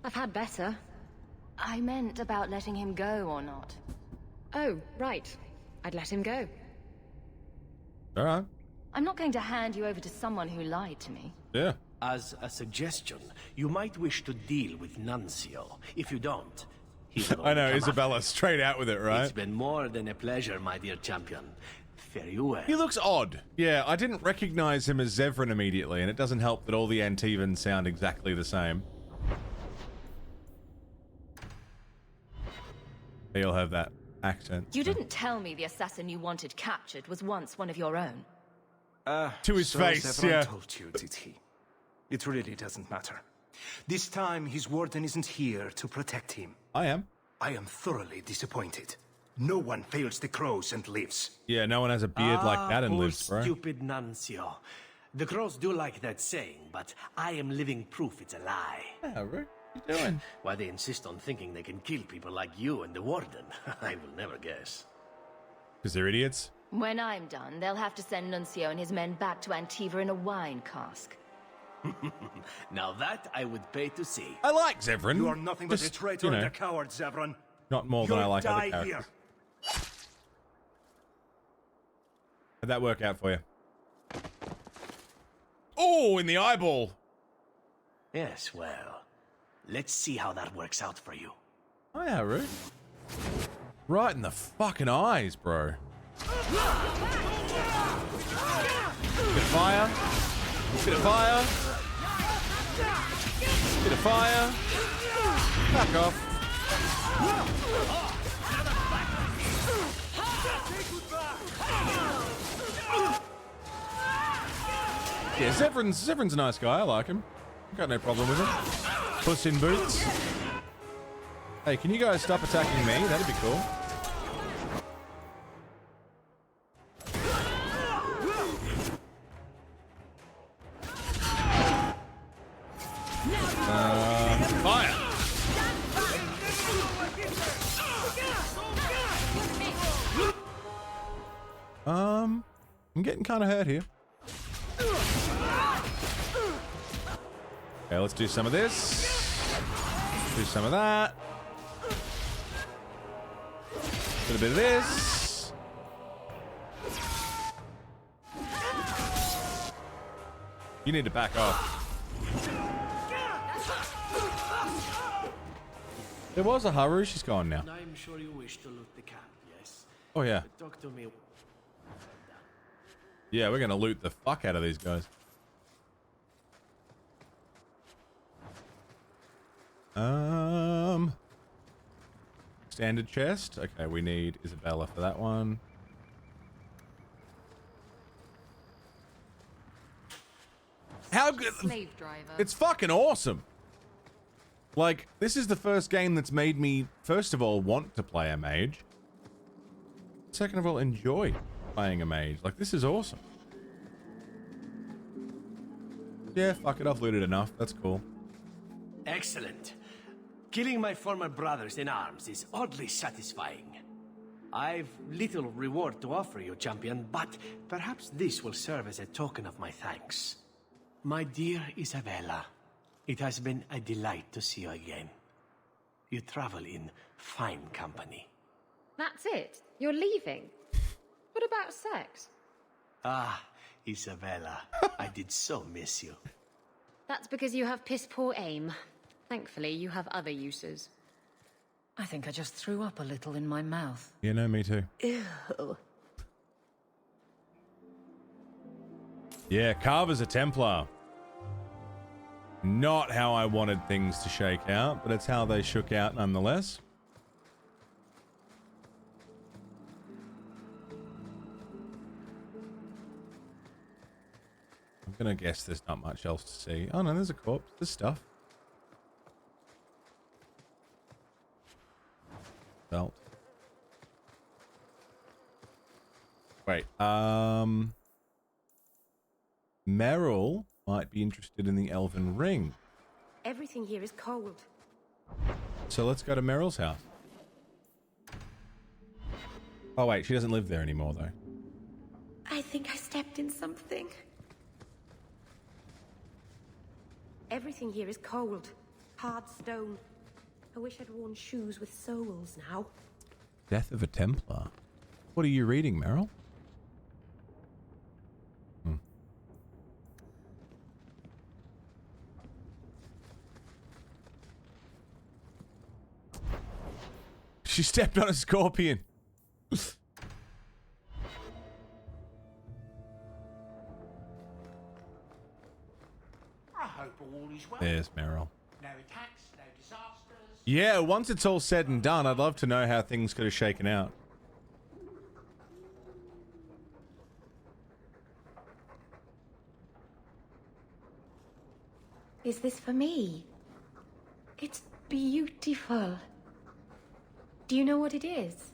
I've had better. I meant about letting him go or not. Oh, right. I'd let him go. All right. I'm not going to hand you over to someone who lied to me. Yeah. As a suggestion, you might wish to deal with Nuncio. If you don't, he will I know, come Isabella, after. straight out with it, right? It's been more than a pleasure, my dear champion. Fare you well. He looks odd. Yeah, I didn't recognize him as Zevran immediately, and it doesn't help that all the Antivans sound exactly the same. They all have that accent. You didn't tell me the assassin you wanted captured was once one of your own. To his so face, Zevran yeah. told you, did he? It really doesn't matter. This time, his warden isn't here to protect him. I am. I am thoroughly disappointed. No one fails the crows and lives. Yeah, no one has a beard like that and poor lives, bro. Stupid Nuncio. The crows do like that saying, but I am living proof it's a lie. Yeah, Rick, what are you doing? Why they insist on thinking they can kill people like you and the warden, I will never guess. Because they're idiots? When I'm done, they'll have to send Nuncio and his men back to Antiva in a wine cask. Now that I would pay to see. I like Zevran. You are nothing but a Just, traitor you know, and a coward, Zevran. Not more than I You'll like other die characters. here. How'd that work out for you? Oh, in the eyeball. Yes, well, let's see how that works out for you. Oh yeah, Rick. Right in the fucking eyes, bro. Bit of fire. Bit of fire. Bit of fire. Back off. Yeah, Zevran's a nice guy. I like him. Got no problem with him. Puss in Boots. Hey, can you guys stop attacking me? That'd be cool. Fire! I'm getting kind of hurt here. Okay, let's do some of this. Do some of that. Do a bit of this. You need to back off. There was a Haru, she's gone now. I'm sure you wish to loot the camp, yes? Oh yeah. Talk to me. Yeah, we're gonna loot the fuck out of these guys. Standard chest. Okay, we need Isabella for that one. How good? Slave driver. It's fucking awesome. Like, this is the first game that's made me, first of all, want to play a mage. Second of all, enjoy playing a mage. Like, this is awesome. Yeah, fuck it, I've looted enough. That's cool. Excellent. Killing my former brothers in arms is oddly satisfying. I've little reward to offer you, champion, but perhaps this will serve as a token of my thanks. My dear Isabella, it has been a delight to see you again. You travel in fine company. That's it? You're leaving? What about sex? Ah, Isabella, I did so miss you. That's because you have piss-poor aim. Thankfully, you have other uses. I think I just threw up a little in my mouth. Yeah, no, me too. Ew. Yeah, Carver's a Templar. Not how I wanted things to shake out, but it's how they shook out nonetheless. I'm gonna guess there's not much else to see. Oh no, there's a corpse. There's stuff. Belt. Wait, Meryl might be interested in the Elven Ring. Everything here is cold. So let's go to Meryl's house. Oh wait, she doesn't live there anymore though. I think I stepped in something. Everything here is cold. Hard stone. I wish I'd worn shoes with soles now. Death of a Templar. What are you reading, Meryl? She stepped on a scorpion. I hope all is well. There's Meryl. No attacks, no disasters. Yeah, once it's all said and done, I'd love to know how things could have shaken out. Is this for me? It's beautiful. Do you know what it is?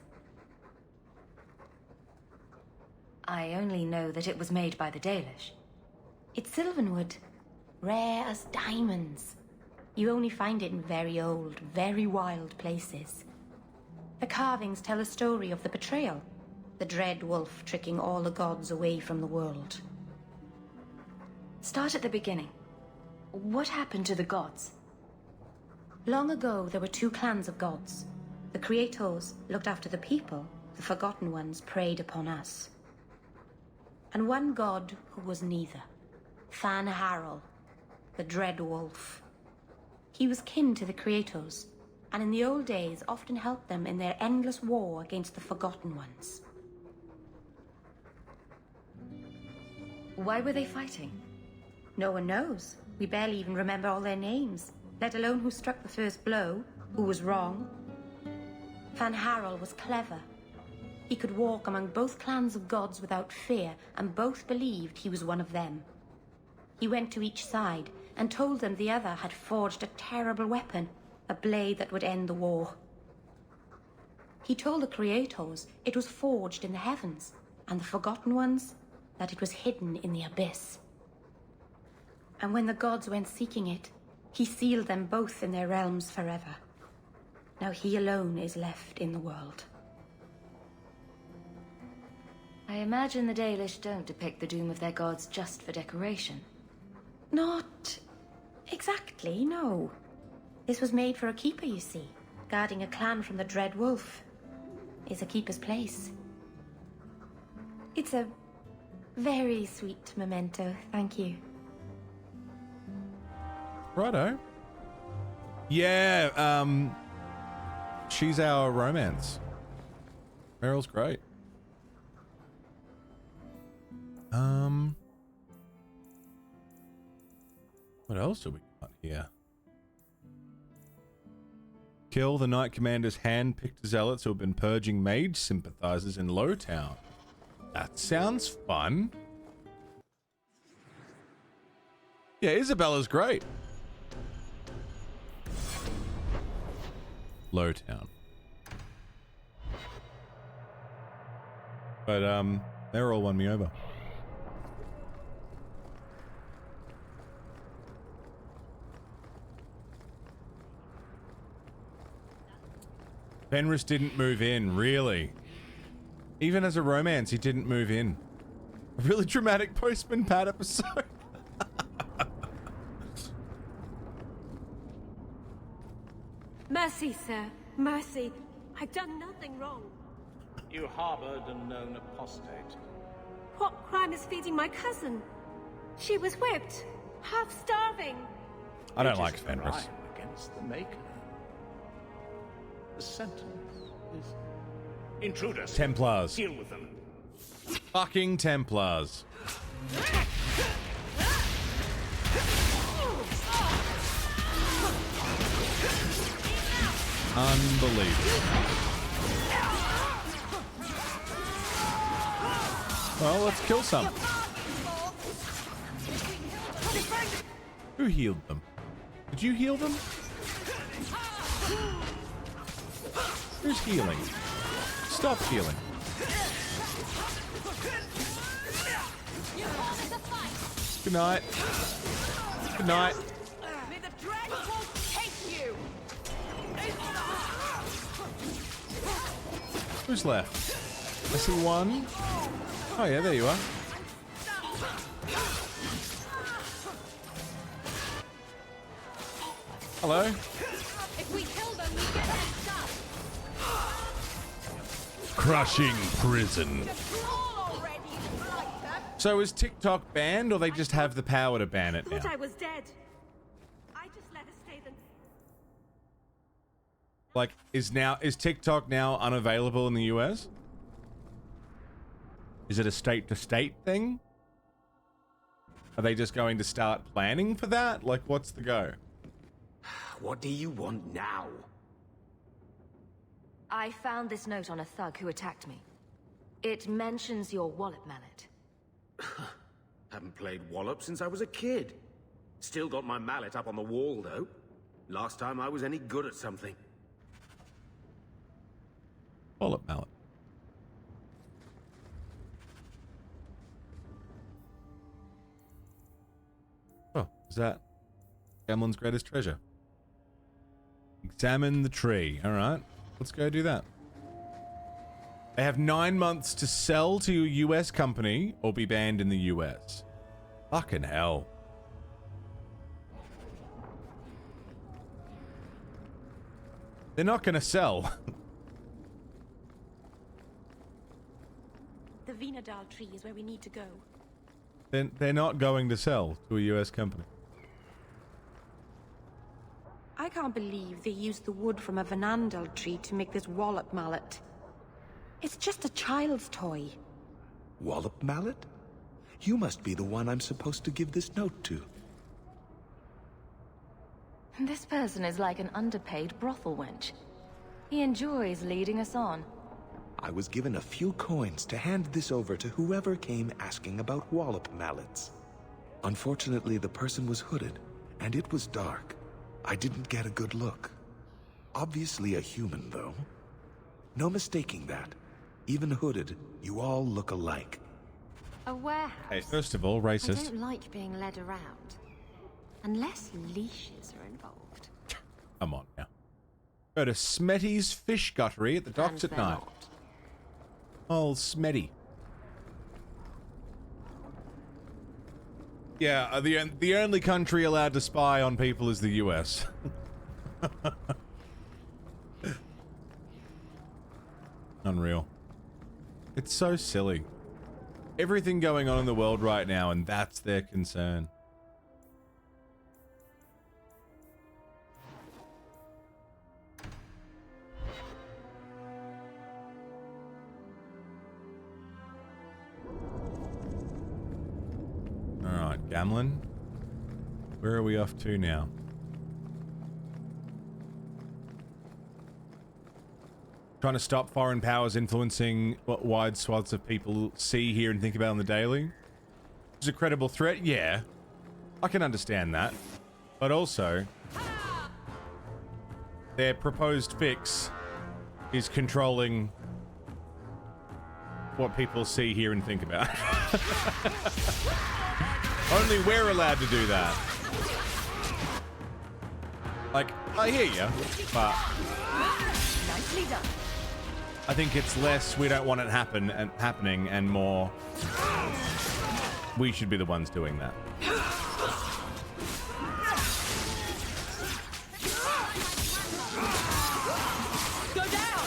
I only know that it was made by the Dalish. It's sylvanwood. Rare as diamonds. You only find it in very old, very wild places. The carvings tell a story of the betrayal. The dread wolf tricking all the gods away from the world. Start at the beginning. What happened to the gods? Long ago, there were two clans of gods. The Creators looked after the people, the Forgotten Ones preyed upon us. And one god who was neither. Fan Harel, the Dread Wolf. He was kin to the Creators, and in the old days often helped them in their endless war against the Forgotten Ones. Why were they fighting? No one knows. We barely even remember all their names, let alone who struck the first blow, who was wrong. Fan Harel was clever. He could walk among both clans of gods without fear, and both believed he was one of them. He went to each side and told them the other had forged a terrible weapon, a blade that would end the war. He told the Creators it was forged in the heavens, and the Forgotten Ones that it was hidden in the abyss. And when the gods went seeking it, he sealed them both in their realms forever. Now he alone is left in the world. I imagine the Dalish don't depict the doom of their gods just for decoration. Not exactly, no. This was made for a keeper, you see. Guarding a clan from the Dread Wolf is a keeper's place. It's a very sweet memento, thank you. Righto. Yeah, she's our romance. Meryl's great. What else do we got here? Kill the Knight Commander's hand-picked zealots who have been purging mage sympathizers in Lowtown. That sounds fun. Yeah, Isabella's great. Lowtown. But, Meryl won me over. Fenris didn't move in, really. Even as a romance, he didn't move in. A really dramatic Postman Pat episode. Mercy, sir. Mercy. I've done nothing wrong. You harbored a known apostate. what crime is feeding my cousin? She was whipped, half starving. I don't like Fenris. Crime against the Maker. The sentence is intruders. Templars. Deal with them. Fucking Templars. Unbelievable. Well, let's kill some. Who healed them? Did you heal them? Who's healing? Stop healing. Good night. Good night. May the dreadful take you. Who's left? I see one. Oh yeah, there you are. Hello. If we kill them, we get their stuff. Crushing prison. So is TikTok banned, or they just have the power to ban it now? I was dead. I just let her stay then. Like, is TikTok now unavailable in the US? Is it a state-to-state thing? Are they just going to start planning for that? Like, what's the go? What do you want now? I found this note on a thug who attacked me. It mentions your wallet mallet. Haven't played Wallop since I was a kid. Still got my mallet up on the wall, though. Last time I was any good at something. Wallet mallet. Oh, is that Gamlen's greatest treasure? Examine the tree. All right, let's go do that. They have 9 months to sell to a US company or be banned in the US. Fucking hell. They're not gonna sell. The Vinadal tree is where we need to go. They're not going to sell to a US company. I can't believe they used the wood from a Vinandal tree to make this wallop mallet. It's just a child's toy. Wallop mallet? You must be the one I'm supposed to give this note to. This person is like an underpaid brothel wench. He enjoys leading us on. I was given a few coins to hand this over to whoever came asking about wallop mallets. Unfortunately, the person was hooded, and it was dark. I didn't get a good look. Obviously a human, though. No mistaking that. Even hooded, you all look alike. A warehouse? Hey, first of all, I racist. don't like being led around. Unless leashes are involved. Come on now. Go to Smetty's Fish Guttery at the docks at night. Oh, Smetty. Yeah, the only country allowed to spy on people is the US. Unreal. It's so silly. Everything going on in the world right now, and that's their concern. Alright, Gamlen. Where are we off to now? Trying to stop foreign powers influencing what wide swaths of people see, hear, and think about on the daily? Is a credible threat? Yeah. I can understand that. But also, their proposed fix is controlling what people see, hear, and think about. Only we're allowed to do that. Like, I hear you, but Nicely done. I think it's less we don't want it happening and more we should be the ones doing that. Go down!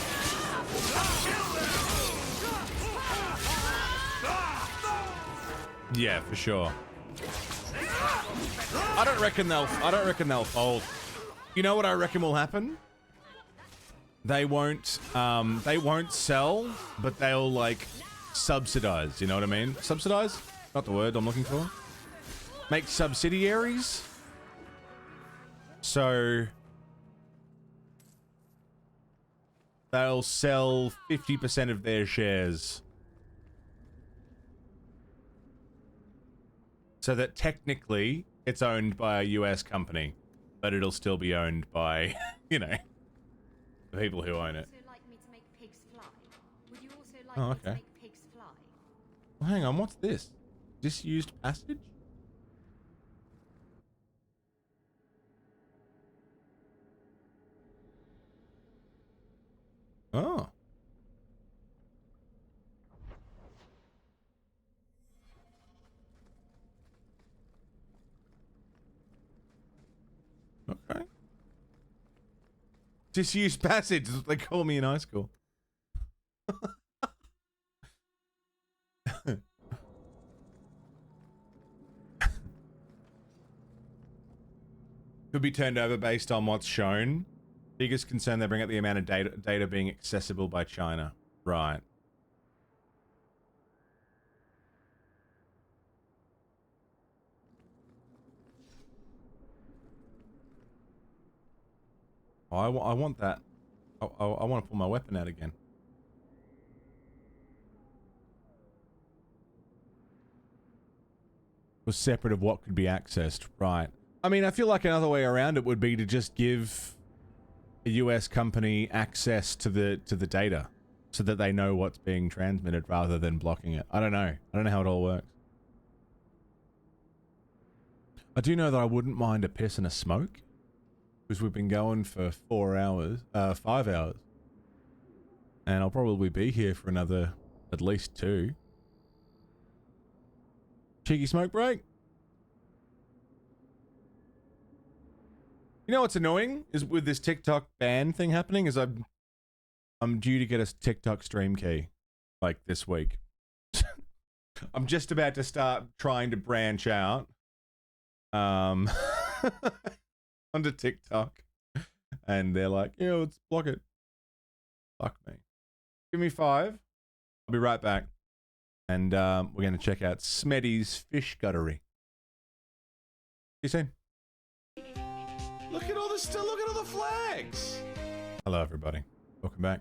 Yeah, for sure. I don't reckon they'll fold. You know what I reckon will happen? They won't sell, but they'll like subsidize, you know what I mean? Subsidize? Not the word I'm looking for. Make subsidiaries. So they'll sell 50% of their shares. So that technically it's owned by a US company, but it'll still be owned by, you know, the people who own it. Oh, okay. Well, hang on, what's this? Disused passage? Oh. Okay. Disused passage is what they call me in high school. Could be turned over based on what's shown. Biggest concern, they bring up the amount of data being accessible by China. Right. Oh, I want that. I want to pull my weapon out again. Was separate of what could be accessed. Right. I mean, I feel like another way around it would be to just give a US company access to the data so that they know what's being transmitted rather than blocking it. I don't know. I don't know how it all works. I do know that I wouldn't mind a piss and a smoke because we've been going for 5 hours. And I'll probably be here for another at least 2. Cheeky smoke break. You know what's annoying is with this TikTok ban thing happening is I'm due to get a TikTok stream key like this week. I'm just about to start trying to branch out onto TikTok, and they're like, "Yeah, let's block it." Fuck me. Give me 5. I'll be right back, and we're gonna check out Smeddy's fish guttery. See you soon. Look at all this stuff. Look at all the flags. Hello, everybody. Welcome back.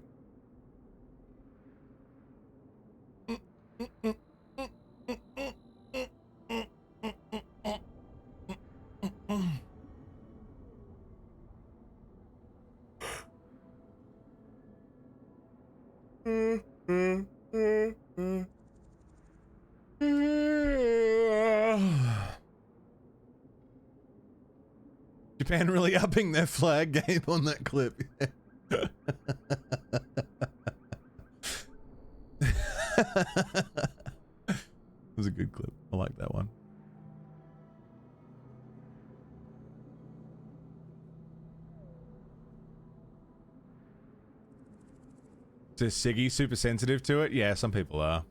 Japan really upping their flag game on that clip. It was a good clip. I like that one. Is Siggy super sensitive to it? Yeah, some people are.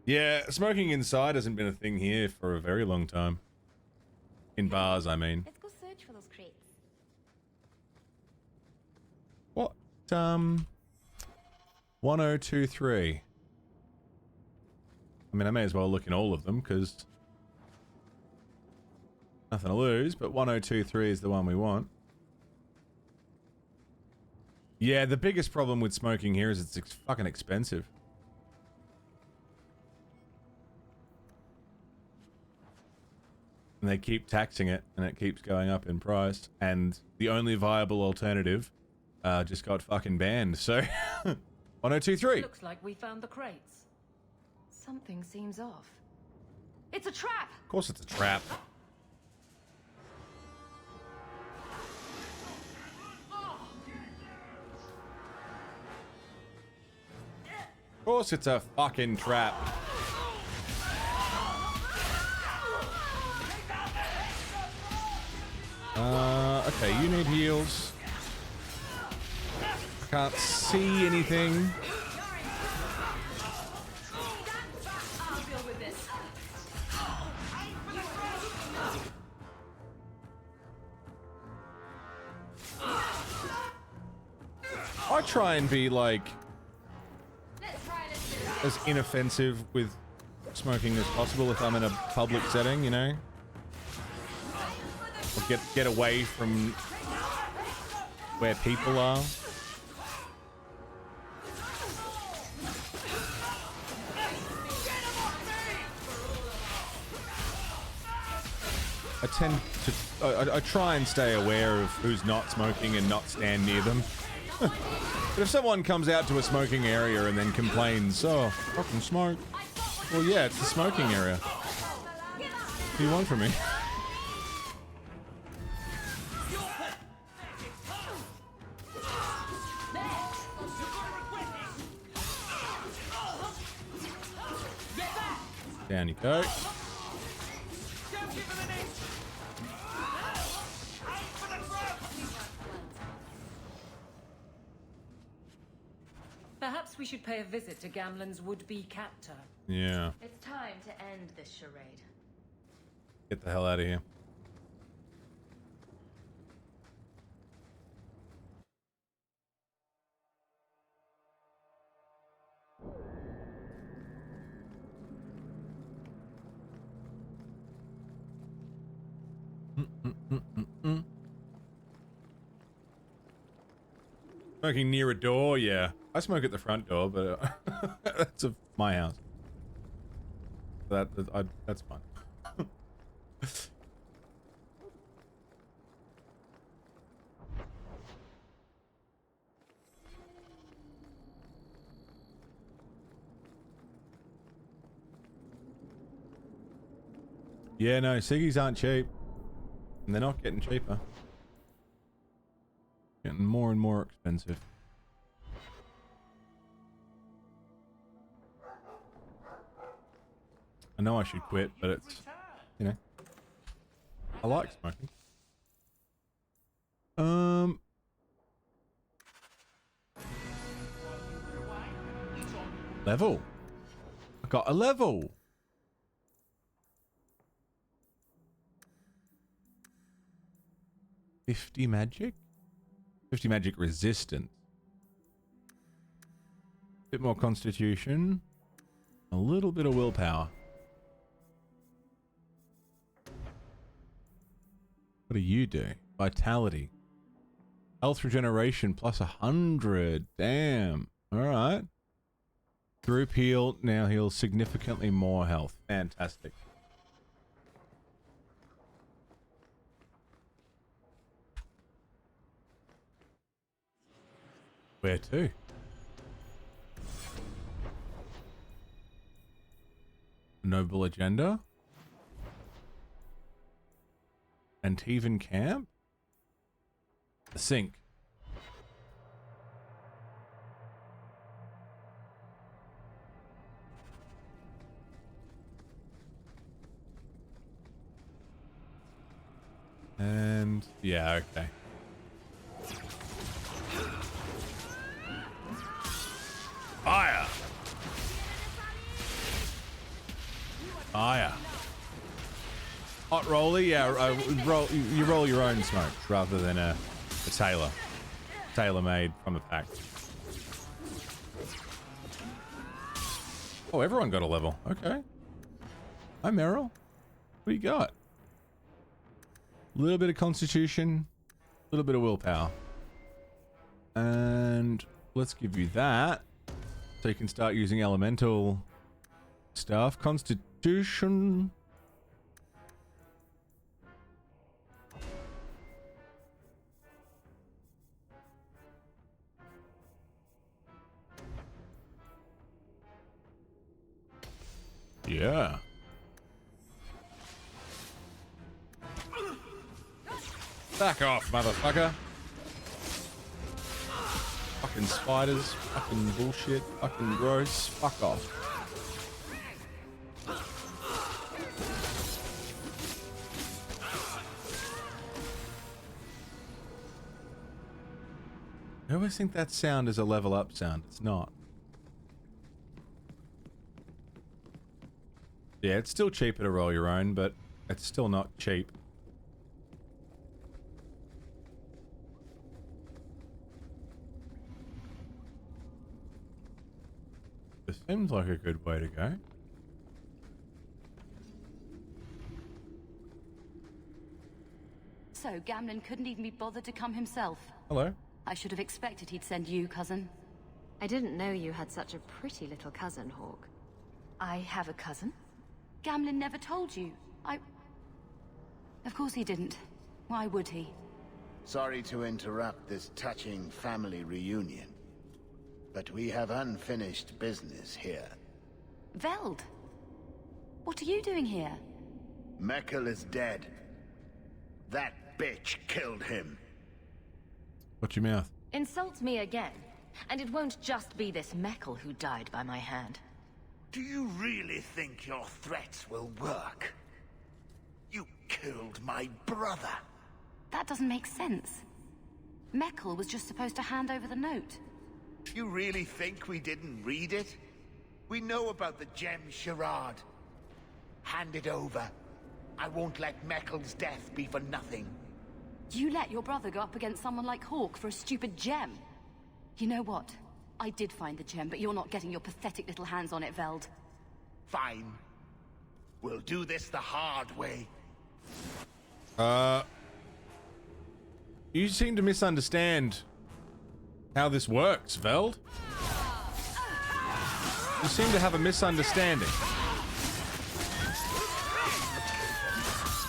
Yeah, smoking inside hasn't been a thing here for a very long time. In bars, I mean. Let's go search for those crates. What? 1023. I mean, I may as well look in all of them, because nothing to lose, but 1023 is the one we want. Yeah, the biggest problem with smoking here is it's fucking expensive. And they keep taxing it, and it keeps going up in price. And the only viable alternative just got fucking banned. So, 1023. Looks like we found the crates. Something seems off. It's a trap! Of course it's a trap. Of course it's a fucking trap. Okay, you need heals. Can't see anything. I try and be like as inoffensive with smoking as possible if I'm in a public setting, you know? Or get away from where people are. I tend to, I try and stay aware of who's not smoking and not stand near them. But if someone comes out to a smoking area and then complains, oh, fucking smoke. Well, yeah, it's the smoking area. What do you want from me? Down you go. Perhaps we should pay a visit to Gamlen's would-be captor. Yeah. It's time to end this charade. Get the hell out of here. Smoking near a door, yeah. I smoke at the front door, but that's my house. That's fine. Yeah, no, ciggies aren't cheap. And they're not getting cheaper. Getting more and more expensive. I know I should quit, but it's, you know, I like smoking. Level. I got a level. $50 magic? 50 magic resistance. Bit more constitution. A little bit of willpower. What do you do? Vitality. Health regeneration plus 100. Damn. Alright. Group heal now heals significantly more health. Fantastic. Where to? Noble agenda? Antivan camp? The sink. And yeah, okay. Fire! Fire. Hot roller, yeah. You roll your own smoke rather than a tailor-made from a pack. Oh, everyone got a level. Okay. Hi, Meryl. What do you got? A little bit of constitution, a little bit of willpower. And let's give you that. So you can start using elemental stuff. Constitution. Yeah. Back off, motherfucker. Fucking spiders. Fucking bullshit. Fucking gross. Fuck off. I always think that sound is a level up sound. It's not. Yeah, it's still cheaper to roll your own, but it's still not cheap. This seems like a good way to go. So, Gamlin couldn't even be bothered to come himself. Hello. I should have expected he'd send you, cousin. I didn't know you had such a pretty little cousin, Hawk. I have a cousin? Gamlin never told you. Of course he didn't. Why would he? Sorry to interrupt this touching family reunion, but we have unfinished business here. Veld! What are you doing here? Meckel is dead. That bitch killed him. Watch your mouth. Insult me again, and it won't just be this Meckel who died by my hand. Do you really think your threats will work? You killed my brother. That doesn't make sense. Meckel was just supposed to hand over the note. You really think we didn't read it? We know about the gem charade. Hand it over. I won't let Meckel's death be for nothing. You let your brother go up against someone like Hawk for a stupid gem. You know what? I did find the gem, but you're not getting your pathetic little hands on it, Veld. Fine. We'll do this the hard way. You seem to misunderstand how this works, Veld. You seem to have a misunderstanding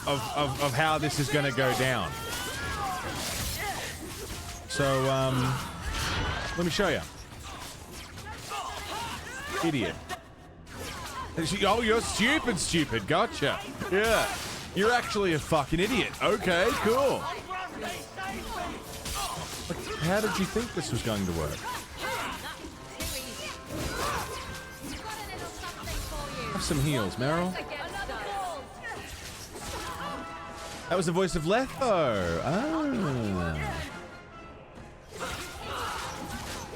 of how this is going to go down. So, let me show you. Idiot. Oh, you're stupid. Gotcha. Yeah. You're actually a fucking idiot. Okay, cool. How did you think this was going to work? Have some heals, Meryl. That was the voice of Letho. Ah.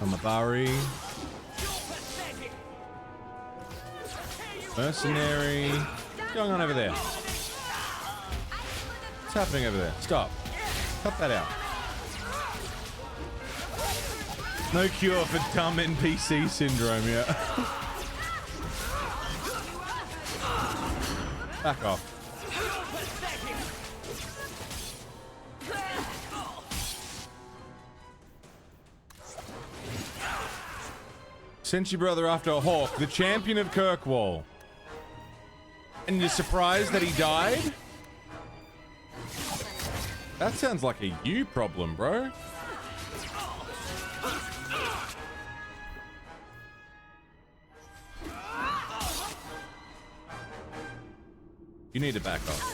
Amabari. Mercenary. What's going on over there? What's happening over there? Stop. Cut that out. No cure for dumb NPC syndrome yet. Back off. Sent your brother after a Hawk, the champion of Kirkwall. And you're surprised that he died? That sounds like a you problem, bro. You need to back off.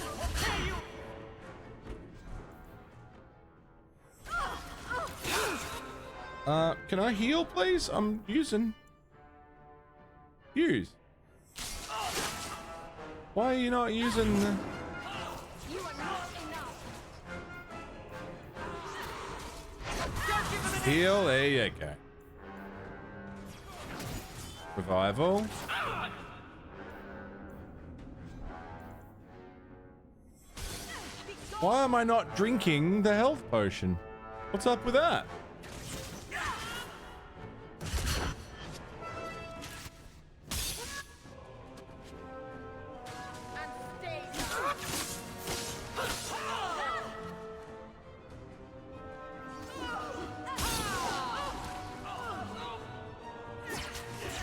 Can I heal, please? I'm using... Use. Why are you not using the... Heal, there you go. Revival. Why am I not drinking the health potion? What's up with that?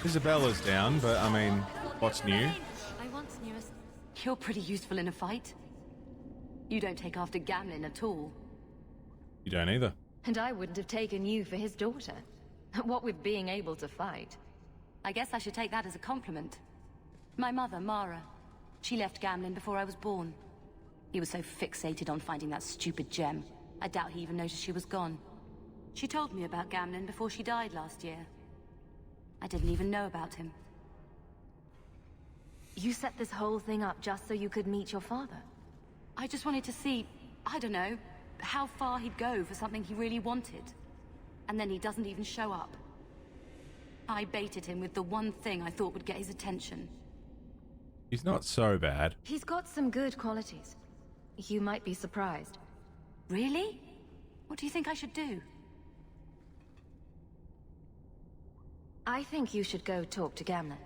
Isabella's down, but I mean, what's new? I once knew us. You're pretty useful in a fight. You don't take after Gamlin at all. You don't either. And I wouldn't have taken you for his daughter. What with being able to fight. I guess I should take that as a compliment. My mother, Mara, she left Gamlin before I was born. He was so fixated on finding that stupid gem, I doubt he even noticed she was gone. She told me about Gamlin before she died last year. I didn't even know about him. You set this whole thing up just so you could meet your father? I just wanted to see, I don't know, how far he'd go for something he really wanted. and then he doesn't even show up. I baited him with the one thing I thought would get his attention. He's not so bad. He's got some good qualities. You might be surprised. Really? What do you think I should do? I think you should go talk to Gamlen.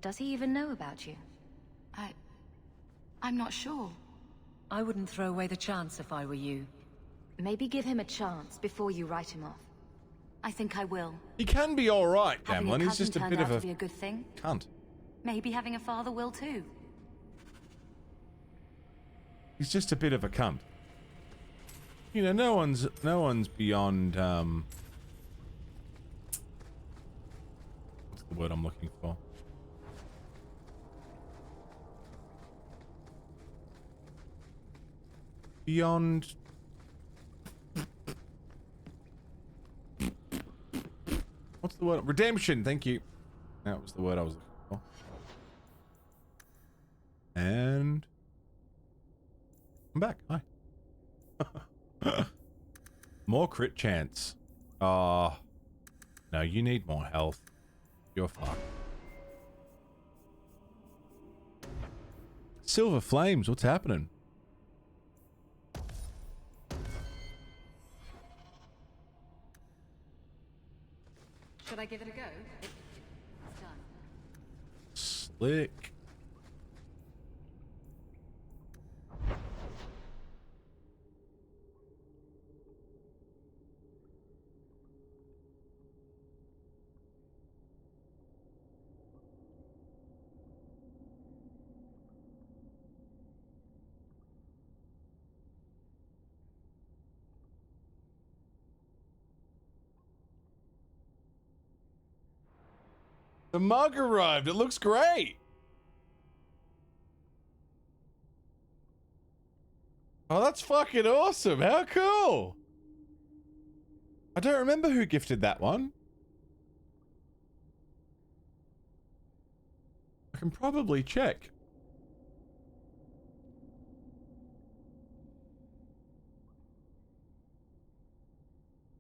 Does he even know about you? I'm not sure. I wouldn't throw away the chance if I were you. Maybe give him a chance before you write him off. I think I will. He can be all right, Having Gamlen. a He's just a cousin bit turned of out to a be a good thing. cunt. Maybe having a father will too. He's just a bit of a cunt. You know, no one's beyond what's the word I'm looking for? Beyond what's the word? Redemption, thank you. That was the word I was looking for. And I'm back. Hi. More crit chance. No, you need more health. You're fucked. Silver flames, what's happening? Should I give it a go? It's done. Slick. The mug arrived. It looks great. Oh, that's fucking awesome. How cool. I don't remember who gifted that one. I can probably check.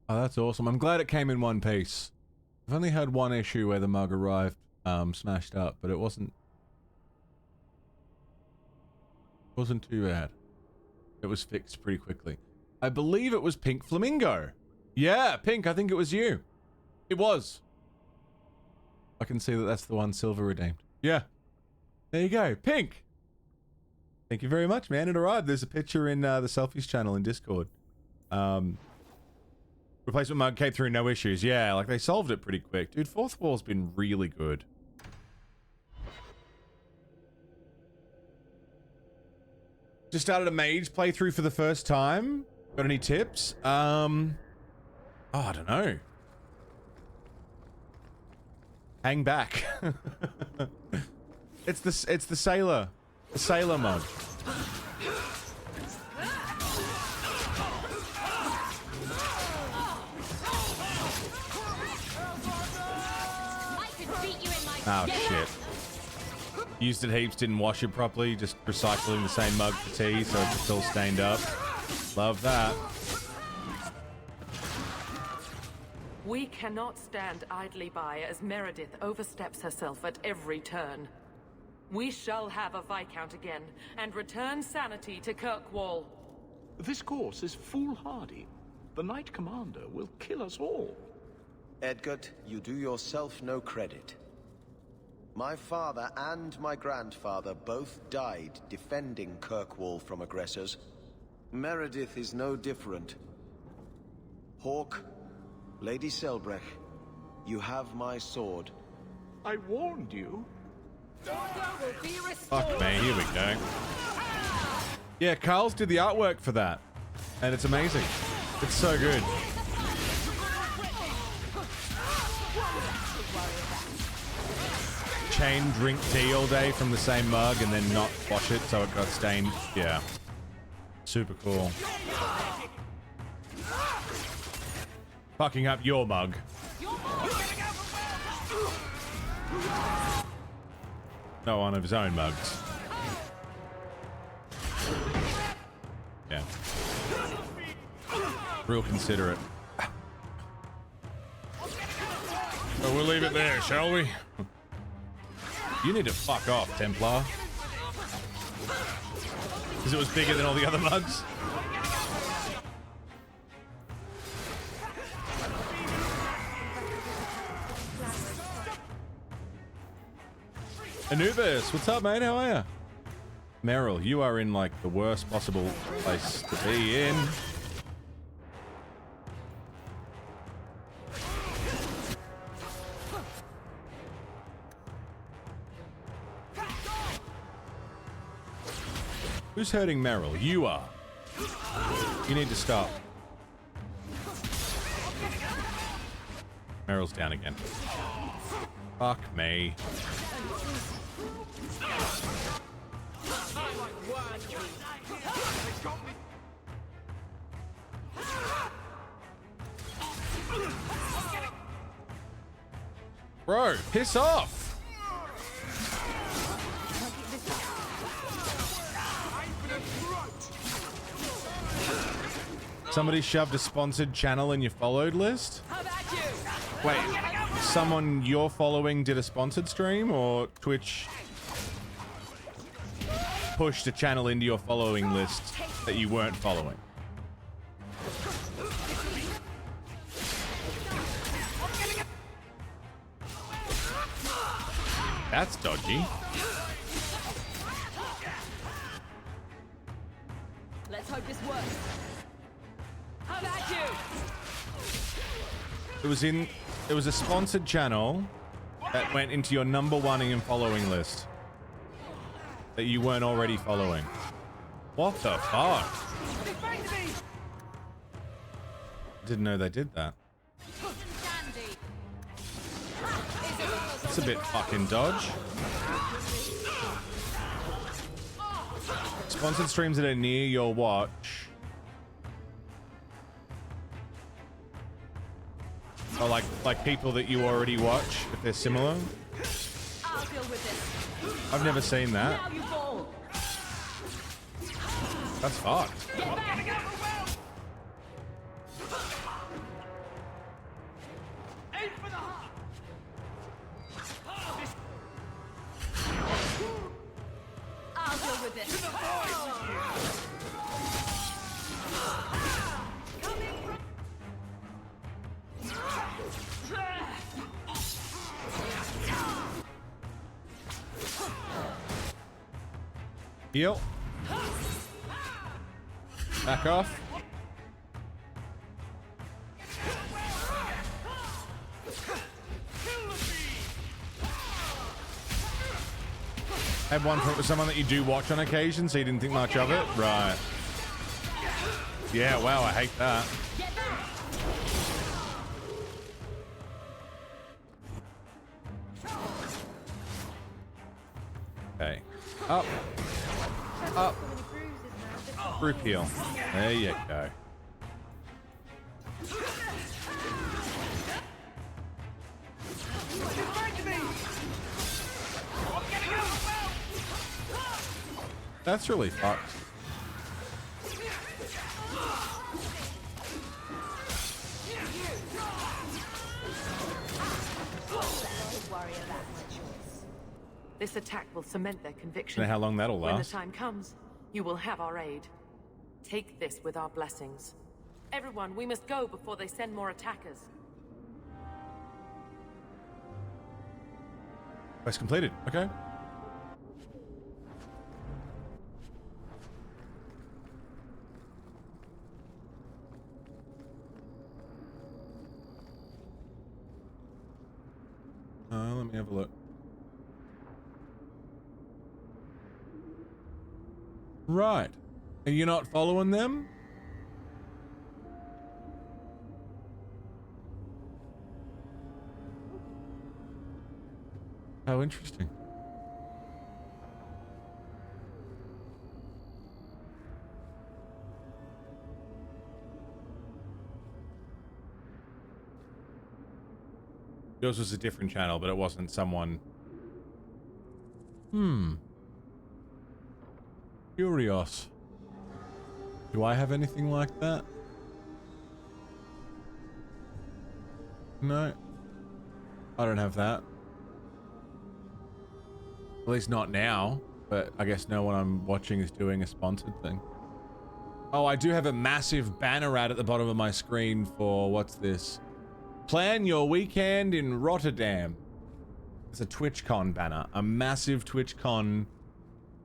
Oh, that's awesome. I'm glad it came in one piece. I've only had one issue where the mug arrived smashed up, but it wasn't too bad. It was fixed pretty quickly. I believe it was Pink Flamingo. Yeah, Pink, I think it was you. It was. I can see that that's the one Silver redeemed. Yeah. There you go. Pink. Thank you very much, man. It arrived. There's a picture in the Selfies channel in Discord. Replacement mug came through, no issues. Yeah, like they solved it pretty quick. Dude, Fourth Wall's been really good. Just started a mage playthrough for the first time. Got any tips? Oh, I don't know. Hang back. It's the sailor. The sailor mug. Oh shit. Used it heaps, didn't wash it properly, just recycling the same mug for tea so it's all stained up. Love that. We cannot stand idly by as Meredith oversteps herself at every turn. We shall have a Viscount again, and return sanity to Kirkwall. This course is foolhardy. The Knight Commander will kill us all. Edgard, you do yourself no credit. My father and my grandfather both died defending Kirkwall from aggressors. Meredith is no different. Hawk, Lady Selbrecht, you have my sword. I warned you. Fuck me, here we go. Yeah, Carl's did the artwork for that. And it's amazing. It's so good. Chain drink tea all day from the same mug and then not wash it so it got stained. Yeah. Super cool. Fucking up your mug. No, one of his own mugs. Yeah. Real considerate. But we'll leave it there, shall we? You need to fuck off, Templar. Because it was bigger than all the other mugs. Anubis, what's up, mate? How are you? Meryl, you are in like the worst possible place to be in. Who's hurting Meryl? You are. You need to stop. Meryl's down again. Fuck me. Bro, piss off! Somebody shoved a sponsored channel in your followed list? Wait, someone you're following did a sponsored stream, or Twitch pushed a channel into your following list that you weren't following? That's dodgy. Let's hope this works. How about you? It was a sponsored channel that went into your #1 in following list that you weren't already following. What the fuck? Didn't know they did that. That's a bit fucking dodge. Sponsored streams that are near your watch. Or like people that you already watch, if they're similar. I'll deal with this. I've never seen that. Now you fall. That's fucked. Get back. Aim for the heart. I'll deal with this. Heal. Back off. Had one from someone that you do watch on occasion, so you didn't think much of it? Right. Yeah, wow, I hate that. Okay. Up. Up. Group heal. There you go. That's really fucked. This attack will cement their conviction. Don't know how long that'll When the last. time comes, you will have our aid. Take this with our blessings. Everyone, we must go before they send more attackers. Quest completed. Okay. Let me have a look. Right. And you're not following them? How interesting. Yours was a different channel, but it wasn't someone... Curious. Do I have anything like that? No. I don't have that. At least not now, but I guess no one I'm watching is doing a sponsored thing. Oh, I do have a massive banner ad at the bottom of my screen for, what's this? Plan your weekend in Rotterdam. It's a TwitchCon banner. A massive TwitchCon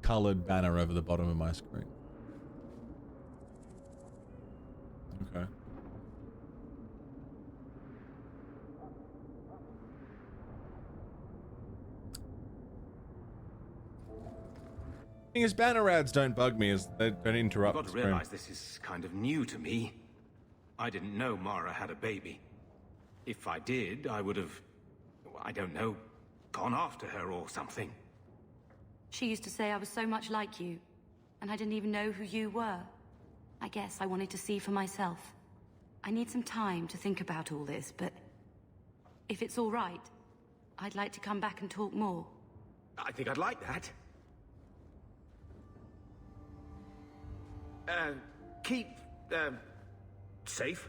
colored banner over the bottom of my screen. Okay. Thing is, banner ads don't bug me as they don't interrupt. You've got to realize this is kind of new to me. I didn't know Mara had a baby. If I did, I would have, I don't know, gone after her or something. She used to say I was so much like you, and I didn't even know who you were. I guess I wanted to see for myself. I need some time to think about all this, but if it's all right, I'd like to come back and talk more. I think I'd like that. Keep, safe.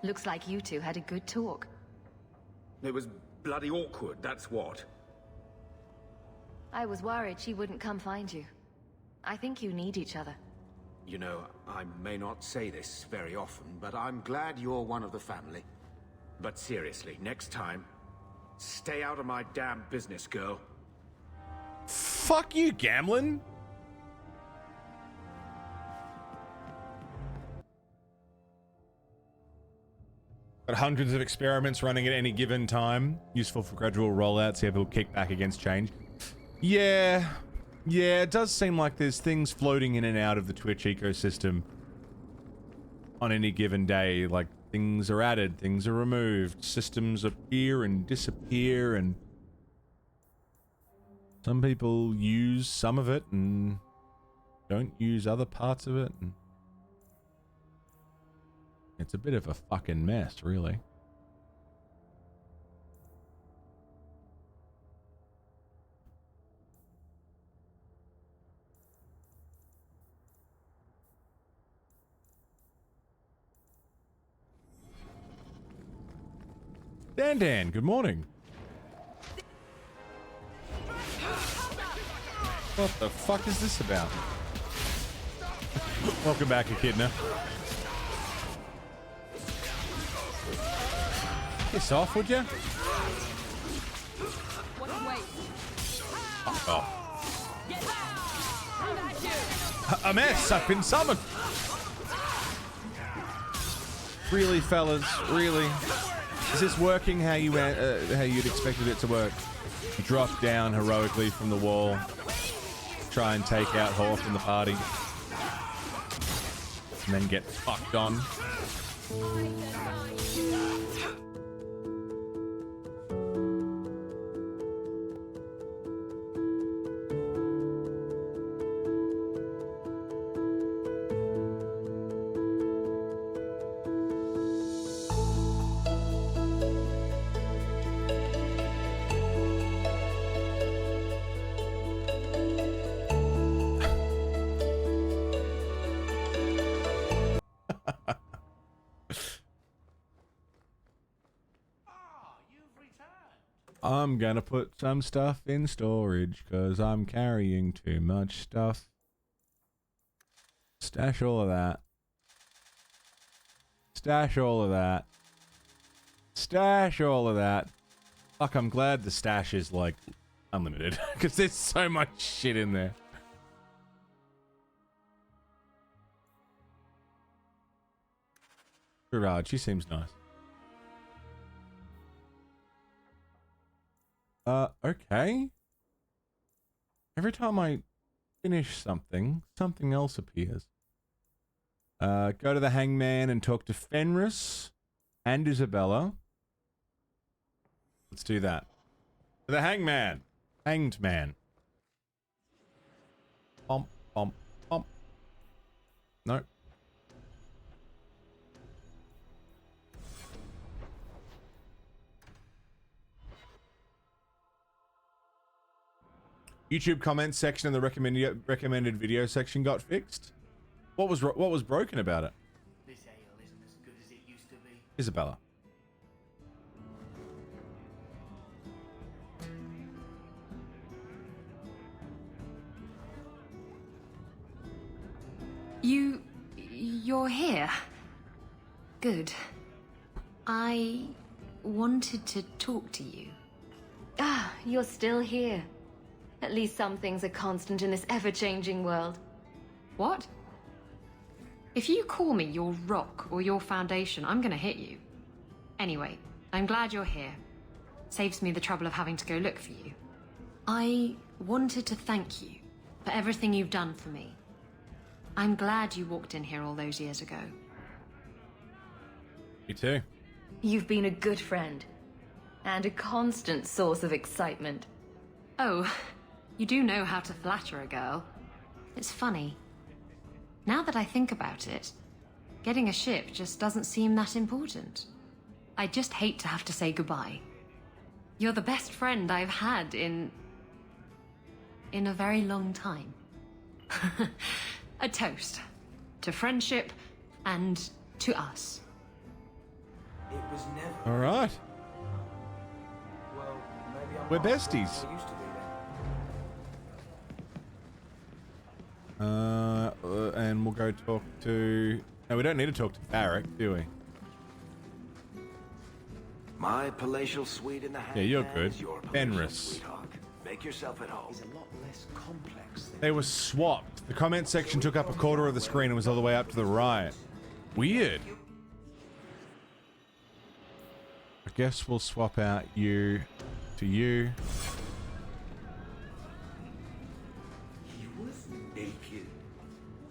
Looks like you two had a good talk. It was bloody awkward, that's what. I was worried she wouldn't come find you. I think you need each other. You know, I may not say this very often, but I'm glad you're one of the family. But seriously, next time, stay out of my damn business, girl. Fuck you, Gamlin. Got hundreds of experiments running at any given time. Useful for gradual rollout, see how people kick back against change. Yeah, it does seem like there's things floating in and out of the Twitch ecosystem on any given day. Like, things are added, things are removed, systems appear and disappear, and some people use some of it and don't use other parts of it. And it's a bit of a fucking mess, really. Dan, good morning. What the fuck is this about? Welcome back, Echidna. Piss off, would ya? Fuck off. A mess! I've been summoned! Really, fellas? Really? Is this working how you'd expected it to work? Drop down heroically from the wall. Try and take out Hawk and the party. And then get fucked on. I'm gonna put some stuff in storage because I'm carrying too much stuff. Stash all of that. Stash all of that. Stash all of that. Fuck, I'm glad the stash is like unlimited because there's so much shit in there. Gerard, she seems nice. Okay. Every time I finish something, something else appears. Go to the Hangman and talk to Fenris and Isabella. Let's do that. The Hangman. Hanged man. Pomp, pomp, pomp. Nope. YouTube comments section and the recommended video section got fixed. What was broken about it? This Isabella. You're here? Good. I wanted to talk to you. Ah, you're still here. At least some things are constant in this ever-changing world. What? If you call me your rock or your foundation, I'm gonna hit you. Anyway, I'm glad you're here. Saves me the trouble of having to go look for you. I wanted to thank you for everything you've done for me. I'm glad you walked in here all those years ago. Me too. You've been a good friend. And a constant source of excitement. Oh, you do know how to flatter a girl. It's funny. Now that I think about it, getting a ship just doesn't seem that important. I just hate to have to say goodbye. You're the best friend I've had in a very long time. A toast to friendship and to us. It was never. All right. Well, maybe I'm We're not. besties. I used to be And we'll go talk to... No, we don't need to talk to Varric, do we? My palatial suite in the hand. Yeah, you're good. Fenris. Make yourself at home. Is a lot less complex than They were swapped. The comment section took up a quarter of the screen and was all the way up to the right. Weird. I guess we'll swap out you to you. he was naked.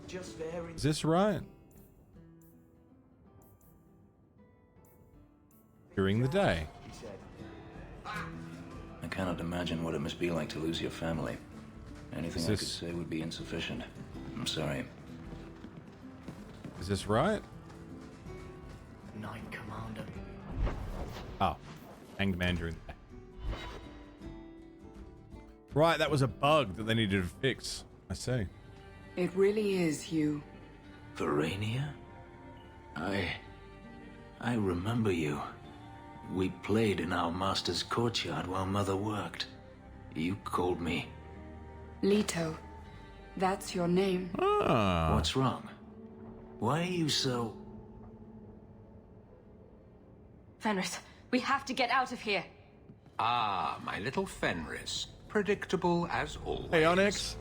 Just very. Is this right? During the day. He said. I cannot imagine what it must be like to lose your family. Anything I could Is say would be insufficient. I'm sorry. this right? Knight Commander. Oh, hanged man during the day. Right, that was a bug that they needed to fix. I see. It really is you. Verania? I remember you. We played in our master's courtyard while Mother worked. You called me. Leto. That's your name. Ah. What's wrong? Why are you so... Fenris, we have to get out of here. Ah, my little Fenris. Predictable as always. Hey, Onyx.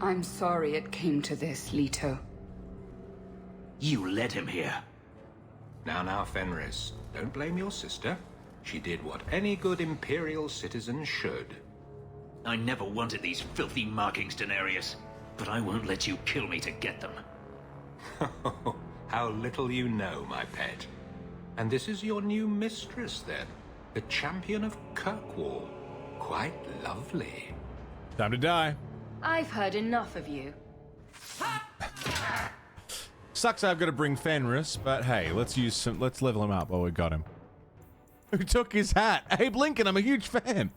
I'm sorry it came to this, Leto. You led him here. Now, Fenris. Don't blame your sister. She did what any good Imperial citizen should. I never wanted these filthy markings, Daenerys. But I won't let you kill me to get them. How little you know, my pet. And this is your new mistress, then? The champion of Kirkwall. Quite lovely. Time to die. I've heard enough of you. Sucks I've got to bring Fenris, but hey, let's level him up while we got him. Who took his hat? Abe Lincoln, I'm a huge fan.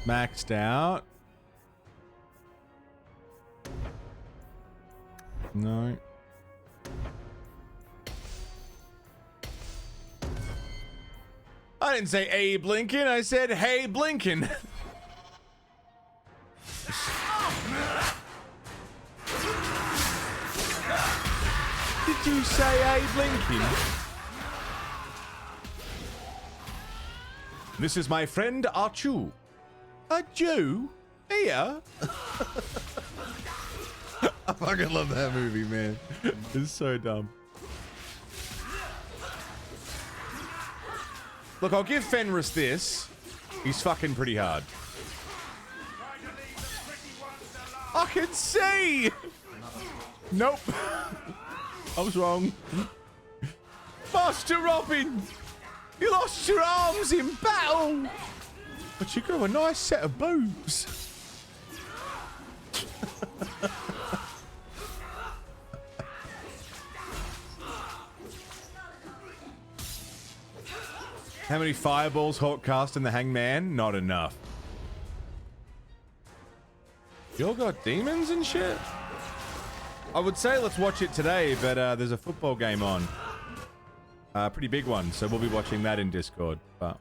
Maxed out. No. I didn't say Abe Lincoln, I said hey Blinken. Did you say Abe Lincoln? This is my friend Archu. A Jew? Here? I fucking love that movie, man. It's so dumb. Look, I'll give Fenris this. He's fucking pretty hard. I can see! Nope. I was wrong. Master Robin! You lost your arms in battle! But you got a nice set of boobs. How many fireballs Hawk cast in the Hangman? Not enough. You all got demons and shit? I would say let's watch it today, but there's a football game on. Pretty big one, so we'll be watching that in Discord. But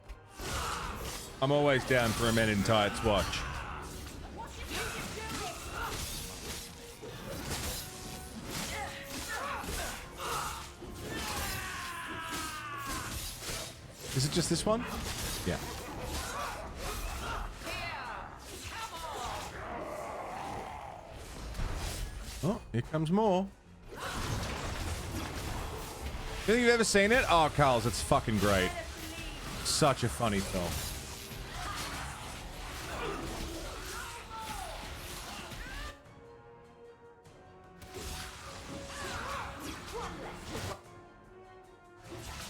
I'm always down for a Men in Tights watch. Is it just this one? Yeah. Oh, here comes more. You think you've ever seen it? Oh, Carls, it's fucking great. Such a funny film.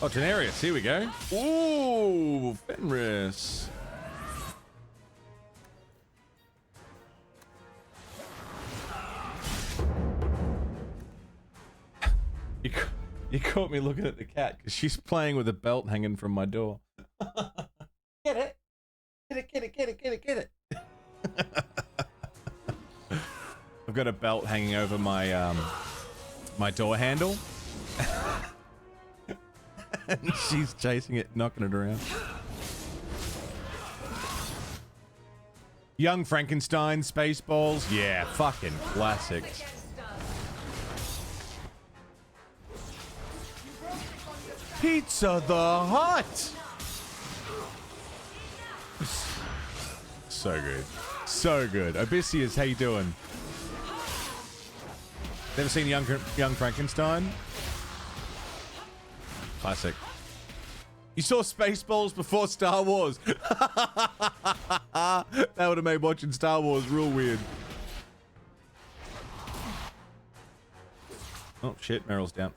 Oh, Daenerys, here we go. Ooh, Fenris. You caught me looking at the cat because she's playing with a belt hanging from my door. Get it? Get it, get it, get it, get it, get it. I've got a belt hanging over my my door handle. And she's chasing it, knocking it around. Young Frankenstein, Spaceballs. Yeah, fucking classics. Pizza the Hut! So good. So good. Odysseus, how you doing? Never seen Young Frankenstein? Classic. You saw Spaceballs before Star Wars. That would have made watching Star Wars real weird. Oh shit, Meryl's down.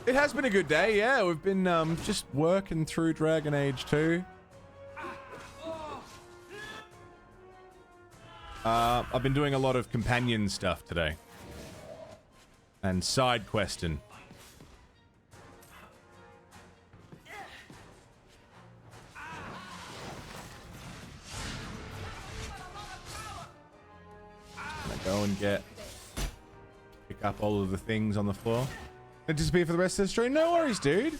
It has been a good day, yeah. We've been just working through Dragon Age 2. I've been doing a lot of companion stuff today. And side questing. Gonna go and pick up all of the things on the floor. And disappear for the rest of the stream? No worries, dude.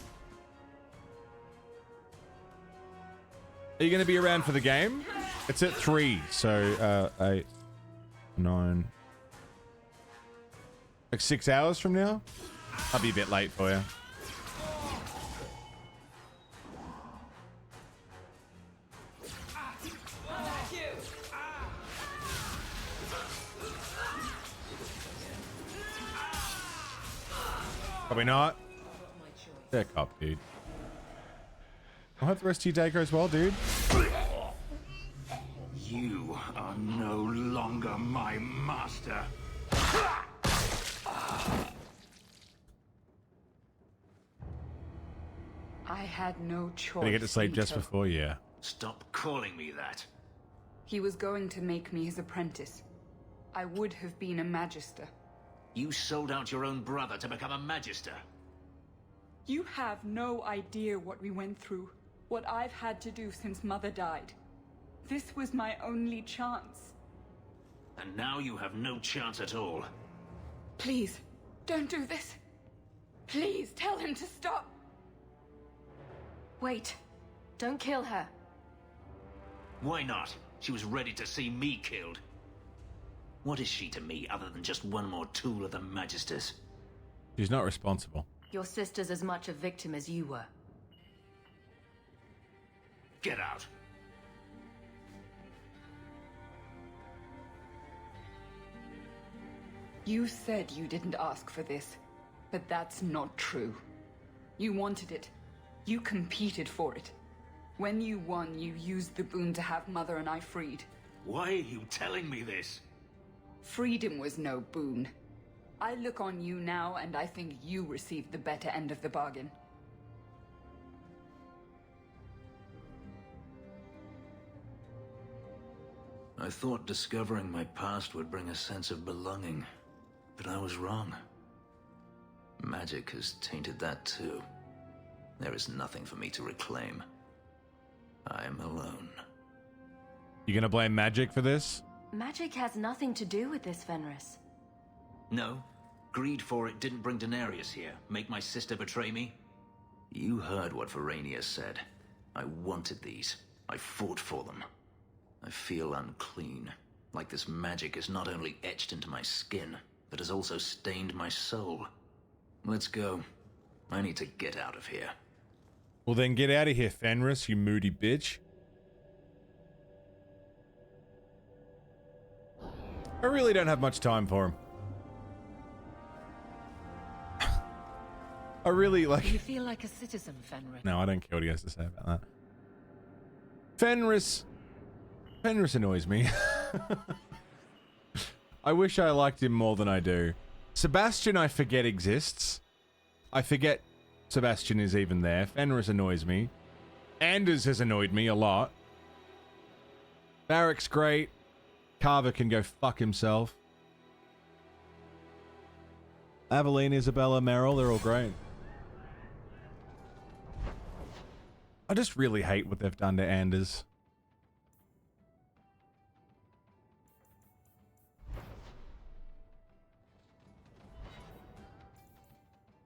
Are you going to be around for the game? It's at 3, so 8, 9, like 6 hours from now. I'll be a bit late for you. Probably not. Check up, dude. I hope the rest of your day goes well, dude. You are no longer my master. I had no choice. Did I get to sleep just Leto. before? Yeah. Stop calling me that. He was going to make me his apprentice. I would have been a magister. You sold out your own brother to become a magister. You have no idea what we went through, what I've had to do since Mother died. This was my only chance. And now you have no chance at all. Please, don't do this. Please, tell him to stop. Wait. Don't kill her. Why not? She was ready to see me killed. What is she to me other than just one more tool of the Magisters? She's not responsible. Your sister's as much a victim as you were. Get out. You said you didn't ask for this, but that's not true. You wanted it. You competed for it. When you won, you used the boon to have Mother and I freed. Why are you telling me this? Freedom was no boon. I look on you now, and I think you received the better end of the bargain. I thought discovering my past would bring a sense of belonging, but I was wrong. Magic has tainted that too. There is nothing for me to reclaim. I am alone. You gonna blame magic for this? Magic has nothing to do with this, Fenris. No, greed for it didn't bring Daenerys here, make my sister betray me. You heard what Varania said. I wanted these. I fought for them. I feel unclean, like this magic is not only etched into my skin, but has also stained my soul. Let's go. I need to get out of here. Well then get out of here, Fenris, you moody bitch. I really don't have much time for him. I really like... You feel like a citizen, Fenris. No, I don't care what he has to say about that. Fenris annoys me. I wish I liked him more than I do. Sebastian I forget exists. I forget Sebastian is even there. Fenris annoys me. Anders has annoyed me a lot. Barrack's great. Carver can go fuck himself. Aveline, Isabella, Meryl, they're all great. I just really hate what they've done to Anders.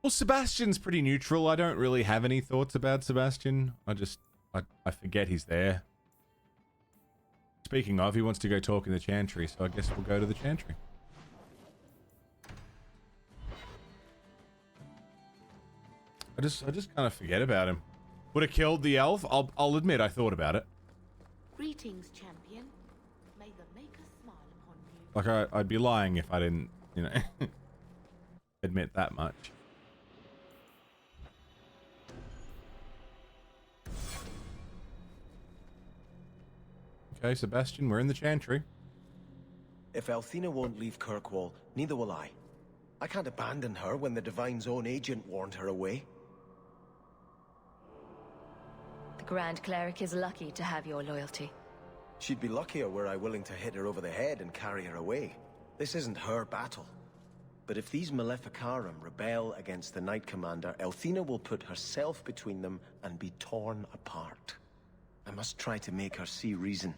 Well, Sebastian's pretty neutral. I don't really have any thoughts about Sebastian. I forget he's there. Speaking of, he wants to go talk in the Chantry, so I guess we'll go to the Chantry. I just kind of forget about him. Would have killed the elf? I'll admit I thought about it. Greetings, champion. May the Maker smile upon you. Like I'd be lying if I didn't, you know, admit that much. Okay, Sebastian, we're in the Chantry. If Althena won't leave Kirkwall, neither will I. I can't abandon her when the Divine's own agent warned her away. The Grand Cleric is lucky to have your loyalty. She'd be luckier were I willing to hit her over the head and carry her away. This isn't her battle. But if these Maleficarum rebel against the Knight Commander, Althena will put herself between them and be torn apart. I must try to make her see reason.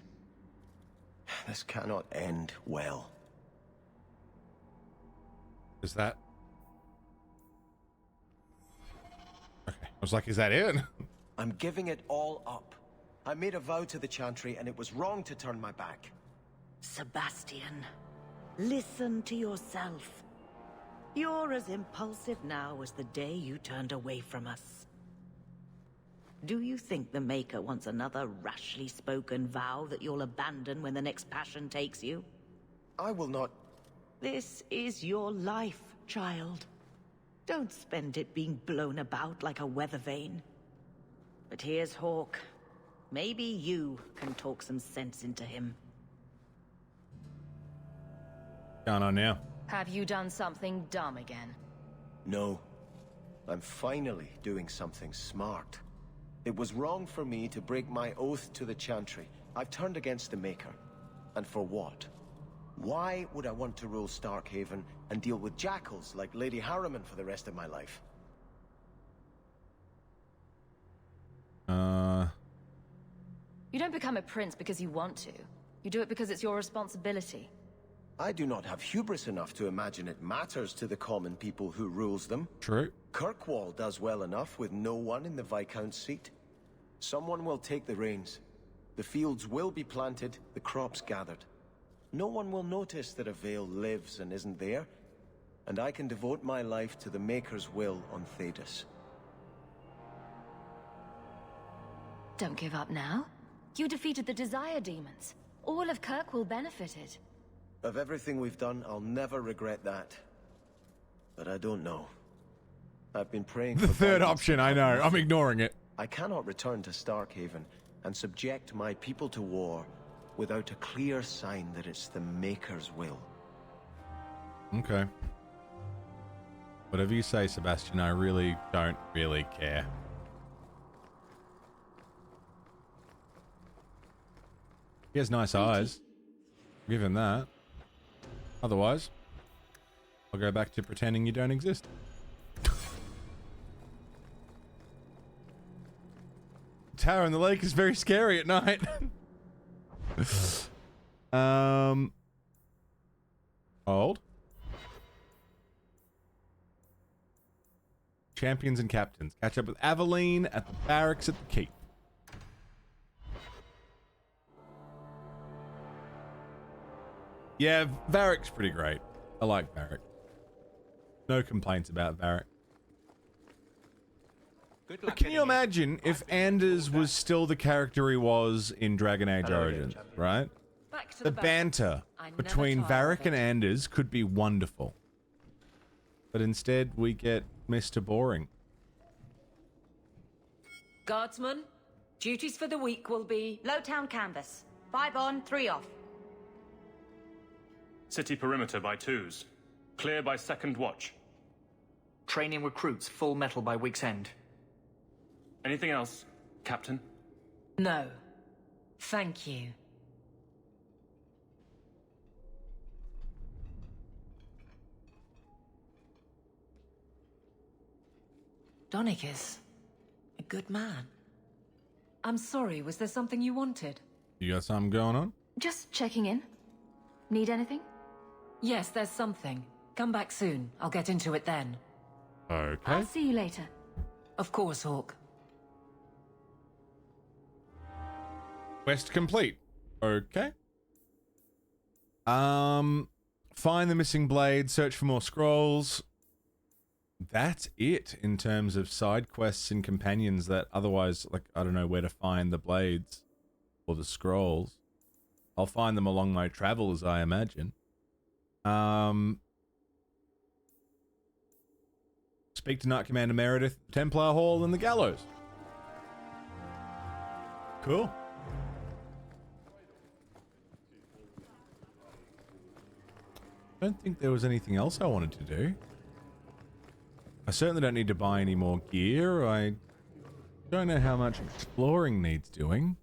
This cannot end well. Is that... Okay, I was like, is that it? I'm giving it all up. I made a vow to the Chantry, and it was wrong to turn my back. Sebastian, listen to yourself. You're as impulsive now as the day you turned away from us. Do you think the Maker wants another rashly spoken vow that you'll abandon when the next passion takes you? I will not... This is your life, child. Don't spend it being blown about like a weather vane. But here's Hawke. Maybe you can talk some sense into him. What's going on now? Have you done something dumb again? No. I'm finally doing something smart. It was wrong for me to break my oath to the Chantry. I've turned against the Maker. And for what? Why would I want to rule Starkhaven and deal with jackals like Lady Harriman for the rest of my life? You don't become a prince because you want to. You do it because it's your responsibility. I do not have hubris enough to imagine it matters to the common people who rules them. True. Kirkwall does well enough with no one in the Viscount's seat. Someone will take the reins. The fields will be planted, the crops gathered. No one will notice that a Vale lives and isn't there, and I can devote my life to the Maker's will on Thedas. Don't give up now. You defeated the Desire Demons. All of Kirkwall benefited. Of everything we've done, I'll never regret that. But I don't know. I've been praying for... The third option, I know. I'm ignoring it. I cannot return to Starkhaven and subject my people to war without a clear sign that it's the Maker's will. Okay. Whatever you say, Sebastian, I really don't really care. He has nice eyes. Give him that. Otherwise, I'll go back to pretending you don't exist. Tower in the lake is very scary at night. Hold. Champions and captains. Catch up with Aveline at the barracks at the keep. Yeah, Varric's pretty great. I like Varric. No complaints about Varric. But can you imagine if Anders was still the character he was in Dragon Age Origins, right? The banter between Varric and Anders could be wonderful. But instead, we get Mr. Boring. Guardsmen, duties for the week will be... Lowtown canvas. 5 on, 3 off. City perimeter by 2s. Clear by 2nd watch. Training recruits full metal by week's end. Anything else, Captain? No. Thank you. Donnick is a good man. I'm sorry, was there something you wanted? You got something going on? Just checking in. Need anything? Yes, there's something. Come back soon. I'll get into it then. Okay. I'll see you later. Of course, Hawk. Quest complete. Okay. Find the missing blade, search for more scrolls. That's it in terms of side quests and companions that otherwise, like, I don't know where to find the blades or the scrolls. I'll find them along my travels, I imagine. Speak to Knight Commander Meredith, Templar Hall, and the Gallows. Cool. I don't think there was anything else I wanted to do. I certainly don't need to buy any more gear. I don't know how much exploring needs doing.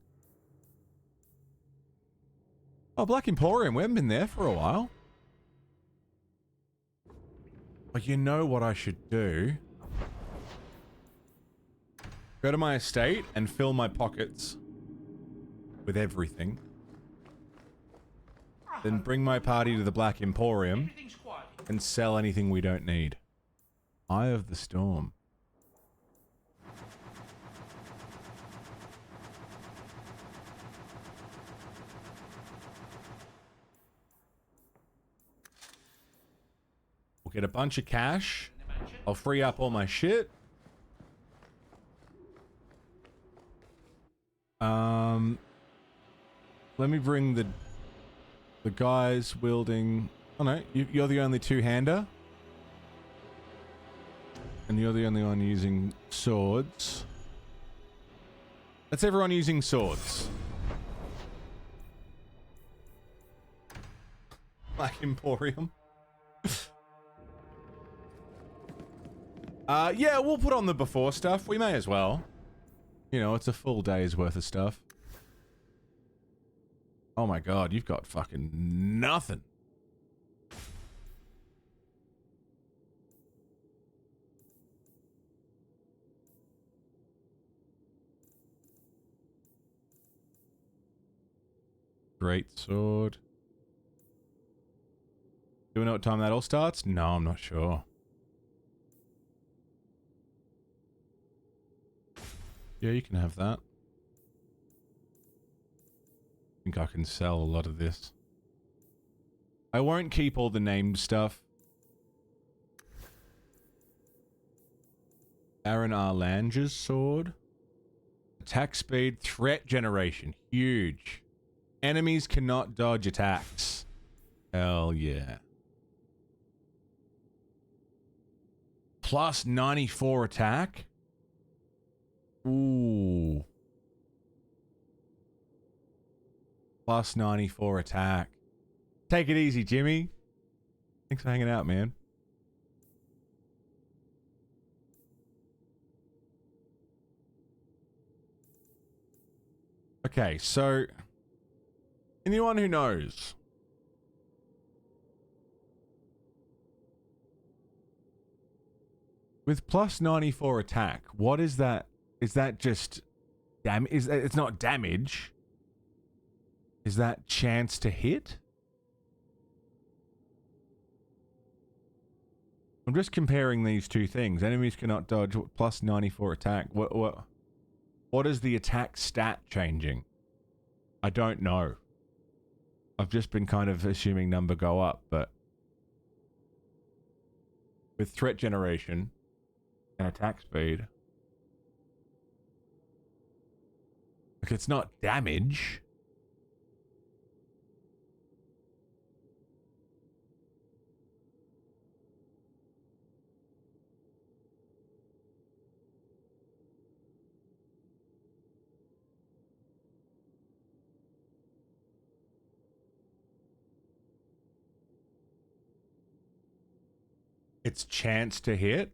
Oh, Black Emporium. We haven't been there for a while. Oh, you know what I should do? Go to my estate and fill my pockets with everything. Then bring my party to the Black Emporium and sell anything we don't need. Eye of the Storm. We'll get a bunch of cash. I'll free up all my shit. Let me bring the guys wielding... Oh no, you're the only two-hander. And you're the only one using swords. That's everyone using swords. Black Emporium. Yeah, we'll put on the before stuff. We may as well. You know, it's a full day's worth of stuff. Oh my god, you've got fucking nothing. Great sword. Do we know what time that all starts? No, I'm not sure. Yeah, you can have that. I think I can sell a lot of this. I won't keep all the named stuff. Aaron R. Lange's sword. Attack speed, threat generation. Huge. Enemies cannot dodge attacks. Hell yeah. Plus 94 attack. Ooh. Plus 94 attack. Take it easy, Jimmy. Thanks for hanging out, man. Okay, so anyone who knows With plus 94 attack, what is that? Is that just it's not damage. Is that chance to hit? I'm just comparing these two things. Enemies cannot dodge. Plus 94 attack. What is the attack stat changing? I don't know. I've just been kind of assuming number go up, but with threat generation and attack speed, like it's not damage. It's chance to hit.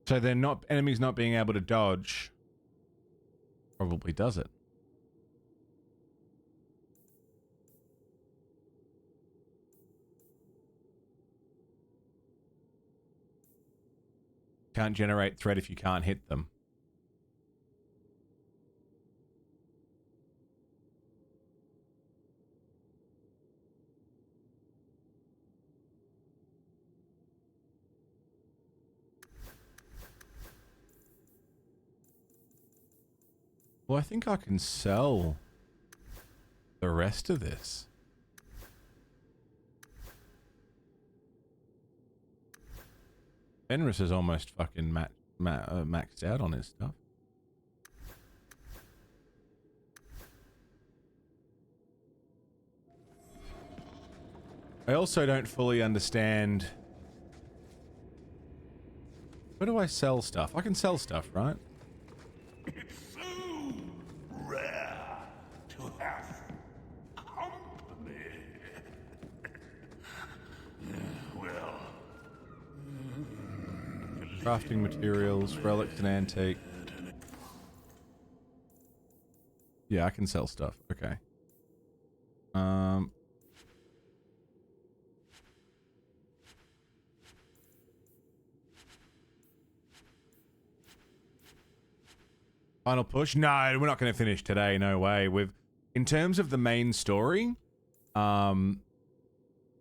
So they're not, enemies not being able to dodge probably does it. Can't generate threat if you can't hit them. Well, I think I can sell the rest of this. Fenris is almost fucking maxed out on his stuff. I also don't fully understand. Where do I sell stuff? I can sell stuff, right? Rare to have company. Well, Crafting materials, relics and antique. Yeah, I can sell stuff. Okay. Final push? No, we're not going to finish today. No way. In terms of the main story,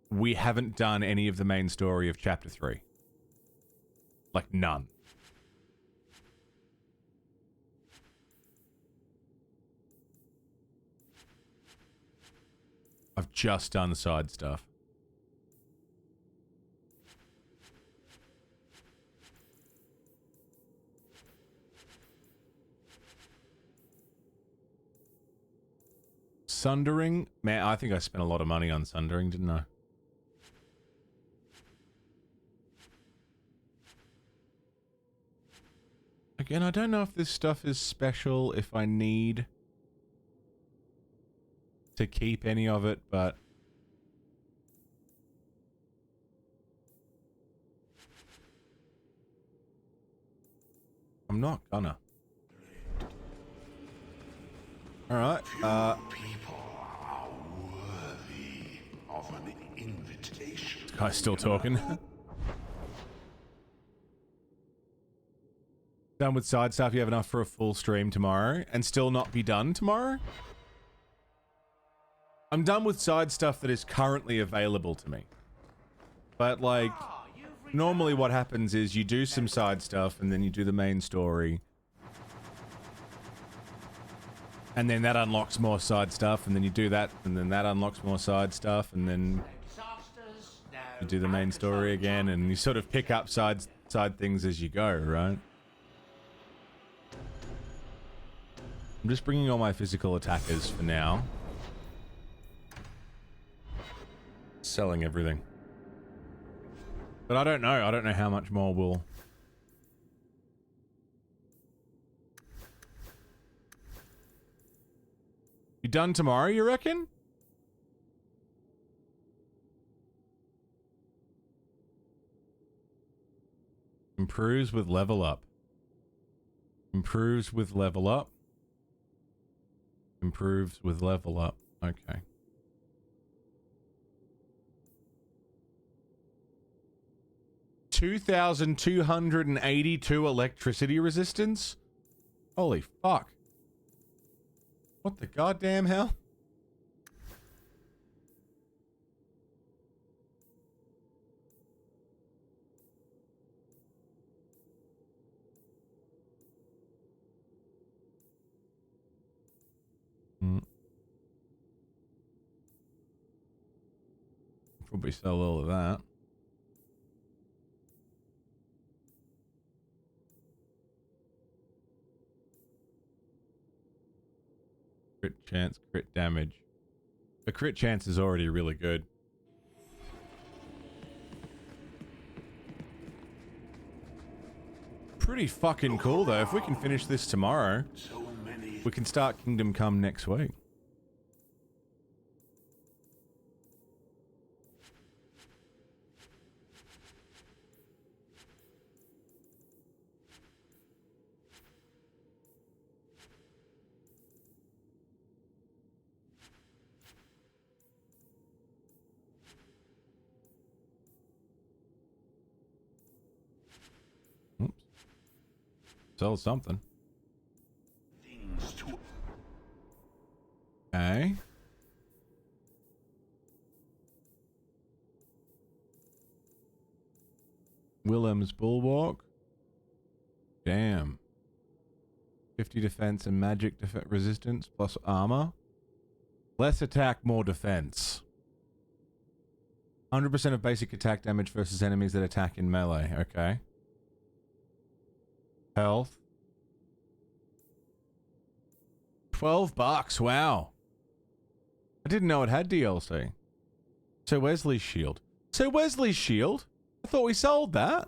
we haven't done any of the main story of chapter 3. Like none. I've just done side stuff. Sundering? Man, I think I spent a lot of money on sundering, didn't I? Again, I don't know if this stuff is special, if I need to keep any of it, but I'm not gonna. Alright, people are worthy of an invitation. This guy's still talking. Done with side stuff, you have enough for a full stream tomorrow and still not be done tomorrow? I'm done with side stuff that is currently available to me. But like, normally what happens is you do some side stuff and then you do the main story. And then that unlocks more side stuff, and then you do that, and then that unlocks more side stuff, and then you do the main story again, and you sort of pick up side things as you go, right? I'm just bringing all my physical attackers for now. Selling everything. But I don't know how much more will... You done tomorrow, you reckon? Improves with level up. Improves with level up. Improves with level up. Okay. 2,282 electricity resistance? Holy fuck. What the goddamn hell? Probably sell all of that. Crit chance, crit damage. The crit chance is already really good. Pretty fucking cool though. If we can finish this tomorrow, we can start Kingdom Come next week. Sell something. Okay. Willem's Bulwark. Damn. 50 defense and magic resistance plus armor. Less attack, more defense. 100% of basic attack damage versus enemies that attack in melee. Okay. Health. $12. Wow. I didn't know it had DLC. So Wesley's shield. So Wesley's shield? I thought we sold that.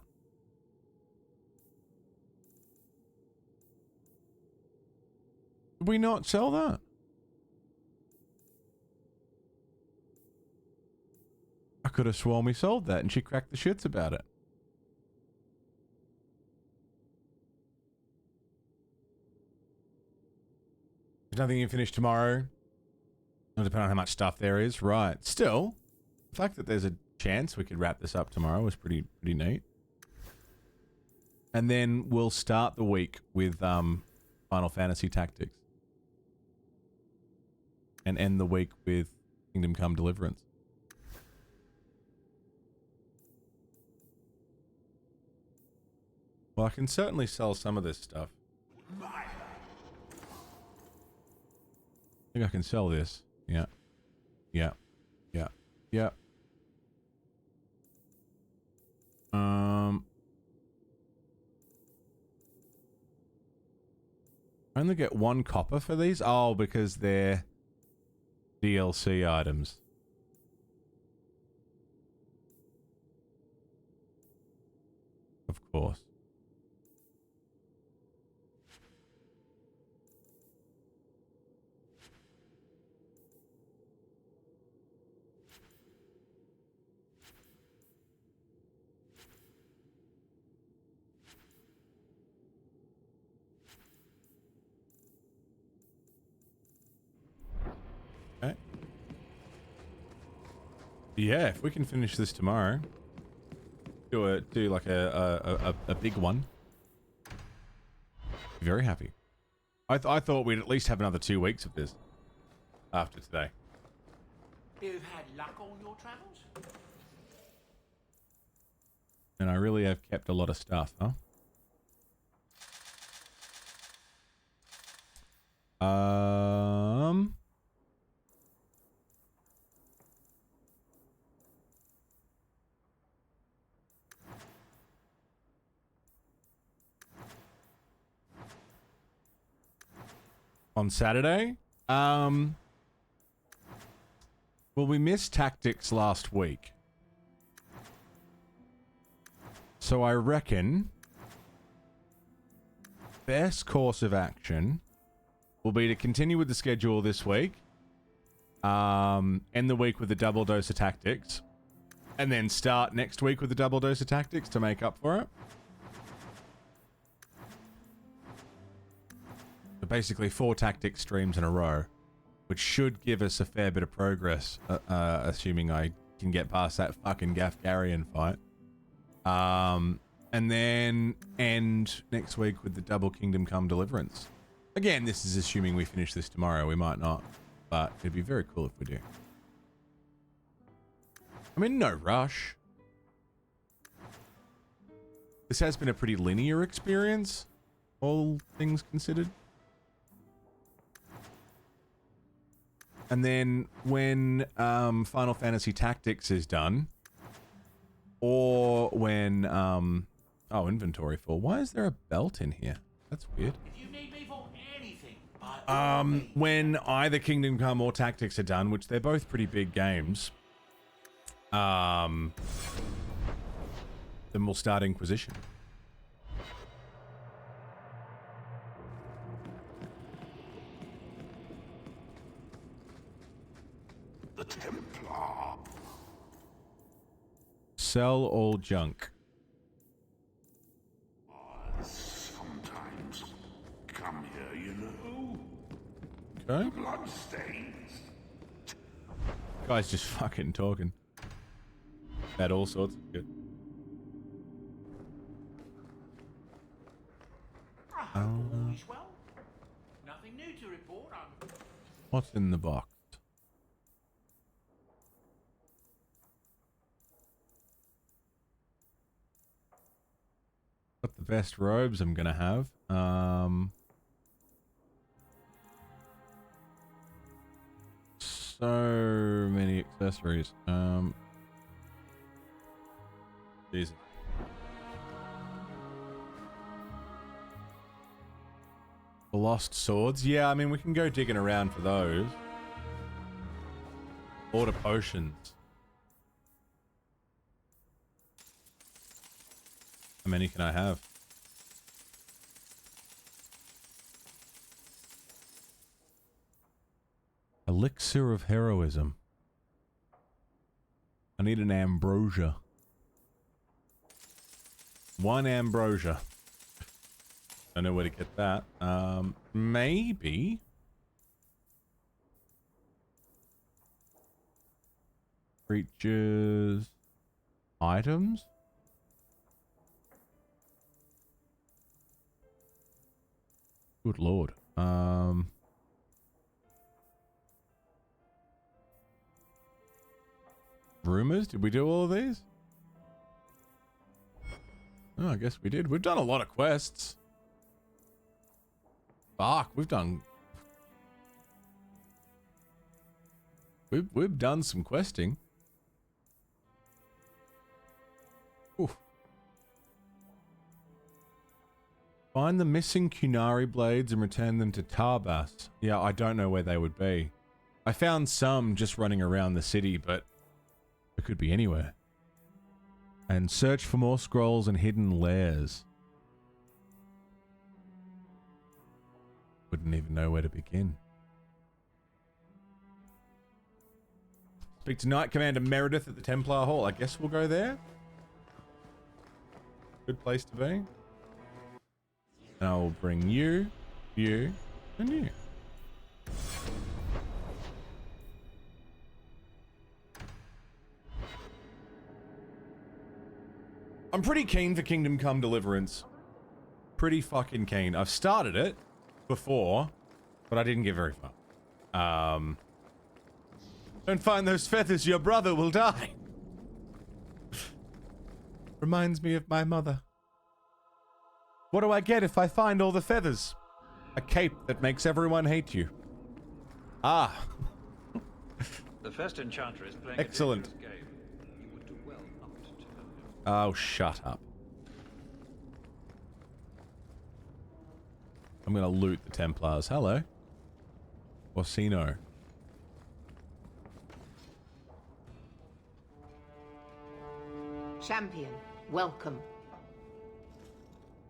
Did we not sell that? I could have sworn we sold that and she cracked the shits about it. There's nothing you can finish tomorrow. It'll depend on how much stuff there is. Right. Still, the fact that there's a chance we could wrap this up tomorrow was pretty neat. And then we'll start the week with Final Fantasy Tactics. And end the week with Kingdom Come Deliverance. Well, I can certainly sell some of this stuff. I think I can sell this. Yeah. Yeah. Yeah. Yeah. I only get 1 copper for these? Oh, because they're DLC items. Of course. Okay. Yeah, if we can finish this tomorrow, do like a big one. Very happy. I thought we'd at least have another 2 weeks of this after today. You've had luck on your travels? And I really have kept a lot of stuff, huh? On Saturday? Well, we missed tactics last week. So I reckon best course of action will be to continue with the schedule this week, end the week with a double dose of tactics, and then start next week with a double dose of tactics to make up for it. So basically 4 tactics streams in a row, which should give us a fair bit of progress, assuming I can get past that fucking Gafgarian fight. And then end next week with the Double Kingdom Come Deliverance. Again, this is assuming we finish this tomorrow. We might not, but it'd be very cool if we do. I'm in no rush. This has been a pretty linear experience, all things considered. And then when Final Fantasy Tactics is done, or when inventory full. Why is there a belt in here? That's weird. If you need me for anything, when either Kingdom Come or Tactics are done, which they're both pretty big games, then we'll start Inquisition. the Templar. Sell all junk. Sometimes come here, you know. Okay. Bloodstains. Guy's just fucking talking. About all sorts of shit. Well, nothing new to report on. What's in the box? Got the best robes I'm gonna have. So many accessories. Jesus. The lost swords? Yeah, I mean, we can go digging around for those. Order potions. How many can I have? Elixir of heroism. I need an ambrosia. One ambrosia. Don't know where to get that. Maybe. Creatures. Items. Good lord. Rumors? Did we do all of these? Oh, I guess we did. We've done a lot of quests. Fuck, we've done some questing. Oof. Find the missing Kunari blades and return them to Tarbas. Yeah, I don't know where they would be. I found some just running around the city, but it could be anywhere. And search for more scrolls and hidden lairs. Wouldn't even know where to begin. Speak to Knight Commander Meredith at the Templar Hall. I guess we'll go there. Good place to be. And I will bring you, you, and you. I'm pretty keen for Kingdom Come Deliverance. Pretty fucking keen. I've started it before, but I didn't get very far. Don't find those feathers, your brother will die. Reminds me of my mother. What do I get if I find all the feathers? A cape that makes everyone hate you. Ah. The first enchanter is playing excellent. A dangerous game. You would do well not to tell him. Oh, shut up. I'm gonna loot the Templars. Hello. Orsino. Champion, welcome.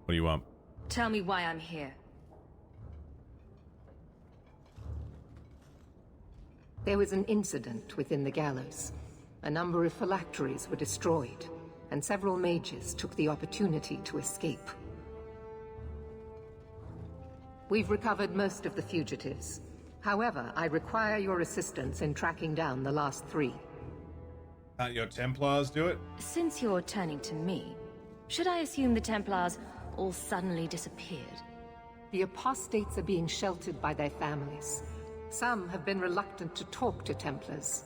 What do you want? Tell me why I'm here. There was an incident within the gallows. A number of phylacteries were destroyed, and several mages took the opportunity to escape. We've recovered most of the fugitives. However, I require your assistance in tracking down the last 3. Can't your Templars do it? Since you're turning to me, Should I assume the Templars all suddenly disappeared? The apostates are being sheltered by their families. Some have been reluctant to talk to Templars.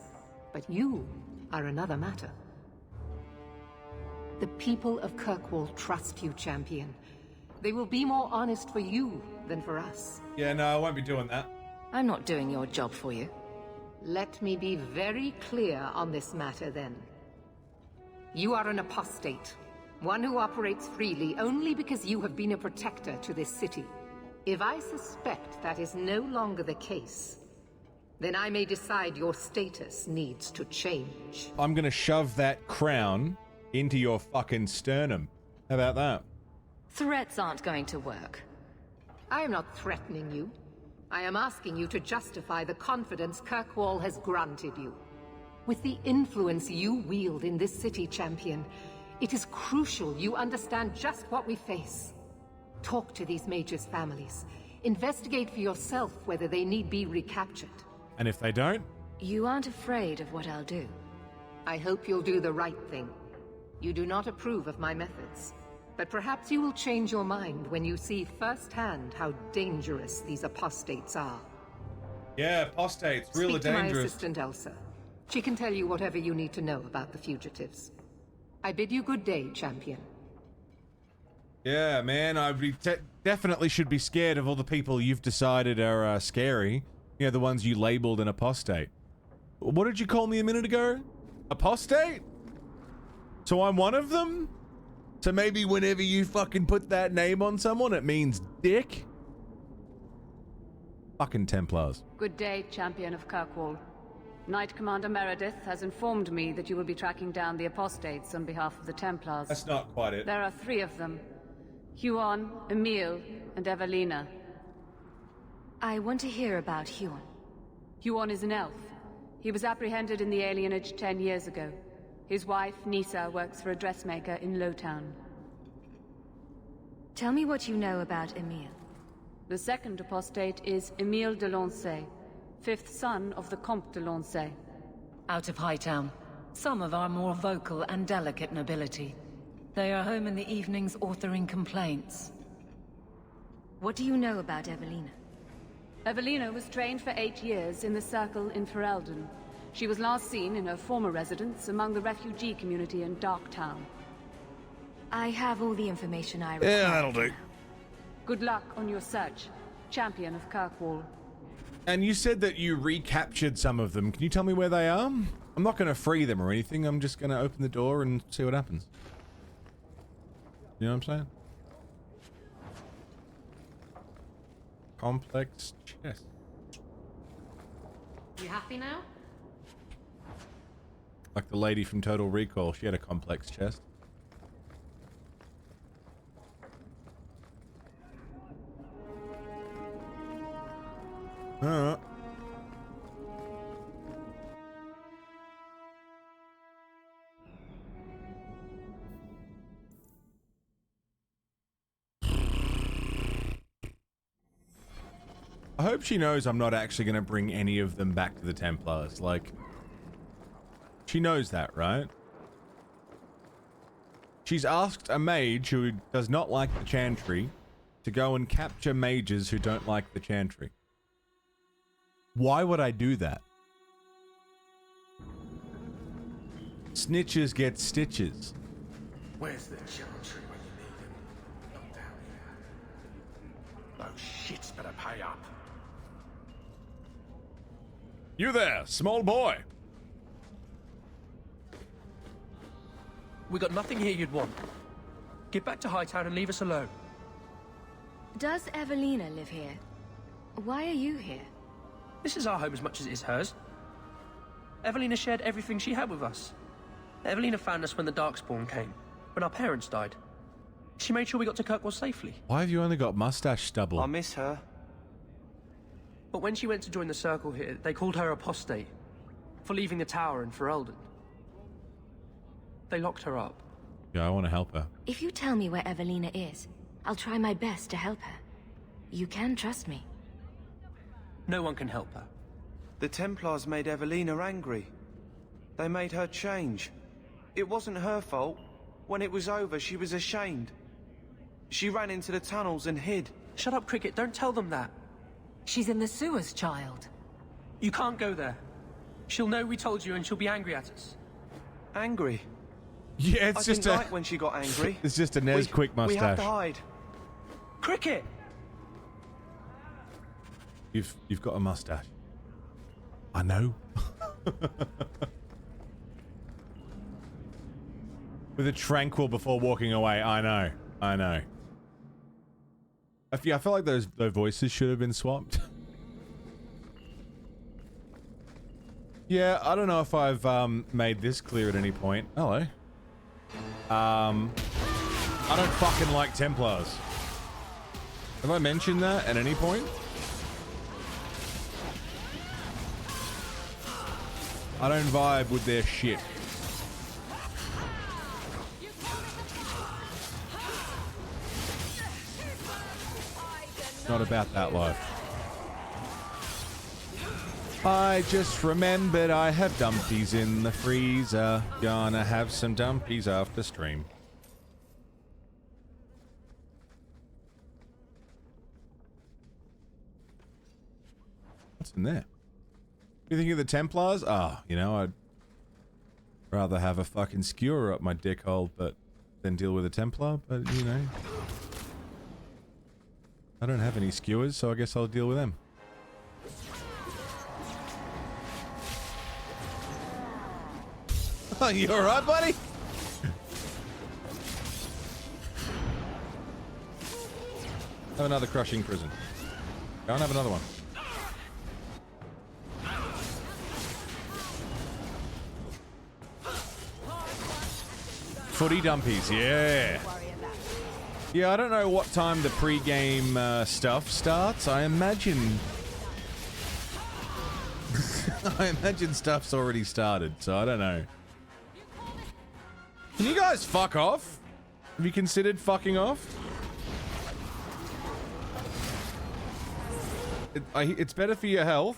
But you are another matter. The people of Kirkwall trust you, champion. They will be more honest for you than for us. Yeah, no, I won't be doing that. I'm not doing your job for you. Let me be very clear on this matter, then. You are an apostate. One who operates freely only because you have been a protector to this city. If I suspect that is no longer the case, then I may decide your status needs to change. I'm gonna shove that crown into your fucking sternum. How about that? Threats aren't going to work. I am not threatening you. I am asking you to justify the confidence Kirkwall has granted you. With the influence you wield in this city, champion, it is crucial you understand just what we face. Talk to these mages' families. Investigate for yourself whether they need be recaptured. And if they don't? You aren't afraid of what I'll do. I hope you'll do the right thing. You do not approve of my methods. But perhaps you will change your mind when you see firsthand how dangerous these apostates are. Yeah, apostates, really dangerous. Speak to my dangerous. assistant, Elsa. She can tell you whatever you need to know about the fugitives. I bid you good day, champion. Yeah, man, I definitely should be scared of all the people you've decided are scary. You know, the ones you labeled an apostate. What did you call me a minute ago? Apostate? So I'm one of them? So maybe whenever you fucking put that name on someone, it means dick? Fucking Templars. Good day, champion of Kirkwall. Knight Commander Meredith has informed me that you will be tracking down the apostates on behalf of the Templars. That's not quite it. There are 3 of them. Huon, Emile, and Evelina. I want to hear about Huon. Huon is an elf. He was apprehended in the alienage 10 years ago. His wife, Nisa, works for a dressmaker in Lowtown. Tell me what you know about Emile. The second apostate is Emile de Lancey, 5th son of the Comte de Lancey. Out of Hightown. Some of our more vocal and delicate nobility. They are home in the evenings authoring complaints. What do you know about Evelina? Evelina was trained for 8 years in the Circle in Ferelden. She was last seen in her former residence among the refugee community in Darktown. I have all the information I require. Yeah, that'll do. Good luck on your search, champion of Kirkwall. And you said that you recaptured some of them. Can you tell me where they are? I'm not going to free them or anything. I'm just going to open the door and see what happens. You know what I'm saying? Complex chest. You happy now? Like the lady from Total Recall. She had a complex chest. I hope she knows I'm not actually going to bring any of them back to the Templars. Like, she knows that, right? She's asked a mage who does not like the Chantry to go and capture mages who don't like the Chantry. Why would I do that? Snitches get stitches. Where's the Chantry when you need him? Not down here. Those shits better pay up. You there, small boy. We got nothing here you'd want. Get back to Hightown and leave us alone. Does Evelina live here? Why are you here? This is our home as much as it is hers. Evelina shared everything she had with us. Evelina found us when the Darkspawn came, when our parents died. She made sure we got to Kirkwall safely. Why have you only got mustache stubble? I miss her. But when she went to join the Circle here, they called her apostate for leaving the tower in Ferelden. They locked her up. Yeah, I want to help her. If you tell me where Evelina is, I'll try my best to help her. You can trust me. No one can help her. The Templars made Evelina angry. They made her change. It wasn't her fault. When it was over, she was ashamed. She ran into the tunnels and hid. Shut up, Cricket. Don't tell them that. She's in the sewers, child. You can't go there. She'll know we told you and she'll be angry at us. Angry? Yeah, it's I just didn't a... like when she got angry. It's just a Nez quick mustache. We have to hide. Cricket! You've got a mustache. I know. With a tranquil before walking away. I know. I know. I feel like those voices should have been swapped. Yeah, I don't know if I've made this clear at any point. Hello. I don't fucking like Templars. Have I mentioned that at any point? I don't vibe with their shit. Not about that life. I just remembered I have dumpies in the freezer. Gonna have some dumpies after stream. What's in there? You think of the Templars? Ah, you know, I'd rather have a fucking skewer up my dick hole, but then deal with a Templar, but you know. I don't have any skewers, so I guess I'll deal with them. Oh, you alright, buddy? Have another crushing prison. Go and have another one. Footy dumpies, yeah. Yeah, I don't know what time the pre-game stuff starts. I imagine... I imagine stuff's already started, so I don't know. Can you guys fuck off? Have you considered fucking off? It's better for your health.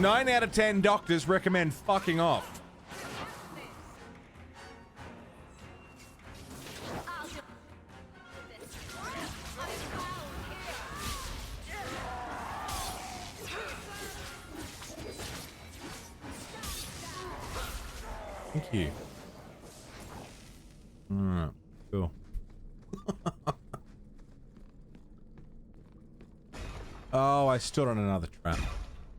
9 out of 10 doctors recommend fucking off. Thank you. Alright, cool. Oh, I stood on another trap.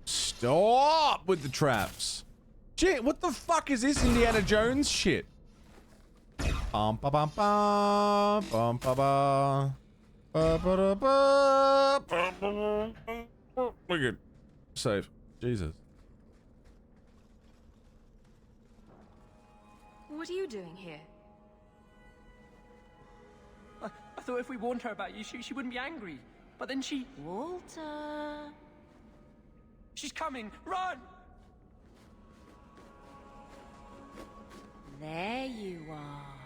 Stop with the traps. Gee, what the fuck is this Indiana Jones shit? Bum ba bum bum bum ba ba ba ba ba ba. We're good. Save. Jesus. What are you doing here? I thought if we warned her about you, she wouldn't be angry. But then she... Walter... She's coming! Run! There you are.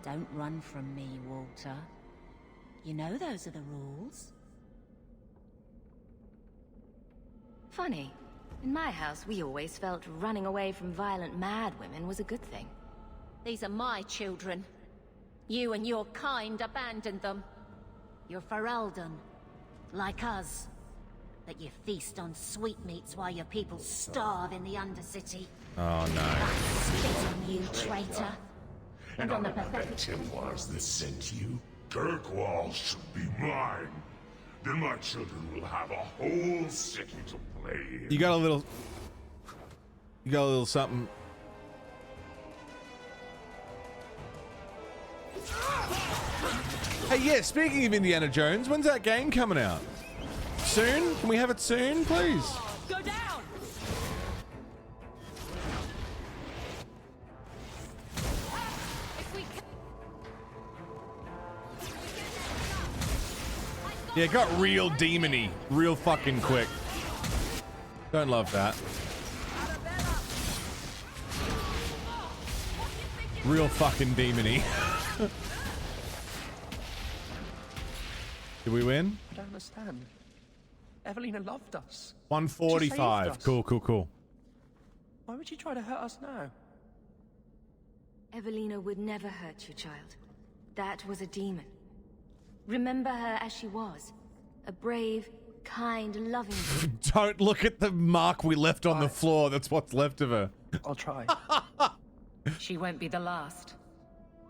Don't run from me, Walter. You know those are the rules. Funny. In my house, we always felt running away from violent mad women was a good thing. These are my children. You and your kind abandoned them. You're Ferelden, like us. But you feast on sweetmeats while your people starve in the Undercity. Oh no. Spit on you, traitor. And on the pathetic Templars that sent you, Kirkwall should be mine. Then my children will have a whole city to play in. You got a little something. Hey, yeah, speaking of Indiana Jones, when's that game coming out? Soon? Can we have it soon, please? Go down! Yeah, it got real demony, real fucking quick. Don't love that. Real fucking demony. Did we win? I don't understand. Evelina loved us. 145. She saved us. Cool. Why would she try to hurt us now? Evelina would never hurt you, child. That was a demon. Remember her as she was. A brave, kind, loving demon. Don't look at the mark we left on the floor. That's what's left of her. I'll try. She won't be the last.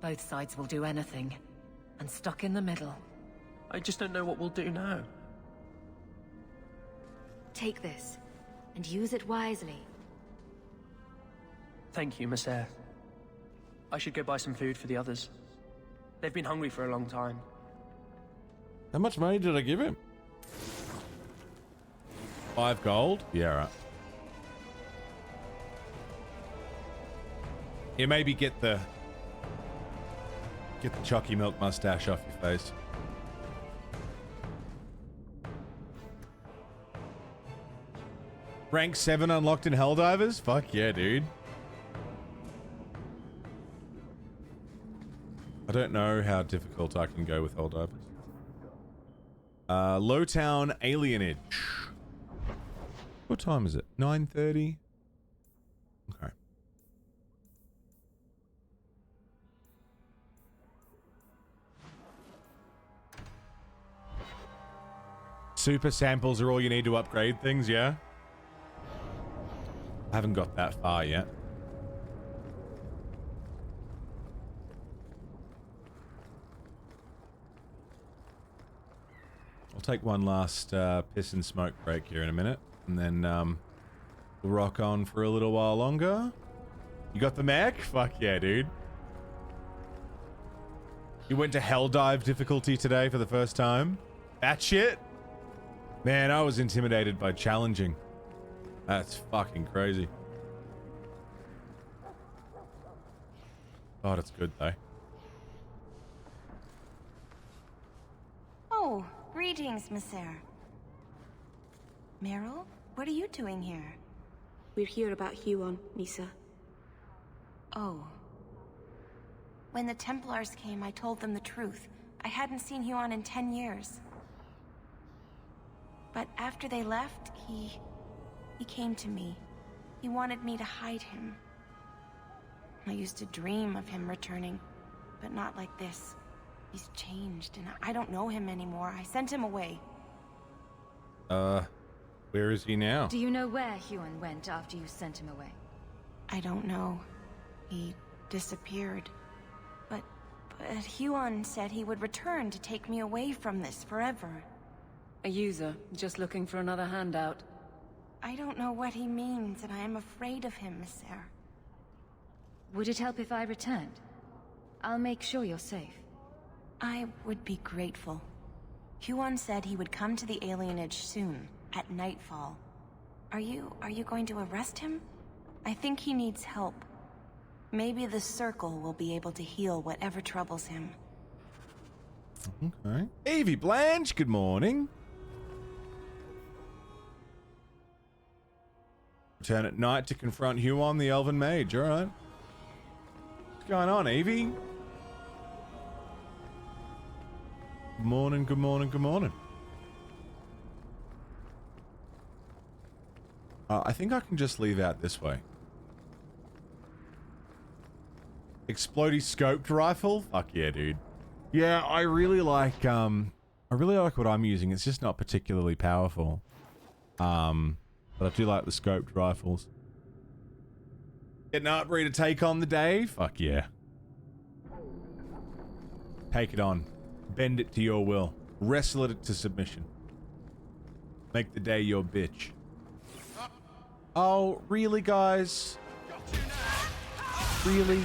Both sides will do anything. And stuck in the middle. I just don't know what we'll do now. Take this, and use it wisely. Thank you, Miss Eyre. I should go buy some food for the others. They've been hungry for a long time. How much money did I give him? 5 gold? Yeah, right. Yeah, maybe get the chalky milk mustache off your face. Rank 7 unlocked in Helldivers? Fuck yeah, dude. I don't know how difficult I can go with Helldivers. Lowtown Alienage. What time is it? 9:30? Okay. Super samples are all you need to upgrade things, yeah? I haven't got that far yet. I'll take one last piss and smoke break here in a minute, and then we'll rock on for a little while longer. You got the mech? Fuck yeah, dude. You went to Helldive difficulty today for the first time? That shit? Man, I was intimidated by challenging. That's fucking crazy. God, it's good though. Oh, greetings, Miss Eyre. Meryl, what are you doing here? We're here about Huon, Misa. Oh. When the Templars came, I told them the truth. I hadn't seen Huon in 10 years. But after they left, he came to me. He wanted me to hide him. I used to dream of him returning, but not like this. He's changed, and I don't know him anymore. I sent him away. Where is he now? Do you know where Huon went after you sent him away? I don't know. He disappeared. But Huon said he would return to take me away from this forever. A user, just looking for another handout. I don't know what he means, and I am afraid of him, Miss Eyre. Would it help if I returned? I'll make sure you're safe. I would be grateful. Huon said he would come to the alienage soon, at nightfall. Are you going to arrest him? I think he needs help. Maybe the Circle will be able to heal whatever troubles him. Okay. Evie Blanche, good morning. Return at night to confront Huon, the Elven Mage. Alright. What's going on, Evie? Good morning, good morning, good morning. I think I can just leave out this way. Explodey scoped rifle? Fuck yeah, dude. Yeah, I really like what I'm using. It's just not particularly powerful. But I do like the scoped rifles. Getting Artbury to take on the day? Fuck yeah. Take it on. Bend it to your will. Wrestle it to submission. Make the day your bitch. Oh, really, guys? Really?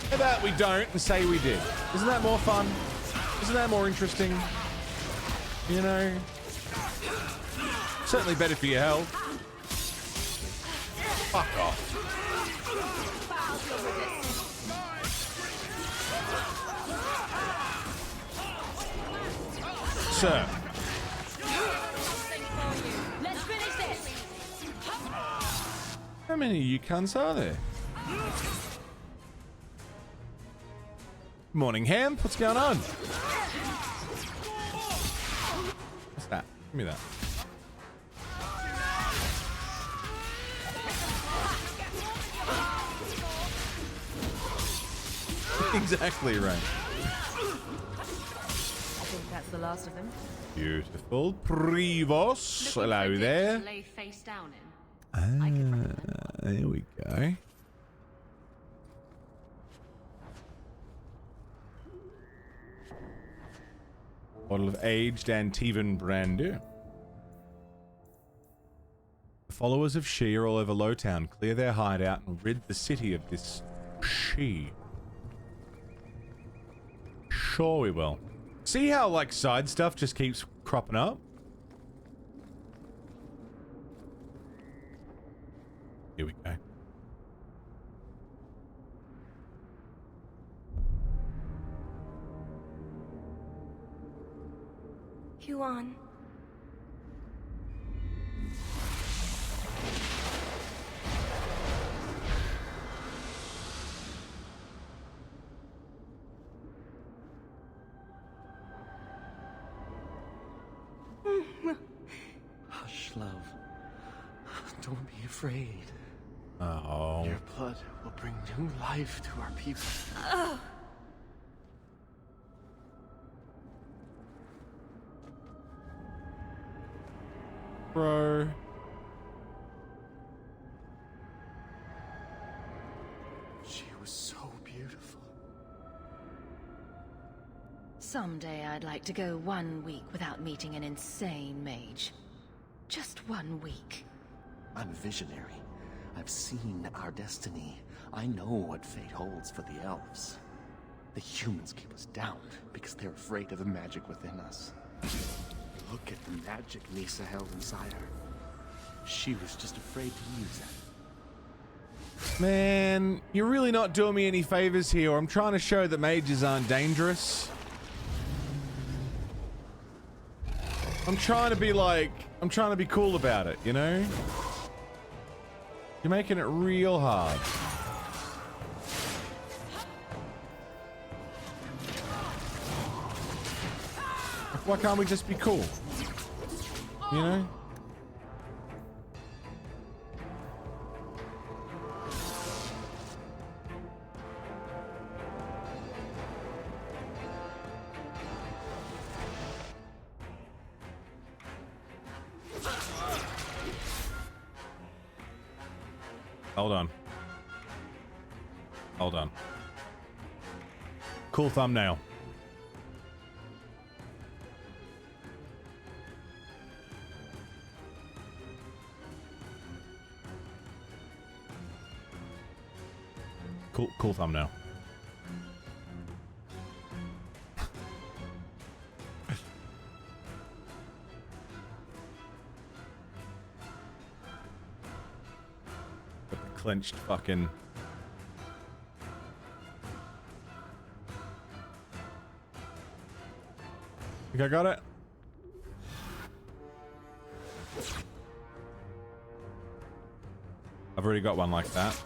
How about we don't and say we did? Isn't that more fun? Isn't that more interesting? You know? Certainly better for your health. Fuck off. Sir. Let's finish this. How many of you cunts are there? Morning, Hemp. What's going on? What's that? Give me that. Exactly right. I think that's the last of them. Beautiful. Privos. Hello there. Lay face down in. There we go. Bottle of aged Antivan brandy. The followers of She are all over Lowtown. Clear their hideout and rid the city of this She. Sure we will. See how, like, side stuff just keeps cropping up? Here we go. Huan. Hush, love. Don't be afraid. Oh. Your blood will bring new life to our people. Bro. She was so beautiful. Someday I'd like to go 1 week without meeting an insane mage. Just 1 week. I'm a visionary. I've seen our destiny. I know what fate holds for the elves. The humans keep us down because they're afraid of the magic within us. Look at the magic Nisa held inside her. She was just afraid to use it. Man, you're really not doing me any favors here. I'm trying to show that mages aren't dangerous. I'm trying to be like, I'm trying to be cool about it, you know? You're making it real hard. Why can't we just be cool? You know? Hold on. Hold on. Cool thumbnail. Cool thumbnail. Clenched fucking. Think I got it? I've already got one like that.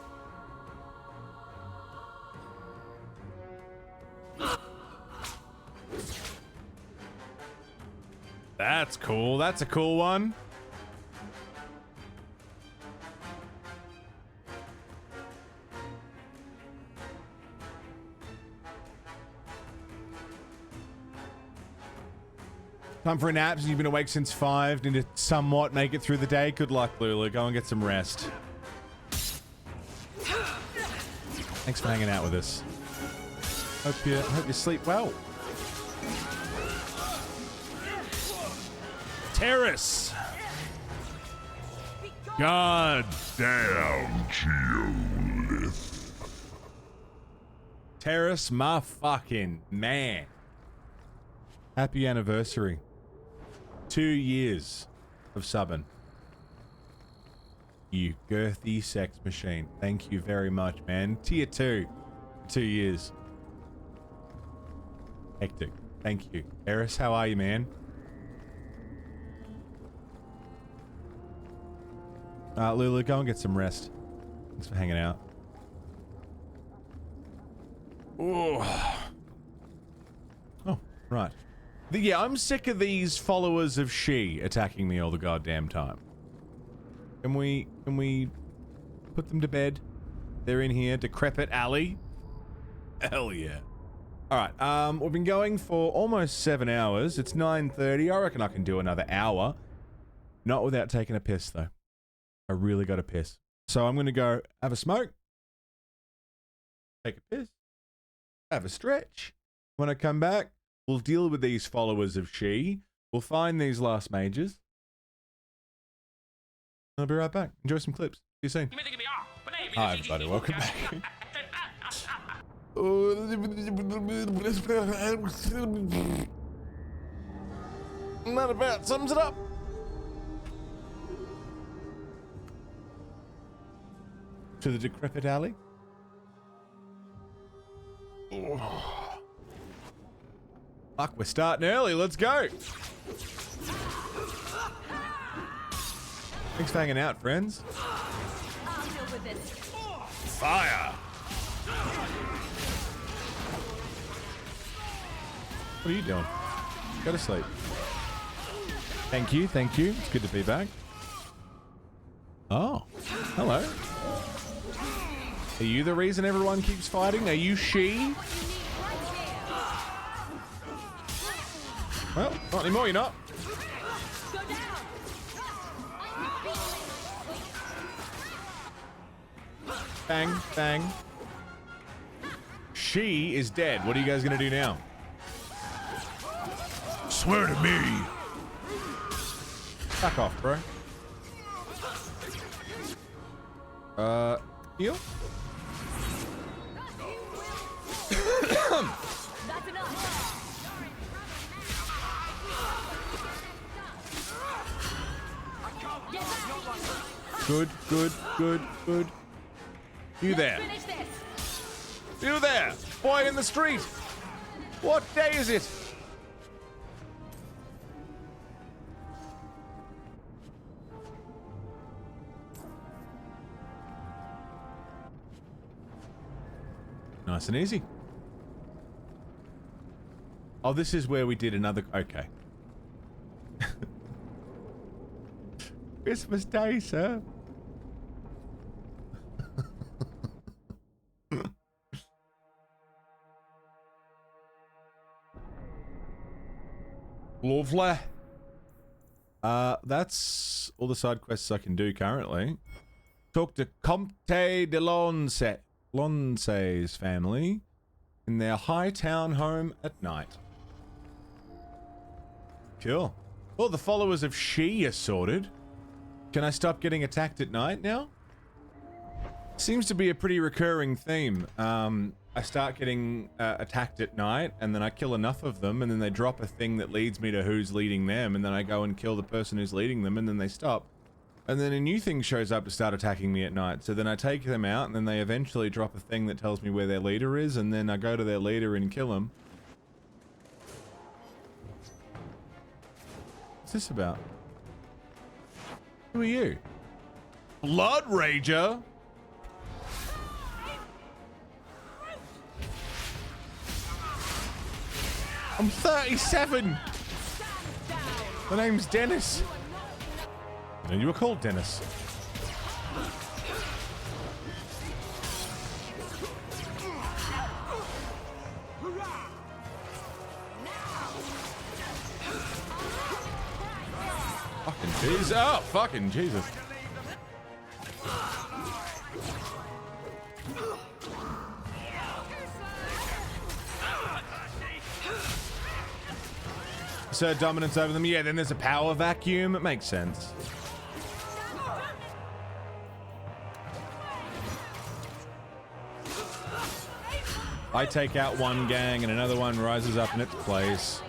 That's cool. That's a cool one. Time for a nap. You've been awake since 5. Need to somewhat make it through the day. Good luck, Lulu. Go and get some rest. Thanks for hanging out with us. Hope you sleep well. Terrace. God damn, Geolith. Terrace, my fucking man. Happy anniversary. 2 years of subbing. You girthy sex machine. Thank you very much, man. Tier 2. 2 years. Hectic. Thank you. Eris, how are you, man? Lulu, go and get some rest. Thanks for hanging out. Oh, right. Yeah, I'm sick of these followers of She attacking me all the goddamn time. Can we put them to bed? They're in here, decrepit alley. Hell yeah. All right, we've been going for almost 7 hours. It's 9:30. I reckon I can do another hour. Not without taking a piss, though. I really got to piss. So I'm going to go have a smoke, take a piss, have a stretch. When I come back, we'll deal with these followers of She. We'll find these last mages. I'll be right back. Enjoy some clips. See you soon. Hi, everybody. Welcome back. That about sums it up. To the decrepit alley. Oh. Fuck, we're starting early. Let's go. Thanks for hanging out, friends. I'll deal with this. Fire. What are you doing? Go to sleep. Thank you, thank you. It's good to be back. Oh, hello. Are you the reason everyone keeps fighting? Are you She? Well, not anymore, you're not. Bang, bang. She is dead. What are you guys gonna do now? Swear to me. Back off, bro. Heal? Good, good, good, good. You there. You there. Boy in the street. What day is it? Nice and easy. Oh, this is where we did another... Okay. Christmas Day, sir. Lovely. That's all the side quests I can do currently. Talk to Comte de Lonce's family in their Hightown home at night. Cool. Well, the followers of She are sorted. Can I stop getting attacked at night now? Seems to be a pretty recurring theme. I start getting attacked at night, and then I kill enough of them, and then they drop a thing that leads me to who's leading them, and then I go and kill the person who's leading them, and then they stop. And then a new thing shows up to start attacking me at night, so then I take them out, and then they eventually drop a thing that tells me where their leader is, and then I go to their leader and kill him. What's this about? Who are you? Blood Rager? I'm 37! My name's Dennis. And you were called Dennis. Fucking Jesus. Oh, fucking Jesus. Assert dominance over them. Yeah, then there's a power vacuum. It makes sense. I take out one gang and another one rises up in its place.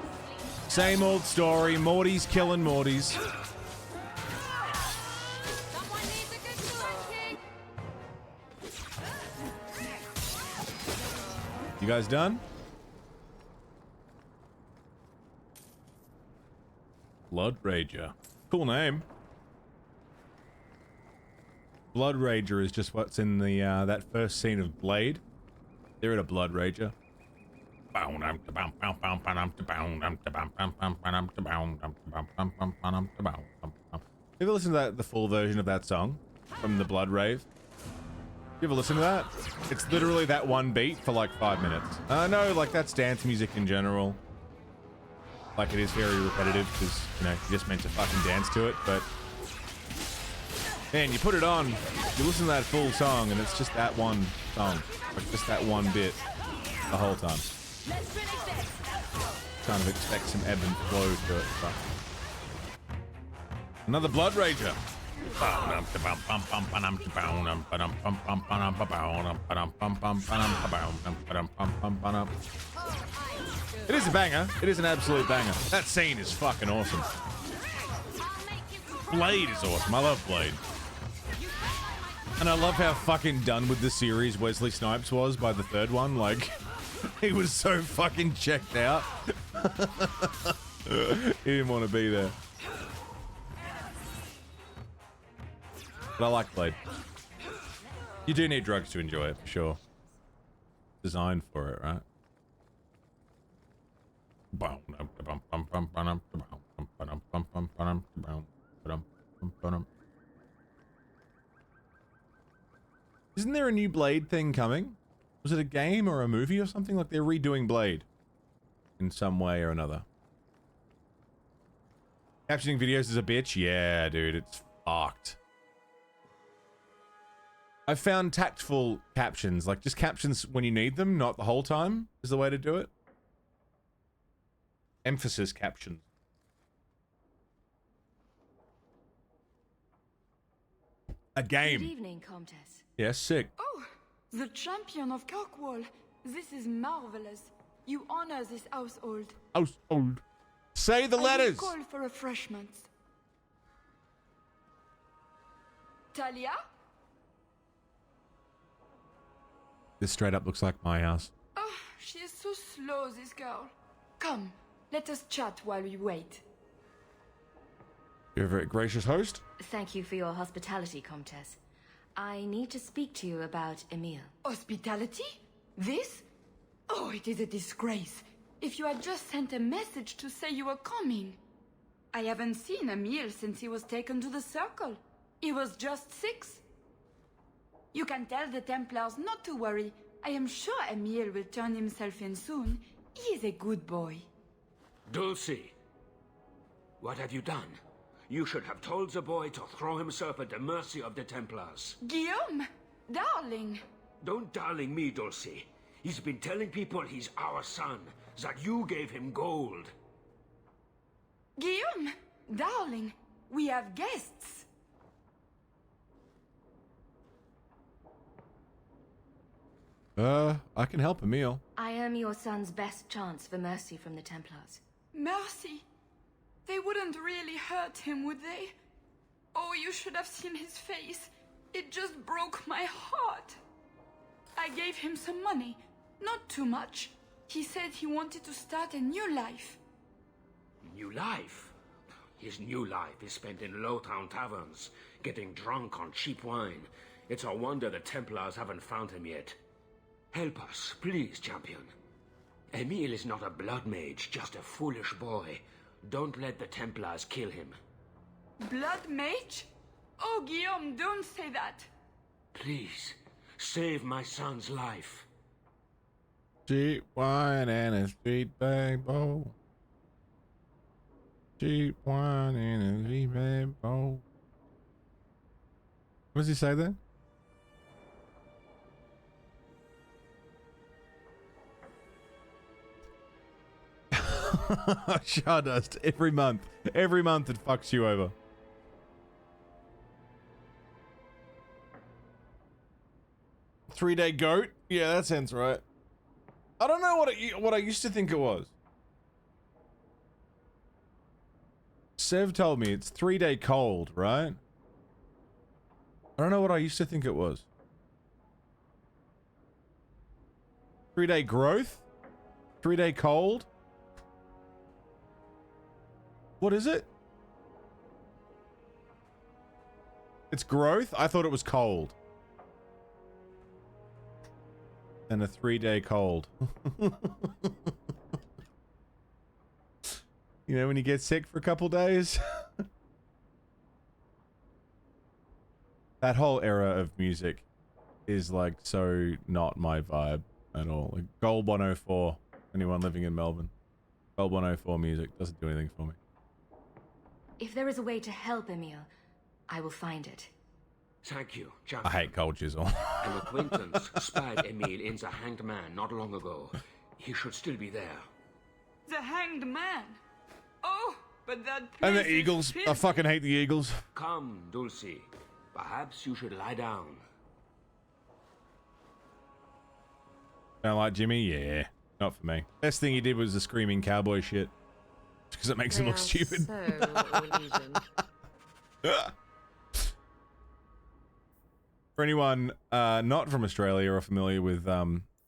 Same old story. Morty's killing Mortys. You guys done? Blood Rager. Cool name. Blood Rager is just what's in the that first scene of Blade. They're at a Blood Rager. You ever listen to the full version of that song from the Blood Rave? You ever listen to that? It's literally that one beat for like 5 minutes. No, like that's dance music in general. Like it is very repetitive because, you know, you're just meant to fucking dance to it, but man, you put it on, you listen to that full song and it's just that one song. Like just that one bit the whole time. Kind of expect some ebb and flow to it, but another Blood Rager. It is a banger. It is an absolute banger. That scene is fucking awesome. Blade is awesome. I love Blade. And I love how fucking done with the series Wesley Snipes was by the third one. Like, he was so fucking checked out. He didn't want to be there. But I like Blade. You do need drugs to enjoy it, for sure. Designed for it, right? Isn't there a new Blade thing coming? Was it a game or a movie or something? Like they're redoing Blade in some way or another. Captioning videos is a bitch? Yeah, dude, it's fucked. I've found tactful captions, like just captions when you need them, not the whole time, is the way to do it. Emphasis captions. A game. Good evening, Comtesse. Yes, sick. Oh, the champion of Kirkwall. This is marvelous. You honor this household. Household. Say the letters. I will call for refreshments. Talia? This straight up looks like my house. Oh, she is so slow, this girl. Come, let us chat while we wait. You're a very gracious host. Thank you for your hospitality, Comtesse. I need to speak to you about Emile. Hospitality? This? Oh, it is a disgrace. If you had just sent a message to say you were coming. I haven't seen Emile since he was taken to the Circle. He was just 6. You can tell the Templars not to worry. I am sure Emile will turn himself in soon. He is a good boy. Dulcie, what have you done? You should have told the boy to throw himself at the mercy of the Templars. Guillaume! Darling! Don't darling me, Dulcie. He's been telling people he's our son, that you gave him gold. Guillaume! Darling, we have guests. I can help Emile. I am your son's best chance for mercy from the Templars. Mercy? They wouldn't really hurt him, would they? Oh, you should have seen his face. It just broke my heart. I gave him some money. Not too much. He said he wanted to start a new life. New life? His new life is spent in low-town taverns, getting drunk on cheap wine. It's a wonder the Templars haven't found him yet. Help us, please, champion. Emile is not a blood mage, just a foolish boy. Don't let the Templars kill him. Blood mage? Oh, Guillaume, don't say that. Please, save my son's life. Cheap wine and a sweet bag bowl. Cheap wine and a sweet bag bowl. What does he say there? Stardust every month. Every month it fucks you over. Three-day goat? Yeah, that sounds right. I don't know what I used to think it was. Sev told me it's 3-day cold, right? I don't know what I used to think it was. 3-day growth? 3-day cold? What is it? It's growth? I thought it was cold. And a 3-day cold. You know when you get sick for a couple days? That whole era of music is like so not my vibe at all. Like Gold 104, anyone living in Melbourne. Gold 104 music doesn't do anything for me. If there is a way to help Emil, I will find it. Thank you, I Jack. hate Cold Chisel. An acquaintance spied Emil in the Hanged Man not long ago. He should still be there. The Hanged Man. Oh, but that And place the is Eagles. I filthy. fucking hate the Eagles. Come, Dulcie. Perhaps you should lie down. Don't like Jimmy? Yeah. Not for me. Best thing he did was the screaming cowboy shit. Because it makes him look stupid. For anyone not from Australia or familiar with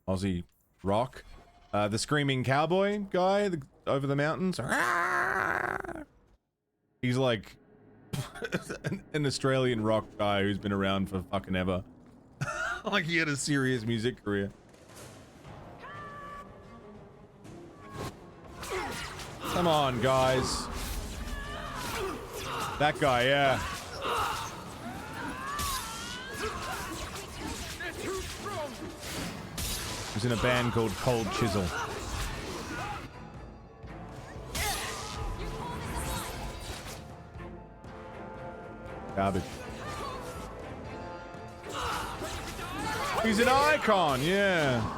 Aussie rock, the screaming cowboy guy over the mountains, he's like an Australian rock guy who's been around for fucking ever. Like he had a serious music career. Come on, guys. That guy, yeah. He was in a band called Cold Chisel. Garbage. He's an icon, yeah.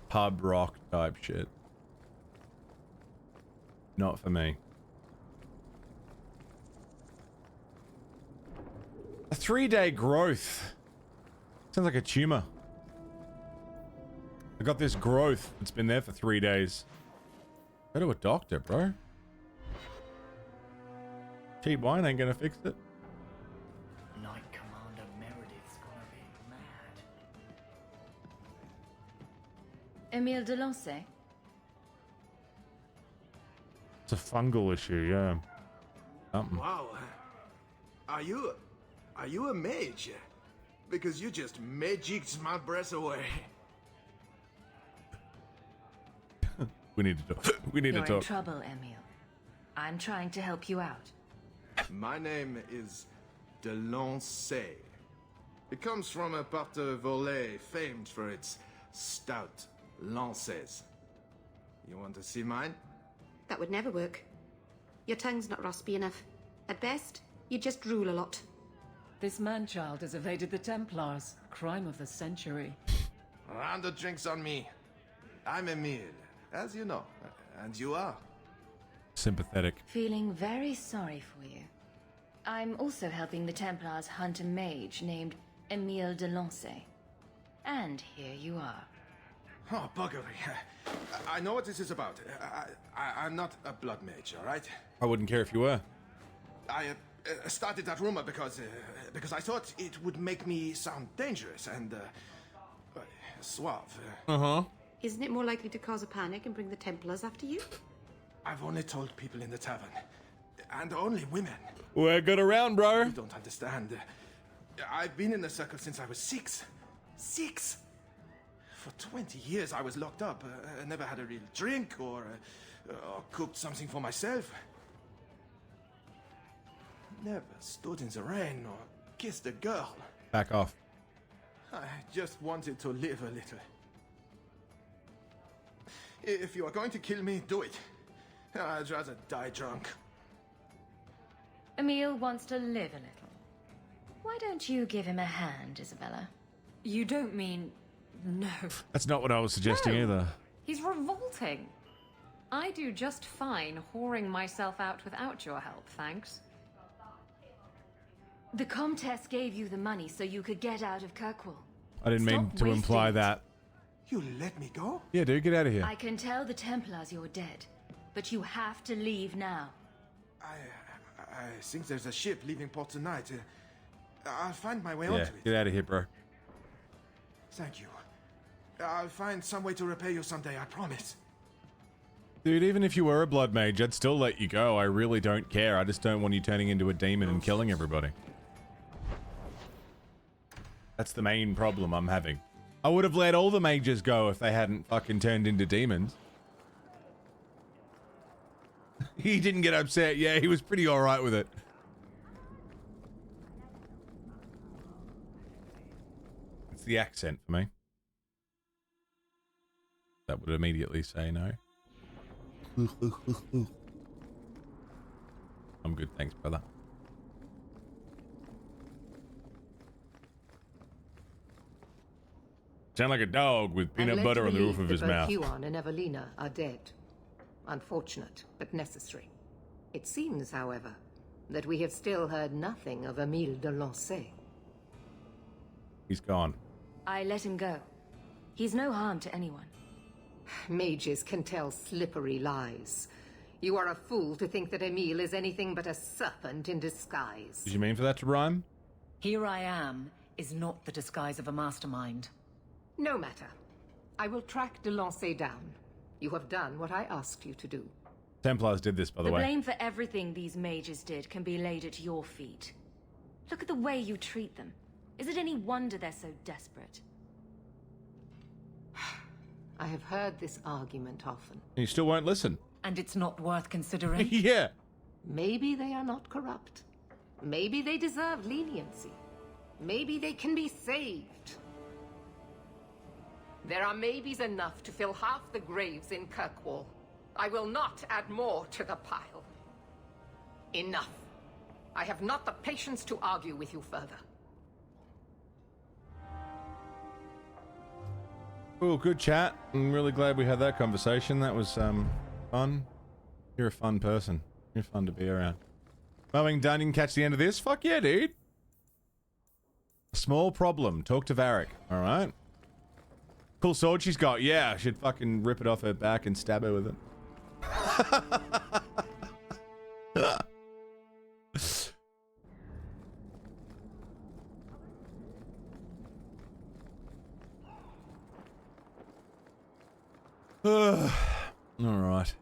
Pub rock type shit. Not for me. A 3-day growth. Sounds like a tumor. I got this growth. It's been there for 3 days. Go to a doctor, bro. Cheap wine ain't gonna fix it. Knight Commander Meredith's gonna be mad. Emile Delancey? It's a fungal issue, yeah. Something. Wow. Are you a mage? Because you just magicked my breath away. We need to talk. We need You're to in talk. trouble, Emile. I'm trying to help you out. My name is Delancey. It comes from a part of Volée famed for its stout lances. You want to see mine? That would never work. Your tongue's not raspy enough. At best, you just drool a lot. This man-child has evaded the Templars. Crime of the century. Round of drinks on me. I'm Emile, as you know. And you are? Sympathetic. Feeling very sorry for you. I'm also helping the Templars hunt a mage named Emile Delancey. And here you are. Oh, buggery. I know what this is about. I'm not a blood mage, all right? I wouldn't care if you were. I started that rumor because I thought it would make me sound dangerous and suave. Uh-huh. Isn't it more likely to cause a panic and bring the Templars after you? I've only told people in the tavern. And only women. We're good around, bro. You don't understand. I've been in the circle since I was 6. 6! For 20 years I was locked up. I never had a real drink or cooked something for myself. Never stood in the rain or kissed a girl. Back off. I just wanted to live a little. If you are going to kill me, do it. I'd rather die drunk. Emile wants to live a little. Why don't you give him a hand, Isabella? You don't mean... No. That's not what I was suggesting either. He's revolting. I do just fine whoring myself out without your help, thanks. The Comtesse gave you the money so you could get out of Kirkwall. I didn't mean to imply that. You let me go? Yeah, dude, get out of here. I can tell the Templars you're dead, but you have to leave now. I think there's a ship leaving port tonight. I'll find my way Yeah, onto it. get out of here, bro. Thank you. I'll find some way to repay you someday, I promise. Dude, even if you were a blood mage, I'd still let you go. I really don't care. I just don't want you turning into a demon and killing everybody. That's the main problem I'm having. I would have let all the mages go if they hadn't fucking turned into demons. He didn't get upset. Yeah, he was pretty alright with it. It's the accent for me. That would immediately say no. I'm good, thanks, brother. Sound like a dog with peanut butter on the roof of his mouth. Both Huon and Evelina are dead. Unfortunate, but necessary. It seems, however, that we have still heard nothing of Emile de Lancey. He's gone. I let him go. He's no harm to anyone. Mages can tell slippery lies. You are a fool to think that Emile is anything but a serpent in disguise. Did you mean for that to rhyme? Here I am is not the disguise of a mastermind. No matter. I will track de Lancey down. You have done what I asked you to do. Templars did this, by the way. The blame for everything these mages did can be laid at your feet. Look at the way you treat them. Is it any wonder they're so desperate? I have heard this argument often. And you still won't listen. And it's not worth considering? Yeah. Maybe they are not corrupt. Maybe they deserve leniency. Maybe they can be saved. There are maybes enough to fill half the graves in Kirkwall. I will not add more to the pile. Enough. I have not the patience to argue with you further. Cool, good chat. I'm really glad we had that conversation. That was fun. You're a fun person. You're fun to be around. Mowing done, you can catch the end of this? Fuck yeah, dude. Small problem. Talk to Varric. Alright. Cool sword she's got. Yeah, I should fucking rip it off her back and stab her with it. Alright.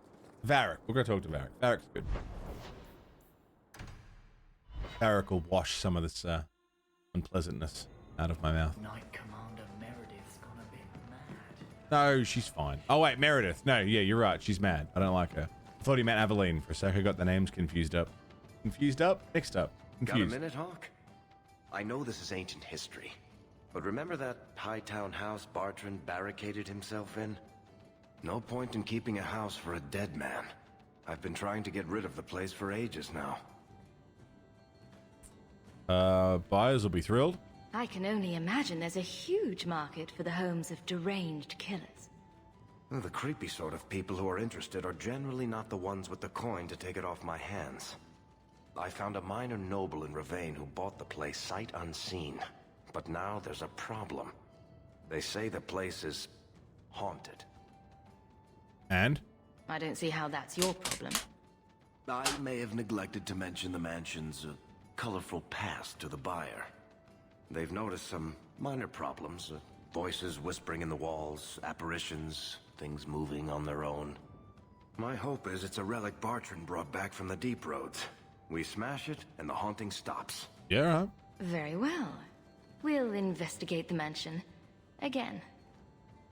Varric. We're gonna talk to Varric. Varric's good. Varric will wash some of this unpleasantness out of my mouth. Knight Commander Meredith's gonna be mad. No, she's fine. Oh wait, Meredith. No, yeah, you're right. She's mad. I don't like her. I thought he meant Aveline for a sec. I got the names confused up. Confused up? Mixed up. Confused. Got a minute, Hawk? I know this is ancient history, but remember that Hightown house Bartrand barricaded himself in? No point in keeping a house for a dead man. I've been trying to get rid of the place for ages now. Buyers will be thrilled. I can only imagine there's a huge market for the homes of deranged killers. Well, the creepy sort of people who are interested are generally not the ones with the coin to take it off my hands. I found a minor noble in Ravane who bought the place sight unseen. But now there's a problem. They say the place is haunted. And? I don't see how that's your problem. I may have neglected to mention the mansion's colorful past to the buyer. They've noticed some minor problems. Voices whispering in the walls, apparitions, things moving on their own. My hope is it's a relic Bartrand brought back from the Deep Roads. We smash it, and the haunting stops. Yeah, right. Very well. We'll investigate the mansion. Again.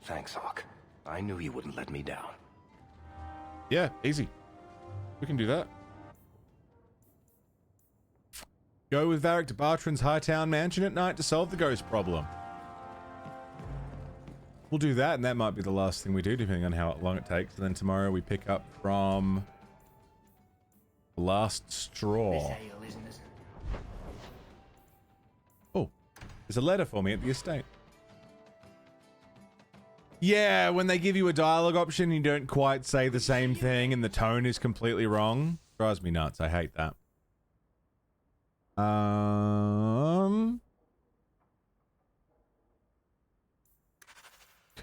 Thanks, Hawk. I knew you wouldn't let me down. Yeah, easy. We can do that. Go with Varric to Bartrand's Hightown mansion at night to solve the ghost problem. We'll do that, and that might be the last thing we do, depending on how long it takes. And then tomorrow we pick up from Last Straw. Oh, there's a letter for me at the estate. Yeah, when they give you a dialogue option, you don't quite say the same thing, and the tone is completely wrong. Drives me nuts. I hate that.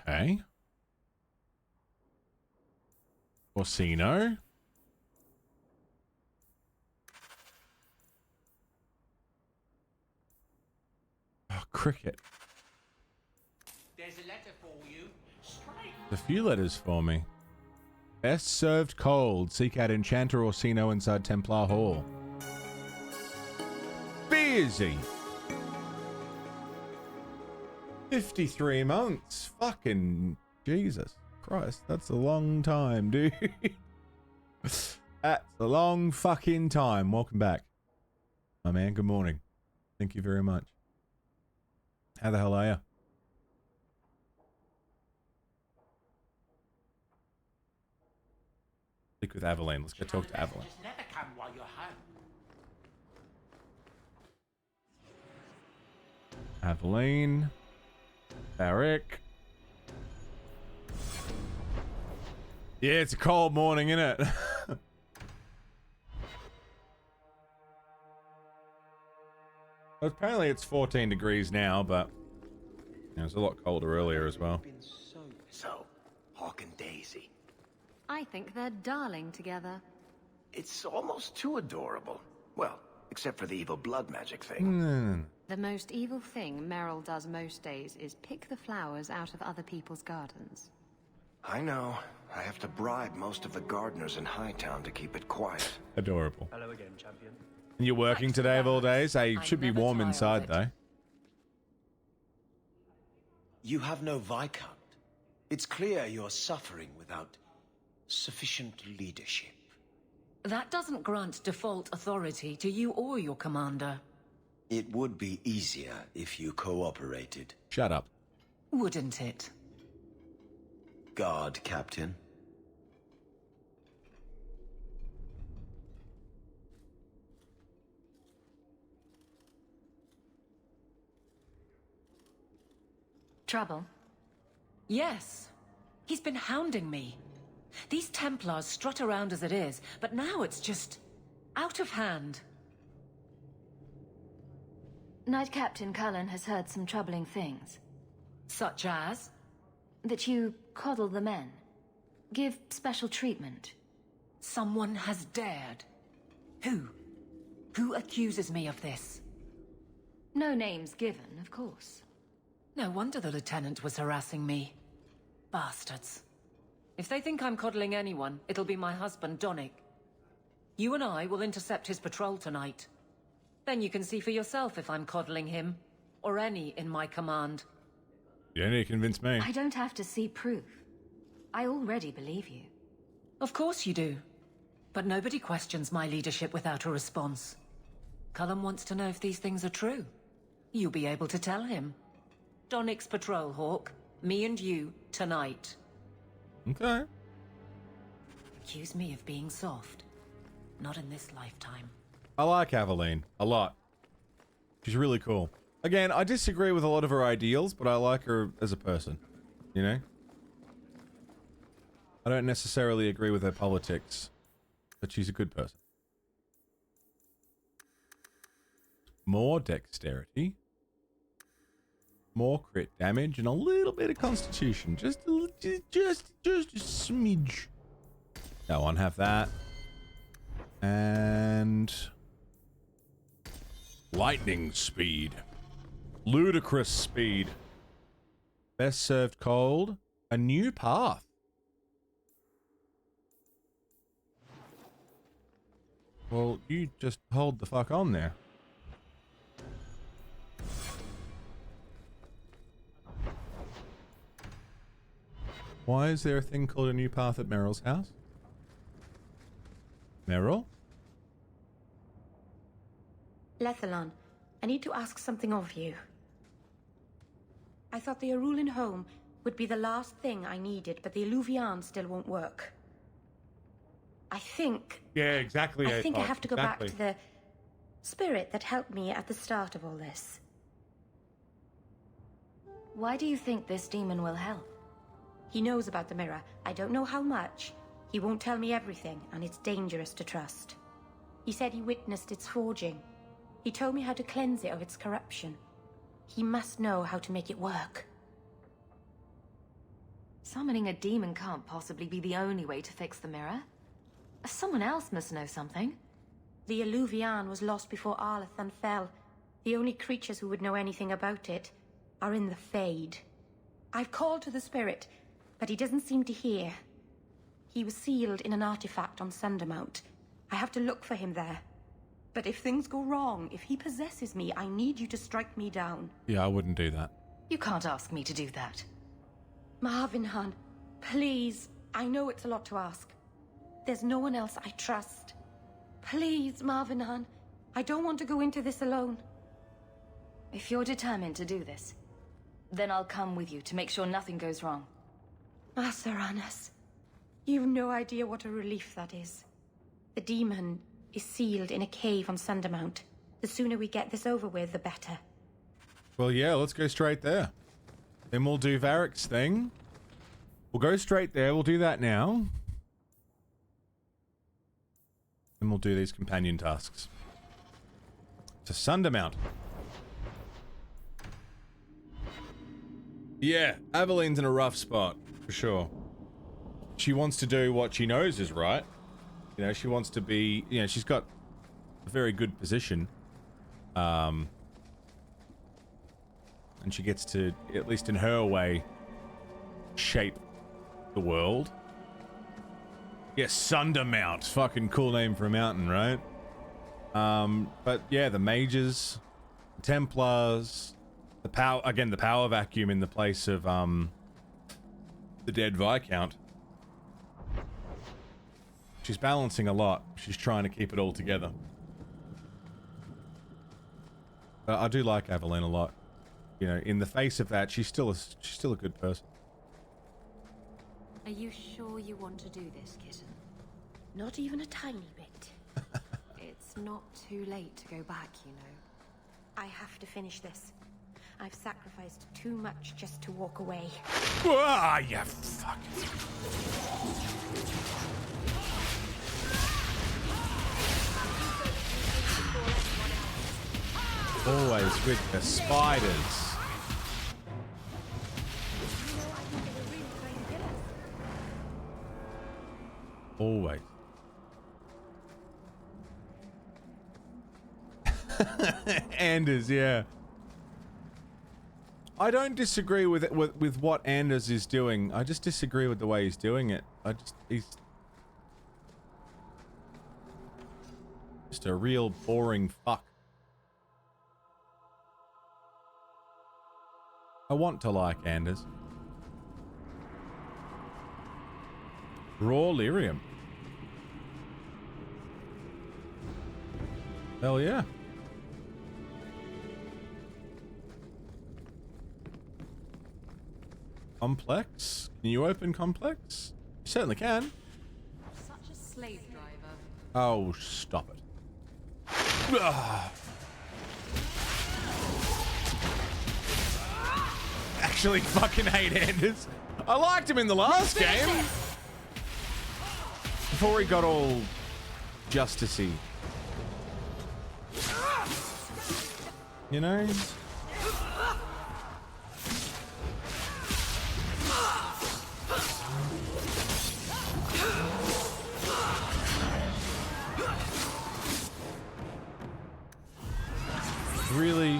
Okay. Orsino. Oh, cricket. There's a letter for you. Straight. A few letters for me. Best served cold. Seek out Enchanter Orsino inside Templar Hall. Busy. 53 months. Fucking Jesus Christ. That's a long time, dude. That's a long fucking time. Welcome back, my man. Good morning. Thank you very much. How the hell are you? Speak with Aveline. Let's go talk to Aveline. Just never come while you're home. Aveline. Barrick. Yeah, it's a cold morning, isn't it? Apparently it's 14 degrees now, but it was a lot colder earlier as well. So, Hawk and Daisy. I think they're darling together. It's almost too adorable. Well, except for the evil blood magic thing. The most evil thing Meryl does most days is pick the flowers out of other people's gardens. I know. I have to bribe most of the gardeners in Hightown to keep it quiet. Adorable. Hello again, champion. And you're working today of all days? Hey, it should be warm inside though. You have no Viscount. It's clear you're suffering without sufficient leadership. That doesn't grant default authority to you or your commander. It would be easier if you cooperated. Shut up. Wouldn't it? Guard, Captain. Trouble? Yes. He's been hounding me. These Templars strut around as it is, but now it's just out of hand. Knight Captain Cullen has heard some troubling things. Such as? That you coddle the men. Give special treatment. Someone has dared. Who? Who accuses me of this? No names given, of course. No wonder the Lieutenant was harassing me. Bastards. If they think I'm coddling anyone, it'll be my husband, Donnic. You and I will intercept his patrol tonight. Then you can see for yourself if I'm coddling him, or any in my command. You don't need to convince me. I don't have to see proof. I already believe you. Of course you do. But nobody questions my leadership without a response. Cullen wants to know if these things are true. You'll be able to tell him. Donnic's patrol, Hawk. Me and you, tonight. Okay. Accuse me of being soft. Not in this lifetime. I like Aveline a lot. She's really cool. Again, I disagree with a lot of her ideals, but I like her as a person. You know? I don't necessarily agree with her politics, but she's a good person. More dexterity. More crit damage and a little bit of constitution. Just a smidge. That one, have that. And lightning speed. Ludicrous speed. Best served cold. A new path. Well, you just hold the fuck on there. Why is there a thing called a new path at Meryl's house? Meryl? Lethalon, I need to ask something of you. I thought the Arulin home would be the last thing I needed, but the Illuvian still won't work. I think... Yeah, exactly. I think I have to go back to the spirit that helped me at the start of all this. Why do you think this demon will help? He knows about the mirror. I don't know how much. He won't tell me everything, and it's dangerous to trust. He said he witnessed its forging. He told me how to cleanse it of its corruption. He must know how to make it work. Summoning a demon can't possibly be the only way to fix the mirror. Someone else must know something. The Illuvian was lost before Arlathan fell. The only creatures who would know anything about it are in the Fade. I've called to the spirit, but he doesn't seem to hear. He was sealed in an artifact on Sundermount. I have to look for him there. But if things go wrong, if he possesses me, I need you to strike me down. Yeah, I wouldn't do that. You can't ask me to do that. Marvin Han, please. I know it's a lot to ask. There's no one else I trust. Please, Marvin Han. I don't want to go into this alone. If you're determined to do this, then I'll come with you to make sure nothing goes wrong. Master Annas, you've no idea what a relief that is. The demon is sealed in a cave on Sundermount. The sooner we get this over with, the better. Well, yeah, let's go straight there. Then we'll do Varric's thing. We'll go straight there. We'll do that now. And we'll do these companion tasks. To Sundermount. Yeah, Aveline's in a rough spot, for sure. She wants to do what she knows is right. You know, she wants to be... You know, she's got a very good position. And she gets to, at least in her way, shape the world. Yeah, Sundermount. Fucking cool name for a mountain, right? But yeah, the mages, the Templars, the power, again, the power vacuum in the place of, the dead Viscount. She's balancing a lot. She's trying to keep it all together. I do like Aveline a lot. You know, in the face of that, she's still a good person. Are you sure you want to do this, kitten? Not even a tiny bit. It's not too late to go back, you know. I have to finish this. I've sacrificed too much just to walk away. Ah, you fuck. Always with the spiders. Always. Anders, yeah. I don't disagree with it, with what Anders is doing. I just disagree with the way he's doing it. He's just a real boring fuck. I want to like Anders. Raw lyrium. Hell yeah. Complex? Can you open complex? You certainly can. Such a slave driver. Oh, stop it. Ugh. Actually fucking hate Anders. I liked him in the last game. Before he got all justicey. You know? Really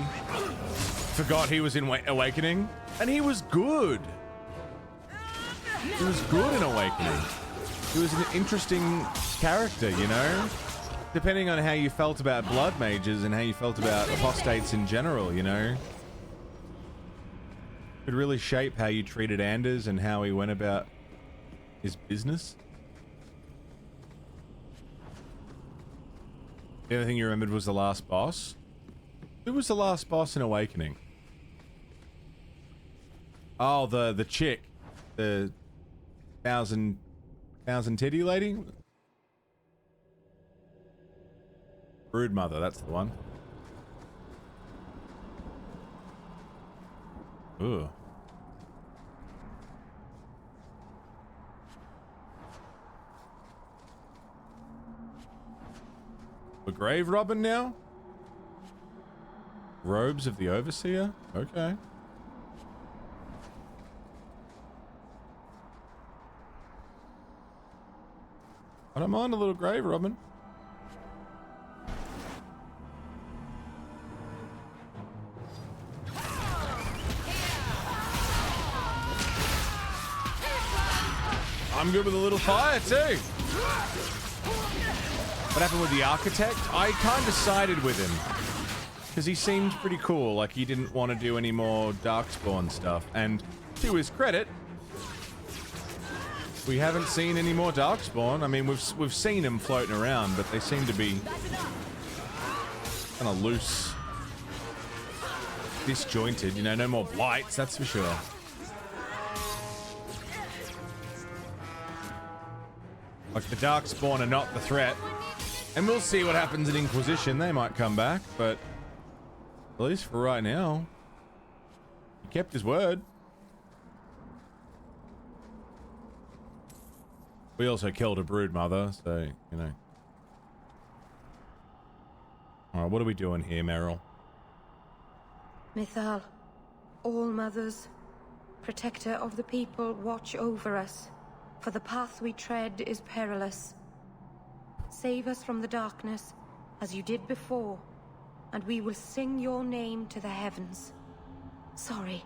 forgot he was in Awakening, and he was good. He was good in Awakening. He was an interesting character, you know? Depending on how you felt about blood mages and how you felt about apostates in general, you know? It could really shape how you treated Anders and how he went about his business. The only thing you remembered was the last boss. Who was the last boss in Awakening? Oh, the chick. The thousand titty lady? Broodmother, that's the one. Ooh. A grave robin now? Robes of the Overseer? Okay. I don't mind a little grave robin. I'm good with a little fire too. What happened with the architect? I kind of sided with him. Because he seemed pretty cool, like he didn't want to do any more Darkspawn stuff. And to his credit, we haven't seen any more Darkspawn. I mean, we've seen them floating around, but they seem to be kind of loose, disjointed. You know, no more blights, that's for sure. Like, the Darkspawn are not the threat. And we'll see what happens in Inquisition. They might come back, but at least for right now, he kept his word. We also killed a brood mother, so, you know. Alright, what are we doing here, Meryl? Mythal, all mothers, protector of the people, watch over us, for the path we tread is perilous. Save us from the darkness, as you did before, and we will sing your name to the heavens. Sorry.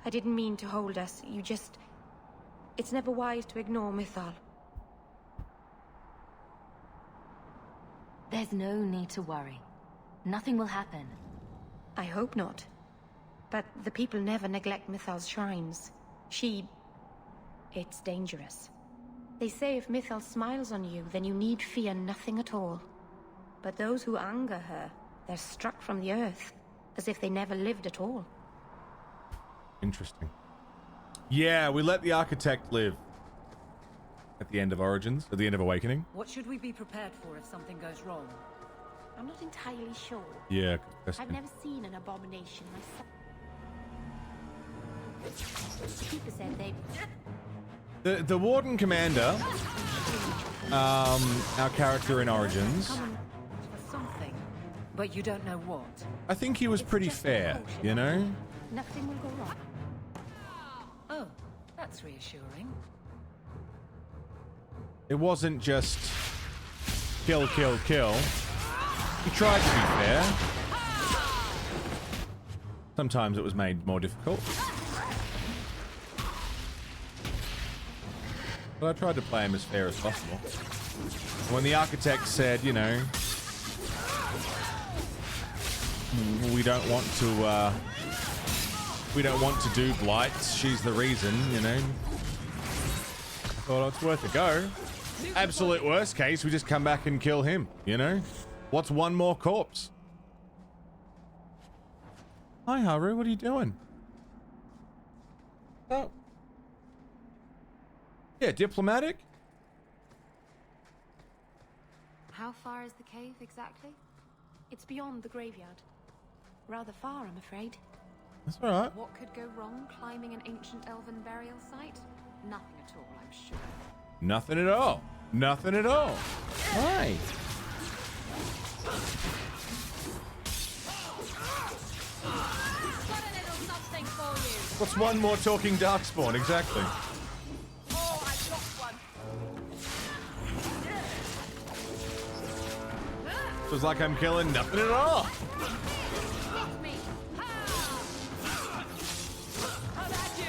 I didn't mean to hold us, you just... It's never wise to ignore Mythal. There's no need to worry. Nothing will happen. I hope not. But the people never neglect Mythal's shrines. It's dangerous. They say if Mythal smiles on you, then you need fear nothing at all. But those who anger her, they're struck from the earth, as if they never lived at all. Interesting. Yeah, we let the Architect live. At the end of Origins, at the end of Awakening. What should we be prepared for if something goes wrong? I'm not entirely sure. Yeah, I've never seen an abomination myself. People said they... The Warden Commander, our character in Origins, For something, but you don't know what. I think he was pretty fair, you know? Nothing will go wrong. Oh, that's reassuring. It wasn't just kill, kill, kill. He tried to be fair. Sometimes it was made more difficult. But I tried to play him as fair as possible. When the Architect said, you know, we don't want to do blights, she's the reason, you know. I thought it's worth a go. Absolute worst case, we just come back and kill him, you know? What's one more corpse? Hi, Haru, what are you doing? Oh. Yeah, diplomatic? How far is the cave, exactly? It's beyond the graveyard. Rather far, I'm afraid. That's alright. What could go wrong climbing an ancient elven burial site? Nothing at all, I'm sure. Nothing at all. Nothing at all. Hi. Got a little something for you. What's one more talking Darkspawn? Exactly. Oh, I got one. So it's like I'm killing nothing at all. Got me. How about you?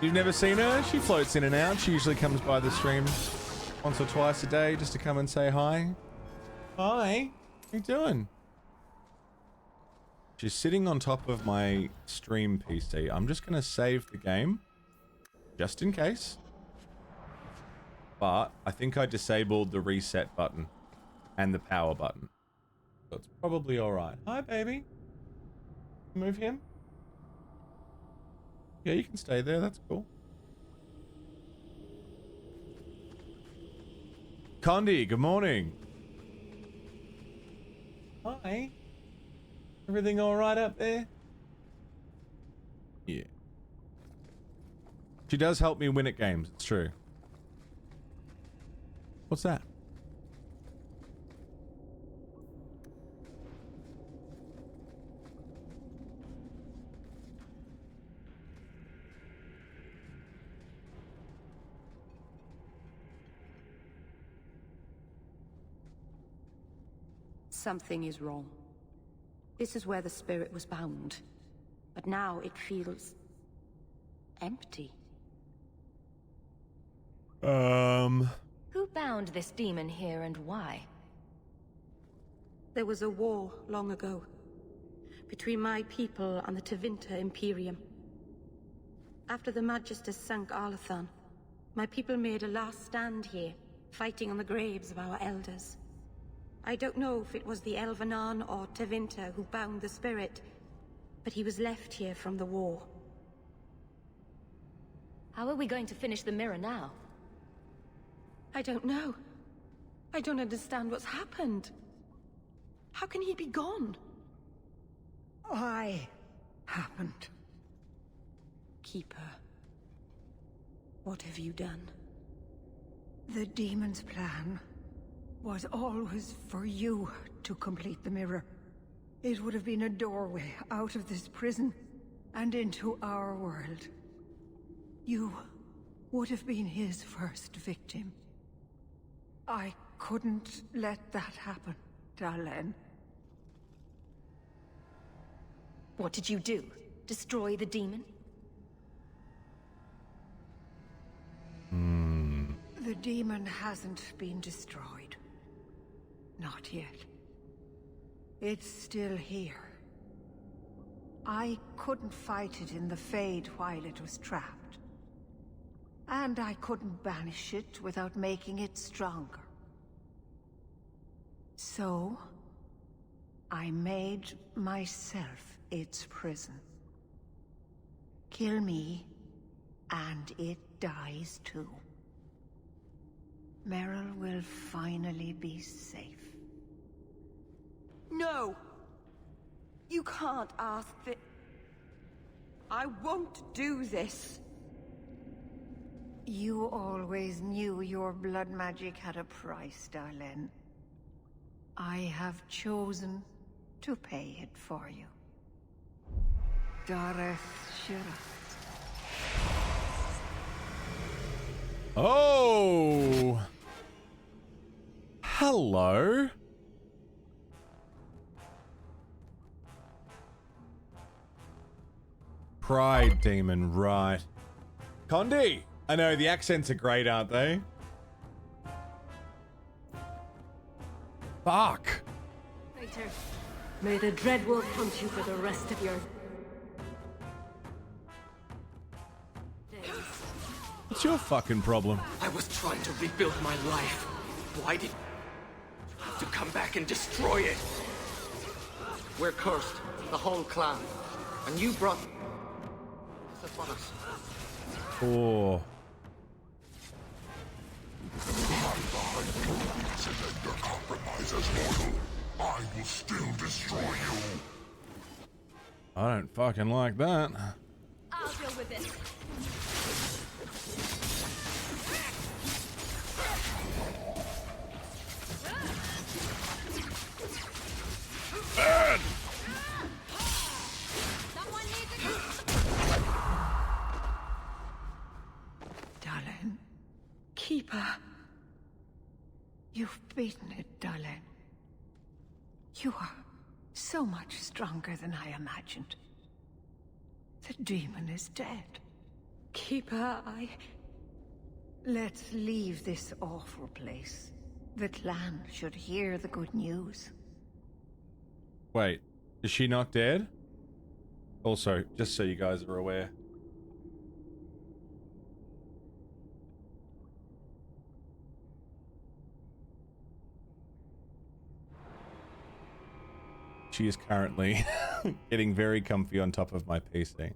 You've never seen her? She floats in and out. She usually comes by the stream once or twice a day just to come and say hi. Hi. How you doing? She's sitting on top of my stream PC. I'm just going to save the game just in case. But I think I disabled the reset button and the power button. So it's probably alright. Hi, baby. Move him. Yeah, you can stay there. That's cool. Condi, good morning. Hi. Everything all right up there? Yeah. She does help me win at games. It's true. What's that? Something is wrong. This is where the spirit was bound. But now it feels empty. Who bound this demon here and why? There was a war long ago between my people and the Tevinter Imperium. After the Magisters sank Arlathan, my people made a last stand here, fighting on the graves of our elders. I don't know if it was the Elvenan or Tevinter who bound the spirit, but he was left here from the war. How are we going to finish the mirror now? I don't know. I don't understand what's happened. How can he be gone? Why happened? Keeper, what have you done? The demon's plan was always for you to complete the mirror. It would have been a doorway out of this prison and into our world. You would have been his first victim. I couldn't let that happen, Dalen. What did you do? Destroy the demon? The demon hasn't been destroyed. Not yet. It's still here. I couldn't fight it in the Fade while it was trapped. And I couldn't banish it without making it stronger. So, I made myself its prison. Kill me, and it dies too. Meryl will finally be safe. No! You can't ask that. I won't do this. You always knew your blood magic had a price, Dalen. I have chosen to pay it for you. Dareth Shira. Oh! Hello? Pride demon, right. Condi! I know, the accents are great, aren't they? Fuck! Traitor, may the Dreadwolf hunt you for the rest of your days. What's your fucking problem? I was trying to rebuild my life. Why did you have to come back and destroy it? We're cursed, the whole clan. And you brought this upon us. Oh. I will still destroy you. I don't fucking like that. I'll deal with this. Burn! Someone needs it. Dalen. Keeper. You've beaten it, Dalen. You are so much stronger than I imagined. The demon is dead. Keeper, Let's leave this awful place. The clan should hear the good news. Wait, is she not dead? Also, just so you guys are aware. She is currently getting very comfy on top of my PC.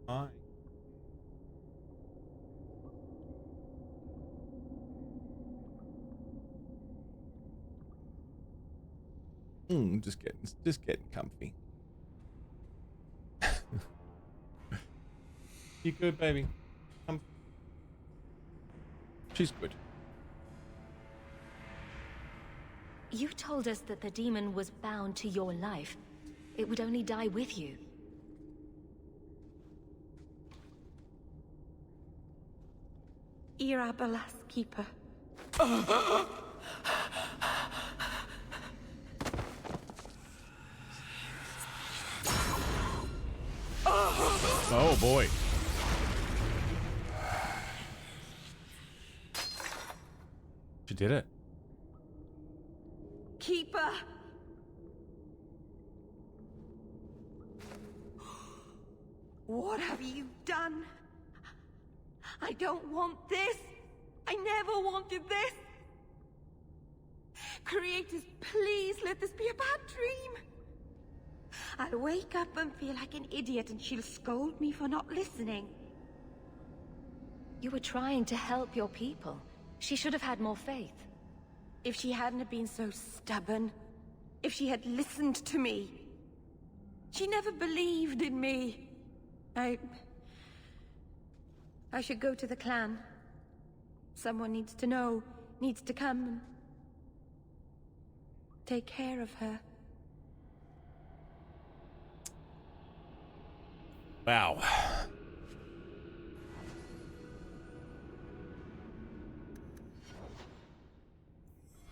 Hi. Just getting comfy. You good, baby? She's good. You told us that the demon was bound to your life. It would only die with you. Irabelas keeper. Oh boy. She did it. Keeper! What have you done? I don't want this. I never wanted this. Creators, please let this be a bad dream. I'll wake up and feel like an idiot and she'll scold me for not listening. You were trying to help your people. She should have had more faith. If she hadn't been so stubborn, if she had listened to me. She never believed in me. I should go to the clan. Someone needs to know, needs to come and take care of her. Wow.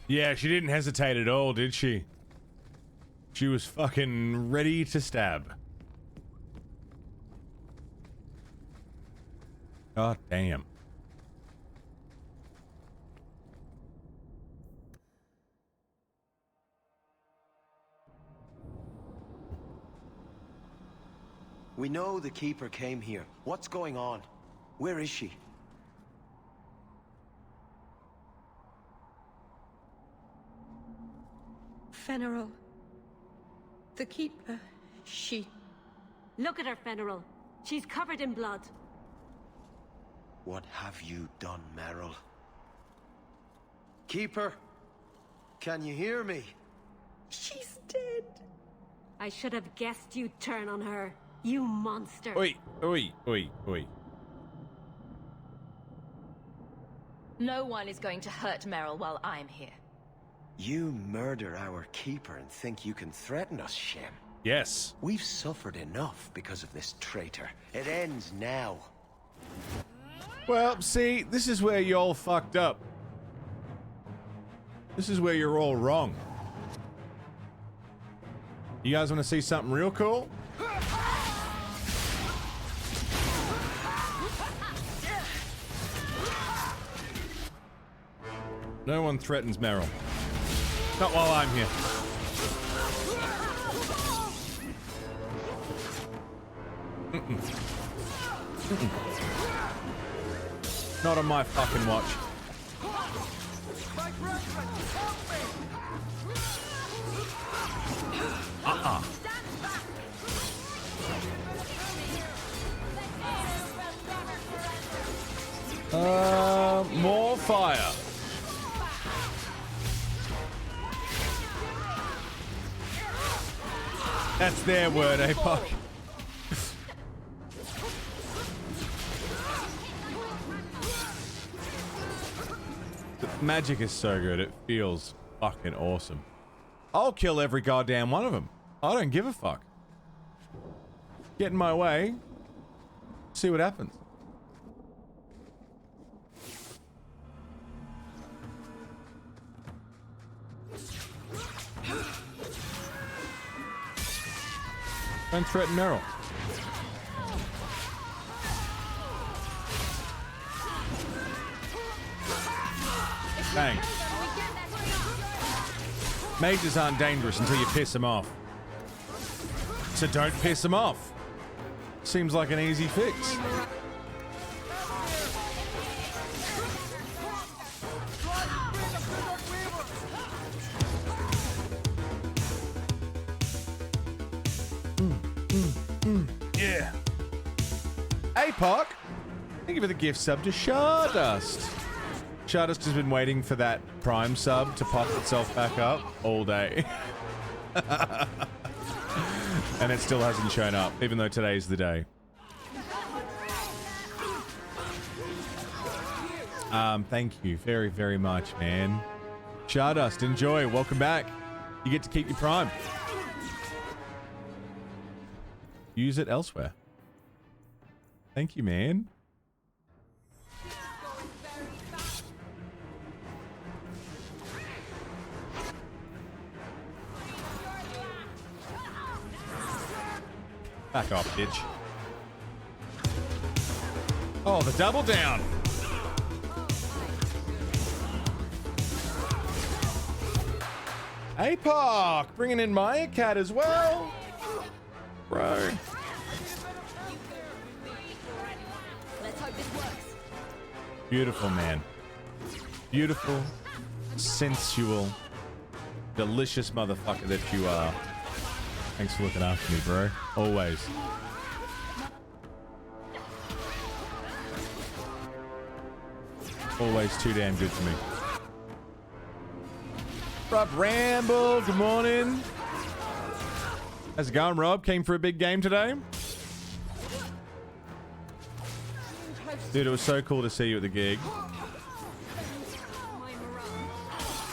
Yeah, she didn't hesitate at all, did she? She was fucking ready to stab. God damn. We know the Keeper came here. What's going on? Where is she? Fenneral. The Keeper. She... Look at her, Fenneral. She's covered in blood. What have you done, Merrill? Keeper? Can you hear me? She's dead. I should have guessed you'd turn on her. You monster. Oi, oi, oi, oi. No one is going to hurt Meryl while I'm here. You murder our Keeper and think you can threaten us, Shem? Yes. We've suffered enough because of this traitor. It ends now. Well, see, this is where you all fucked up. This is where you're all wrong. You guys want to see something real cool? No one threatens Meryl. Not while I'm here. Not on my fucking watch. More fire. That's their word, eh, Puck? The magic is so good, it feels fucking awesome. I'll kill every goddamn one of them. I don't give a fuck. Get in my way. See what happens. Don't threaten Meryl. Bang. Mages aren't dangerous until you piss them off. So don't piss them off. Seems like an easy fix. Yeah. Hey, Park. Thank you for the gift sub to Stardust. Stardust has been waiting for that Prime sub to pop itself back up all day. And it still hasn't shown up, even though today's the day. Thank you very, very much, man. Stardust, enjoy. Welcome back. You get to keep your Prime. Use it elsewhere. Thank you, man. Back off, bitch. Oh, the double down. APOC, bringing in Maya Cat as well. Bro. Let's hope this works. Beautiful, man. Beautiful, sensual, delicious motherfucker that you are. Thanks for looking after me, bro. Always. Always too damn good to me. Rob Ramble, good morning. How's it going, Rob? Came for a big game today? Dude, it was so cool to see you at the gig.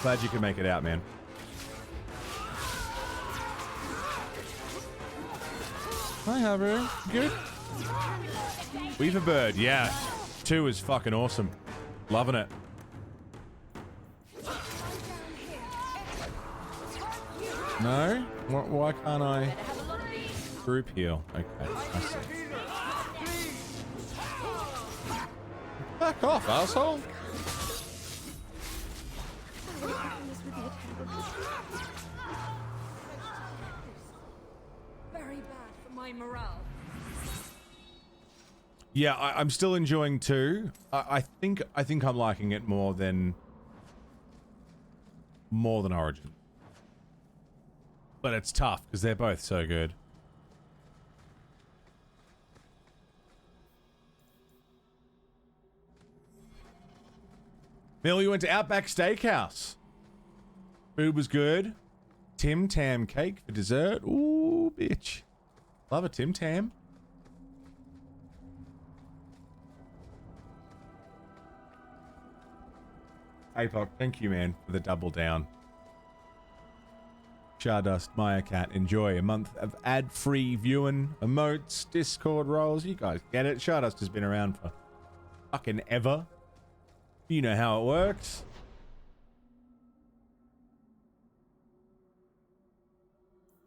Glad you could make it out, man. Hi, Harbour. Good? Weaver Bird, yeah. 2 is fucking awesome. Loving it. No? Why can't I group heal? Okay, I see. Back off, asshole. Very bad for my morale. Yeah, I'm still enjoying 2. I think I'm liking it more than Origin. But it's tough because they're both so good. Bill, you went to Outback Steakhouse. Food was good. Tim Tam cake for dessert. Ooh, bitch. Love a Tim Tam. APOC, thank you, man, for the double down. Stardust, Maya Cat, enjoy a month of ad-free viewing, emotes, Discord roles. You guys get it. Stardust has been around for fucking ever. You know how it works.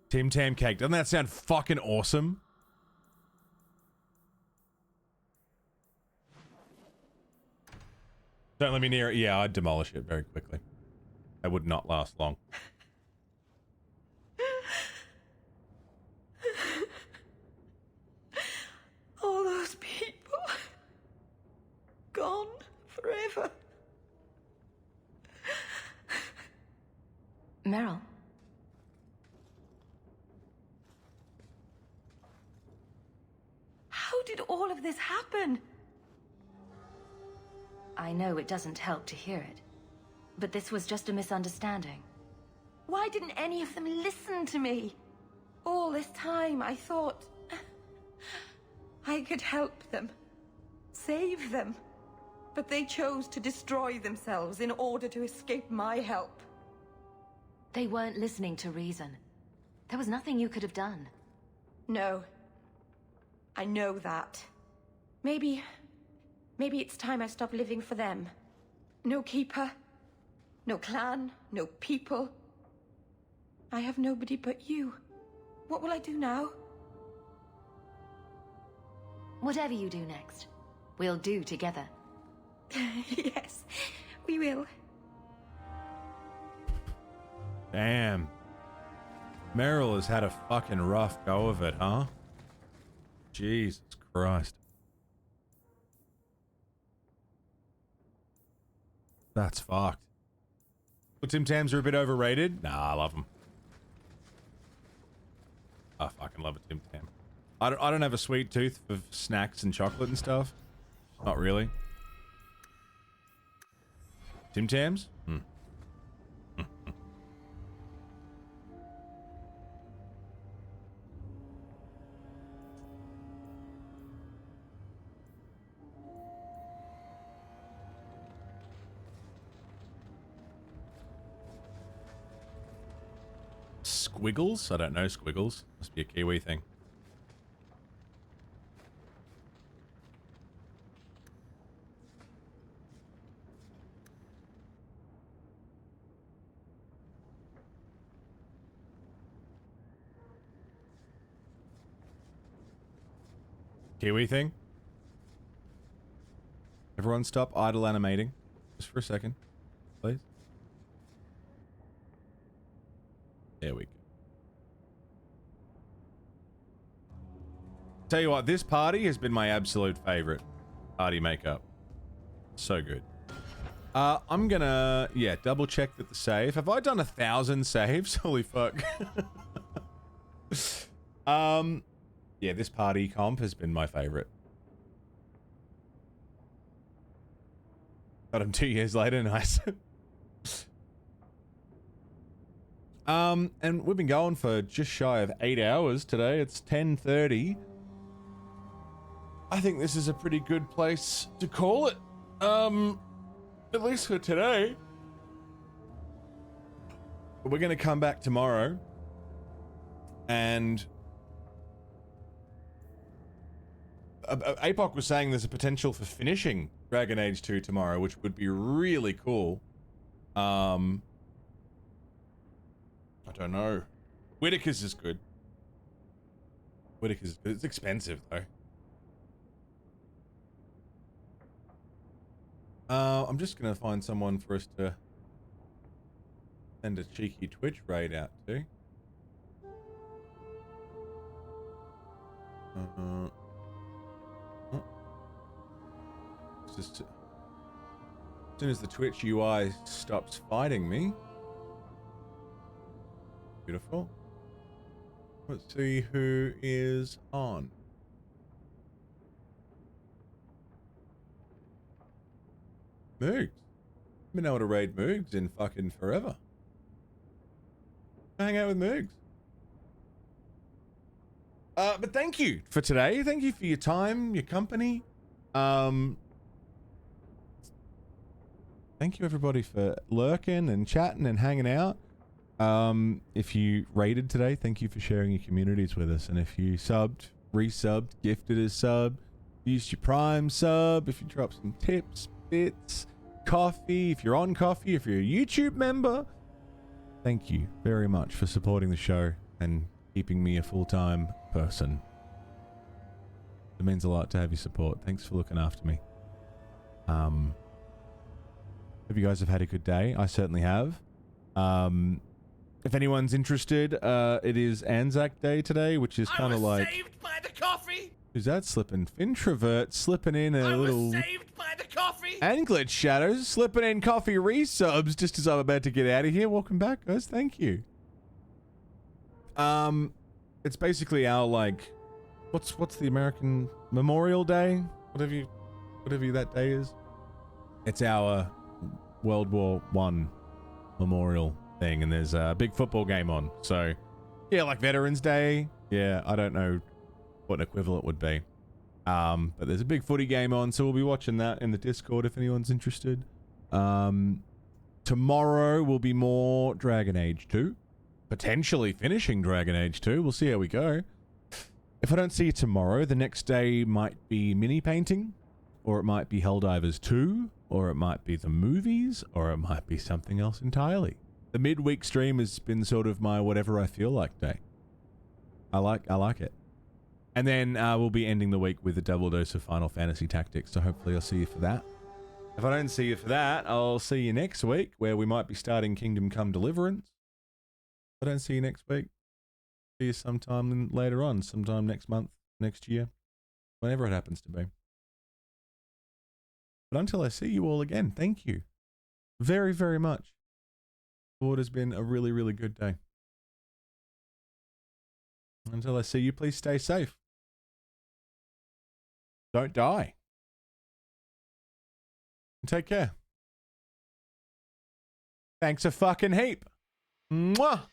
Tim Tam cake. Doesn't that sound fucking awesome? Don't let me near it. Yeah, I'd demolish it very quickly. That would not last long. All those people gone forever. Meryl. How did all of this happen? I know it doesn't help to hear it, but this was just a misunderstanding. Why didn't any of them listen to me? All this time I thought I could help them, save them, but they chose to destroy themselves in order to escape my help. They weren't listening to reason. There was nothing you could have done. No. I know that. Maybe it's time I stop living for them. No keeper, no clan, no people. I have nobody but you. What will I do now? Whatever you do next, we'll do together. Yes, we will. Damn. Meryl has had a fucking rough go of it, huh? Jesus Christ. That's fucked. Well, Tim Tams are a bit overrated. Nah, I love them. I fucking love a Tim Tam. I don't have a sweet tooth for snacks and chocolate and stuff. Not really. Tim Tams? Squiggles? I don't know squiggles. Must be a Kiwi thing. Kiwi thing. Everyone stop idle animating. Just for a second, please. There we go. Tell you what, this party has been my absolute favorite party makeup. So good. I'm gonna, yeah, double check that the save. Have I done 1,000 saves? Holy fuck. Yeah, this party comp has been my favorite. Got him 2 years later, nice. And we've been going for just shy of 8 hours today. It's 10:30. I think this is a pretty good place to call it. At least for today. We're gonna come back tomorrow. And Apoc was saying there's a potential for finishing Dragon Age 2 tomorrow, which would be really cool. I don't know. Whitaker's is good. Whitaker's good. It's expensive though. I'm just gonna find someone for us to send a cheeky Twitch raid out to. It's just as soon as the Twitch UI stops fighting me. Beautiful. Let's see who is on. Moogs. Been able to raid Moogs in fucking forever. Hang out with Moogs. But thank you for today. Thank you for your time, your company. Thank you everybody for lurking and chatting and hanging out. If you raided today, thank you for sharing your communities with us. And if you subbed, resubbed, gifted a sub, used your Prime sub, if you dropped some tips, bits, coffee, if you're on coffee, if you're a YouTube member, thank you very much for supporting the show and keeping me a full-time person. It means a lot to have your support. Thanks for looking after me. Hope you guys have had a good day. I certainly have. If anyone's interested, it is Anzac Day today, which is kind of like... saved by the coffee! Who's that slipping? Introvert slipping in a little... saved by the coffee! And Glitch Shadows slipping in coffee resubs just as I'm about to get out of here. Welcome back, guys. Thank you. It's basically our, like... What's the American Memorial Day? Whatever that day is. It's our World War I memorial thing, and there's a big football game on. So, yeah, like Veterans Day. Yeah, I don't know what an equivalent would be. But there's a big footy game on, so we'll be watching that in the Discord if anyone's interested. Tomorrow will be more Dragon Age 2. Potentially finishing Dragon Age 2. We'll see how we go. If I don't see you tomorrow, the next day might be mini painting, or it might be Helldivers 2, or it might be the movies, or it might be something else entirely. The midweek stream has been sort of my whatever I feel like day. I like it. And then we'll be ending the week with a double dose of Final Fantasy Tactics, so hopefully I'll see you for that. If I don't see you for that, I'll see you next week, where we might be starting Kingdom Come Deliverance. If I don't see you next week, see you sometime later on, sometime next month, next year, whenever it happens to be. But until I see you all again, thank you very, very much. What has been a really, really good day. Until I see you, please stay safe. Don't die. And take care. Thanks a fucking heap. Mwah!